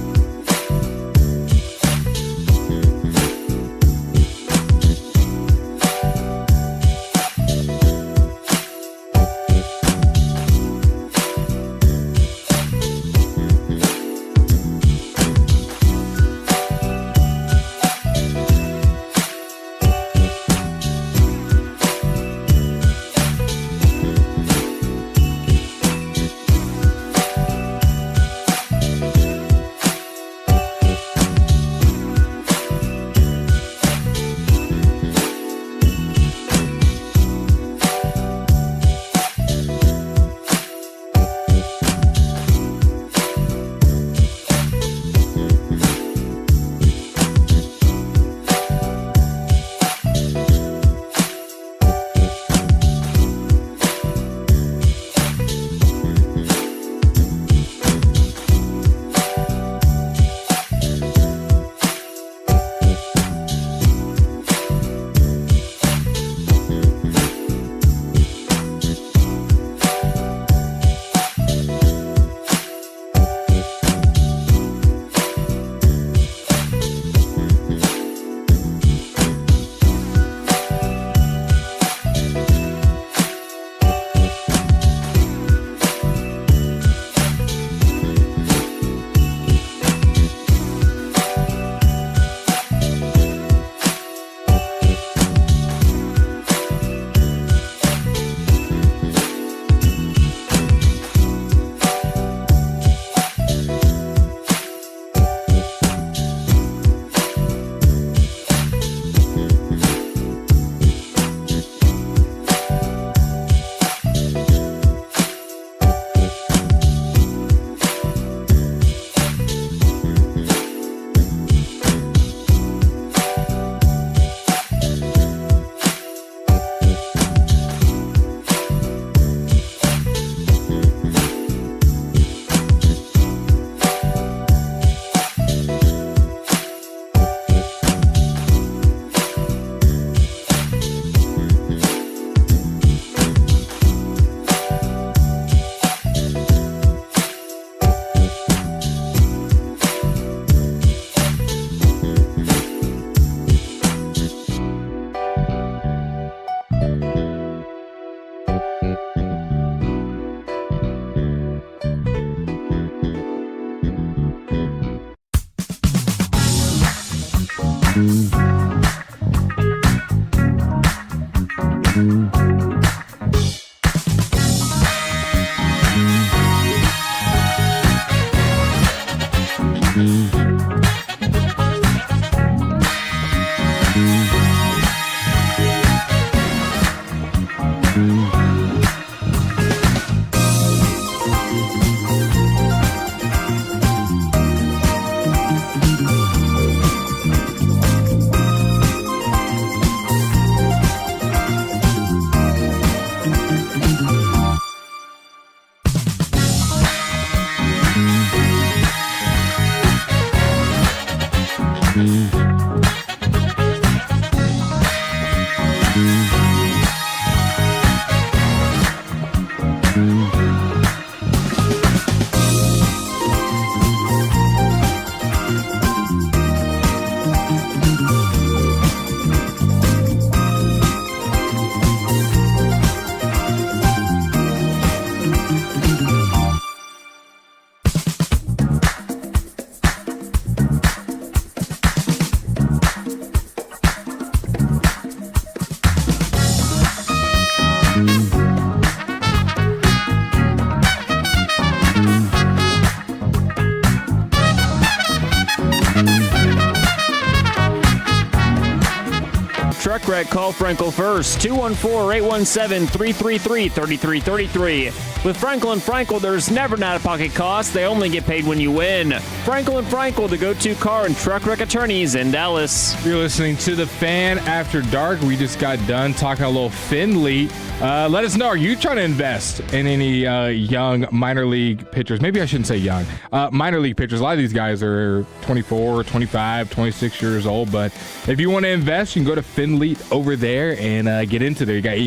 [SPEAKER 3] truck wreck, call Frankel first. 214-817-333-3333. With Frankel and Frankel, there's never an out-of-pocket cost. They only get paid when you win. Frankel and Frankel, the go-to car and truck wreck attorneys in Dallas.
[SPEAKER 17] You're listening to The Fan After Dark. We just got done talking a little Finley. Let us know, are you trying to invest in any young minor league pitchers? Maybe I shouldn't say young. Minor league pitchers. A lot of these guys are 24, 25, 26 years old. But if you want to invest, you can go to Finley over there and get into there. You got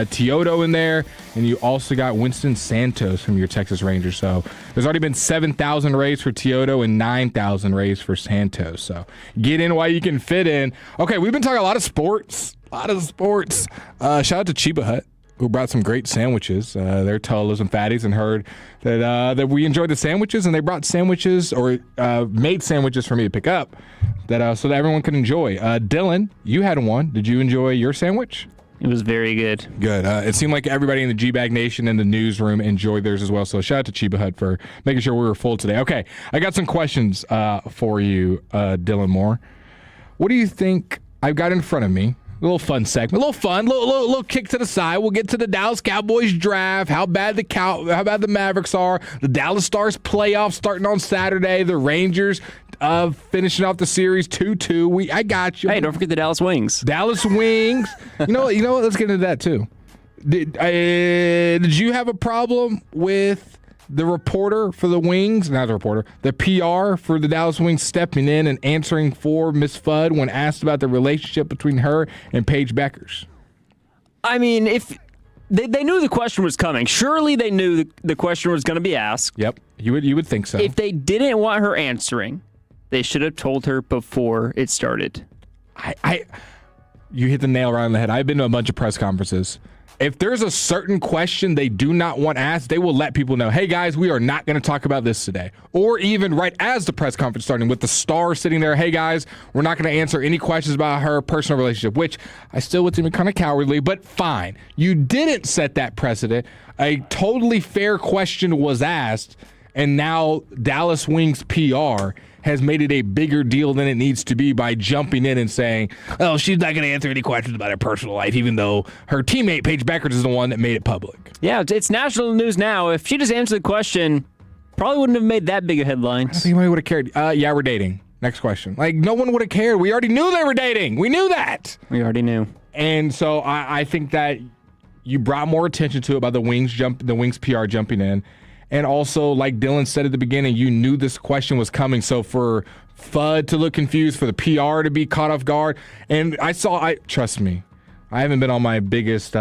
[SPEAKER 17] Teodo in there, and you also got Winston Santos from your Texas Rangers. So there's already been 7,000 raised for Teodo and 9,000 raised for Santos. So get in while you can fit in. Okay, we've been talking a lot of sports. Shout out to Chiba Hut, who brought some great sandwiches. They're Tolos and Fatties, and heard that we enjoyed the sandwiches, and they brought sandwiches or made sandwiches for me to pick up so that everyone could enjoy. Dylan, you had one. Did you enjoy your sandwich?
[SPEAKER 3] It was very good.
[SPEAKER 17] Good. It seemed like everybody in the G-Bag Nation and the newsroom enjoyed theirs as well. So shout out to Chiba Hut for making sure we were full today. Okay, I got some questions for you, Dylan Moore. What do you think I've got in front of me? A little fun segment, a little kick to the side. We'll get to the Dallas Cowboys draft, how bad the Mavericks are, the Dallas Stars playoffs starting on Saturday, the Rangers finishing off the series 2-2. I got you.
[SPEAKER 3] Hey, don't forget the Dallas Wings.
[SPEAKER 17] Dallas Wings. You know what? Let's get into that too. Did you have a problem with the reporter for the Wings, not the reporter, the PR for the Dallas Wings stepping in and answering for Miss Fudd when asked about the relationship between her and Paige Beckers?
[SPEAKER 3] I mean, if they knew the question was coming, surely they knew the question was going to be asked.
[SPEAKER 17] Yep, you would think so.
[SPEAKER 3] If they didn't want her answering, they should have told her before it started.
[SPEAKER 17] You hit the nail right on the head. I've been to a bunch of press conferences. If there's a certain question they do not want asked, they will let people know, hey, guys, we are not going to talk about this today. Or even right as the press conference starting with the star sitting there, hey, guys, we're not going to answer any questions about her personal relationship, which I still would seem kind of cowardly, but fine. You didn't set that precedent. A totally fair question was asked, and now Dallas Wings PR has made it a bigger deal than it needs to be by jumping in and saying, oh, she's not going to answer any questions about her personal life, even though her teammate, Paige Beckers, is the one that made it public.
[SPEAKER 3] Yeah, it's national news now. If she just answered the question, probably wouldn't have made that big of headlines.
[SPEAKER 17] I don't think anybody would have cared. Yeah, we're dating. Next question. Like, no one would have cared. We already knew they were dating. We knew that.
[SPEAKER 3] We already knew.
[SPEAKER 17] And so I think that you brought more attention to it by the Wings PR jumping in. And also, like Dylan said at the beginning, you knew this question was coming. So for Fudd to look confused, for the PR to be caught off guard, and trust me, I haven't been on my biggest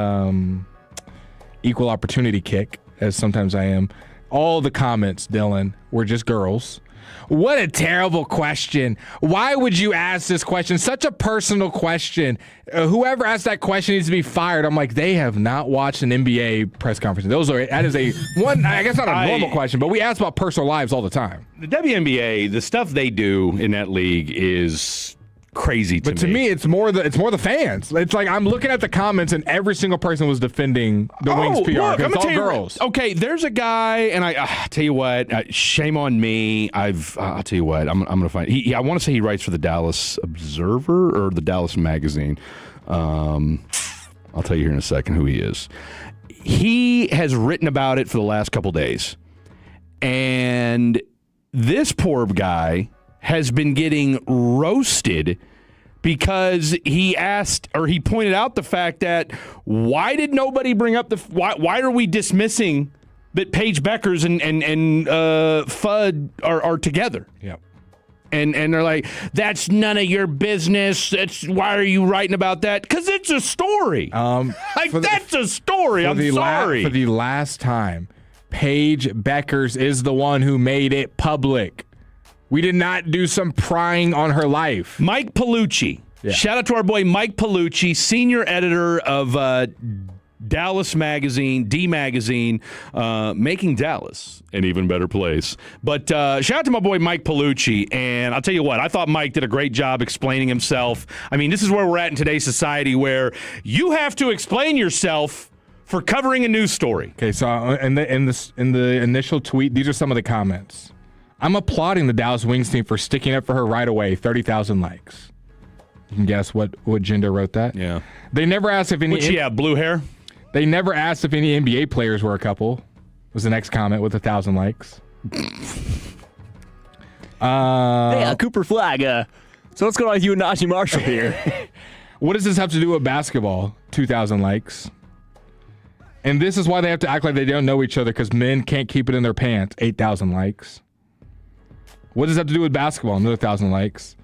[SPEAKER 17] equal opportunity kick, as sometimes I am. All the comments, Dylan, were just girls. What a terrible question. Why would you ask this question? Such a personal question. Whoever asked that question needs to be fired. I'm like, they have not watched an NBA press conference. That is a one, I guess not a normal question, but we ask about personal lives all the time.
[SPEAKER 18] The WNBA, the stuff they do in that league is crazy to me.
[SPEAKER 17] But to me, it's more the fans. It's like I'm looking at the comments and every single person was defending the Wings PR.
[SPEAKER 18] Look,
[SPEAKER 17] it's all girls.
[SPEAKER 18] Okay, there's a guy, and I tell you what, shame on me. I'll tell you what, I'm going to find. I want to say he writes for the Dallas Observer or the Dallas Magazine. I'll tell you here in a second who he is. He has written about it for the last couple days, and this poor guy has been getting roasted because he pointed out the fact that why did nobody bring up why are we dismissing that Paige Beckers and Fudd are together?
[SPEAKER 17] Yep.
[SPEAKER 18] And they're like, that's none of your business. Why are you writing about that? Because it's a story. That's a story. I'm sorry.
[SPEAKER 17] For the last time, Paige Beckers is the one who made it public. We did not do some prying on her life.
[SPEAKER 18] Mike Paolucci. Yeah. Shout out to our boy Mike Paolucci, senior editor of Dallas Magazine, D Magazine, making Dallas an even better place. But shout out to my boy Mike Paolucci. And I'll tell you what, I thought Mike did a great job explaining himself. I mean, this is where we're at in today's society where you have to explain yourself for covering a news story.
[SPEAKER 17] Okay, so in the initial tweet, these are some of the comments. I'm applauding the Dallas Wings team for sticking up for her right away. 30,000 likes. You can guess what gender wrote that.
[SPEAKER 1] Yeah.
[SPEAKER 17] They never asked if any.
[SPEAKER 1] Which, blue hair.
[SPEAKER 17] They never asked if any NBA players were a couple. Was the next comment with 1,000 likes.
[SPEAKER 3] Cooper Flag. So what's going on with you and Najee Marshall here?
[SPEAKER 17] What does this have to do with basketball? 2,000 likes. And this is why they have to act like they don't know each other, because men can't keep it in their pants. 8,000 likes. What does that have to do with basketball? Another 1,000 likes.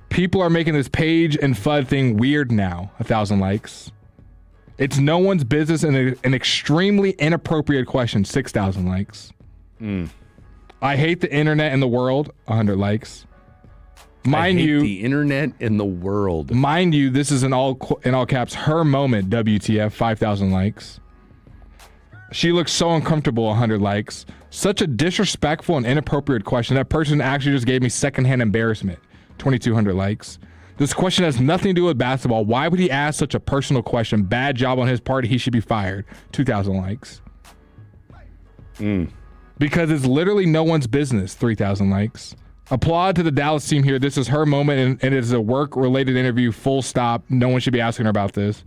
[SPEAKER 17] People are making this Paige and Fudd thing weird now. 1,000 likes. It's no one's business and an extremely inappropriate question. 6,000 likes. I hate the internet and the world. 100 likes. Mind you,
[SPEAKER 1] the internet and the world.
[SPEAKER 17] Mind you, this is in all caps. Her moment. WTF? 5,000 likes. She looks so uncomfortable. 100 likes. Such a disrespectful and inappropriate question. That person actually just gave me secondhand embarrassment. 2,200 likes. This question has nothing to do with basketball. Why would he ask such a personal question? Bad job on his part. He should be fired. 2,000 likes. Because it's literally no one's business. 3,000 likes. Applaud to the Dallas team here. This is her moment, and it is a work-related interview. Full stop. No one should be asking her about this.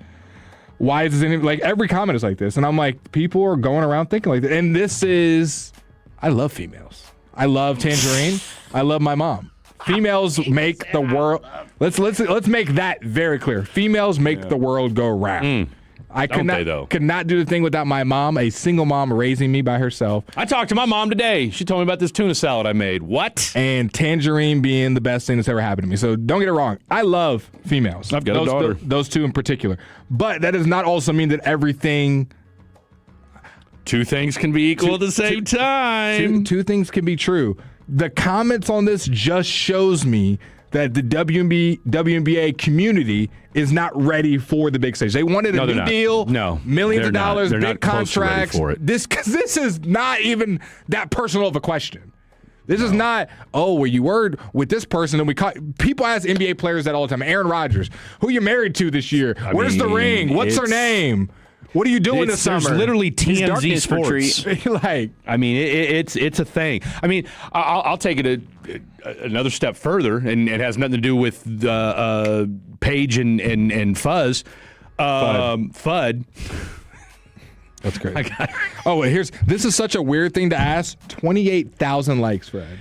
[SPEAKER 17] Why is this like every comment is like this? And I'm like, people are going around thinking like that. And this is, I love females. I love Tangerine. I love my mom. Females make the world. Let's make that very clear. Females make the world go round. I could not do the thing without my mom, a single mom raising me by herself.
[SPEAKER 1] I talked to my mom today. She told me about this tuna salad I made. What?
[SPEAKER 17] And Tangerine being the best thing that's ever happened to me. So don't get it wrong. I love females.
[SPEAKER 1] I've got a daughter.
[SPEAKER 17] Those two in particular. But that does not also mean that everything.
[SPEAKER 1] Two things can be equal at the same time.
[SPEAKER 17] Two things can be true. The comments on this just shows me that the WNBA community is not ready for the big stage. They wanted a new deal, millions of dollars, big contracts. This is not even that personal of a question. This is not, were you word with this person? And people ask NBA players that all the time. Aaron Rodgers, who you married to this year? Where's the ring? What's her name? What are you doing this summer?
[SPEAKER 1] There's literally TMZ sports. It's a thing. I mean, I'll take it another step further, and it has nothing to do with Paige and Fuzz. Fudd.
[SPEAKER 17] That's great. This is such a weird thing to ask. 28,000 likes, Fred.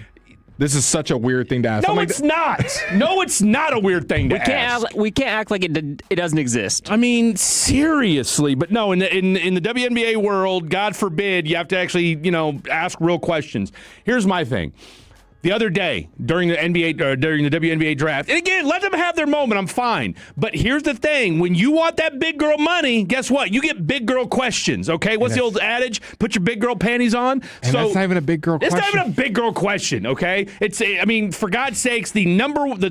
[SPEAKER 17] This is such a weird thing to ask.
[SPEAKER 1] No, it's not. No, it's not a weird thing to ask.
[SPEAKER 3] We can't act like it doesn't exist.
[SPEAKER 1] I mean, seriously. But no, in the WNBA world, God forbid, you have to actually, ask real questions. Here's my thing. The other day during the WNBA draft, and again, let them have their moment. I'm fine. But here's the thing: when you want that big girl money, guess what? You get big girl questions. Okay, what's the old adage? Put your big girl panties on.
[SPEAKER 17] And that's not even a big girl question.
[SPEAKER 1] It's not even a big girl question. Okay, for God's sakes, the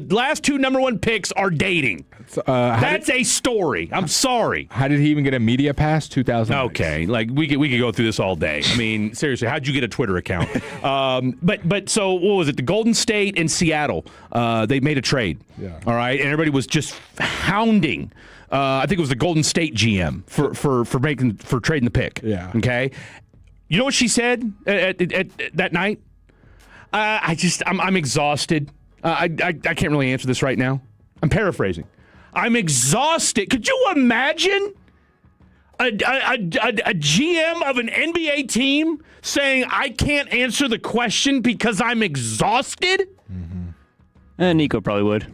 [SPEAKER 1] last two number one picks are dating. That's a story. I'm sorry.
[SPEAKER 17] How did he even get a media pass? 2,000.
[SPEAKER 1] Okay, like we could go through this all day. I mean, seriously, how'd you get a Twitter account? But so what was it? The Golden State and Seattle, they made a trade.
[SPEAKER 17] Yeah.
[SPEAKER 1] All right, and everybody was just hounding. I think it was the Golden State GM for trading the pick.
[SPEAKER 17] Yeah.
[SPEAKER 1] Okay. You know what she said at that night? I'm exhausted. I can't really answer this right now. I'm paraphrasing. I'm exhausted. Could you imagine a GM of an NBA team saying, I can't answer the question because I'm exhausted?
[SPEAKER 3] Mm-hmm. Nico probably would.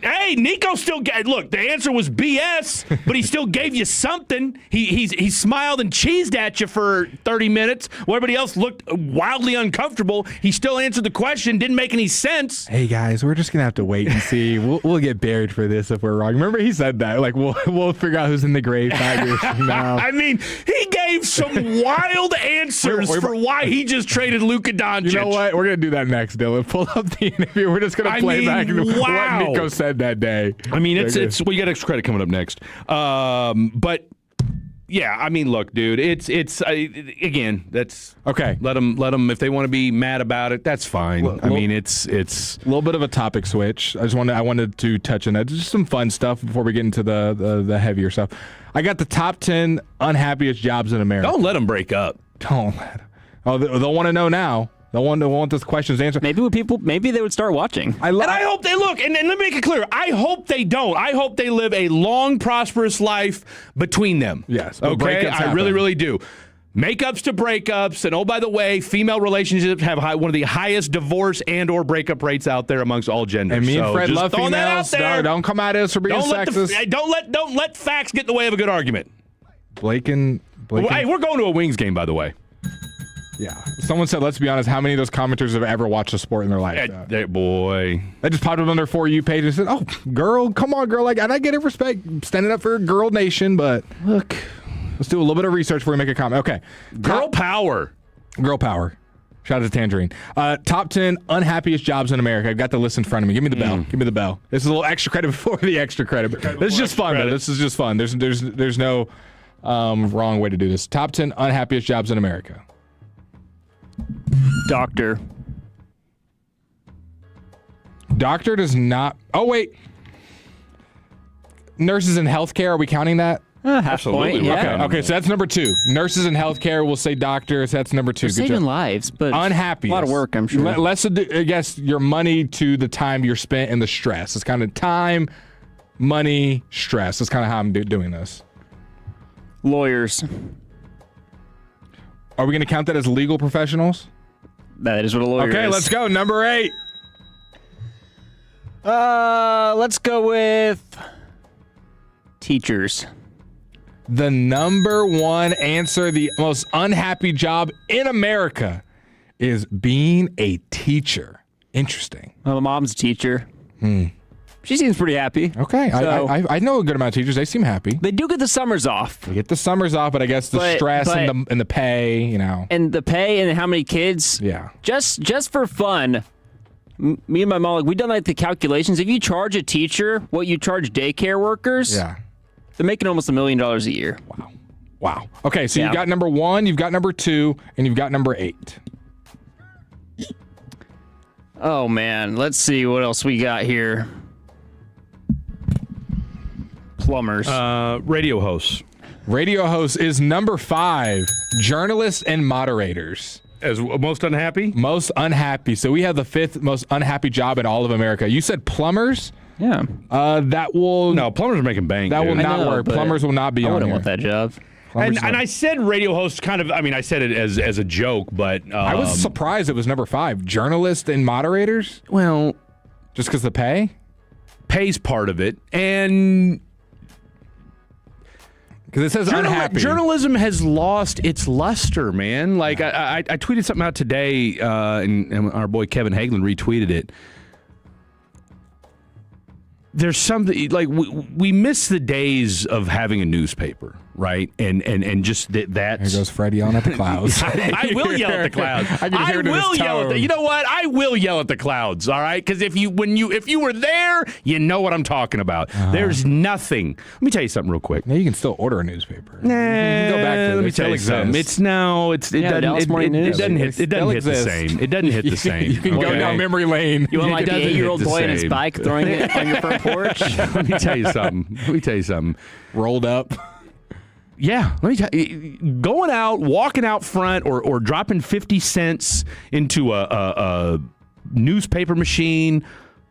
[SPEAKER 1] Hey, Nico still look, the answer was BS, but he still gave you something. He smiled and cheesed at you for 30 minutes while everybody else looked wildly uncomfortable. He still answered the question, didn't make any sense.
[SPEAKER 17] Hey guys, we're just gonna have to wait and see. We'll get buried for this if we're wrong. Remember he said that, like we'll figure out who's in the grave 5 years from now.
[SPEAKER 1] I mean, he gave some wild answers for why he just traded Luka Doncic.
[SPEAKER 17] You know what? We're gonna do that next, Dylan. Pull up the interview. We're just gonna play back what Nico said that day.
[SPEAKER 1] I mean, you got extra credit coming up next. But yeah, I mean, look, dude, it's again, that's
[SPEAKER 17] okay.
[SPEAKER 1] Let them if they want to be mad about it, that's fine. It's
[SPEAKER 17] a little bit of a topic switch. I wanted to touch on that. Just some fun stuff before we get into the heavier stuff. I got the top 10 unhappiest jobs in America.
[SPEAKER 1] Don't let them break up.
[SPEAKER 17] Don't let them. Oh, they'll want to know now.
[SPEAKER 7] They'll want those questions answered.
[SPEAKER 3] Maybe they would start watching.
[SPEAKER 1] And I hope they look, and let me make it clear, I hope they don't. I hope they live a long, prosperous life between them.
[SPEAKER 7] Yes.
[SPEAKER 1] Okay? I really, really do. Makeups to breakups, and oh, by the way, female relationships have one of the highest divorce and or breakup rates out there amongst all genders.
[SPEAKER 7] And me and Fred love
[SPEAKER 1] throwing that out
[SPEAKER 7] females.
[SPEAKER 1] there.
[SPEAKER 7] Don't come at us for being sexist.
[SPEAKER 1] Don't let facts get in the way of a good argument.
[SPEAKER 7] Blake and
[SPEAKER 1] Hey, we're going to a Wings game, by the way.
[SPEAKER 7] Yeah. Someone said, let's be honest, how many of those commenters have ever watched a sport in their life?
[SPEAKER 1] Boy.
[SPEAKER 7] They just popped up on their For You page and said, oh, girl, come on, girl. And I get it, respect, standing up for Girl Nation, but look, let's do a little bit of research before we make a comment. Okay.
[SPEAKER 1] Girl power.
[SPEAKER 7] Girl power. Shout out to Tangerine. Top 10 unhappiest jobs in America. I've got the list in front of me. Give me the bell. Give me the bell. This is a little extra credit before the extra credit. This is just fun, though. This is just fun. There's no wrong way to do this. Top 10 unhappiest jobs in America.
[SPEAKER 3] Doctor
[SPEAKER 7] does not. Oh, wait. Nurses in healthcare. Are we counting that?
[SPEAKER 3] Half point, yeah.
[SPEAKER 7] Okay, so that's number 2. Nurses in healthcare. We'll say doctors. That's number 2.
[SPEAKER 3] They're saving lives, but
[SPEAKER 7] unhappy.
[SPEAKER 3] A lot of work, I'm sure.
[SPEAKER 7] Less, I guess, your money to the time you're spent and the stress. It's kind of time, money, stress. That's kind of how I'm doing this.
[SPEAKER 3] Lawyers.
[SPEAKER 7] Are we going to count that as legal professionals?
[SPEAKER 3] That is what a lawyer is.
[SPEAKER 7] Okay, let's go. Number 8.
[SPEAKER 3] Let's go with teachers.
[SPEAKER 7] The number 1 answer, the most unhappy job in America, is being a teacher. Interesting.
[SPEAKER 3] Well, my mom's a teacher. She seems pretty happy.
[SPEAKER 7] Okay, so, I know a good amount of teachers. They seem happy.
[SPEAKER 3] They do get the summers off.
[SPEAKER 7] They get the summers off, but I guess the stress and the pay, you know.
[SPEAKER 3] And the pay and how many kids.
[SPEAKER 7] Yeah.
[SPEAKER 3] Just for fun, me and my mom, we done the calculations. If you charge a teacher what you charge daycare workers, they're making almost $1 million a year.
[SPEAKER 7] Wow. Okay, so you've got number 1, you've got number 2, and you've got number 8.
[SPEAKER 3] Oh, man. Let's see what else we got here. Plumbers.
[SPEAKER 1] Radio hosts.
[SPEAKER 7] Radio hosts is number 5. Journalists and moderators.
[SPEAKER 1] As most unhappy?
[SPEAKER 7] Most unhappy. So we have the 5th most unhappy job in all of America. You said plumbers?
[SPEAKER 3] Yeah.
[SPEAKER 7] That will...
[SPEAKER 1] No, plumbers are making bank.
[SPEAKER 7] That will not work. Plumbers will not be on here.
[SPEAKER 3] I wouldn't want that job.
[SPEAKER 1] And I said radio host kind of, I said it as a joke, but...
[SPEAKER 7] I was surprised it was number 5. Journalists and moderators?
[SPEAKER 1] Well...
[SPEAKER 7] Just because the pay?
[SPEAKER 1] Pay's part of it. And...
[SPEAKER 7] Because it says unhappy.
[SPEAKER 1] Journalism has lost its luster, man. Like, I tweeted something out today, and our boy Kevin Hagelin retweeted it. There's something, like, we miss the days of having a newspaper, right? And just that's...
[SPEAKER 7] There goes Freddie on at the clouds.
[SPEAKER 1] I will yell at the clouds. I will yell at the... You know what? I will yell at the clouds, all right? Because if you were there, you know what I'm talking about. There's nothing. Let me tell you something real quick.
[SPEAKER 7] Now, you can still order a newspaper.
[SPEAKER 1] Nah,
[SPEAKER 7] you can go back to it.
[SPEAKER 1] Let me tell you something. It doesn't hit the same. It doesn't hit the same.
[SPEAKER 7] You can go down memory lane.
[SPEAKER 3] You want like the 8-year-old boy on his bike throwing it on your front porch?
[SPEAKER 1] Let me tell you something.
[SPEAKER 7] Rolled up.
[SPEAKER 1] Yeah, let me tell you, going out, walking out front, or dropping 50 cents into a newspaper machine,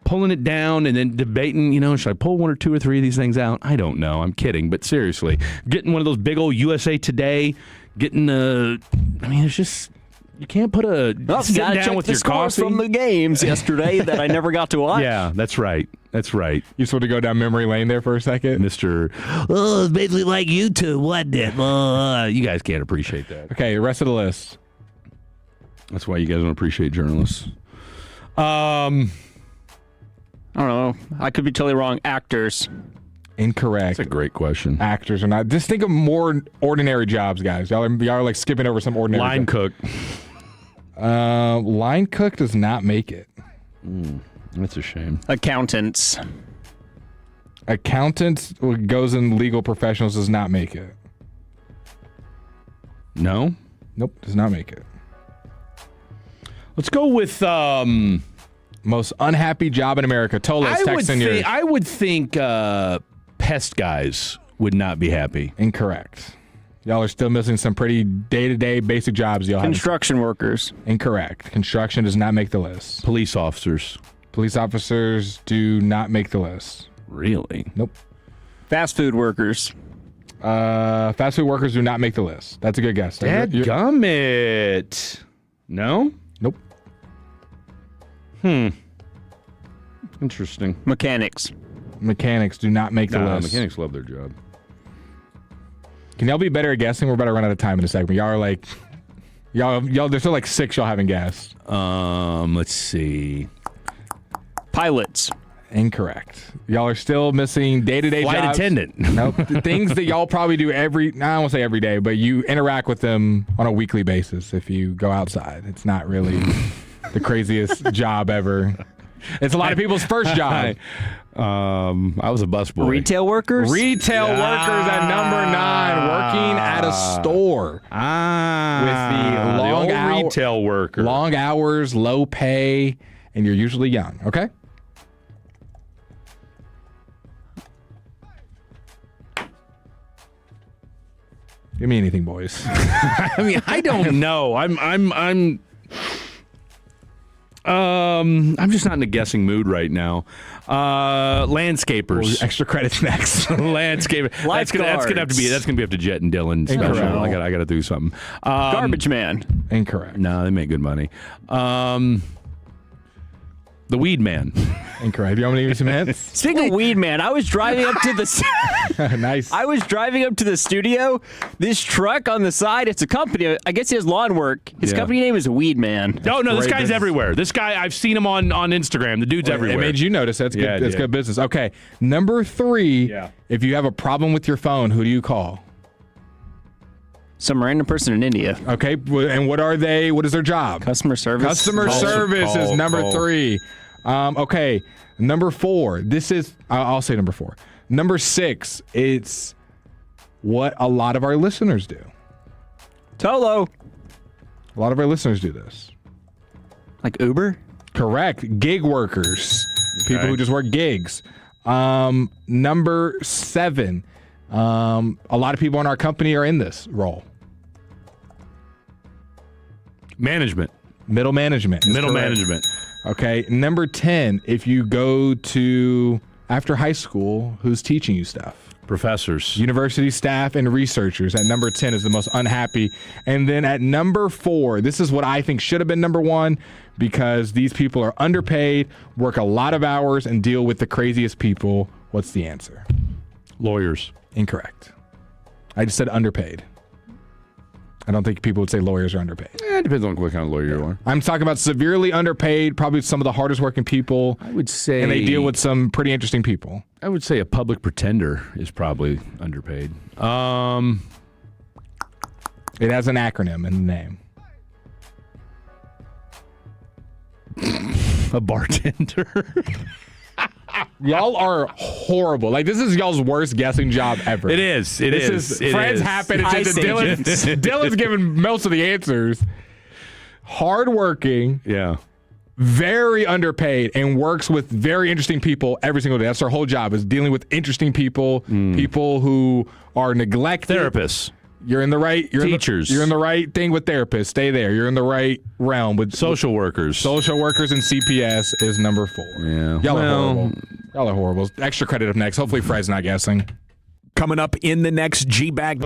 [SPEAKER 1] pulling it down, and then debating, should I pull 1 or 2 or 3 of these things out? I don't know. I'm kidding, but seriously, getting one of those big old USA Today, getting it's just... You can't put sit down with your coffee
[SPEAKER 3] from the games yesterday that I never got to watch.
[SPEAKER 1] Yeah, that's right. You
[SPEAKER 7] just want to go down memory lane there for a second,
[SPEAKER 1] Mr. Oh, it's basically like YouTube, wasn't it? You guys can't appreciate that.
[SPEAKER 7] Okay, the rest of the list.
[SPEAKER 1] That's why you guys don't appreciate journalists.
[SPEAKER 3] I don't know. I could be totally wrong. Actors.
[SPEAKER 7] Incorrect.
[SPEAKER 1] That's a great question.
[SPEAKER 7] Actors are not. Just think of more ordinary jobs, guys. Y'all are like skipping over some ordinary.
[SPEAKER 1] Line cook.
[SPEAKER 7] Line cook does not make it.
[SPEAKER 1] That's a shame.
[SPEAKER 3] Accountants
[SPEAKER 7] goes in legal professionals, does not make it.
[SPEAKER 1] No?
[SPEAKER 7] Nope, does not make it.
[SPEAKER 1] Let's go with
[SPEAKER 7] most unhappy job in America. Tolas, text in yours.
[SPEAKER 1] I would think pest guys would not be happy.
[SPEAKER 7] Incorrect.
[SPEAKER 17] Y'all are still missing some pretty day-to-day basic jobs.
[SPEAKER 3] Construction workers.
[SPEAKER 17] Incorrect. Construction does not make the list.
[SPEAKER 1] Police officers.
[SPEAKER 17] Police officers do not make the list.
[SPEAKER 1] Really?
[SPEAKER 17] Nope.
[SPEAKER 3] Fast food workers.
[SPEAKER 17] Fast food workers do not make the list. That's a good guess.
[SPEAKER 1] Dadgummit. No?
[SPEAKER 17] Nope.
[SPEAKER 1] Interesting.
[SPEAKER 3] Mechanics.
[SPEAKER 17] Mechanics do not make the list.
[SPEAKER 1] Mechanics love their job.
[SPEAKER 17] Can y'all be better at guessing? We're about to run out of time in a second. Y'all are like, y'all. There's still like 6 y'all haven't guessed.
[SPEAKER 1] Let's see.
[SPEAKER 3] Pilots.
[SPEAKER 17] Incorrect. Y'all are still missing day-to-day
[SPEAKER 1] Flight
[SPEAKER 17] jobs.
[SPEAKER 1] attendant.
[SPEAKER 17] Nope. The things that y'all probably do I won't say every day, but you interact with them on a weekly basis if you go outside. It's not really the craziest job ever. It's a lot of people's first job.
[SPEAKER 1] I was a busboy.
[SPEAKER 3] Retail workers?
[SPEAKER 17] Retail workers at number 9, working at a store. With the long
[SPEAKER 1] retail worker.
[SPEAKER 17] Long hours, low pay, and you're usually young, okay? Give me anything, boys.
[SPEAKER 1] I mean, I don't know. I'm just not in a guessing mood right now. Landscapers.
[SPEAKER 17] Extra credits next.
[SPEAKER 1] Landscaper. That's gonna have to be up to Jet and Dylan special.
[SPEAKER 17] Incorrect.
[SPEAKER 1] I got to do something.
[SPEAKER 3] Garbage man.
[SPEAKER 17] Incorrect.
[SPEAKER 1] No, they make good money. The Weed Man.
[SPEAKER 17] Incorrect. Do you want me to give you some hints?
[SPEAKER 3] Speaking of Weed Man, I was driving up to the
[SPEAKER 17] nice.
[SPEAKER 3] I was driving up to the studio. This truck on the side, it's a company. I guess he has lawn work. His company name is Weed Man.
[SPEAKER 1] No, this guy's everywhere. This guy, I've seen him on Instagram. The dude's everywhere.
[SPEAKER 17] It made you notice. That's good. That's good business. Okay, number 3.
[SPEAKER 1] Yeah.
[SPEAKER 17] If you have a problem with your phone, who do you call?
[SPEAKER 3] Some random person in India.
[SPEAKER 17] Okay, and what are they? What is their job?
[SPEAKER 3] Customer service.
[SPEAKER 17] Customer service is number 3. Okay, number 4. This is, I'll say number 4. Number 6, it's what a lot of our listeners do.
[SPEAKER 3] Tolo.
[SPEAKER 17] A lot of our listeners do this.
[SPEAKER 3] Like Uber?
[SPEAKER 17] Correct. Gig workers. Okay. People who just work gigs. Number 7, a lot of people in our company are in this role.
[SPEAKER 1] Management.
[SPEAKER 17] Middle management.
[SPEAKER 1] Middle management.
[SPEAKER 17] Okay. Number 10, if you go to after high school, who's teaching you stuff?
[SPEAKER 1] Professors.
[SPEAKER 17] University staff and researchers. At number 10 is the most unhappy. And then at number 4, this is what I think should have been number 1 because these people are underpaid, work a lot of hours, and deal with the craziest people. What's the answer?
[SPEAKER 1] Lawyers.
[SPEAKER 17] Incorrect. I just said underpaid. I don't think people would say lawyers are underpaid.
[SPEAKER 1] It depends on what kind of lawyer you are.
[SPEAKER 17] I'm talking about severely underpaid, probably some of the hardest working people.
[SPEAKER 1] I would say.
[SPEAKER 17] And they deal with some pretty interesting people.
[SPEAKER 1] I would say a public pretender is probably underpaid.
[SPEAKER 17] It has an acronym in the name.
[SPEAKER 1] A bartender.
[SPEAKER 17] Y'all are horrible. Like, this is y'all's worst guessing job ever.
[SPEAKER 1] It is. It is.
[SPEAKER 17] Friends happen. Dylan's giving most of the answers. Hardworking.
[SPEAKER 1] Yeah.
[SPEAKER 17] Very underpaid and works with very interesting people every single day. That's our whole job, is dealing with interesting people, people who are neglected.
[SPEAKER 1] Therapists.
[SPEAKER 17] You're in the right.
[SPEAKER 1] Teachers.
[SPEAKER 17] You're in the right thing with therapists. Stay there. You're in the right realm with
[SPEAKER 1] social workers.
[SPEAKER 17] Social workers and CPS is number 4.
[SPEAKER 1] Yeah.
[SPEAKER 17] Y'all are horrible. Y'all are horrible. Extra credit up next. Hopefully Fred's not guessing.
[SPEAKER 5] Coming up in the next G-Bag.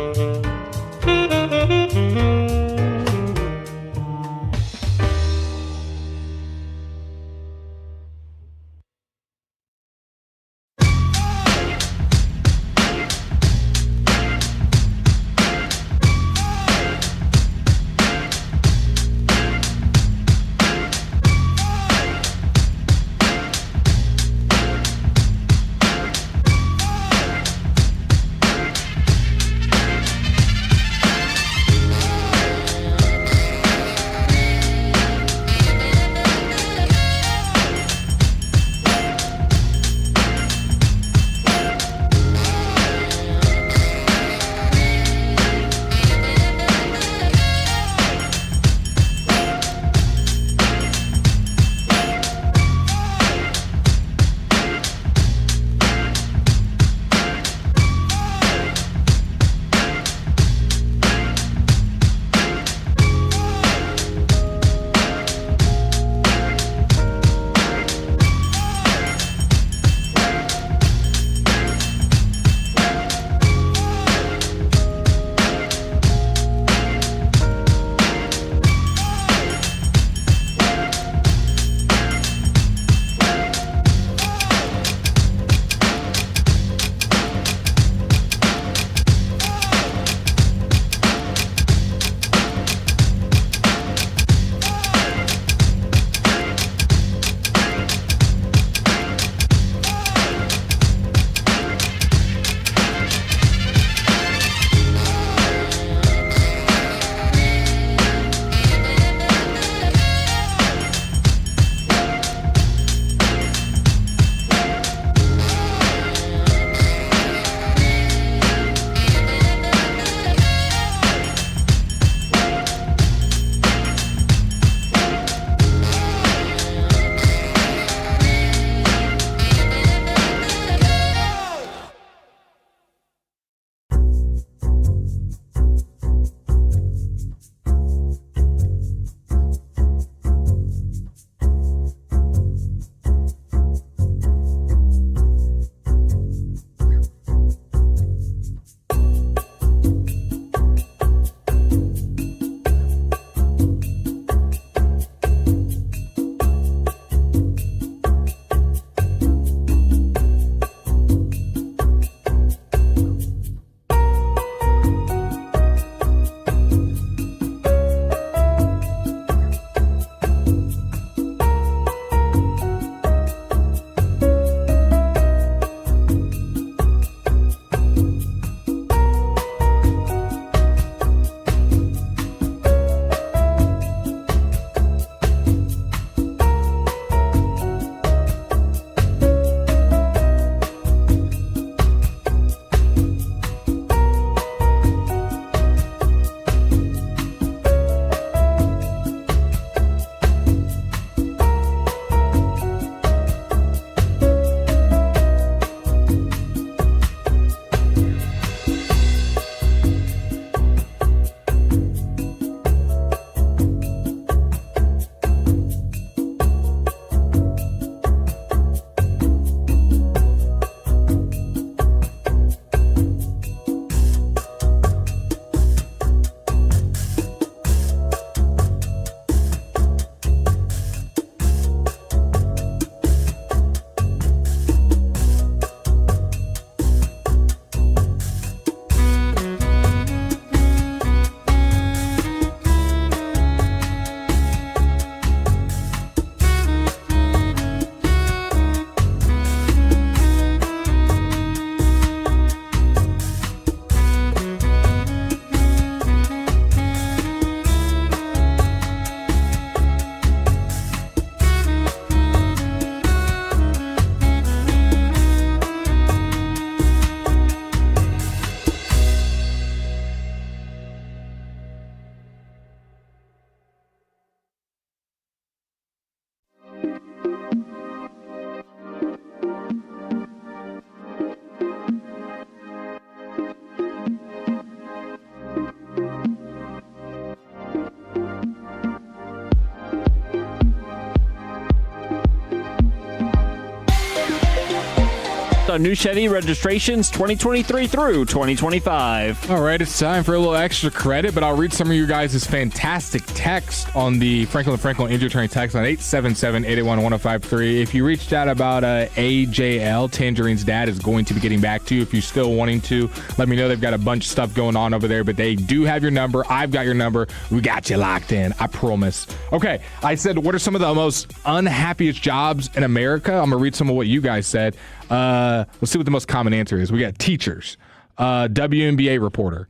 [SPEAKER 3] on new Chevy registrations 2023 through 2025.
[SPEAKER 17] All right, it's time for a little extra credit, but I'll read some of you guys' fantastic text on the Franklin Injury Attorney text line 877-881-1053. If you reached out about AJL, Tangerine's dad is going to be getting back to you. If you're still wanting to, let me know. They've got a bunch of stuff going on over there, but they do have your number. I've got your number. We got you locked in. I promise. Okay, I said, what are some of the most unhappiest jobs in America? I'm going to read some of what you guys said. Let's see what the most common answer is. We got teachers, WNBA reporter,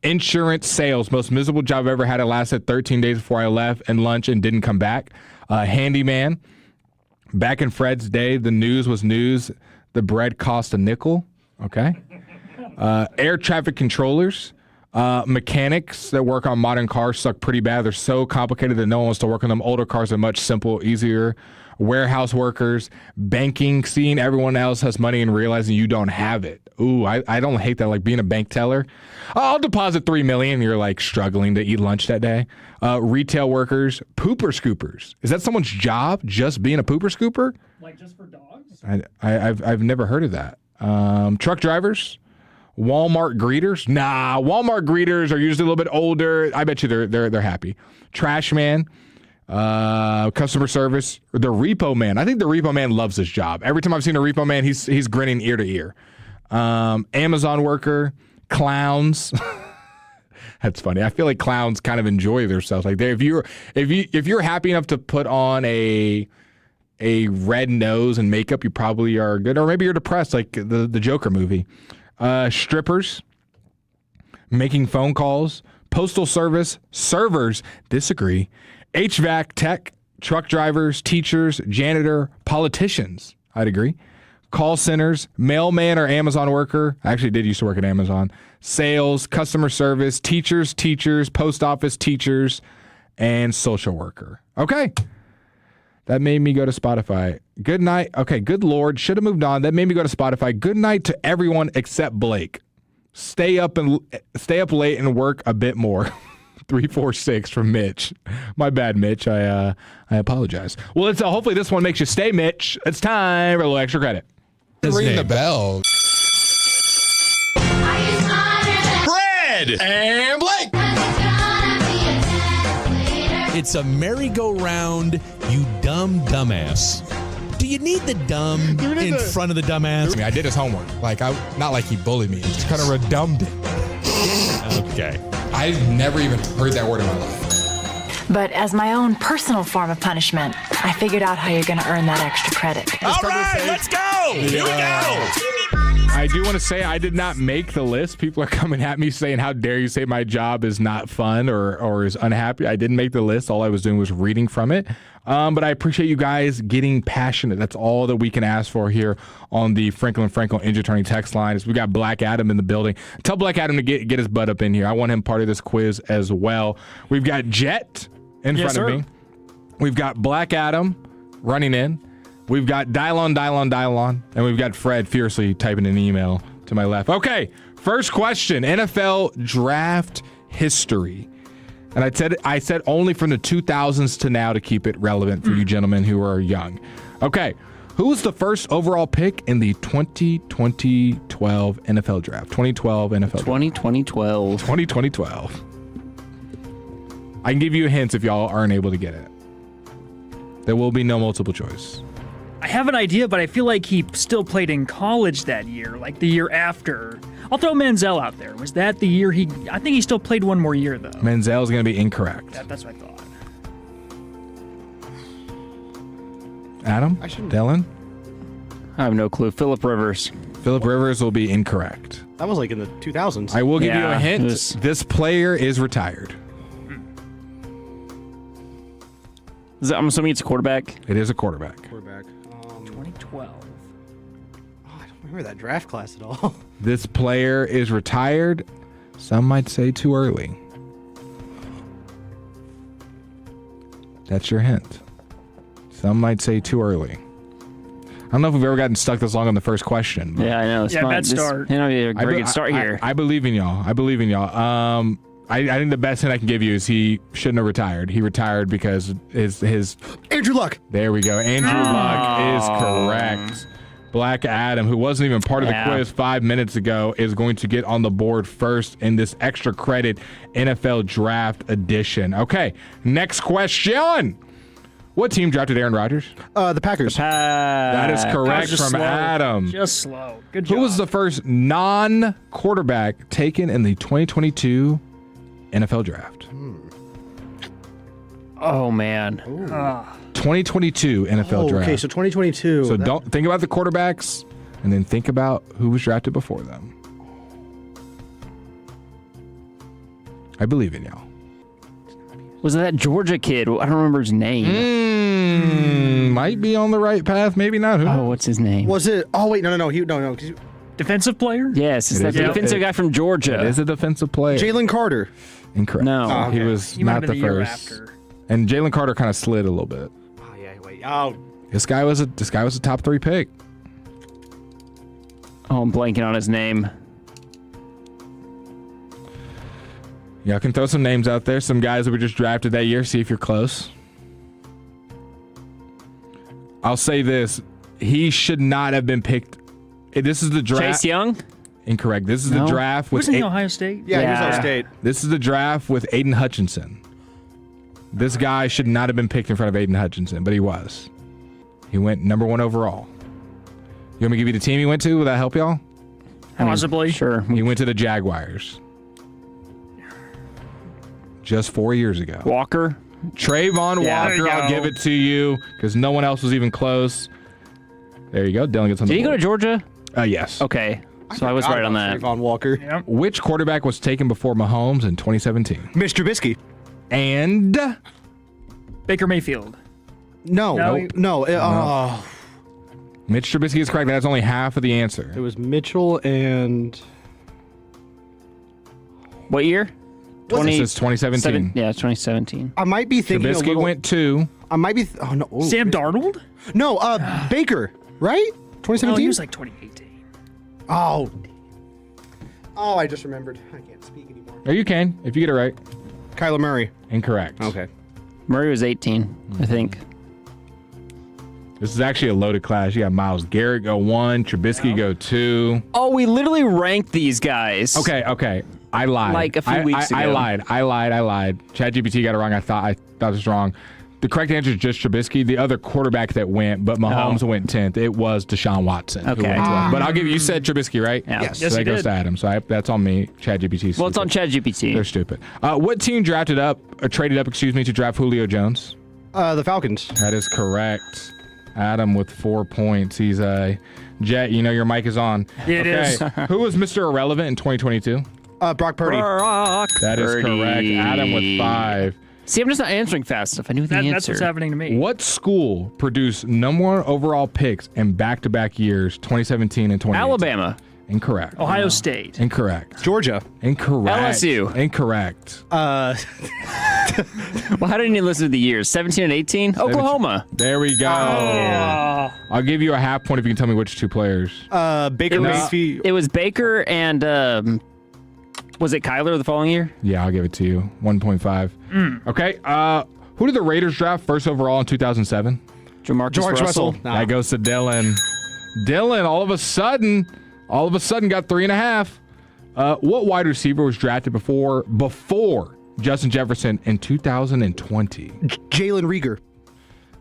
[SPEAKER 17] insurance sales. Most miserable job I've ever had. It lasted 13 days before I left and lunch and didn't come back. Handyman. Back in Fred's day, the news was news. The bread cost a nickel. Okay. Air traffic controllers. Mechanics that work on modern cars suck pretty bad. They're so complicated that no one wants to work on them. Older cars are much simpler, easier. Warehouse workers, banking, seeing everyone else has money and realizing you don't have it. Ooh, I don't hate that. Like being a bank teller. I'll deposit $3 million. You're like struggling to eat lunch that day. Retail workers, pooper scoopers. Is that someone's job? Just being a pooper scooper?
[SPEAKER 19] Like just for dogs?
[SPEAKER 17] I've never heard of that. Truck drivers. Walmart greeters? Nah, Walmart greeters are usually a little bit older. I bet you they're happy. Trash man, customer service, or the repo man. I think the repo man loves his job. Every time I've seen a repo man, he's grinning ear to ear. Amazon worker, clowns. That's funny. I feel like clowns kind of enjoy themselves. Like if you're happy enough to put on a red nose and makeup, you probably are good. Or maybe you're depressed, like the Joker movie. Strippers, making phone calls, postal service, servers, disagree, HVAC tech, truck drivers, teachers, janitor, politicians, I'd agree, call centers, mailman or Amazon worker, I actually did used to work at Amazon, sales, customer service, teachers, post office teachers, and social worker. Okay. That made me go to Spotify. Good night. Okay, good Lord. Should have moved on. That made me go to Spotify. Good night to everyone except Blake. Stay up late and work a bit more. 346 from Mitch. My bad, Mitch. I apologize. Well, it's hopefully this one makes you stay, Mitch. It's time for a little extra credit.
[SPEAKER 21] Ring the bell.
[SPEAKER 16] Fred and Blake.
[SPEAKER 21] It's a merry-go-round, you dumb dumbass. Do you need the dumb in front of the dumbass?
[SPEAKER 17] I mean, I did his homework. Not like he bullied me. He just kind of redummed it.
[SPEAKER 21] Okay.
[SPEAKER 17] I've never even heard that word in my life.
[SPEAKER 22] But as my own personal form of punishment, I figured out how you're going to earn that extra credit.
[SPEAKER 16] All right, let's go. Here we go.
[SPEAKER 17] I do want to say I did not make the list. People are coming at me saying, how dare you say my job is not fun or is unhappy. I didn't make the list. All I was doing was reading from it. But I appreciate you guys getting passionate. That's all that we can ask for here on the Franklin Injury Attorney text line. We got Black Adam in the building. Tell Black Adam to get his butt up in here. I want him part of this quiz as well. We've got Jet in front of me. We've got Black Adam running in. We've got dial on, and we've got Fred fiercely typing an email to my left. Okay, first question, NFL draft history. And I said only from the 2000s to now to keep it relevant for you gentlemen who are young. Okay, who was the first overall pick in the 2012 NFL draft? 2012 NFL draft. 2012. I can give you a hint if y'all aren't able to get it. There will be no multiple choice.
[SPEAKER 19] I have an idea, but I feel like he still played in college that year, like the year after. I'll throw Manziel out there. Was that the year I think he still played one more year, though.
[SPEAKER 17] Manziel's going to be incorrect.
[SPEAKER 19] That's what I thought.
[SPEAKER 17] Adam? Dylan?
[SPEAKER 3] I have no clue. Phillip Rivers.
[SPEAKER 17] Phillip Rivers will be incorrect.
[SPEAKER 24] That was like in the 2000s.
[SPEAKER 17] I will give you a hint. This player is retired.
[SPEAKER 3] I'm assuming it's a quarterback?
[SPEAKER 17] It is a quarterback.
[SPEAKER 19] 2012.
[SPEAKER 24] I don't remember that draft class at all.
[SPEAKER 17] This player is retired. Some might say too early. That's your hint. Some might say too early. I don't know if we've ever gotten stuck this long on the first question.
[SPEAKER 3] Yeah, I know.
[SPEAKER 19] Bad start.
[SPEAKER 3] A great start here.
[SPEAKER 17] I believe in y'all. I think the best hint I can give you is he shouldn't have retired. He retired because his
[SPEAKER 24] Andrew Luck.
[SPEAKER 17] There we go. Andrew Luck is correct.
[SPEAKER 7] Black Adam, who wasn't even part of the quiz 5 minutes ago, is going to get on the board first in this extra credit NFL Draft edition. Okay, next question. What team drafted Aaron Rodgers?
[SPEAKER 24] The Packers.
[SPEAKER 7] That is correct from
[SPEAKER 19] slow.
[SPEAKER 7] Adam.
[SPEAKER 19] Just slow. Good job.
[SPEAKER 7] Who was the first non-quarterback taken in the 2022 NFL Draft?
[SPEAKER 3] Oh, man.
[SPEAKER 7] 2022 NFL Draft.
[SPEAKER 24] Okay, so 2022.
[SPEAKER 7] So don't think about the quarterbacks, and then think about who was drafted before them. I believe in y'all.
[SPEAKER 3] Was it that Georgia kid? I don't remember his name.
[SPEAKER 7] Might be on the right path, maybe not. Who knows?
[SPEAKER 3] What's his name?
[SPEAKER 24] Was it? Oh wait, no. No.
[SPEAKER 19] Defensive player?
[SPEAKER 3] Yes, it's that defensive guy from Georgia.
[SPEAKER 7] It is a defensive player.
[SPEAKER 24] Jalen Carter.
[SPEAKER 7] Incorrect.
[SPEAKER 3] No.
[SPEAKER 7] He was
[SPEAKER 19] He might
[SPEAKER 7] not
[SPEAKER 19] have been
[SPEAKER 7] the
[SPEAKER 19] the year
[SPEAKER 7] first.
[SPEAKER 19] after.
[SPEAKER 7] And Jalen Carter kind of slid a little bit.
[SPEAKER 24] Oh yeah, wait. Oh,
[SPEAKER 7] This guy was a top 3 pick.
[SPEAKER 3] Oh, I'm blanking on his name.
[SPEAKER 7] Y'all can throw some names out there. Some guys that were just drafted that year. See if you're close. I'll say this. He should not have been picked. This is the draft.
[SPEAKER 3] Chase Young?
[SPEAKER 7] Incorrect. This is the draft with
[SPEAKER 19] Wasn't he Ohio State?
[SPEAKER 24] yeah, he was Ohio State.
[SPEAKER 7] This is the draft with Aiden Hutchinson. This guy should not have been picked in front of Aiden Hutchinson, but he was. He went number 1 overall. You want me to give you the team he went to? Will that help y'all?
[SPEAKER 19] Possibly.
[SPEAKER 3] Sure.
[SPEAKER 7] He went to the Jaguars. Just 4 years ago.
[SPEAKER 3] Walker?
[SPEAKER 7] Trayvon Walker, I'll give it to you because no one else was even close. There you go. Dylan gets on the
[SPEAKER 3] Did he go to Georgia?
[SPEAKER 7] Yes.
[SPEAKER 3] Okay. So I was right on that.
[SPEAKER 24] Trayvon Walker.
[SPEAKER 19] Yep.
[SPEAKER 7] Which quarterback was taken before Mahomes in 2017?
[SPEAKER 24] Mitch Trubisky.
[SPEAKER 7] And
[SPEAKER 19] Baker Mayfield.
[SPEAKER 24] No.
[SPEAKER 7] Mitch Trubisky is correct. That's only half of the answer.
[SPEAKER 24] It was Mitchell and
[SPEAKER 3] What year?
[SPEAKER 7] This is 2017.
[SPEAKER 3] Yeah, 2017.
[SPEAKER 24] I might be thinking
[SPEAKER 7] Trubisky went 2.
[SPEAKER 24] I might be. Oh no.
[SPEAKER 19] Sam Darnold?
[SPEAKER 24] No. Baker. Right? 2017.
[SPEAKER 19] No, he was like 2018.
[SPEAKER 24] Oh. Oh, I just remembered. I can't speak anymore.
[SPEAKER 7] Oh, you can if you get it right.
[SPEAKER 24] Kyler Murray.
[SPEAKER 7] Incorrect.
[SPEAKER 24] Okay.
[SPEAKER 3] Murray was 18, I think.
[SPEAKER 7] This is actually a loaded class. You got Myles Garrett go 1, Trubisky go 2.
[SPEAKER 3] Oh, we literally ranked these guys.
[SPEAKER 7] Okay. I lied.
[SPEAKER 3] Like a few weeks ago.
[SPEAKER 7] I lied. ChatGPT got it wrong. I thought it was wrong. The correct answer is just Trubisky. The other quarterback that went, but Mahomes went 10th. It was Deshaun Watson.
[SPEAKER 3] Okay.
[SPEAKER 7] Who went 12th. But I'll give you said Trubisky, right?
[SPEAKER 3] Yeah.
[SPEAKER 19] Yes,
[SPEAKER 7] So that
[SPEAKER 19] he
[SPEAKER 7] goes
[SPEAKER 19] did.
[SPEAKER 7] to Adam. So that's on me. ChatGPT.
[SPEAKER 3] Well, it's on ChatGPT.
[SPEAKER 7] They're stupid. What team traded up, to draft Julio Jones?
[SPEAKER 24] The Falcons.
[SPEAKER 7] That is correct. Adam with 4 points. He's a Jet. You know your mic is on.
[SPEAKER 19] Yeah, it is.
[SPEAKER 7] Who was Mr. Irrelevant in 2022?
[SPEAKER 24] Brock Purdy.
[SPEAKER 7] That is correct. Adam with 5.
[SPEAKER 3] See, I'm just not answering fast enough. I knew the answer.
[SPEAKER 19] That's what's happening to me.
[SPEAKER 7] What school produced number 1 overall picks in back-to-back years, 2017 and 2018?
[SPEAKER 3] Alabama.
[SPEAKER 7] Incorrect.
[SPEAKER 19] Ohio State.
[SPEAKER 7] Incorrect.
[SPEAKER 24] Georgia.
[SPEAKER 7] Incorrect.
[SPEAKER 3] LSU.
[SPEAKER 7] Incorrect.
[SPEAKER 3] Well, how didn't you listen to the years? 17 and 18? Oklahoma.
[SPEAKER 7] There we go. I'll give you a half point if you can tell me which 2 players.
[SPEAKER 24] Baker Mayfield.
[SPEAKER 3] It was Baker and was it Kyler the following year?
[SPEAKER 7] Yeah, I'll give it to you. 1.5. Okay. Who did the Raiders draft first overall in 2007?
[SPEAKER 3] Jamarcus Russell.
[SPEAKER 7] That goes to Dylan. Dylan, all of a sudden got 3.5. What wide receiver was drafted before Justin Jefferson in 2020?
[SPEAKER 24] Jalen Reagor.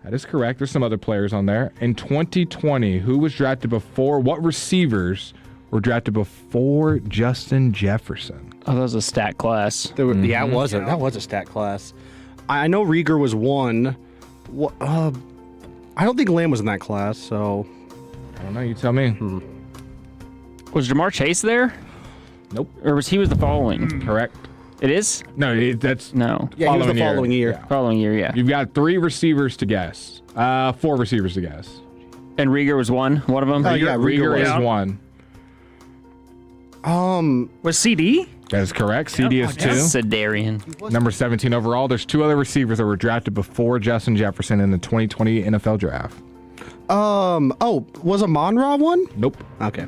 [SPEAKER 7] That is correct. There's some other players on there. In 2020, who was drafted before? What receivers were drafted before Justin Jefferson?
[SPEAKER 3] Oh, that was a stat class.
[SPEAKER 24] Yeah, it wasn't. That was a stat class. I know Reagor was 1. I don't think Lamb was in that class, so
[SPEAKER 7] I don't know. You tell me.
[SPEAKER 3] Was Jamar Chase there?
[SPEAKER 7] Nope.
[SPEAKER 3] Or was he the following?
[SPEAKER 7] Correct.
[SPEAKER 3] It is?
[SPEAKER 7] No, that's
[SPEAKER 3] no.
[SPEAKER 24] Yeah, he was the following year.
[SPEAKER 7] Yeah.
[SPEAKER 3] Following year, yeah.
[SPEAKER 7] You've got 3 receivers to guess. 4 receivers to guess.
[SPEAKER 3] And Reagor was one of them?
[SPEAKER 7] Reagor is 1.
[SPEAKER 19] Was CD?
[SPEAKER 7] That is correct. CD is 2.
[SPEAKER 3] Sedarian.
[SPEAKER 7] Number 17 overall. There's 2 other receivers that were drafted before Justin Jefferson in the 2020 NFL draft.
[SPEAKER 24] Was Amon-Ra 1?
[SPEAKER 7] Nope.
[SPEAKER 24] Okay.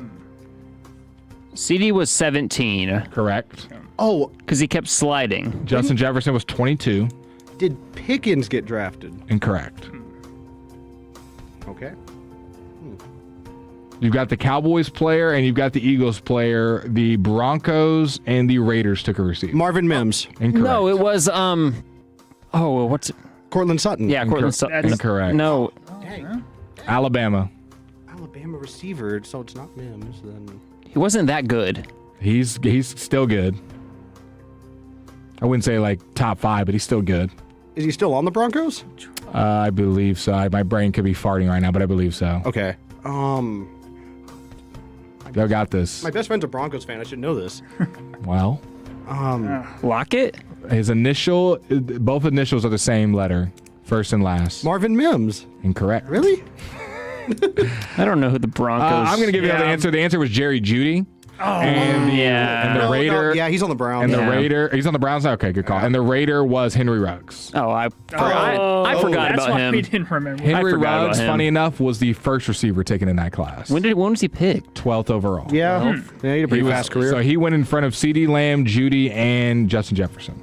[SPEAKER 3] CD was 17.
[SPEAKER 7] Correct.
[SPEAKER 24] Oh,
[SPEAKER 3] because he kept sliding.
[SPEAKER 7] Justin Jefferson was 22.
[SPEAKER 24] Did Pickens get drafted?
[SPEAKER 7] Incorrect.
[SPEAKER 24] Okay.
[SPEAKER 9] You've got the Cowboys player and you've got the Eagles player. The Broncos and the Raiders took a receiver.
[SPEAKER 24] Marvin Mims.
[SPEAKER 9] Incorrect.
[SPEAKER 3] No, it was what's it?
[SPEAKER 24] Cortland Sutton.
[SPEAKER 3] Yeah, Cortland Sutton.
[SPEAKER 9] Incorrect.
[SPEAKER 3] No.
[SPEAKER 9] Alabama.
[SPEAKER 24] Alabama receiver, so it's not Mims then.
[SPEAKER 3] He wasn't that good.
[SPEAKER 9] He's still good. I wouldn't say like top 5, but he's still good.
[SPEAKER 24] Is he still on the Broncos?
[SPEAKER 9] I believe so. My brain could be farting right now, but I believe so.
[SPEAKER 24] Okay.
[SPEAKER 9] Y'all got this.
[SPEAKER 24] My best friend's a Broncos fan. I should know this.
[SPEAKER 9] Well,
[SPEAKER 3] Lockett?
[SPEAKER 9] His both initials are the same letter, first and last.
[SPEAKER 24] Marvin Mims.
[SPEAKER 9] Incorrect.
[SPEAKER 24] Really?
[SPEAKER 3] I don't know who the Broncos.
[SPEAKER 9] I'm going to give you the answer. The answer was Jerry Jeudy. And the Raider.
[SPEAKER 24] Yeah, he's on the Browns.
[SPEAKER 9] And the Raider. He's on the Browns. Okay, good call. And the Raider was Henry Ruggs.
[SPEAKER 3] Oh, I forgot
[SPEAKER 19] that's
[SPEAKER 3] about
[SPEAKER 19] why
[SPEAKER 3] him.
[SPEAKER 19] we didn't remember.
[SPEAKER 9] Henry Ruggs, funny enough, was the first receiver taken in that class.
[SPEAKER 3] When was he picked?
[SPEAKER 9] 12th overall.
[SPEAKER 24] Yeah. He had a pretty fast career.
[SPEAKER 9] So he went in front of CeeDee Lamb, Jeudy, and Justin Jefferson.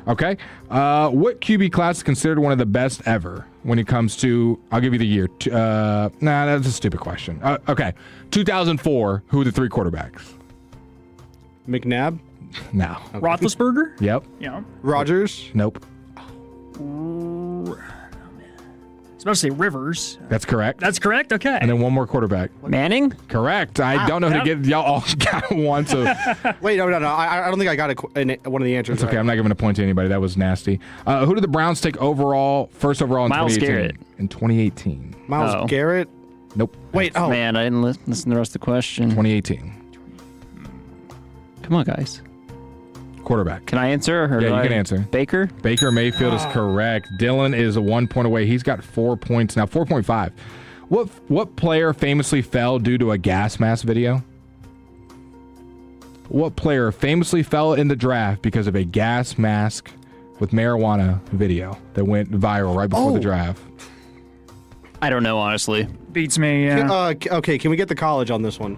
[SPEAKER 9] Okay. What QB class is considered one of the best ever when it comes to, I'll give you the year. That's a stupid question. Okay. 2004, who were the 3 quarterbacks?
[SPEAKER 24] McNabb?
[SPEAKER 9] No.
[SPEAKER 19] Okay. Roethlisberger?
[SPEAKER 9] Yep.
[SPEAKER 19] Yeah.
[SPEAKER 24] Rodgers?
[SPEAKER 9] Nope.
[SPEAKER 19] I was about to say Rivers.
[SPEAKER 9] That's correct.
[SPEAKER 19] That's correct? Okay.
[SPEAKER 9] And then one more quarterback.
[SPEAKER 3] Manning?
[SPEAKER 9] Correct. I don't know who to get. Y'all all got one. So
[SPEAKER 24] Wait, no. I don't think I got one of the answers.
[SPEAKER 9] It's okay. Right. I'm not giving a point to anybody. That was nasty. Who did the Browns take first overall in
[SPEAKER 3] Miles
[SPEAKER 9] 2018?
[SPEAKER 3] Garrett.
[SPEAKER 9] In 2018.
[SPEAKER 24] Miles Garrett?
[SPEAKER 9] Nope.
[SPEAKER 24] Wait,
[SPEAKER 3] Man, I didn't listen to the rest of the question.
[SPEAKER 9] 2018.
[SPEAKER 3] Come on, guys.
[SPEAKER 9] Quarterback.
[SPEAKER 3] Can I answer? Or
[SPEAKER 9] Yeah, you can answer.
[SPEAKER 3] Baker?
[SPEAKER 9] Baker Mayfield is correct. Dylan is 1 point away. He's got 4 points now. 4.5. What player famously fell due to a gas mask video? What player famously fell in the draft because of a gas mask with marijuana video that went viral right before the draft?
[SPEAKER 3] I don't know, honestly.
[SPEAKER 19] Beats me, yeah.
[SPEAKER 24] Okay, can we get the college on this one?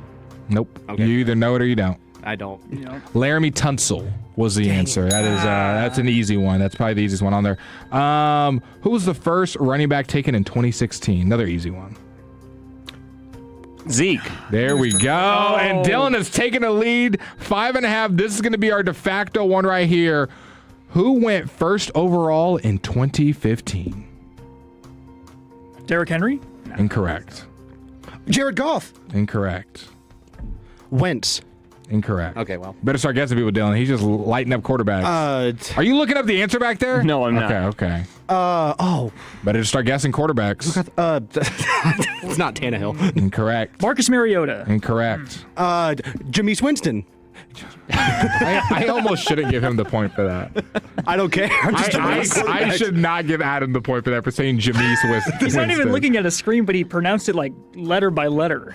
[SPEAKER 9] Nope.
[SPEAKER 24] Okay.
[SPEAKER 9] You either know it or you don't.
[SPEAKER 24] I don't.
[SPEAKER 9] Laramie Tunsil was the answer. That's an easy one. That's probably the easiest one on there. Who was the first running back taken in 2016? Another easy one.
[SPEAKER 3] Zeke.
[SPEAKER 9] There we go. Oh. And Dylan has taken a lead. 5.5. This is going to be our de facto one right here. Who went first overall in 2015?
[SPEAKER 19] Derrick Henry?
[SPEAKER 9] No. Incorrect.
[SPEAKER 24] Jared Goff.
[SPEAKER 9] Incorrect.
[SPEAKER 24] Wentz.
[SPEAKER 9] Incorrect.
[SPEAKER 24] Okay, well.
[SPEAKER 9] Better start guessing people, Dylan. He's just lighting up quarterbacks. Are you looking up the answer back there?
[SPEAKER 3] No, I'm not.
[SPEAKER 9] Okay.
[SPEAKER 24] Better
[SPEAKER 9] just start guessing quarterbacks.
[SPEAKER 24] It's not Tannehill.
[SPEAKER 9] Incorrect.
[SPEAKER 19] Marcus Mariota.
[SPEAKER 9] Incorrect.
[SPEAKER 24] Jameis Winston.
[SPEAKER 9] I almost shouldn't give him the point for that.
[SPEAKER 24] I don't care.
[SPEAKER 9] I should not give Adam the point for that for saying Jameis Winston.
[SPEAKER 19] He's not even looking at a screen, but he pronounced it like letter by letter.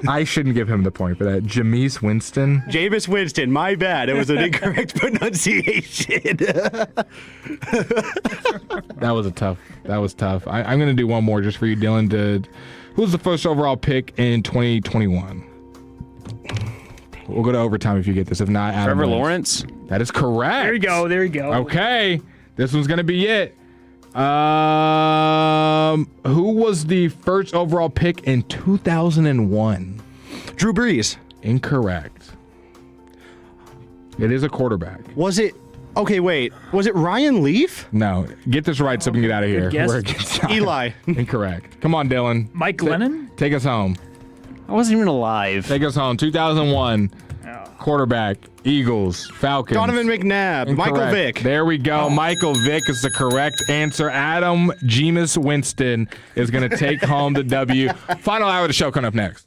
[SPEAKER 9] I shouldn't give him the point for that. Jameis Winston.
[SPEAKER 24] Jameis Winston. My bad. It was an incorrect pronunciation.
[SPEAKER 9] That was tough. I'm going to do one more just for you, Dylan. Who was the first overall pick in 2021? We'll go to overtime if you get this. If not, Adam.
[SPEAKER 3] Trevor Lawrence.
[SPEAKER 9] That is correct.
[SPEAKER 19] There you go.
[SPEAKER 9] Okay. This one's going to be it. Who was the first overall pick in 2001?
[SPEAKER 24] Drew Brees.
[SPEAKER 9] Incorrect. It is a quarterback.
[SPEAKER 24] Was it? Okay, wait. Was it Ryan Leaf?
[SPEAKER 9] No. Get this right so we can get out of here.
[SPEAKER 24] Eli.
[SPEAKER 9] Incorrect. Come on, Dylan.
[SPEAKER 19] Mike Glennon?
[SPEAKER 9] Take us home.
[SPEAKER 3] I wasn't even alive.
[SPEAKER 9] Take us home. 2001. Quarterback, Eagles, Falcons.
[SPEAKER 24] Donovan McNabb.
[SPEAKER 9] Incorrect.
[SPEAKER 24] Michael Vick.
[SPEAKER 9] There we go. Michael Vick is the correct answer. Adam Jameis Winston is going to take home the W. Final hour of the show coming up next.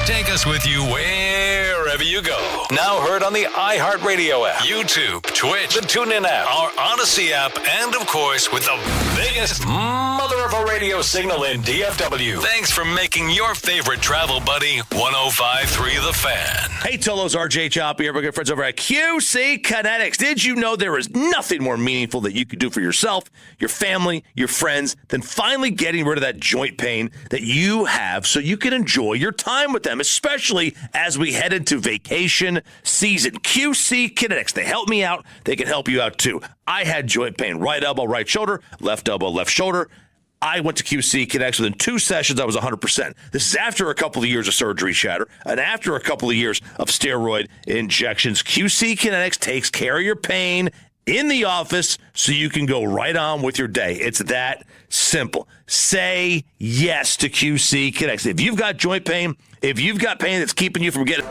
[SPEAKER 16] Take us with you wherever you go. Now heard on the iHeartRadio app, YouTube, Twitch, the TuneIn app, our Odyssey app, and of course with the biggest mother of a radio signal in DFW. Thanks for making your favorite travel buddy 105.3 The Fan.
[SPEAKER 13] Hey, Tolos, RJ Chop here, my good friends over at QC Kinetics. Did you know there is nothing more meaningful that you could do for yourself, your family, your friends, than finally getting rid of that joint pain that you have so you can enjoy your time with them, especially as we head into vacation season. QC Kinetics, they help me out. They can help you out too. I had joint pain, right elbow, right shoulder, left elbow, left shoulder. I went to QC Kinetics within 2 sessions. I was 100%. This is after a couple of years of surgery shatter and after a couple of years of steroid injections. QC Kinetics takes care of your pain in the office so you can go right on with your day. It's that simple. Say yes to QC Kinetics. If you've got joint pain, if you've got pain that's keeping you from getting...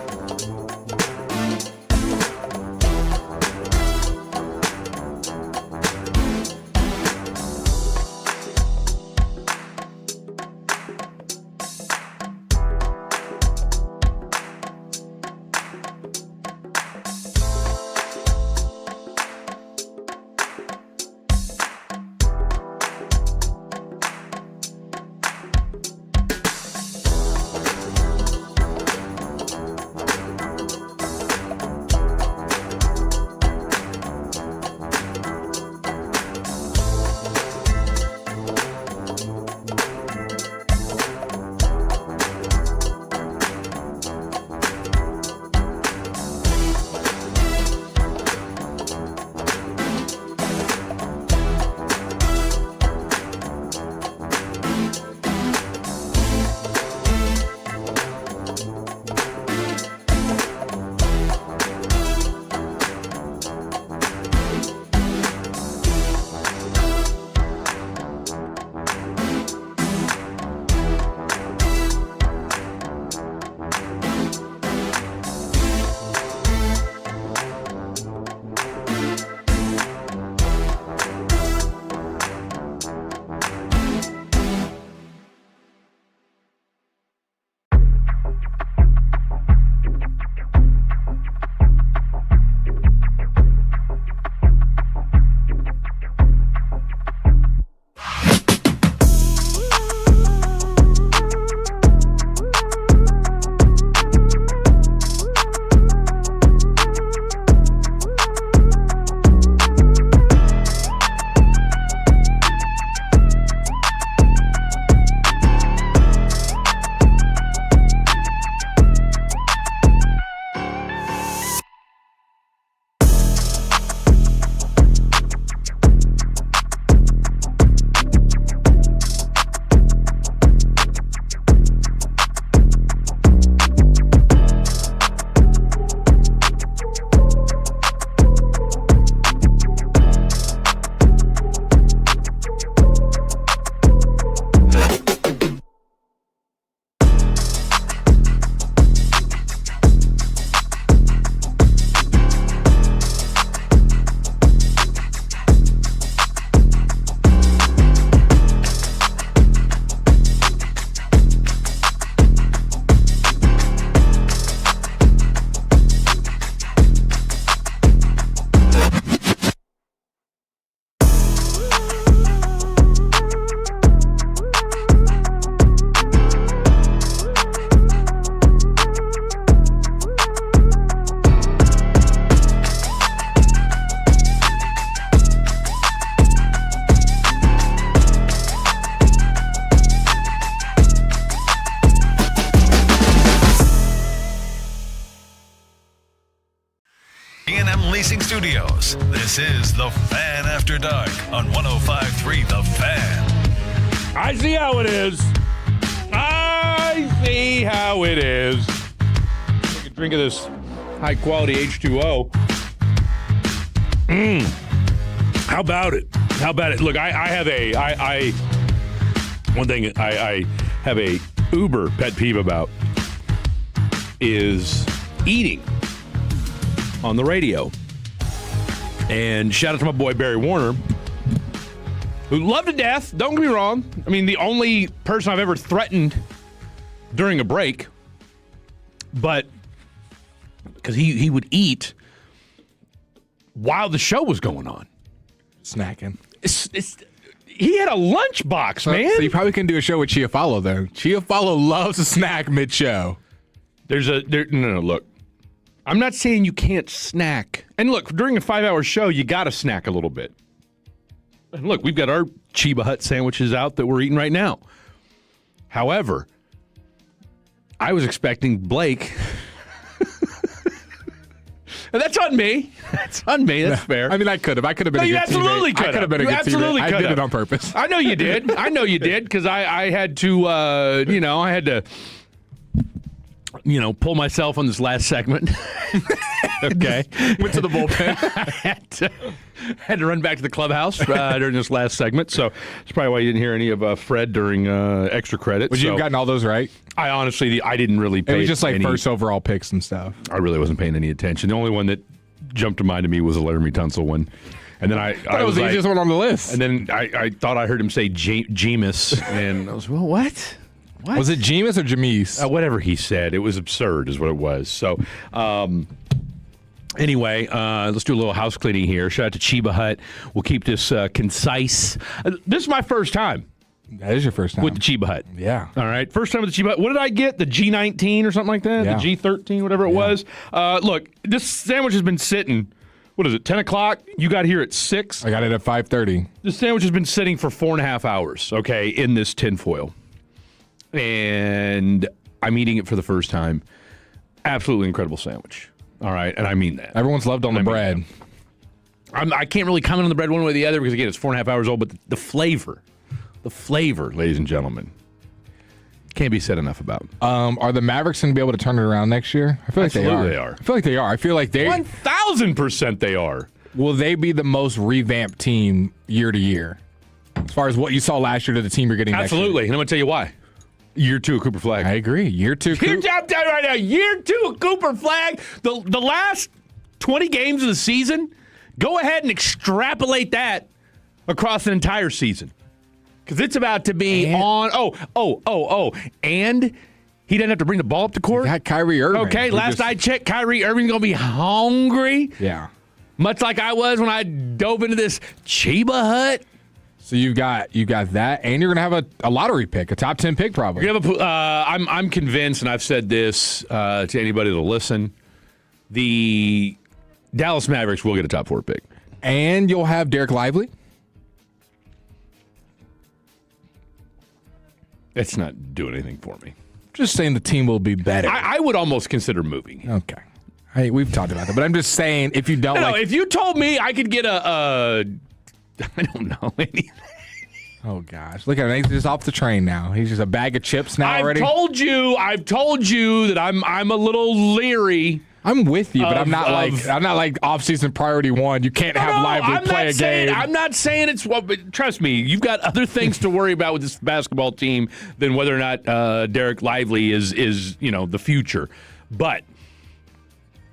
[SPEAKER 16] Leasing Studios. This is The Fan After Dark on 105.3 The Fan.
[SPEAKER 1] I see how it is. I see how it is. Take a drink of this high-quality H2O. How about it? How about it? Look, I have one thing I have a uber pet peeve about is eating on the radio. And shout out to my boy Barry Warner, who loved to death. Don't get me wrong. I mean, the only person I've ever threatened during a break, but because he would eat while the show was going on.
[SPEAKER 9] Snacking.
[SPEAKER 1] He had a lunchbox, man.
[SPEAKER 9] So you probably couldn't do a show with Chiafalo, though. Chiafalo loves a snack mid-show.
[SPEAKER 1] No, look. I'm not saying you can't snack. And look, during a 5-hour show, you got to snack a little bit. And look, we've got our Chiba Hut sandwiches out that we're eating right now. However, I was expecting Blake That's on me. That's on me. That's fair.
[SPEAKER 9] I mean, I could have. I could have been
[SPEAKER 1] No,
[SPEAKER 9] a
[SPEAKER 1] you
[SPEAKER 9] good
[SPEAKER 1] absolutely
[SPEAKER 9] teammate.
[SPEAKER 1] could
[SPEAKER 9] I could have been a
[SPEAKER 1] You
[SPEAKER 9] good
[SPEAKER 1] absolutely
[SPEAKER 9] teammate. I
[SPEAKER 1] could
[SPEAKER 9] did
[SPEAKER 1] have.
[SPEAKER 9] it on purpose.
[SPEAKER 1] I know you did. I know you did because I had to, I had to, pull myself on this last segment. Okay.
[SPEAKER 9] Went to the bullpen.
[SPEAKER 1] I had to run back to the clubhouse during this last segment. So that's probably why you didn't hear any of Fred during extra credit.
[SPEAKER 9] Would you have gotten all those right?
[SPEAKER 1] I honestly, I didn't really pay
[SPEAKER 9] It was just like
[SPEAKER 1] any,
[SPEAKER 9] first overall picks and stuff.
[SPEAKER 1] I really wasn't paying any attention. The only one that jumped to mind to me was the Laramie Tunsil one. And then I
[SPEAKER 9] was the easiest one on the list.
[SPEAKER 1] And then I thought I heard him say Jameis. And I was, well, what?
[SPEAKER 9] Was it Jameis or Jameis?
[SPEAKER 1] Whatever he said. It was absurd is what it was. So, anyway, let's do a little house cleaning here. Shout out to Chiba Hut. We'll keep this concise. This is my first time.
[SPEAKER 9] That is your first time.
[SPEAKER 1] With the Chiba Hut.
[SPEAKER 9] Yeah.
[SPEAKER 1] All right. First time with the Chiba Hut. What did I get? The G19 or something like that?
[SPEAKER 9] Yeah.
[SPEAKER 1] The G13, whatever it was. Look, this sandwich has been sitting, what is it, 10 o'clock? You got here at 6?
[SPEAKER 9] I got it at 5:30.
[SPEAKER 1] This sandwich has been sitting for 4.5 hours, okay, in this tinfoil. And I'm eating it for the first time. Absolutely incredible sandwich. All right, and I mean that.
[SPEAKER 9] Everyone's loved on the bread.
[SPEAKER 1] I can't really comment on the bread one way or the other because, again, it's 4.5 hours old, but the flavor, ladies and gentlemen, can't be said enough about.
[SPEAKER 9] Are the Mavericks going to be able to turn it around next year? I feel like
[SPEAKER 1] Absolutely
[SPEAKER 9] they are. I feel like they are. I feel like they
[SPEAKER 1] 1,000% they are.
[SPEAKER 9] Will they be the most revamped team year to year? As far as what you saw last year to the team you're getting next year?
[SPEAKER 1] Absolutely. And I'm going to tell you why. Year 2 of Cooper Flag.
[SPEAKER 9] I agree. Year 2.
[SPEAKER 1] I'm telling you right now, year 2 of Cooper Flag. The last 20 games of the season, go ahead and extrapolate that across an entire season. Because it's about to be on. And he doesn't have to bring the ball up the court.
[SPEAKER 9] Got Kyrie Irving.
[SPEAKER 1] Okay, last I checked, Kyrie Irving's going to be hungry.
[SPEAKER 9] Yeah.
[SPEAKER 1] Much like I was when I dove into this Chiba Hut.
[SPEAKER 9] So you've got that, and you're going to have a lottery pick, a top 10 pick probably.
[SPEAKER 1] You're gonna have I'm convinced, and I've said this to anybody that'll listen, the Dallas Mavericks will get a top 4 pick.
[SPEAKER 9] And you'll have Derek Lively.
[SPEAKER 1] It's not doing anything for me.
[SPEAKER 9] Just saying the team will be better.
[SPEAKER 1] I would almost consider moving.
[SPEAKER 9] Okay. Hey, we've talked about that, but I'm just saying if you don't
[SPEAKER 1] No, if you told me I could get I don't know anything.
[SPEAKER 9] Oh gosh, look at him. He's just off the train now. He's just a bag of chips now already.
[SPEAKER 1] I've told you that I'm a little leery.
[SPEAKER 9] I'm with you, but I'm not like off-season priority one. You can't have Lively play a game.
[SPEAKER 1] I'm not saying it's but trust me, you've got other things to worry about with this basketball team than whether or not Derek Lively is the future. But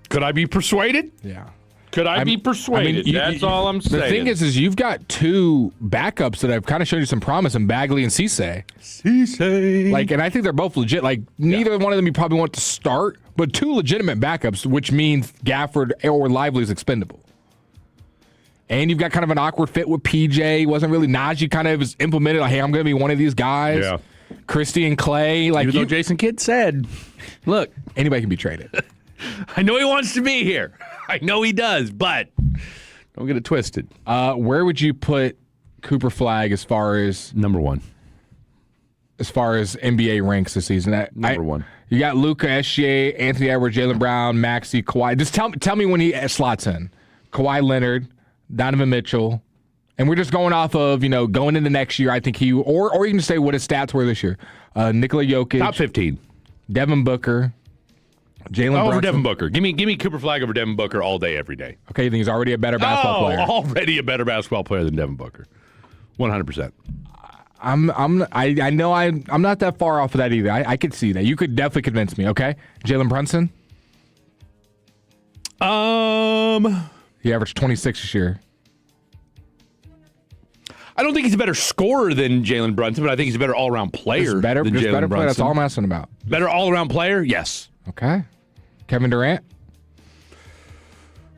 [SPEAKER 1] could I be persuaded?
[SPEAKER 9] Yeah.
[SPEAKER 1] Could I be persuaded? That's all I'm saying.
[SPEAKER 9] The thing is you've got 2 backups that have kind of shown you some promise in Bagley and Cisse. And I think they're both legit. Like, neither one of them you probably want to start, but 2 legitimate backups, which means Gafford or Lively is expendable. And you've got kind of an awkward fit with PJ. It wasn't really Najee kind of was implemented, like, hey, I'm going to be one of these guys.
[SPEAKER 1] Yeah.
[SPEAKER 9] Christie and Clay. Like,
[SPEAKER 1] even though Jason Kidd said, look,
[SPEAKER 9] anybody can be traded.
[SPEAKER 1] I know he wants to be here. I know he does, but don't get it twisted.
[SPEAKER 9] Where would you put Cooper Flag as far as
[SPEAKER 1] number 1?
[SPEAKER 9] As far as NBA ranks this season,
[SPEAKER 1] number 1.
[SPEAKER 9] You got Luka, SGA, Anthony Edwards, Jaylen Brown, Maxey, Kawhi. Just tell me when he slots in. Kawhi Leonard, Donovan Mitchell, and we're just going off of going into next year. I think or you can say what his stats were this year. Nikola Jokic,
[SPEAKER 1] top 15.
[SPEAKER 9] Devin Booker. Jalen
[SPEAKER 1] over
[SPEAKER 9] Brunson.
[SPEAKER 1] Devin Booker. Give me Cooper Flag over Devin Booker all day, every day.
[SPEAKER 9] Okay, you think he's already a better basketball player?
[SPEAKER 1] Already a better basketball player than Devin Booker. 100%.
[SPEAKER 9] I know I'm not that far off of that either. I could see that. You could definitely convince me. Okay, Jalen Brunson. He averaged 26 this year.
[SPEAKER 1] I don't think he's a better scorer than Jalen Brunson, but I think he's a better all-around player than Jalen Brunson.
[SPEAKER 9] Player. That's all I'm asking about.
[SPEAKER 1] Better all-around player? Yes.
[SPEAKER 9] Okay. Kevin Durant?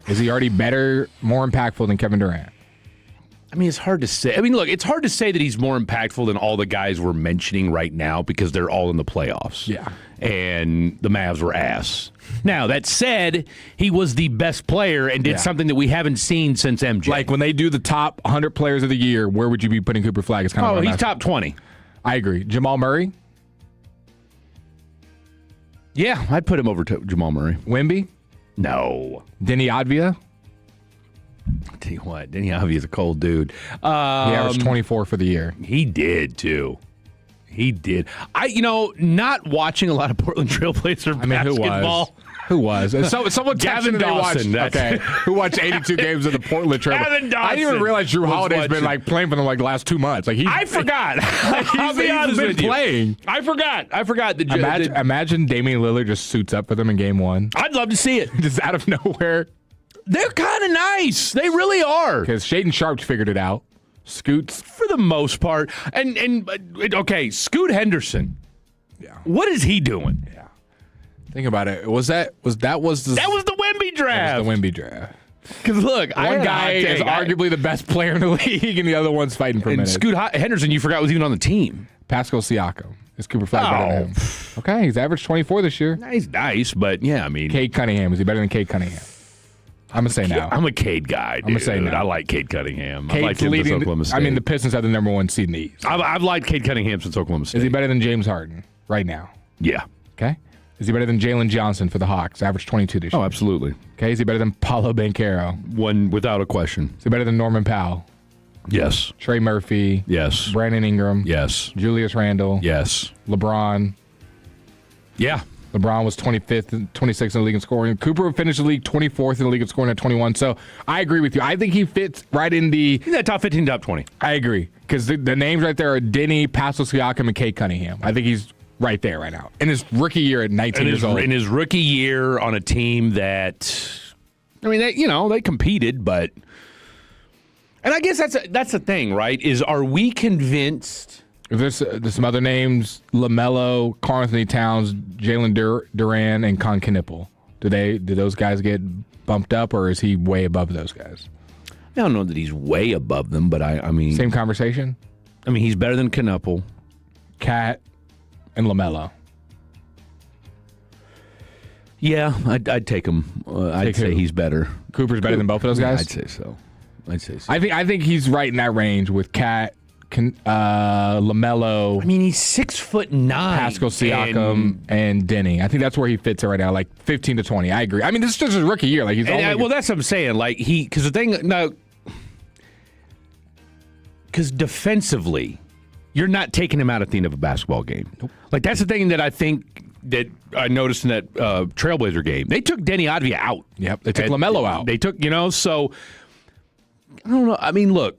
[SPEAKER 9] Is he already better, more impactful than Kevin Durant?
[SPEAKER 1] I mean, it's hard to say. I mean, look, it's hard to say that he's more impactful than all the guys we're mentioning right now because they're all in the playoffs.
[SPEAKER 9] Yeah.
[SPEAKER 1] And the Mavs were ass. Now, that said, he was the best player and did something that we haven't seen since MJ.
[SPEAKER 9] Like, when they do the top 100 players of the year, where would you be putting Cooper Flag?
[SPEAKER 1] He's top 20.
[SPEAKER 9] I agree. Jamal Murray?
[SPEAKER 1] Yeah, I'd put him over to Jamal Murray.
[SPEAKER 9] Wemby?
[SPEAKER 1] No.
[SPEAKER 9] Denny Advia?
[SPEAKER 1] I'll tell you what, Denny Advia is a cold dude.
[SPEAKER 9] He averaged 24 for the year.
[SPEAKER 1] He did, too. He did. Not watching a lot of Portland Trailblazer basketball.
[SPEAKER 9] Who was? Someone
[SPEAKER 1] Gavin
[SPEAKER 9] texted
[SPEAKER 1] Dawson.
[SPEAKER 9] Okay. Who watched 82 games of the Portland Trail?
[SPEAKER 1] Gavin Dawson.
[SPEAKER 9] I didn't even realize Drew
[SPEAKER 1] was
[SPEAKER 9] Holiday's been
[SPEAKER 1] watching.
[SPEAKER 9] playing for them the last 2 months.
[SPEAKER 1] I forgot. I'll be honest
[SPEAKER 9] been
[SPEAKER 1] with you.
[SPEAKER 9] playing.
[SPEAKER 1] I forgot.
[SPEAKER 9] Imagine Damian Lillard just suits up for them in game 1.
[SPEAKER 1] I'd love to see it.
[SPEAKER 9] Just out of nowhere.
[SPEAKER 1] They're kind of nice. They really are.
[SPEAKER 9] Because Shaedon Sharp's figured it out. Scoots.
[SPEAKER 1] For the most part. And okay, Scoot Henderson.
[SPEAKER 9] Yeah.
[SPEAKER 1] What is he doing?
[SPEAKER 9] Yeah. Think about it. That was the
[SPEAKER 1] Wemby draft.
[SPEAKER 9] That was the Wemby draft.
[SPEAKER 1] Because look,
[SPEAKER 9] one guy is arguably the best player in the league, and the other one's fighting for a minute.
[SPEAKER 1] Scoot Henderson, you forgot was even on the team.
[SPEAKER 9] Pascal Siakam. Is Cooper Flag better than him? Okay, he's averaged 24 this year.
[SPEAKER 1] He's nice, but yeah, I mean.
[SPEAKER 9] Cade Cunningham. Is he better than Cade Cunningham? I'm going to say now.
[SPEAKER 1] I'm a Cade guy, dude.
[SPEAKER 9] I'm going to say now.
[SPEAKER 1] I like Cade Cunningham.
[SPEAKER 9] Cade's
[SPEAKER 1] I like him since Oklahoma State.
[SPEAKER 9] I mean, the Pistons have the number 1 seed in the East.
[SPEAKER 1] I've liked Cade Cunningham since Oklahoma State.
[SPEAKER 9] Is he better than James Harden right now?
[SPEAKER 1] Yeah.
[SPEAKER 9] Okay. Is he better than Jalen Johnson for the Hawks? Averaged 22 this year.
[SPEAKER 1] Oh, absolutely.
[SPEAKER 9] Okay. Is he better than Paolo Banchero?
[SPEAKER 1] One without a question.
[SPEAKER 9] Is he better than Norman Powell?
[SPEAKER 1] Yes.
[SPEAKER 9] Trey Murphy?
[SPEAKER 1] Yes.
[SPEAKER 9] Brandon Ingram?
[SPEAKER 1] Yes.
[SPEAKER 9] Julius Randle?
[SPEAKER 1] Yes.
[SPEAKER 9] LeBron?
[SPEAKER 1] Yeah.
[SPEAKER 9] LeBron was 25th and 26th in the league in scoring. Cooper finished the league 24th in the league in scoring at 21. So I agree with you. I think he fits right in the
[SPEAKER 1] top 15, top 20.
[SPEAKER 9] I agree. Because the names right there are Denny, Pascal Siakam, and Cade Cunningham. I think he's right there right now. In his rookie year at 19 years old.
[SPEAKER 1] In his rookie year on a team that, I mean, they competed, but. And I guess that's the thing, right? Are we convinced?
[SPEAKER 9] There's some other names: LaMelo, Karl-Anthony Towns, Jalen Duran, and Con Knipple. Do those guys get bumped up, or is he way above those guys?
[SPEAKER 1] I don't know that he's way above them, but I mean,
[SPEAKER 9] same conversation.
[SPEAKER 1] I mean, he's better than Knipple,
[SPEAKER 9] Cat, and LaMelo.
[SPEAKER 1] Yeah, I'd take him. I'd say he's better.
[SPEAKER 9] Cooper's better than both of those guys.
[SPEAKER 1] I'd say so.
[SPEAKER 9] I think he's right in that range with Cat, LaMelo.
[SPEAKER 1] I mean, he's 6'9".
[SPEAKER 9] Pascal Siakam and Denny. I think that's where he fits it right now, like 15 to 20. I agree. I mean, this is just his rookie year. Like
[SPEAKER 1] well, that's what I'm saying. Like because the thing now, because defensively, you're not taking him out at the end of a basketball game. Nope. Like that's the thing that I think that I noticed in that Trailblazer game. They took Denny Advia out.
[SPEAKER 9] Yep. They took LaMelo out.
[SPEAKER 1] They took so. I don't know. I mean, look.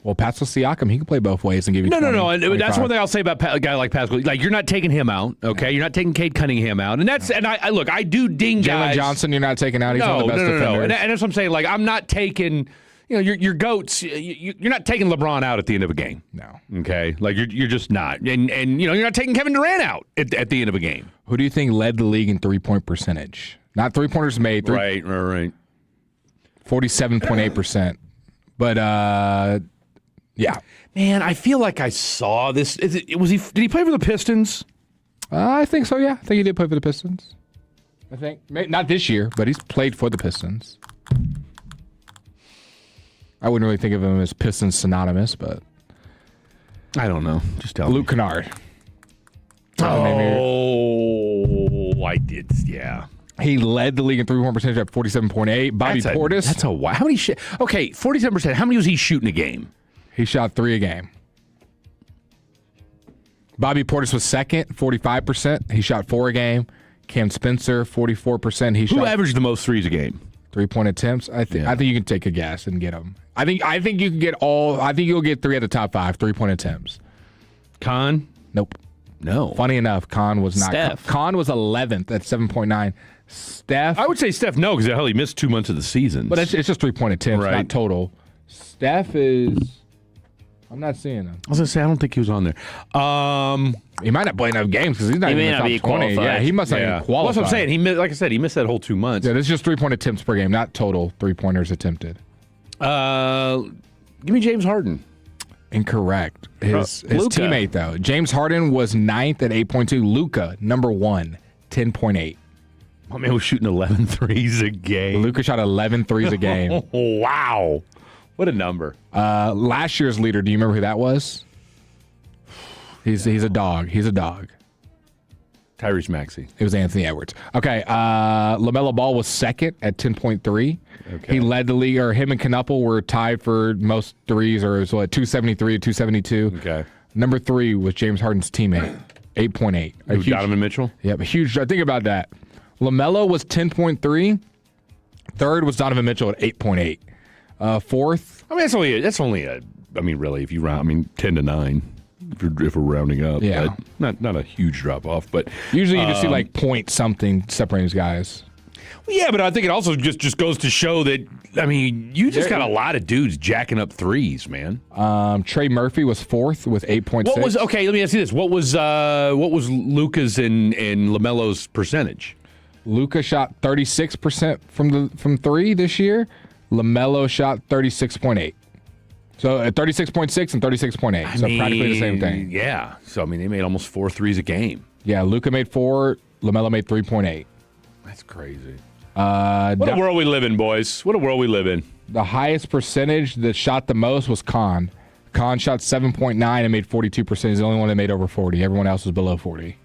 [SPEAKER 9] Well, Pascal Siakam, he can play both ways and give you 20,
[SPEAKER 1] No. And
[SPEAKER 9] 25.
[SPEAKER 1] that's one thing I'll say about a guy like Pascal. Like, you're not taking him out, okay? Yeah. You're not taking Cade Cunningham out. And I look, I do ding guys.
[SPEAKER 9] Jalen Johnson, you're not taking out. He's one of the best defenders.
[SPEAKER 1] No. And that's what I'm saying. Like, I'm not taking, your GOATs, you're not taking LeBron out at the end of a game.
[SPEAKER 9] No.
[SPEAKER 1] Okay? Like, you're just not. And you're not taking Kevin Durant out at the end of a game.
[SPEAKER 9] Who do you think led the league in three-point percentage? Not three-pointers made.
[SPEAKER 1] Right.
[SPEAKER 9] 47.8%. But, yeah.
[SPEAKER 1] Man, I feel like I saw this. Did he play for the Pistons?
[SPEAKER 9] I think so, yeah. I think he did play for the Pistons. I think. Not this year, but he's played for the Pistons. I wouldn't really think of him as Pistons synonymous, but.
[SPEAKER 1] I don't know. Just tell me.
[SPEAKER 9] Luke Kennard.
[SPEAKER 1] Oh, I did, yeah.
[SPEAKER 9] He led the league in three-point percentage at 47.8. Bobby Portis.
[SPEAKER 1] That's a wow. How many? Okay, 47%. How many was he shooting a game?
[SPEAKER 9] He shot 3 a game. Bobby Portis was second, 45%. He shot 4 a game. Cam Spencer, 44%.
[SPEAKER 1] Who averaged the most threes a game?
[SPEAKER 9] 3-point attempts. I think you can take a guess and get them. I think you can get all. I think you'll get 3 at the top 5 3-point attempts.
[SPEAKER 1] Con?
[SPEAKER 9] Nope.
[SPEAKER 1] No.
[SPEAKER 9] Funny enough, Con was not.
[SPEAKER 1] Steph.
[SPEAKER 9] Con was 11th at 7.9. Steph.
[SPEAKER 1] I would say Steph no, because hell, he missed 2 months of the season.
[SPEAKER 9] But it's just 3-point attempts, not total. Steph is. I'm not seeing him.
[SPEAKER 1] I was gonna say I don't think he was on there.
[SPEAKER 9] He might not play enough games because he's not even in the top 20.
[SPEAKER 3] Qualified.
[SPEAKER 9] Yeah, he must not even qualify.
[SPEAKER 1] Well, that's what I'm saying. He missed, like I said, he missed that whole 2 months.
[SPEAKER 9] Yeah, this is just 3-point attempts per game, not total 3-pointers attempted.
[SPEAKER 1] Give me James Harden.
[SPEAKER 9] Incorrect. His teammate though, James Harden was 9th at 8.2. Luka, number 1, 10.8.
[SPEAKER 1] My man was shooting 11 threes a game.
[SPEAKER 9] Luka shot 11 threes a game.
[SPEAKER 1] Wow. What a number.
[SPEAKER 9] Last year's leader, do you remember who that was? He's a dog. He's a dog.
[SPEAKER 18] Tyrese Maxey.
[SPEAKER 9] It was Anthony Edwards. Okay, LaMelo Ball was second at 10.3.
[SPEAKER 18] Okay.
[SPEAKER 9] He led the league, or him and Knuppel were tied for most threes, or it was what, 273 or 272.
[SPEAKER 18] Okay.
[SPEAKER 9] Number 3 was James Harden's teammate, 8.8.
[SPEAKER 18] Donovan Mitchell?
[SPEAKER 9] Yep, a huge. Think about that. LaMelo was 10.3. Third was Donovan Mitchell at 8.8. Fourth.
[SPEAKER 18] I mean, that's only a. I mean, really, if you round, 10 to 9. If we're rounding up,
[SPEAKER 9] yeah,
[SPEAKER 18] not a huge drop off, but
[SPEAKER 9] usually you just see like point something separating these guys.
[SPEAKER 18] Well, yeah, but I think it also just goes to show that you just got a lot of dudes jacking up threes, man.
[SPEAKER 9] Trey Murphy was fourth with 8.6.
[SPEAKER 18] What was okay? Let me ask you this: What was Luka's and LaMelo's percentage?
[SPEAKER 9] Luka shot 36% from three this year. LaMelo shot 36.8. So at 36.6 and 36.8. So practically the same thing.
[SPEAKER 18] Yeah. So, they made almost 4 threes a game.
[SPEAKER 9] Yeah, Luka made 4. LaMelo made 3.8.
[SPEAKER 18] That's crazy.
[SPEAKER 9] What
[SPEAKER 18] a world we live in, boys. What a world we live in.
[SPEAKER 9] The highest percentage that shot the most was Khan. Khan shot 7.9 and made 42%. He's the only one that made over 40. Everyone else was below 40.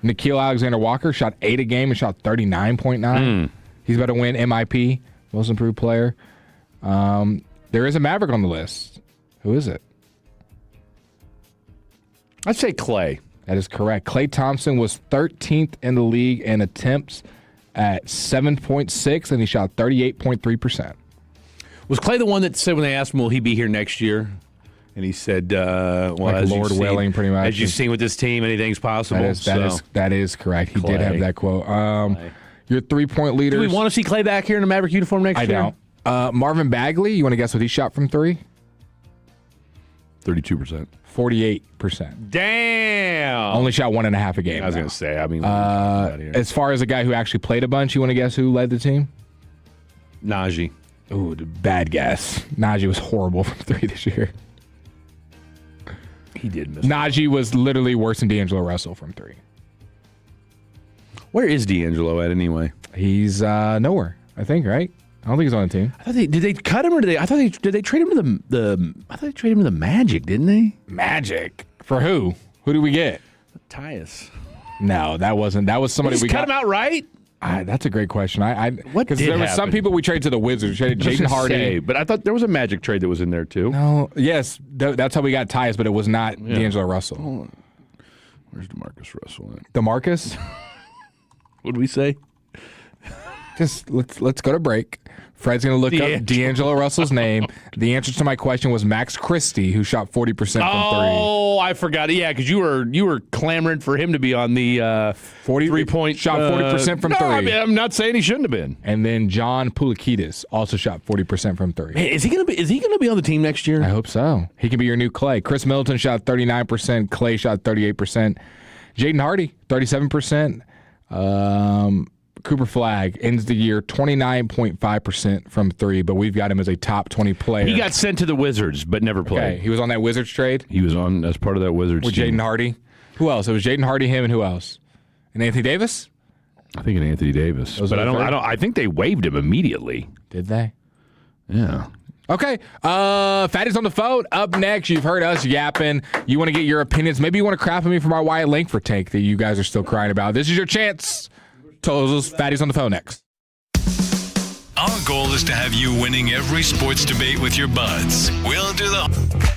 [SPEAKER 9] Nikhil Alexander-Walker shot 8 a game and shot 39.9. He's about to win MIP, Most Improved Player. There is a Maverick on the list. Who is it?
[SPEAKER 18] I'd say Klay.
[SPEAKER 9] That is correct. Klay Thompson was 13th in the league in attempts at 7.6, and he shot 38.3%.
[SPEAKER 18] Was Klay the one that said when they asked him, will he be here next year? And he said, well,
[SPEAKER 9] like Lord willing, pretty much.
[SPEAKER 18] As you've seen with this team, anything's possible.
[SPEAKER 9] That is correct. He did have that quote. Your 3-point leaders.
[SPEAKER 18] Do we want to see Klay back here in a Maverick uniform next year?
[SPEAKER 9] I don't. Marvin Bagley, you want to guess what he shot from three?
[SPEAKER 18] 32%.
[SPEAKER 9] 48%.
[SPEAKER 18] Damn.
[SPEAKER 9] Only shot 1.5 a game.
[SPEAKER 18] I was going to say,
[SPEAKER 9] as far as a guy who actually played a bunch, you want to guess who led the team?
[SPEAKER 18] Najee.
[SPEAKER 9] Ooh, bad guess. Najee was horrible from three this year.
[SPEAKER 18] He did miss.
[SPEAKER 9] Najee was literally worse than D'Angelo Russell from three.
[SPEAKER 18] Where is D'Angelo at anyway?
[SPEAKER 9] He's nowhere, I think, right? I don't think he's on the team.
[SPEAKER 18] I thought did they cut him or did they trade him to the I thought they traded him to the Magic, didn't they?
[SPEAKER 9] Magic. For who? Who did we get?
[SPEAKER 18] Tyus.
[SPEAKER 9] No, that wasn't. That was somebody we
[SPEAKER 18] cut
[SPEAKER 9] got.
[SPEAKER 18] him outright?
[SPEAKER 9] That's a great question. Because there were some
[SPEAKER 18] happen?
[SPEAKER 9] people we traded to the Wizards. We traded Jaden Hardy.
[SPEAKER 18] But I thought there was a Magic trade that was in there too.
[SPEAKER 9] No. Yes, that's how we got Tyus, but it was not D'Angelo Russell.
[SPEAKER 18] Where's DeMarcus Russell at?
[SPEAKER 9] DeMarcus?
[SPEAKER 18] What did we say?
[SPEAKER 9] Just let's go to break. Fred's going to look up D'Angelo Russell's name. The answer to my question was Max Christie, who shot 40% from three.
[SPEAKER 18] Oh, I forgot it. Yeah, because you were clamoring for him to be on the 3-point
[SPEAKER 9] shot 40% from three.
[SPEAKER 18] I mean, I'm not saying he shouldn't have been.
[SPEAKER 9] And then John Poulikitis also shot 40% from three.
[SPEAKER 18] Man, is he gonna be on the team next year?
[SPEAKER 9] I hope so. He can be your new Klay. Chris Middleton shot 39%. Klay shot 38%. Jaden Hardy 37%. Cooper Flagg ends the year 29.5% from three, but we've got him as a top 20 player.
[SPEAKER 18] He got sent to the Wizards, but never played.
[SPEAKER 9] Okay, he was on that Wizards trade?
[SPEAKER 18] He was on as part of that Wizards
[SPEAKER 9] with
[SPEAKER 18] team.
[SPEAKER 9] Jaden Hardy? Who else? It was Jaden Hardy, him, and who else? And Anthony Davis?
[SPEAKER 18] I think Anthony Davis. But I think they waived him immediately.
[SPEAKER 9] Did they?
[SPEAKER 18] Yeah.
[SPEAKER 9] Okay, Fatty's on the phone. Up next, you've heard us yapping. You want to get your opinions. Maybe you want to crap at me from our Wyatt Langford take that you guys are still crying about. This is your chance. Totals, Fatty's on the phone next.
[SPEAKER 16] Our goal is to have you winning every sports debate with your buds. We'll do the...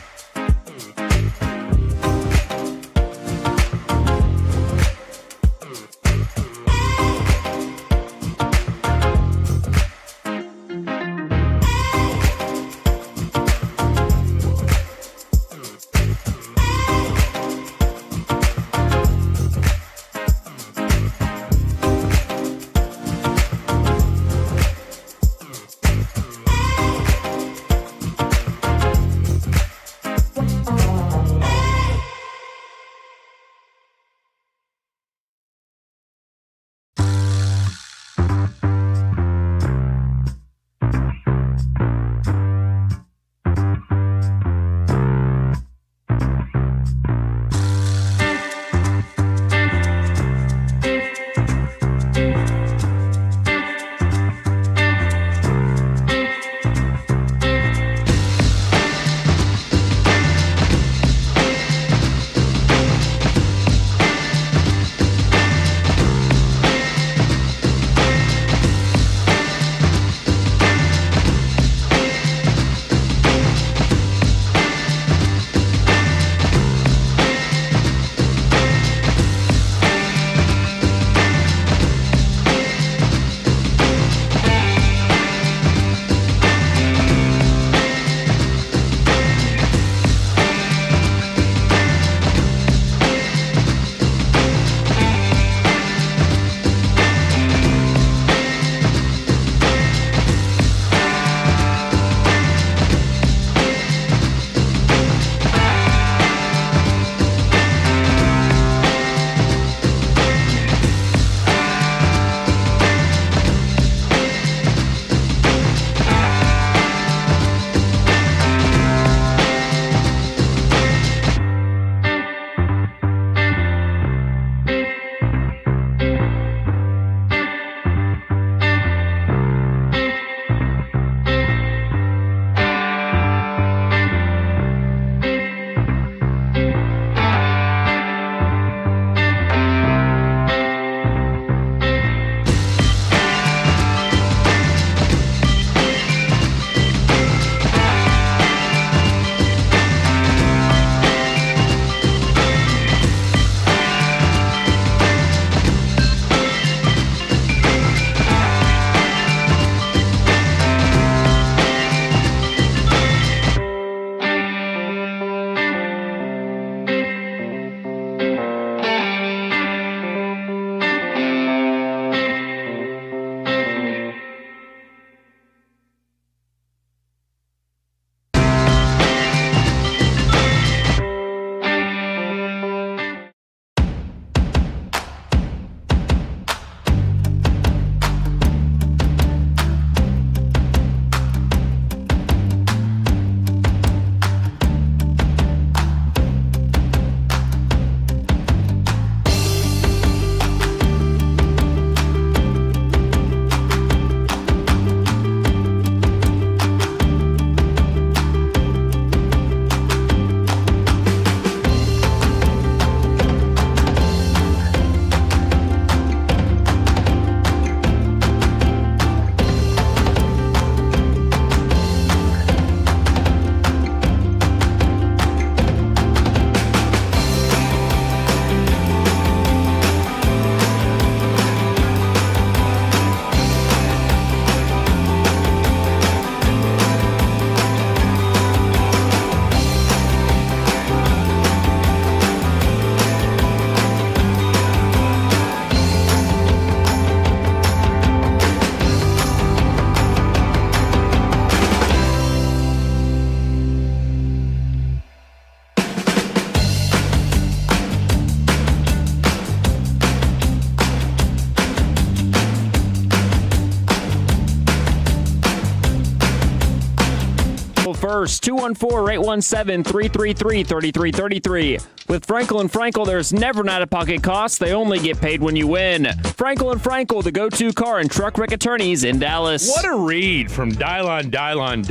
[SPEAKER 3] first. 214-817-333-3333. With Frankel & Frankel, there's never an out-of-pocket cost. They only get paid when you win. Frankel & Frankel, the go-to car and truck wreck attorneys in Dallas.
[SPEAKER 1] What a read from Dylon.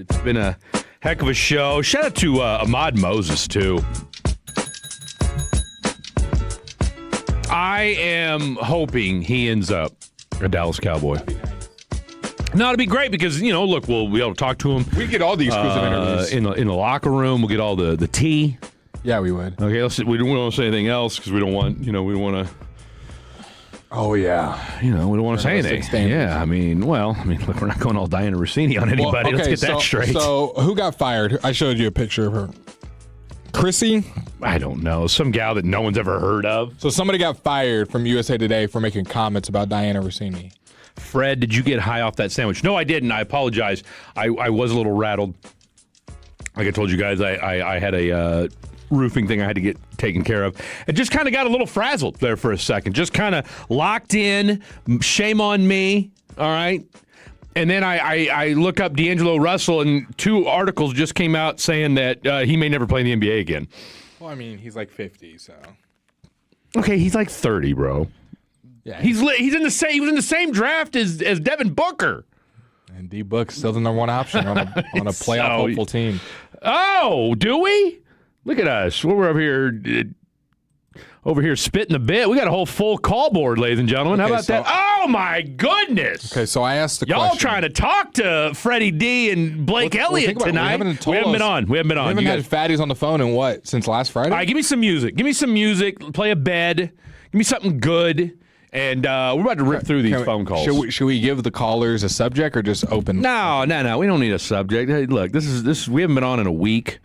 [SPEAKER 1] It's been a heck of a show. Shout out to Ahmad Moses, too. I am hoping he ends up a Dallas Cowboy. No, it'd be great because, look, we'll be able to talk to him.
[SPEAKER 9] We get all the exclusive interviews.
[SPEAKER 1] In the locker room. We'll get all the tea.
[SPEAKER 9] Yeah, we would.
[SPEAKER 1] Okay, we don't want to say anything else because we don't want, we don't want to.
[SPEAKER 9] Oh, yeah.
[SPEAKER 1] We don't want to say anything. Yeah, look, we're not going all Diana Rossini on anybody.
[SPEAKER 9] Well, okay,
[SPEAKER 1] Let's get that straight.
[SPEAKER 9] So, who got fired? I showed you a picture of her. Chrissy?
[SPEAKER 1] I don't know. Some gal that no one's ever heard of.
[SPEAKER 9] So, somebody got fired from USA Today for making comments about Diana Rossini.
[SPEAKER 1] Fred, did you get high off that sandwich? No, I didn't. I apologize. I was a little rattled. Like I told you guys, I had a roofing thing I had to get taken care of. It just kind of got a little frazzled there for a second. Just kind of locked in. Shame on me. All right. And then I look up D'Angelo Russell, and 2 articles just came out saying that he may never play in the NBA again.
[SPEAKER 9] Well, he's like 50, so.
[SPEAKER 1] Okay, he's like 30, bro.
[SPEAKER 9] Yeah,
[SPEAKER 1] he was in the same draft as Devin Booker.
[SPEAKER 9] And D Book's still the number 1 option on a playoff hopeful team.
[SPEAKER 1] Oh, do we? Look at us. We're over here spitting the bit. We got a whole full call board, ladies and gentlemen. How about that? Oh my goodness.
[SPEAKER 9] Okay, so I asked the
[SPEAKER 1] question.
[SPEAKER 9] Y'all
[SPEAKER 1] trying to talk to Freddie D and Blake Elliott tonight. We haven't been on. We haven't
[SPEAKER 9] had Fatties on the phone in what? Since last Friday?
[SPEAKER 1] All right, give me some music. Play a bed. Give me something good. And we're about to rip through these phone calls.
[SPEAKER 9] Should we give the callers a subject or just open?
[SPEAKER 1] No. We don't need a subject. Hey, look, this is we haven't been on in a week.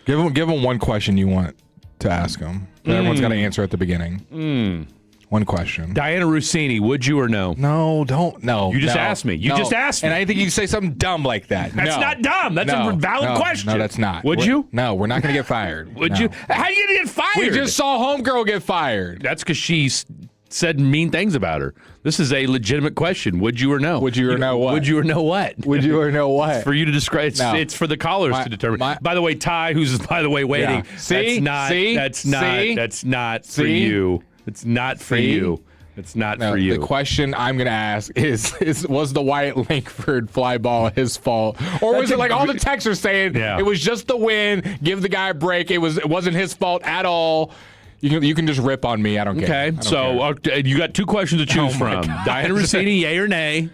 [SPEAKER 9] Give them one question you want to ask them. Everyone's got to answer at the beginning. One question.
[SPEAKER 1] Diana Rossini, would you or no?
[SPEAKER 9] No, don't. No.
[SPEAKER 1] You just asked me. Just asked me.
[SPEAKER 9] And I think you say something dumb like that.
[SPEAKER 1] That's not dumb. That's a valid question.
[SPEAKER 9] No, that's not.
[SPEAKER 1] Would you?
[SPEAKER 9] No, we're not going to get fired.
[SPEAKER 1] Would you? How are you going to get fired?
[SPEAKER 9] We just saw Homegirl get fired.
[SPEAKER 1] That's because she's said mean things about her. This is a legitimate question. Would you or no?
[SPEAKER 9] Would you or know what?
[SPEAKER 1] Would you or know what?
[SPEAKER 9] Would you or know what?
[SPEAKER 1] It's for you to describe. It's for the callers to determine. By the way, Ty, who's by the way waiting.
[SPEAKER 9] Yeah.
[SPEAKER 1] That's not for you. It's not for you. It's not for you.
[SPEAKER 9] The question I'm going to ask is was the Wyatt Langford fly ball his fault? Or was it like all the texts are saying it was just the win, give the guy a break, it wasn't his fault at all? You can just rip on me. I don't care.
[SPEAKER 1] Okay, so you got 2 questions to choose from. Diana Rossini, yay or nay?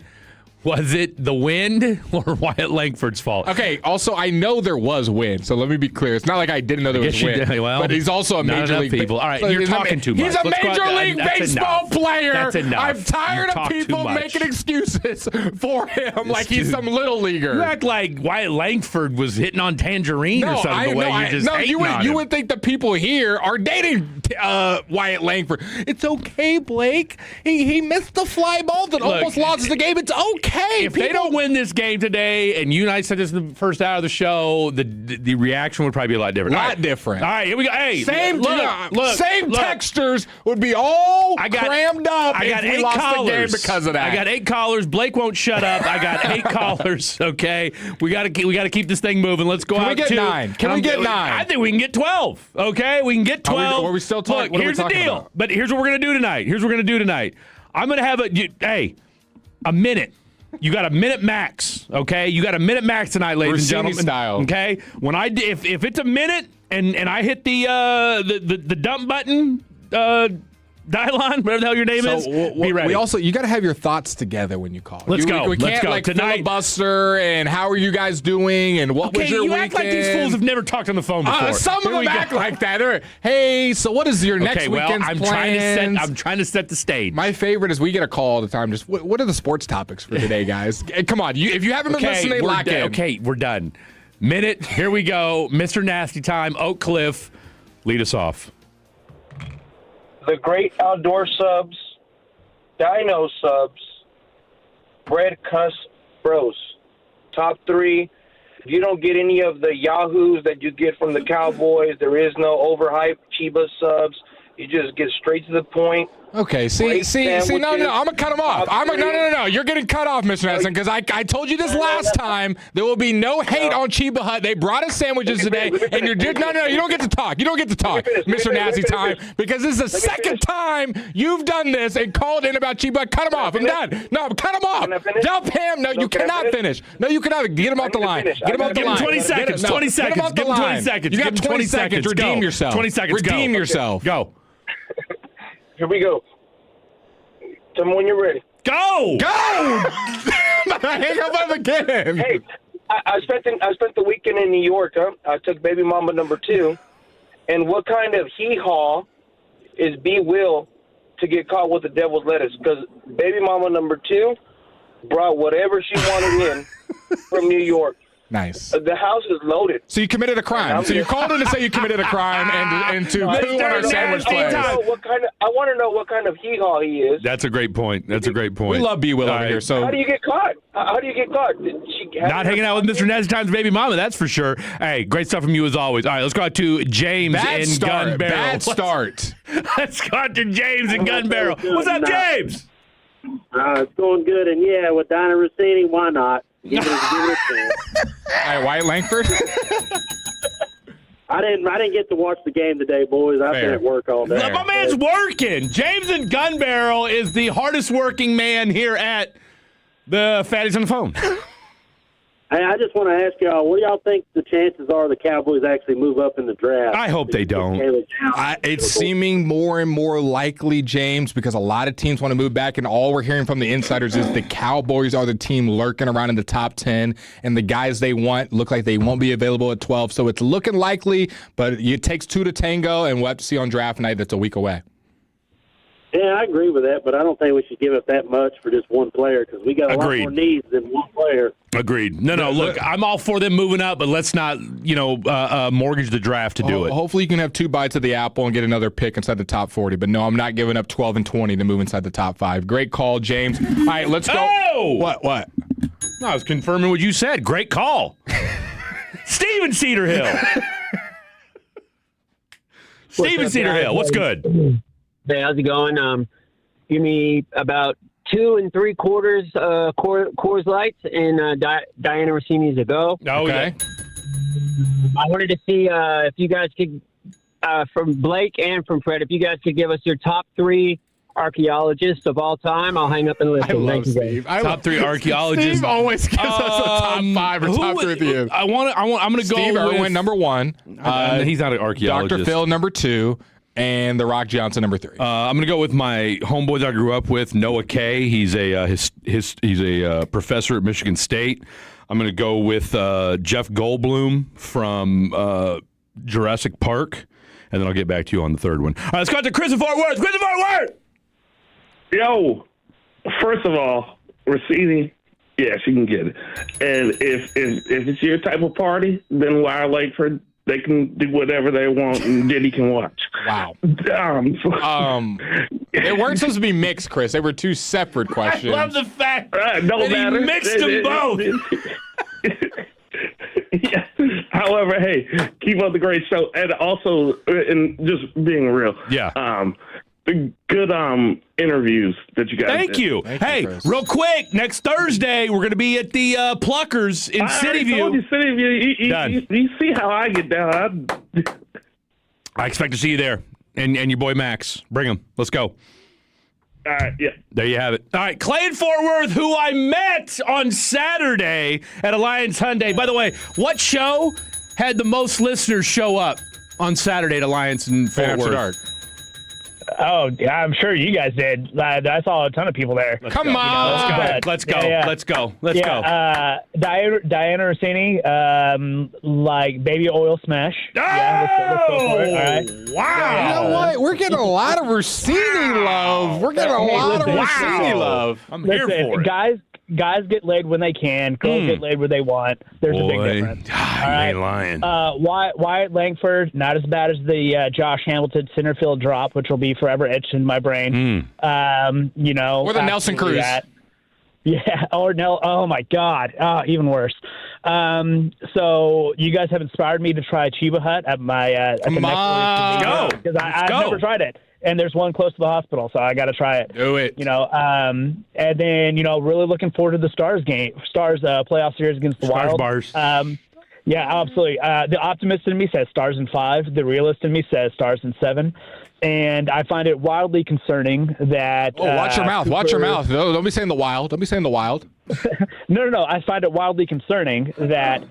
[SPEAKER 1] Was it the wind or Wyatt Langford's fault?
[SPEAKER 9] Okay, also, I know there was wind, so let me be clear. It's not like I didn't know there was wind. But he's also a major league
[SPEAKER 1] people. All right, you're talking too much.
[SPEAKER 9] He's a major league baseball player.
[SPEAKER 1] That's enough.
[SPEAKER 9] I'm tired of people making excuses for him like he's some little leaguer.
[SPEAKER 1] You act like Wyatt Langford was hitting on Tangerine or something.
[SPEAKER 9] You would think the people here are dating Wyatt Langford. It's okay, Blake. He missed the fly ball that almost lost the game. It's okay.
[SPEAKER 1] If they don't win this game today, and you and I said this in the first hour of the show, the reaction would probably be a lot different.
[SPEAKER 9] Different.
[SPEAKER 1] All right, here we go. Hey,
[SPEAKER 9] same texters would be all crammed up.
[SPEAKER 1] I got
[SPEAKER 9] if we
[SPEAKER 1] 8
[SPEAKER 9] lost
[SPEAKER 1] callers
[SPEAKER 9] the game because of that.
[SPEAKER 1] I got 8 callers. Blake won't shut up. I got 8 callers. Okay, we got to keep this thing moving. Let's go
[SPEAKER 9] Can
[SPEAKER 1] out.
[SPEAKER 9] We get 9? Can we get 9?
[SPEAKER 1] I think we can get 12. Okay, we can get 12.
[SPEAKER 9] Are we still talking?
[SPEAKER 1] Look, here's the deal.
[SPEAKER 9] About?
[SPEAKER 1] But here's what we're gonna do tonight. I'm gonna have a minute. You got a minute max, okay? You got a minute max tonight, ladies and gentlemen.
[SPEAKER 9] Style.
[SPEAKER 1] Okay? When if it's a minute and I hit the dump button, Dylon, whatever the hell your name is, be ready.
[SPEAKER 9] You got to have your thoughts together when you call.
[SPEAKER 1] Let's go.
[SPEAKER 9] We can't like
[SPEAKER 1] tonight.
[SPEAKER 9] Filibuster and how are you guys doing and what was your weekend?
[SPEAKER 1] You act like these fools have never talked on the phone before.
[SPEAKER 9] Some of them act like that. Hey, so what is your next weekend's plans?
[SPEAKER 1] I'm trying to set the stage.
[SPEAKER 9] My favorite is we get a call all the time. Just what are the sports topics for today, guys? Come on, if you haven't been listening, lock in.
[SPEAKER 1] Okay, we're done. Minute. Here we go. Mr. Nasty Time. Oak Cliff, lead us off.
[SPEAKER 6] The Great Outdoor Subs, Dino Subs, Bread Cuss Bros. Top 3. If you don't get any of the yahoos that you get from the Cowboys, there is no overhyped Chiba subs. You just get straight to the point.
[SPEAKER 17] Okay, see, no, I'm gonna cut him off. No. You're getting cut off, Mr. Nesson, because I told you this last time. There will be no hate on Chiba Hut. They brought us sandwiches today, and you're just no. You don't get to talk. You don't get to talk, Mr. Nasty Time, because this is the second time you've done this and called in about Chiba Hut. Cut him off. I'm done. No, cut him off. Dump him. No, you cannot finish. No, you cannot. Get him off the line. Get him off the line.
[SPEAKER 1] 20 seconds. 20 seconds.
[SPEAKER 17] Get him off the line.
[SPEAKER 1] 20 seconds.
[SPEAKER 17] You got 20 seconds. Redeem yourself.
[SPEAKER 1] 20 seconds.
[SPEAKER 17] Redeem yourself.
[SPEAKER 1] Go.
[SPEAKER 6] Here we go. Tell me when you're ready.
[SPEAKER 1] Go!
[SPEAKER 17] Hang up again.
[SPEAKER 6] Hey, I spent the weekend in New York. I took baby mama number 2. And what kind of hee-haw is B. Will to get caught with the devil's lettuce? Because baby mama number 2 brought whatever she wanted in from New York.
[SPEAKER 17] Nice.
[SPEAKER 6] The house is loaded.
[SPEAKER 17] So you committed a crime. So you called in to say you committed a crime and to poo on our sandwich place.
[SPEAKER 6] I want to know what kind of hee-haw he is.
[SPEAKER 1] That's a great point.
[SPEAKER 17] We love B. Will over here. So
[SPEAKER 6] how do you get caught?
[SPEAKER 1] Not hanging out with Mr. Nasty Time's baby mama, that's for sure. Hey, great stuff from you as always. All right, let's go out to James in Gun Barrel.
[SPEAKER 17] Bad start.
[SPEAKER 1] Let's go out to James in Gun Barrel. What's up, James?
[SPEAKER 14] It's going good, and yeah, with Donna Rossini, why not? Give it a chance.
[SPEAKER 17] All right, Wyatt Langford.
[SPEAKER 14] I didn't get to watch the game today, boys. I've been at work all day.
[SPEAKER 1] My man's working. James in Gun Barrel is the hardest working man here at the Fatties on the Phone.
[SPEAKER 14] Hey, I just want to ask y'all, what do y'all think the chances are the Cowboys actually move up in the draft?
[SPEAKER 1] I hope they don't.
[SPEAKER 17] It's seeming more and more likely, James, because a lot of teams want to move back, and all we're hearing from the insiders is the Cowboys are the team lurking around in the top 10, and the guys they want look like they won't be available at 12. So it's looking likely, but it takes 2 to tango, and we'll have to see on draft night. That's a week away.
[SPEAKER 14] Yeah, I agree with that, but I don't think we should give up that much for just one player because we got a lot more needs than one player.
[SPEAKER 1] Agreed. No, look, I'm all for them moving up, but let's not, mortgage the draft to do it.
[SPEAKER 17] Hopefully you can have 2 bites of the apple and get another pick inside the top 40, but no, I'm not giving up 12 and 20 to move inside the top 5. Great call, James. All right, let's go.
[SPEAKER 1] Oh!
[SPEAKER 17] What?
[SPEAKER 1] No, I was confirming what you said. Great call. Steven Cedar Hill. Steven Cedar Hill, what's good?
[SPEAKER 15] Hey, how's it going? Give me about 2 3/4 Coors Lights and Diana Rossini's a go.
[SPEAKER 1] Okay.
[SPEAKER 15] I wanted to see if you guys could, from Blake and from Fred, if you guys could give us your top 3 archaeologists of all time. I'll hang up and listen.
[SPEAKER 17] I love Steve.
[SPEAKER 1] Top 3 archaeologists.
[SPEAKER 17] Steve always gives us a top 5 or top 3 at the end.
[SPEAKER 1] I'm going to go
[SPEAKER 17] Steve
[SPEAKER 1] with
[SPEAKER 17] Irwin, number 1.
[SPEAKER 1] He's not an archaeologist.
[SPEAKER 17] Dr. Phil, number 2. And The Rock Johnson, number 3.
[SPEAKER 1] I'm going to go with my homeboy that I grew up with, Noah Kay. He's a professor at Michigan State. I'm going to go with Jeff Goldblum from Jurassic Park, and then I'll get back to you on the third one. All right, let's go to Chris in Fort Worth. Chris in Fort Worth!
[SPEAKER 20] Yo, first of all, Rossini, yeah, she can get it. And if it's your type of party, then Wyatt Langford, they can do whatever they want, and Diddy can watch.
[SPEAKER 17] Wow. They weren't supposed to be mixed, Chris. They were 2 separate questions.
[SPEAKER 1] I love the fact
[SPEAKER 20] that
[SPEAKER 1] he mixed them both.
[SPEAKER 20] Yeah. However, hey, keep up the great show, and also, and just being real.
[SPEAKER 1] Yeah.
[SPEAKER 20] Good interviews that you guys
[SPEAKER 1] Thank
[SPEAKER 20] did.
[SPEAKER 1] you. Hey, real quick, next Thursday, we're going to be at the Pluckers in Cityview.
[SPEAKER 20] Told you, Cityview. You see how I get down.
[SPEAKER 1] I expect to see you there. And your boy Max. Bring him. Let's go.
[SPEAKER 20] All right, yeah.
[SPEAKER 1] There you have it. All right, Clay in Fort Worth, who I met on Saturday at Alliance Hyundai. By the way, what show had the most listeners show up on Saturday at Alliance in Fort Worth?
[SPEAKER 17] Dark.
[SPEAKER 23] Oh, I'm sure you guys did. I saw a ton of people there.
[SPEAKER 1] Come on. Let's go. Let's go.
[SPEAKER 23] Diana Rossini, like Baby Oil Smash.
[SPEAKER 1] Oh!
[SPEAKER 23] Let's go for it. All right.
[SPEAKER 1] Wow.
[SPEAKER 17] You know what? We're getting a lot of Rossini love. We're getting a lot of Rossini love.
[SPEAKER 1] I'm here for it.
[SPEAKER 23] Guys get laid when they can. Girls get laid when they want. There's a big difference.
[SPEAKER 1] You ain't lying.
[SPEAKER 23] Wyatt Langford, not as bad as the Josh Hamilton center field drop, which will be forever etched in my brain.
[SPEAKER 17] Or the Nelson Cruz.
[SPEAKER 23] Yeah. Oh my God. Even worse. So you guys have inspired me to try Chiba Hut at my at the next release.
[SPEAKER 1] Go.
[SPEAKER 23] Because I've never tried it. and there's one close to the hospital, so I got to try it.
[SPEAKER 1] Do it.
[SPEAKER 23] And then really looking forward to the Stars playoff series against the Wild.
[SPEAKER 1] Bars.
[SPEAKER 23] Yeah, absolutely. The optimist in me says Stars in 5. The realist in me says Stars in 7. And I find it wildly concerning that.
[SPEAKER 9] Oh, watch your mouth! Watch your mouth! No, don't be saying the Wild. Don't be saying the Wild.
[SPEAKER 23] No. I find it wildly concerning that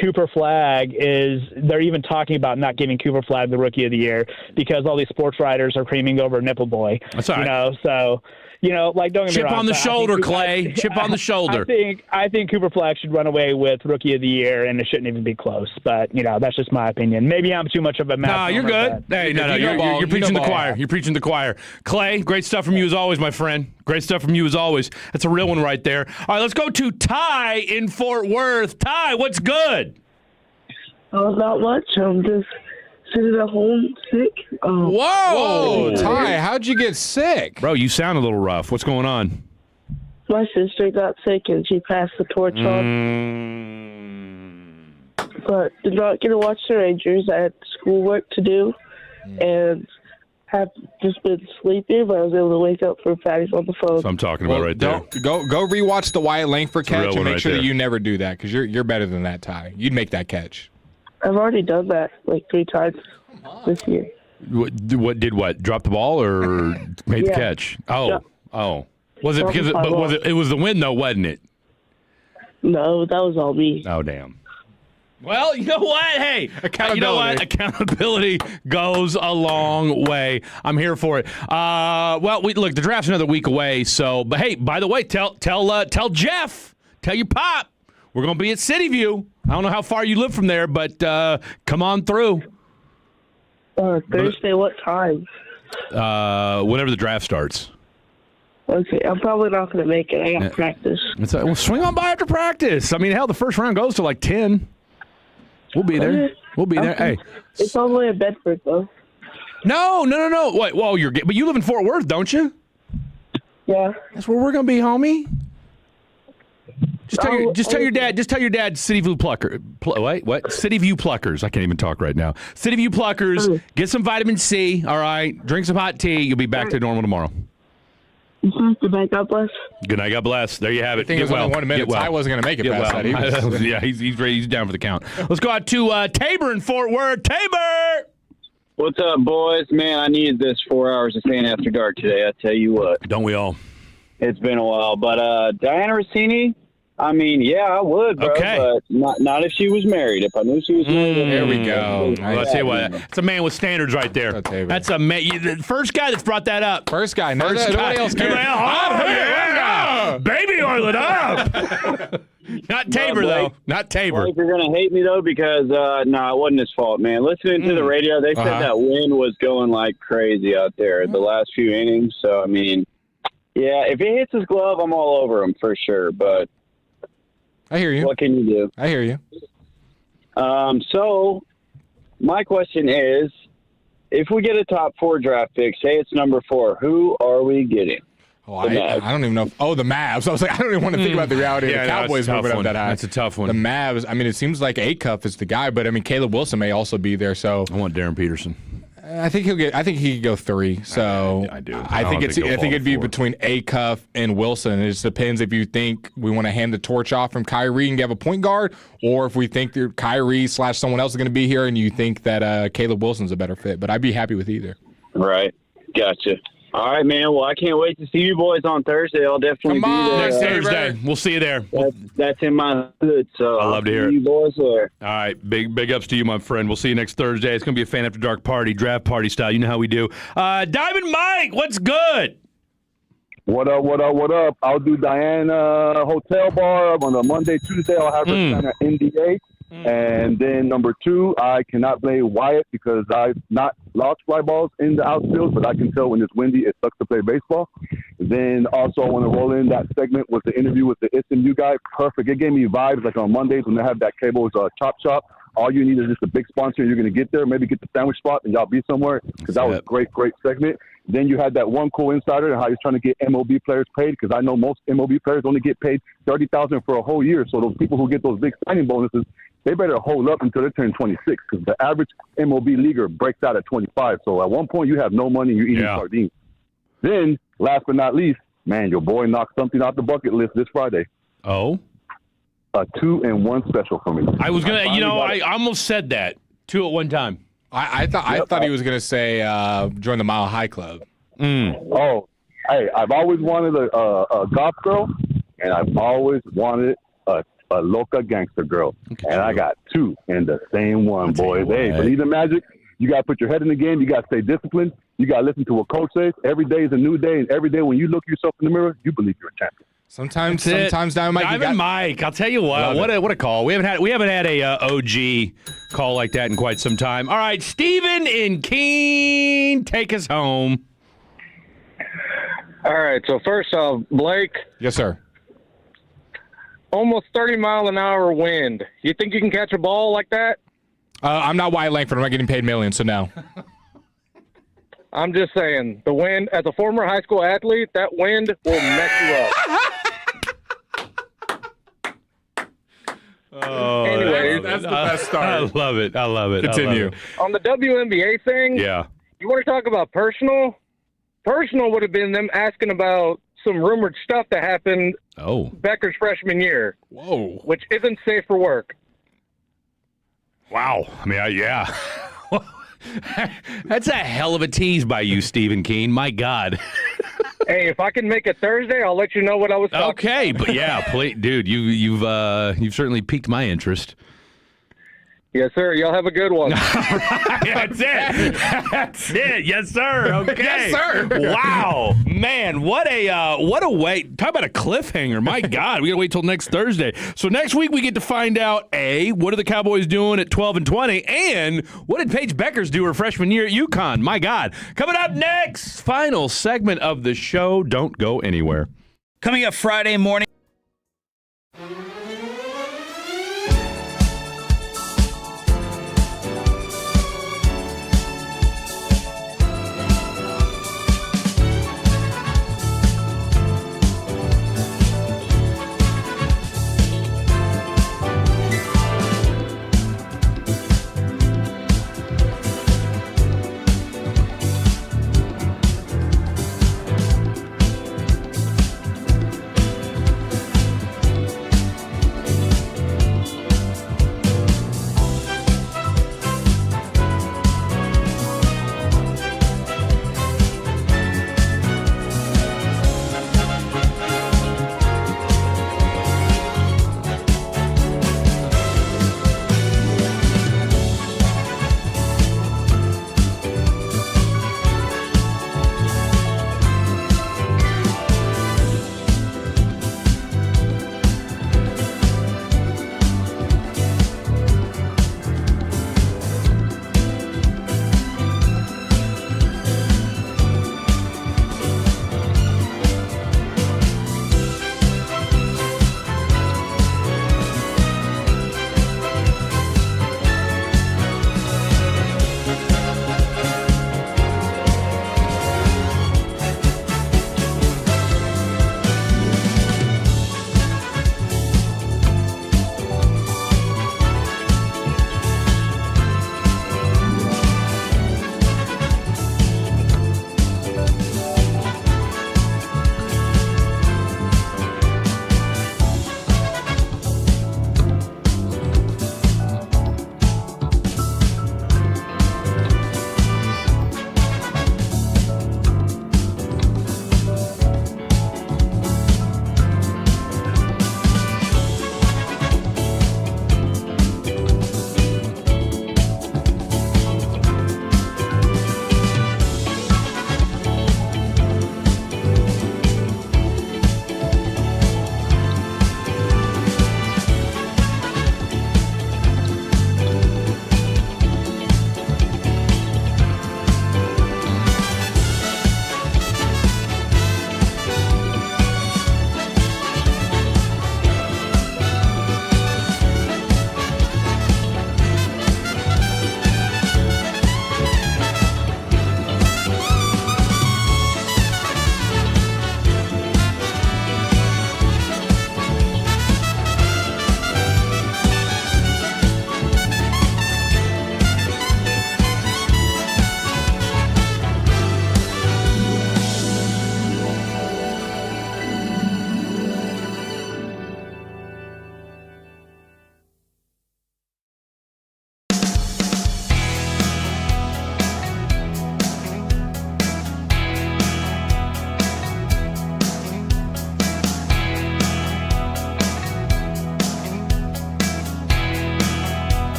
[SPEAKER 23] Cooper Flagg they're even talking about not giving Cooper Flagg the Rookie of the Year because all these sports writers are creaming over Nipple Boy.
[SPEAKER 1] That's all right.
[SPEAKER 23] So don't get me wrong.
[SPEAKER 1] Chip on the shoulder, Clay. Chip on the shoulder.
[SPEAKER 23] I think Cooper Flagg should run away with Rookie of the Year, and it shouldn't even be close. But that's just my opinion. Maybe I'm too much of a mouth.
[SPEAKER 1] No, you're good. Hey, no, you're preaching the choir. You're preaching the choir. Clay, great stuff from you as always, my friend. Great stuff from you as always. That's a real one right there. All right, let's go to Ty in Fort Worth. Ty, what's good?
[SPEAKER 4] Not much. I'm just sitting at home sick.
[SPEAKER 9] Whoa, Ty, how'd you get sick?
[SPEAKER 1] Bro, you sound a little rough. What's going on?
[SPEAKER 4] My sister got sick and she passed the torch on. But did not get to watch the Rangers. I had schoolwork to do and have just been sleeping, but I was able to wake up for Patty's on the phone.
[SPEAKER 1] So I'm talking about right there.
[SPEAKER 9] Go rewatch the Wyatt Langford catch and make sure
[SPEAKER 1] there.
[SPEAKER 9] that you never do that because you're better than that, Ty. You'd make that catch.
[SPEAKER 4] I've already done that like 3 times this year.
[SPEAKER 1] What did what? Drop the ball or made the catch? Oh. Was it because it was the win though, wasn't it?
[SPEAKER 4] No, that was all me.
[SPEAKER 1] Oh damn. Well, you know what? Hey,
[SPEAKER 9] accountability.
[SPEAKER 1] You know what? Accountability goes a long way. I'm here for it. Look, the draft's another week away. So, but hey, by the way, tell Jeff, tell your pop, we're gonna be at City View. I don't know how far you live from there, but come on through.
[SPEAKER 4] Thursday, what time?
[SPEAKER 1] Whenever the draft starts.
[SPEAKER 4] Okay, I'm probably not going to make it. I got practice.
[SPEAKER 1] Swing on by after practice. I mean, hell, the first round goes to like 10. We'll be there. We'll be there. Hey,
[SPEAKER 4] it's all the way in Bedford, though.
[SPEAKER 1] No. Wait, well, but you live in Fort Worth, don't you?
[SPEAKER 4] Yeah.
[SPEAKER 1] That's where we're gonna be, homie. Just tell your dad. City View Plucker. What? City View Pluckers. I can't even talk right now. City View Pluckers. Get some vitamin C. All right. Drink some hot tea. You'll be back to normal tomorrow.
[SPEAKER 4] Good night. God bless.
[SPEAKER 1] Good night. God bless. There you have it.
[SPEAKER 9] I think it was only 1 minute. I wasn't going to make it past that.
[SPEAKER 1] Yeah, he's ready. He's down for the count. Let's go out to Tabor in Fort Worth. Tabor!
[SPEAKER 8] What's up, boys? Man, I needed this 4 hours of Fan After Dark today. I tell you what.
[SPEAKER 1] Don't we all?
[SPEAKER 8] It's been a while. But Diana Rossini, I mean, yeah, I would, bro.
[SPEAKER 1] Okay.
[SPEAKER 8] But not if she was married. If I knew she was married.
[SPEAKER 9] There we go.
[SPEAKER 1] Well, I'll tell you what. It's a man with standards right there. That's a man. The first guy that's brought that up.
[SPEAKER 9] First guy. Nobody else cares.
[SPEAKER 1] Baby oil it up. Not Tabor, though. Not Tabor.
[SPEAKER 8] Blake, you're going to hate me, though, because, it wasn't his fault, man. Listening to the radio, they said that wind was going like crazy out there the last few innings. So, I mean, yeah, if he hits his glove, I'm all over him for sure. But
[SPEAKER 9] I hear you.
[SPEAKER 8] What can you do?
[SPEAKER 9] I hear you.
[SPEAKER 8] So, my question is, if we get a top 4 draft pick, say it's number 4, who are we getting?
[SPEAKER 9] Oh, I don't even know. The Mavs. I was like, I don't even want to think about the reality of the Cowboys moving up that high.
[SPEAKER 1] That's a tough one.
[SPEAKER 9] The Mavs, I mean, it seems like Acuff is the guy, but I mean, Caleb Wilson may also be there. So
[SPEAKER 1] I want Darren Peterson.
[SPEAKER 9] I think he could go 3. So
[SPEAKER 1] I do.
[SPEAKER 9] I think it'd be between Acuff and Wilson. It just depends if you think we want to hand the torch off from Kyrie and have a point guard, or if we think that Kyrie / someone else is going to be here, and you think that Caleb Wilson's a better fit. But I'd be happy with either.
[SPEAKER 8] Right. Gotcha. All right, man. Well, I can't wait to see you boys on Thursday. I'll definitely be there.
[SPEAKER 1] Next Thursday. We'll see you there.
[SPEAKER 8] That's in my hood, so
[SPEAKER 1] I love to hear it.
[SPEAKER 8] You boys there.
[SPEAKER 1] All right. Big ups to you, my friend. We'll see you next Thursday. It's going to be a Fan After Dark party, draft party style. You know how we do. Diamond Mike, what's good?
[SPEAKER 11] What up? I'll do Diana Hotel Bar on a Monday, Tuesday. I'll have her sign an NDA. And then number 2, I cannot play Wyatt because I've not lost fly balls in the outfield, but I can tell when it's windy, it sucks to play baseball. Then also I want to roll in that segment with the interview with the SMU guy. Perfect. It gave me vibes like on Mondays when they have that Cable's Chop Shop. All you need is just a big sponsor. You're going to get there, maybe get the sandwich spot, and y'all be somewhere because that was a great segment. Then you had that one cool insider and how he's trying to get MLB players paid, because I know most MLB players only get paid $30,000 for a whole year. So those people who get those big signing bonuses, they better hold up until they turn 26, because the average MLB leaguer breaks out at 25. So at one point you have no money, you're eating sardines. Then, last but not least, man, your boy knocked something out the bucket list this Friday.
[SPEAKER 1] Oh?
[SPEAKER 11] A 2-in-1 special for me.
[SPEAKER 1] I was going to, I almost said that. 2 at one time.
[SPEAKER 9] I thought he was going to say join the Mile High Club.
[SPEAKER 11] Oh, hey, I've always wanted a goth girl, and I've always wanted a loca gangster girl. And I got 2 in the same one, boys. Hey, believe in magic. You got to put your head in the game. You got to stay disciplined. You got to listen to what coach says. Every day is a new day, and every day when you look yourself in the mirror, you believe you're a champion.
[SPEAKER 9] Sometimes Diamond
[SPEAKER 1] Mike. I'll tell you what. What a call. We haven't had a OG call like that in quite some time. All right, Steven in Keene, take us home.
[SPEAKER 2] All right. So first off, Blake.
[SPEAKER 9] Yes, sir.
[SPEAKER 2] Almost 30-mile-an-hour wind. You think you can catch a ball like that?
[SPEAKER 9] I'm not Wyatt Langford. I'm not getting paid millions, so no.
[SPEAKER 2] I'm just saying, the wind, as a former high school athlete, that wind will mess you up.
[SPEAKER 1] Oh,
[SPEAKER 2] anyways,
[SPEAKER 9] that's the best start.
[SPEAKER 1] I love it.
[SPEAKER 9] Continue.
[SPEAKER 2] On the WNBA thing,
[SPEAKER 1] yeah.
[SPEAKER 2] You want to talk about personal? Personal would have been them asking about some rumored stuff that happened Becker's freshman year.
[SPEAKER 1] Whoa.
[SPEAKER 2] Which isn't safe for work.
[SPEAKER 1] Wow. I mean, yeah. That's a hell of a tease by you, Stephen Keene. My God.
[SPEAKER 2] Hey, if I can make it Thursday, I'll let you know what I was talking about.
[SPEAKER 1] Okay, but yeah, please, dude, you've certainly piqued my interest.
[SPEAKER 2] Yes, sir. Y'all have a good one.
[SPEAKER 1] That's it. That's it. Yes, sir. Okay.
[SPEAKER 9] Yes, sir.
[SPEAKER 1] Wow, man, what a way. Talk about a cliffhanger. My God, we gotta wait till next Thursday. So next week we get to find out what are the Cowboys doing at 12-20, and what did Paige Beckers do her freshman year at UConn? My God, coming up next, final segment of the show. Don't go anywhere.
[SPEAKER 5] Coming up Friday morning.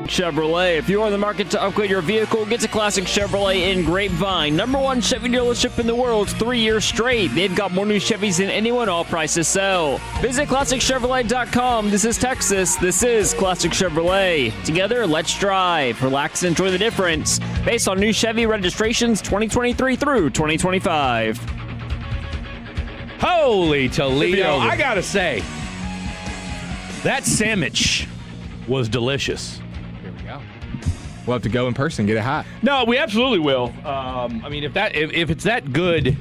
[SPEAKER 3] Chevrolet. If you're in the market to upgrade your vehicle, get to Classic Chevrolet in Grapevine. #1 Chevy dealership in the world 3 years straight. They've got more new Chevys than anyone, all prices sell. Visit ClassicChevrolet.com. This is Texas. This is Classic Chevrolet. Together, let's drive. Relax and enjoy the difference. Based on new Chevy registrations 2023 through 2025.
[SPEAKER 1] Holy Toledo. I got to say, that sandwich was delicious.
[SPEAKER 9] Here we go. We'll have to go in person, get it hot.
[SPEAKER 1] No, we absolutely will. I mean, if it's that good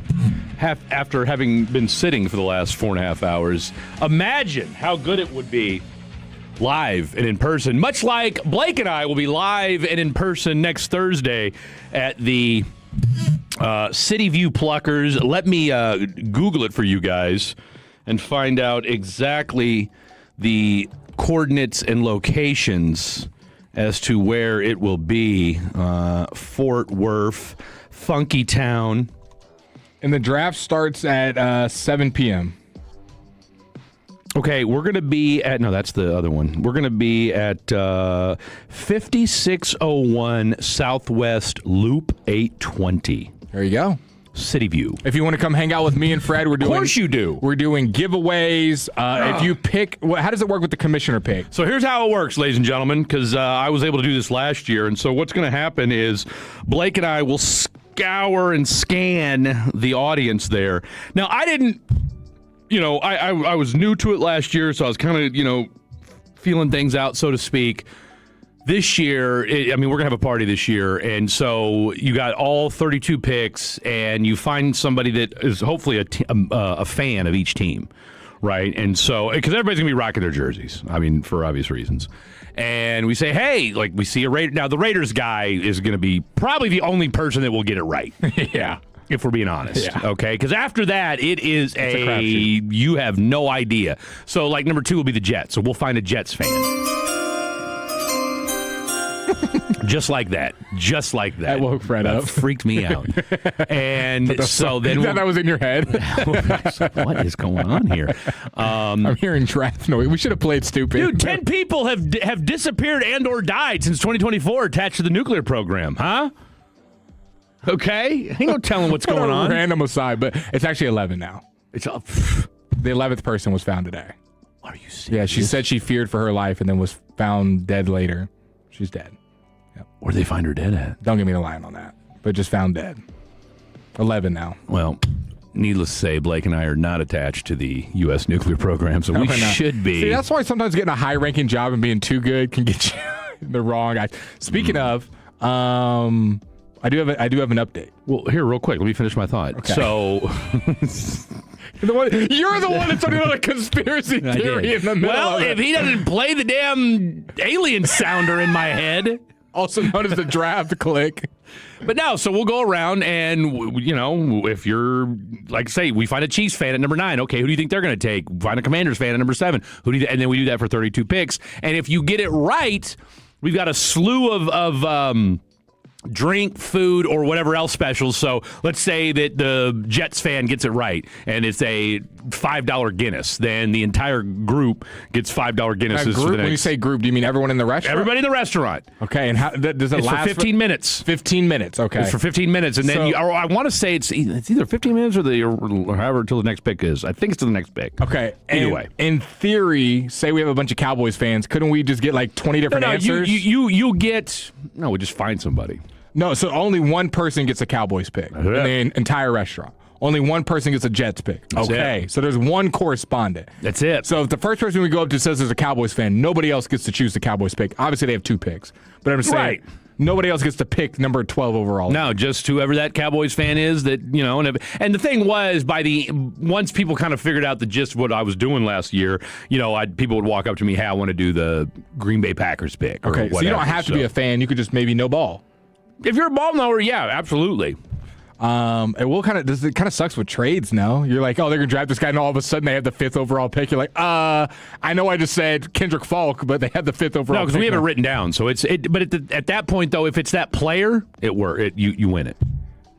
[SPEAKER 1] after having been sitting for the last 4.5 hours, imagine how good it would be live and in person. Much like Blake and I will be live and in person next Thursday at the City View Pluckers. Let me Google it for you guys and find out exactly the coordinates and locations as to where it will be. Fort Worth, Funky Town.
[SPEAKER 9] And the draft starts at 7 p.m.
[SPEAKER 1] Okay, we're going to be at... No, that's the other one. We're going to be at 5601 Southwest Loop 820.
[SPEAKER 9] There you go.
[SPEAKER 1] City View.
[SPEAKER 9] If you want to come hang out with me and Fred, we're doing...
[SPEAKER 1] Of course you do.
[SPEAKER 9] We're doing giveaways. If you pick... How does it work with the commissioner pick?
[SPEAKER 1] So here's how it works, ladies and gentlemen, because I was able to do this last year. And so what's going to happen is Blake and I will scour and scan the audience there. Now, I didn't... I was new to it last year, so I was kind of, feeling things out, so to speak. This year, we're going to have a party this year, and so you got all 32 picks, and you find somebody that is hopefully a fan of each team, right? And so, because everybody's going to be rocking their jerseys, for obvious reasons. And we say, hey, we see a Raider. Now, the Raiders guy is going to be probably the only person that will get it right.
[SPEAKER 9] Yeah.
[SPEAKER 1] If we're being honest,
[SPEAKER 9] yeah.
[SPEAKER 1] Okay? Because after that, it's a you have no idea. So, number 2 will be the Jets. So we'll find a Jets fan. Just like that.
[SPEAKER 9] That woke Fred up.
[SPEAKER 1] Freaked me out. And so then...
[SPEAKER 9] that was in your head?
[SPEAKER 1] What is going on here?
[SPEAKER 9] I'm hearing draft noise. We should have played stupid.
[SPEAKER 1] Dude, 10 people have disappeared and or died since 2024 attached to the nuclear program. Huh? Okay? Ain't no telling what's going on.
[SPEAKER 9] Random aside, but it's actually 11 now.
[SPEAKER 1] It's up.
[SPEAKER 9] The 11th person was found today.
[SPEAKER 1] Are you serious?
[SPEAKER 9] Yeah, she said she feared for her life and then was found dead later. She's dead. Yep.
[SPEAKER 1] Where'd they find her dead at?
[SPEAKER 9] Don't give me the line on that, but just found dead. 11 now.
[SPEAKER 1] Well, needless to say, Blake and I are not attached to the U.S. nuclear program, so we should be.
[SPEAKER 9] See, that's why sometimes getting a high-ranking job and being too good can get you the wrong guy. Speaking of, I do have an update.
[SPEAKER 1] Well, here, real quick, let me finish my thought.
[SPEAKER 9] Okay.
[SPEAKER 1] So,
[SPEAKER 9] you're the one that started on a conspiracy theory in the middle.
[SPEAKER 1] Well,
[SPEAKER 9] of it.
[SPEAKER 1] if he doesn't play the damn alien sounder in my head,
[SPEAKER 9] also known as the draft click.
[SPEAKER 1] But no, so we'll go around and, if you're, say, we find a Chiefs fan at number 9. Okay, who do you think they're going to take? Find a Commanders fan at number 7. And then we do that for 32 picks. And if you get it right, we've got a slew of drink, food, or whatever else specials. So let's say that the Jets fan gets it right, and it's a $5 Guinness. Then the entire group gets $5 Guinnesses.
[SPEAKER 9] When you say group, do you mean everyone in the restaurant?
[SPEAKER 1] Everybody in the restaurant.
[SPEAKER 9] Okay, and how does it last?
[SPEAKER 1] For 15 minutes.
[SPEAKER 9] 15 minutes. Okay,
[SPEAKER 1] it's for 15 minutes, and then I want to say it's either 15 minutes or however till the next pick is. I think it's to the next pick.
[SPEAKER 9] Okay.
[SPEAKER 1] Either way,
[SPEAKER 9] in theory, say we have a bunch of Cowboys fans, couldn't we just get 20 different answers?
[SPEAKER 1] You get we just find somebody.
[SPEAKER 9] No, so only one person gets a Cowboys pick in the entire restaurant. Only one person gets a Jets pick. Okay, so there's one correspondent.
[SPEAKER 1] That's it.
[SPEAKER 9] So if the first person we go up to says there's a Cowboys fan, nobody else gets to choose the Cowboys pick. Obviously, they have 2 picks. But I'm saying nobody else gets to pick number 12 overall.
[SPEAKER 1] No, just whoever that Cowboys fan is that, and the thing was, once people kind of figured out the gist of what I was doing last year, people would walk up to me, hey, I want to do the Green Bay Packers pick. Or
[SPEAKER 9] okay,
[SPEAKER 1] whatever.
[SPEAKER 9] So you don't have to be a fan. You could just maybe know ball.
[SPEAKER 1] If you're a ball knower, yeah, absolutely.
[SPEAKER 9] It kind of sucks with trades now. You're like, oh, they're gonna draft this guy, and all of a sudden they have the 5th overall pick. You're like, I know I just said Kendrick Falk, but they have the 5th overall.
[SPEAKER 1] No, because we have it written down. So but at that point though, if it's that player, you win it.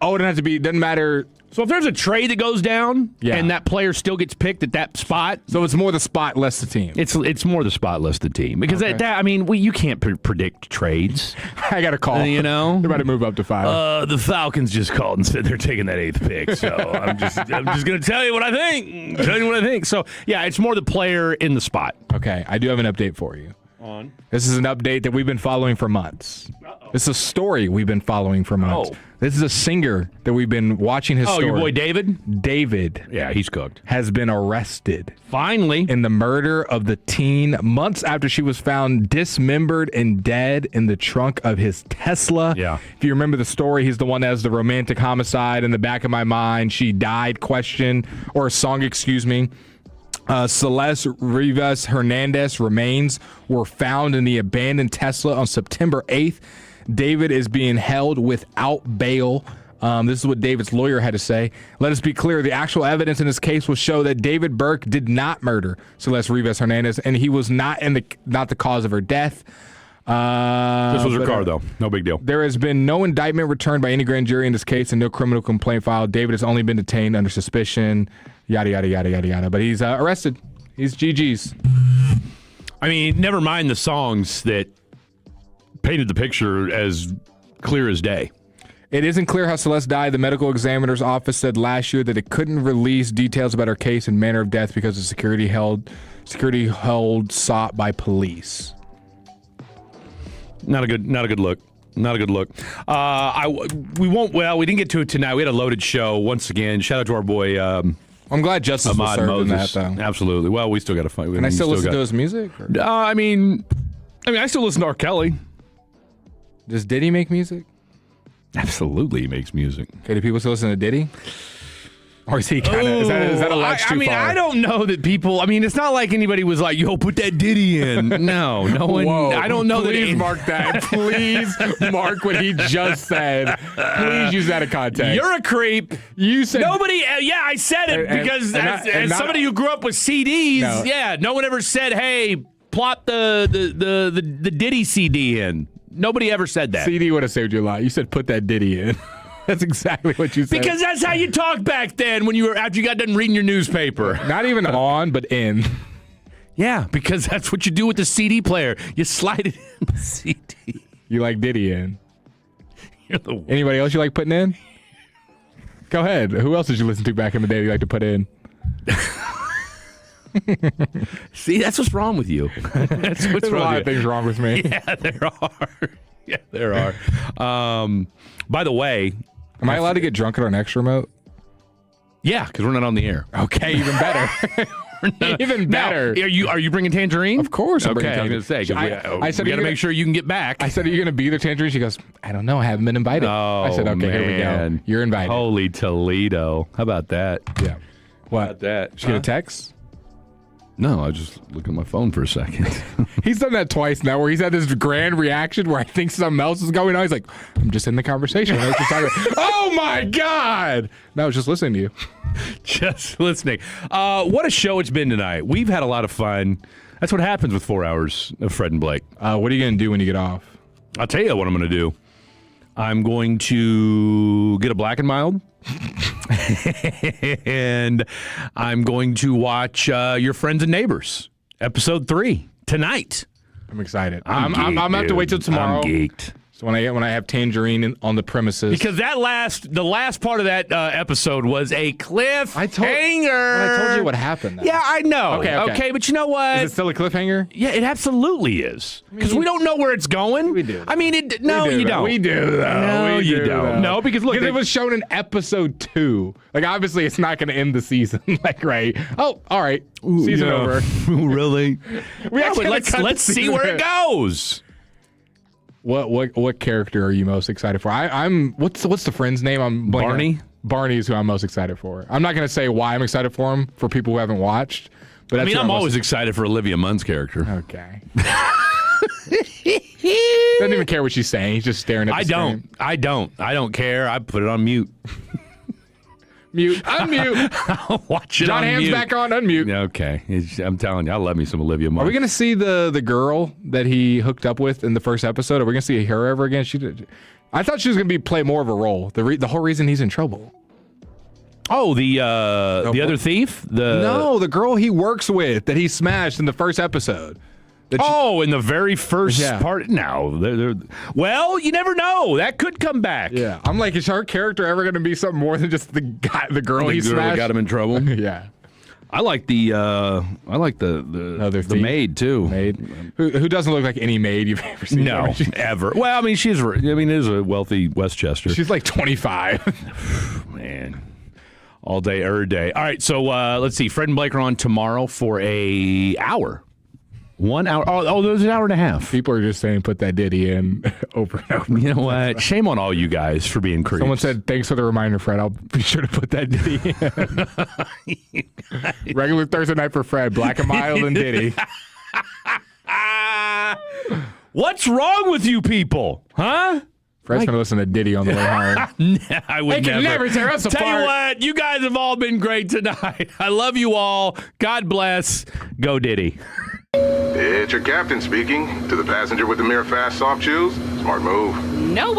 [SPEAKER 9] Oh, it doesn't have to be. Doesn't matter.
[SPEAKER 1] So if there's a trade that goes down and that player still gets picked at that spot,
[SPEAKER 9] so it's more the spot, less the team.
[SPEAKER 1] It's more the spot, less the team, because you can't predict trades.
[SPEAKER 9] I got a call.
[SPEAKER 1] You know,
[SPEAKER 9] they're about to move up to 5.
[SPEAKER 1] The Falcons just called and said they're taking that 8th pick. So I'm just going to tell you what I think. So yeah, it's more the player in the spot.
[SPEAKER 9] Okay, I do have an update for you.
[SPEAKER 1] On.
[SPEAKER 9] This is an update that we've been following for months. Uh-oh. This is a story we've been following for months.
[SPEAKER 1] Oh.
[SPEAKER 9] This is a singer that we've been watching his story.
[SPEAKER 1] Oh, your boy David?
[SPEAKER 9] David.
[SPEAKER 1] Yeah, he's cooked.
[SPEAKER 9] Has been arrested.
[SPEAKER 1] Finally.
[SPEAKER 9] In the murder of the teen months after she was found dismembered and dead in the trunk of his Tesla.
[SPEAKER 1] Yeah.
[SPEAKER 9] If you remember the story, he's the one that has the romantic homicide in the back of my mind. She died song, excuse me. Celeste Rivas Hernandez remains were found in the abandoned Tesla on September 8th. David is being held without bail. This is what David's lawyer had to say. Let us be clear. The actual evidence in this case will show that David Burke did not murder Celeste Rivas Hernandez, and he was not the cause of her death.
[SPEAKER 1] This was her car, though. No big deal.
[SPEAKER 9] There has been no indictment returned by any grand jury in this case and no criminal complaint filed. David has only been detained under suspicion. Yada, yada, yada, yada, yada. But he's arrested. He's GG's.
[SPEAKER 1] I mean, never mind the songs that painted the picture as clear as day.
[SPEAKER 9] It isn't clear how Celeste died. The medical examiner's office said last year that it couldn't release details about her case and manner of death because of security held sought by police.
[SPEAKER 1] Not a good look. Not a good look. We didn't get to it tonight. We had a loaded show once again. Shout out to our boy.
[SPEAKER 9] I'm glad justice was
[SPEAKER 1] Ahmad
[SPEAKER 9] served
[SPEAKER 1] Moses.
[SPEAKER 9] in that, though.
[SPEAKER 1] Absolutely. Well, we still got to fight.
[SPEAKER 9] Can I still listen to his music?
[SPEAKER 1] I mean, I still listen to R. Kelly.
[SPEAKER 9] Does Diddy make music?
[SPEAKER 1] Absolutely, he makes music.
[SPEAKER 9] Okay, do people still listen to Diddy? Or is he kind of, is that a ledge too far?
[SPEAKER 1] I don't know that people, it's not like anybody was like, yo, put that Ditty in. No one,
[SPEAKER 9] Whoa,
[SPEAKER 1] I don't know
[SPEAKER 9] please
[SPEAKER 1] that.
[SPEAKER 9] Mark that. Please mark what he just said. Please use that in context.
[SPEAKER 1] You're a creep.
[SPEAKER 9] You said.
[SPEAKER 1] Nobody, I said it because as somebody who grew up with CDs, no one ever said, hey, plop the Diddy CD in. Nobody ever said that.
[SPEAKER 9] CD would have saved your life. You said put that Diddy in. That's exactly what you said.
[SPEAKER 1] Because that's how you talked back then after you got done reading your newspaper.
[SPEAKER 9] Not even on, but in.
[SPEAKER 1] Yeah, because that's what you do with the CD player. You slide it in the CD.
[SPEAKER 9] You like Diddy in.
[SPEAKER 1] You're the worst.
[SPEAKER 9] Anybody else you like putting in? Go ahead. Who else did you listen to back in the day that you like to put in?
[SPEAKER 1] See, that's what's wrong with you. That's what's
[SPEAKER 9] There's
[SPEAKER 1] wrong
[SPEAKER 9] a lot
[SPEAKER 1] with
[SPEAKER 9] of things wrong with me.
[SPEAKER 1] Yeah, there are. Yeah, there are. By the way,
[SPEAKER 9] am I allowed to get drunk at our next remote?
[SPEAKER 1] Yeah, because we're not on the air.
[SPEAKER 9] Okay, even better. Even better.
[SPEAKER 1] Now, are you bringing Tangerine?
[SPEAKER 9] Of course I'm bringing
[SPEAKER 1] Tangerine. I said we got to make sure you can get back.
[SPEAKER 9] I said, are you going to be there, Tangerine? She goes, I don't know. I haven't been invited.
[SPEAKER 1] Oh,
[SPEAKER 9] I said, okay,
[SPEAKER 1] man.
[SPEAKER 9] here we go. You're invited.
[SPEAKER 1] Holy Toledo. How about that?
[SPEAKER 9] Yeah. What?
[SPEAKER 1] How about that?
[SPEAKER 9] Did you get a text?
[SPEAKER 1] No, I was just looking at my phone for a second.
[SPEAKER 9] He's done that twice now where he's had this grand reaction where I think something else is going on. He's like, I'm just in the conversation. I was just talking about, oh, my God. No, I was just listening to you.
[SPEAKER 1] Just listening. What a show it's been tonight. We've had a lot of fun. That's what happens with 4 hours of Fred and Blake.
[SPEAKER 9] What are you going to do when you get off?
[SPEAKER 1] I'll tell you what I'm going to do. I'm going to get a Black and Mild. And I'm going to watch Your Friends and Neighbors, episode 3, tonight.
[SPEAKER 9] I'm excited.
[SPEAKER 1] I'm
[SPEAKER 9] going to have to wait till tomorrow.
[SPEAKER 1] I'm geeked.
[SPEAKER 9] So when I have Tangerine on the premises.
[SPEAKER 1] Because the last part of that episode was a cliffhanger.
[SPEAKER 9] I told you what happened.
[SPEAKER 1] Yeah, I know.
[SPEAKER 9] Okay,
[SPEAKER 1] but you know what?
[SPEAKER 9] Is it still a cliffhanger?
[SPEAKER 1] Yeah, it absolutely is. Because we don't know where it's going.
[SPEAKER 9] We do.
[SPEAKER 1] I mean, no, you don't.
[SPEAKER 9] We do, though.
[SPEAKER 1] No, you don't. No, because look.
[SPEAKER 9] Because it was shown in episode 2. Like, obviously, it's not going to end the season. Like, right. Oh, all right. Season over.
[SPEAKER 1] Really? Let's see where it goes.
[SPEAKER 9] What character are you most excited for? I'm what's the friend's name? I'm blanking.
[SPEAKER 1] Barney.
[SPEAKER 9] Barney is who I'm most excited for. I'm not going to say why I'm excited for him for people who haven't watched. But
[SPEAKER 1] I'm always excited for Olivia Munn's character.
[SPEAKER 9] Okay. Doesn't even care what she's saying. He's just staring at the screen.
[SPEAKER 1] I don't care. I put it on mute.
[SPEAKER 9] Mute. Unmute.
[SPEAKER 1] Watch it
[SPEAKER 9] John
[SPEAKER 1] on
[SPEAKER 9] Hamm's
[SPEAKER 1] mute.
[SPEAKER 9] back on. Unmute.
[SPEAKER 1] Okay. I'm telling you, I love me some Olivia Munn.
[SPEAKER 9] Are we going to see the girl that he hooked up with in the first episode? Are we going to see her ever again? I thought she was going to play more of a role. The whole reason he's in trouble.
[SPEAKER 1] Oh, the other thief?
[SPEAKER 9] No, the girl he works with that he smashed in the first episode.
[SPEAKER 1] In the very first part? No. Well, you never know. That could come back.
[SPEAKER 9] Yeah. I'm like, is her character ever going to be something more than just the girl he
[SPEAKER 1] girl
[SPEAKER 9] smashed?
[SPEAKER 1] that got him in trouble?
[SPEAKER 9] Yeah.
[SPEAKER 1] I like the maid too.
[SPEAKER 9] Maid who doesn't look like any maid you've ever seen.
[SPEAKER 1] No, ever. Well, I mean, it is a wealthy Westchester.
[SPEAKER 9] She's like 25.
[SPEAKER 1] Man. All day, every day. All right, so let's see. Fred and Blake are on tomorrow for a hour. 1 hour. Oh, there's an hour and a half.
[SPEAKER 9] People are just saying put that ditty in over and over.
[SPEAKER 1] You know what? Shame on all you guys for being creeps.
[SPEAKER 9] Someone said, thanks for the reminder, Fred. I'll be sure to put that ditty in. Regular Thursday night for Fred. Black and Mild and ditty.
[SPEAKER 1] What's wrong with you people? Huh?
[SPEAKER 9] Fred's going to listen to Diddy on the way home.
[SPEAKER 1] I would
[SPEAKER 9] never tear us apart.
[SPEAKER 1] Tell you what, you guys have all been great tonight. I love you all. God bless. Go Diddy.
[SPEAKER 10] It's your captain speaking. To the passenger with the mirror fast soft shoes, smart move.
[SPEAKER 12] No.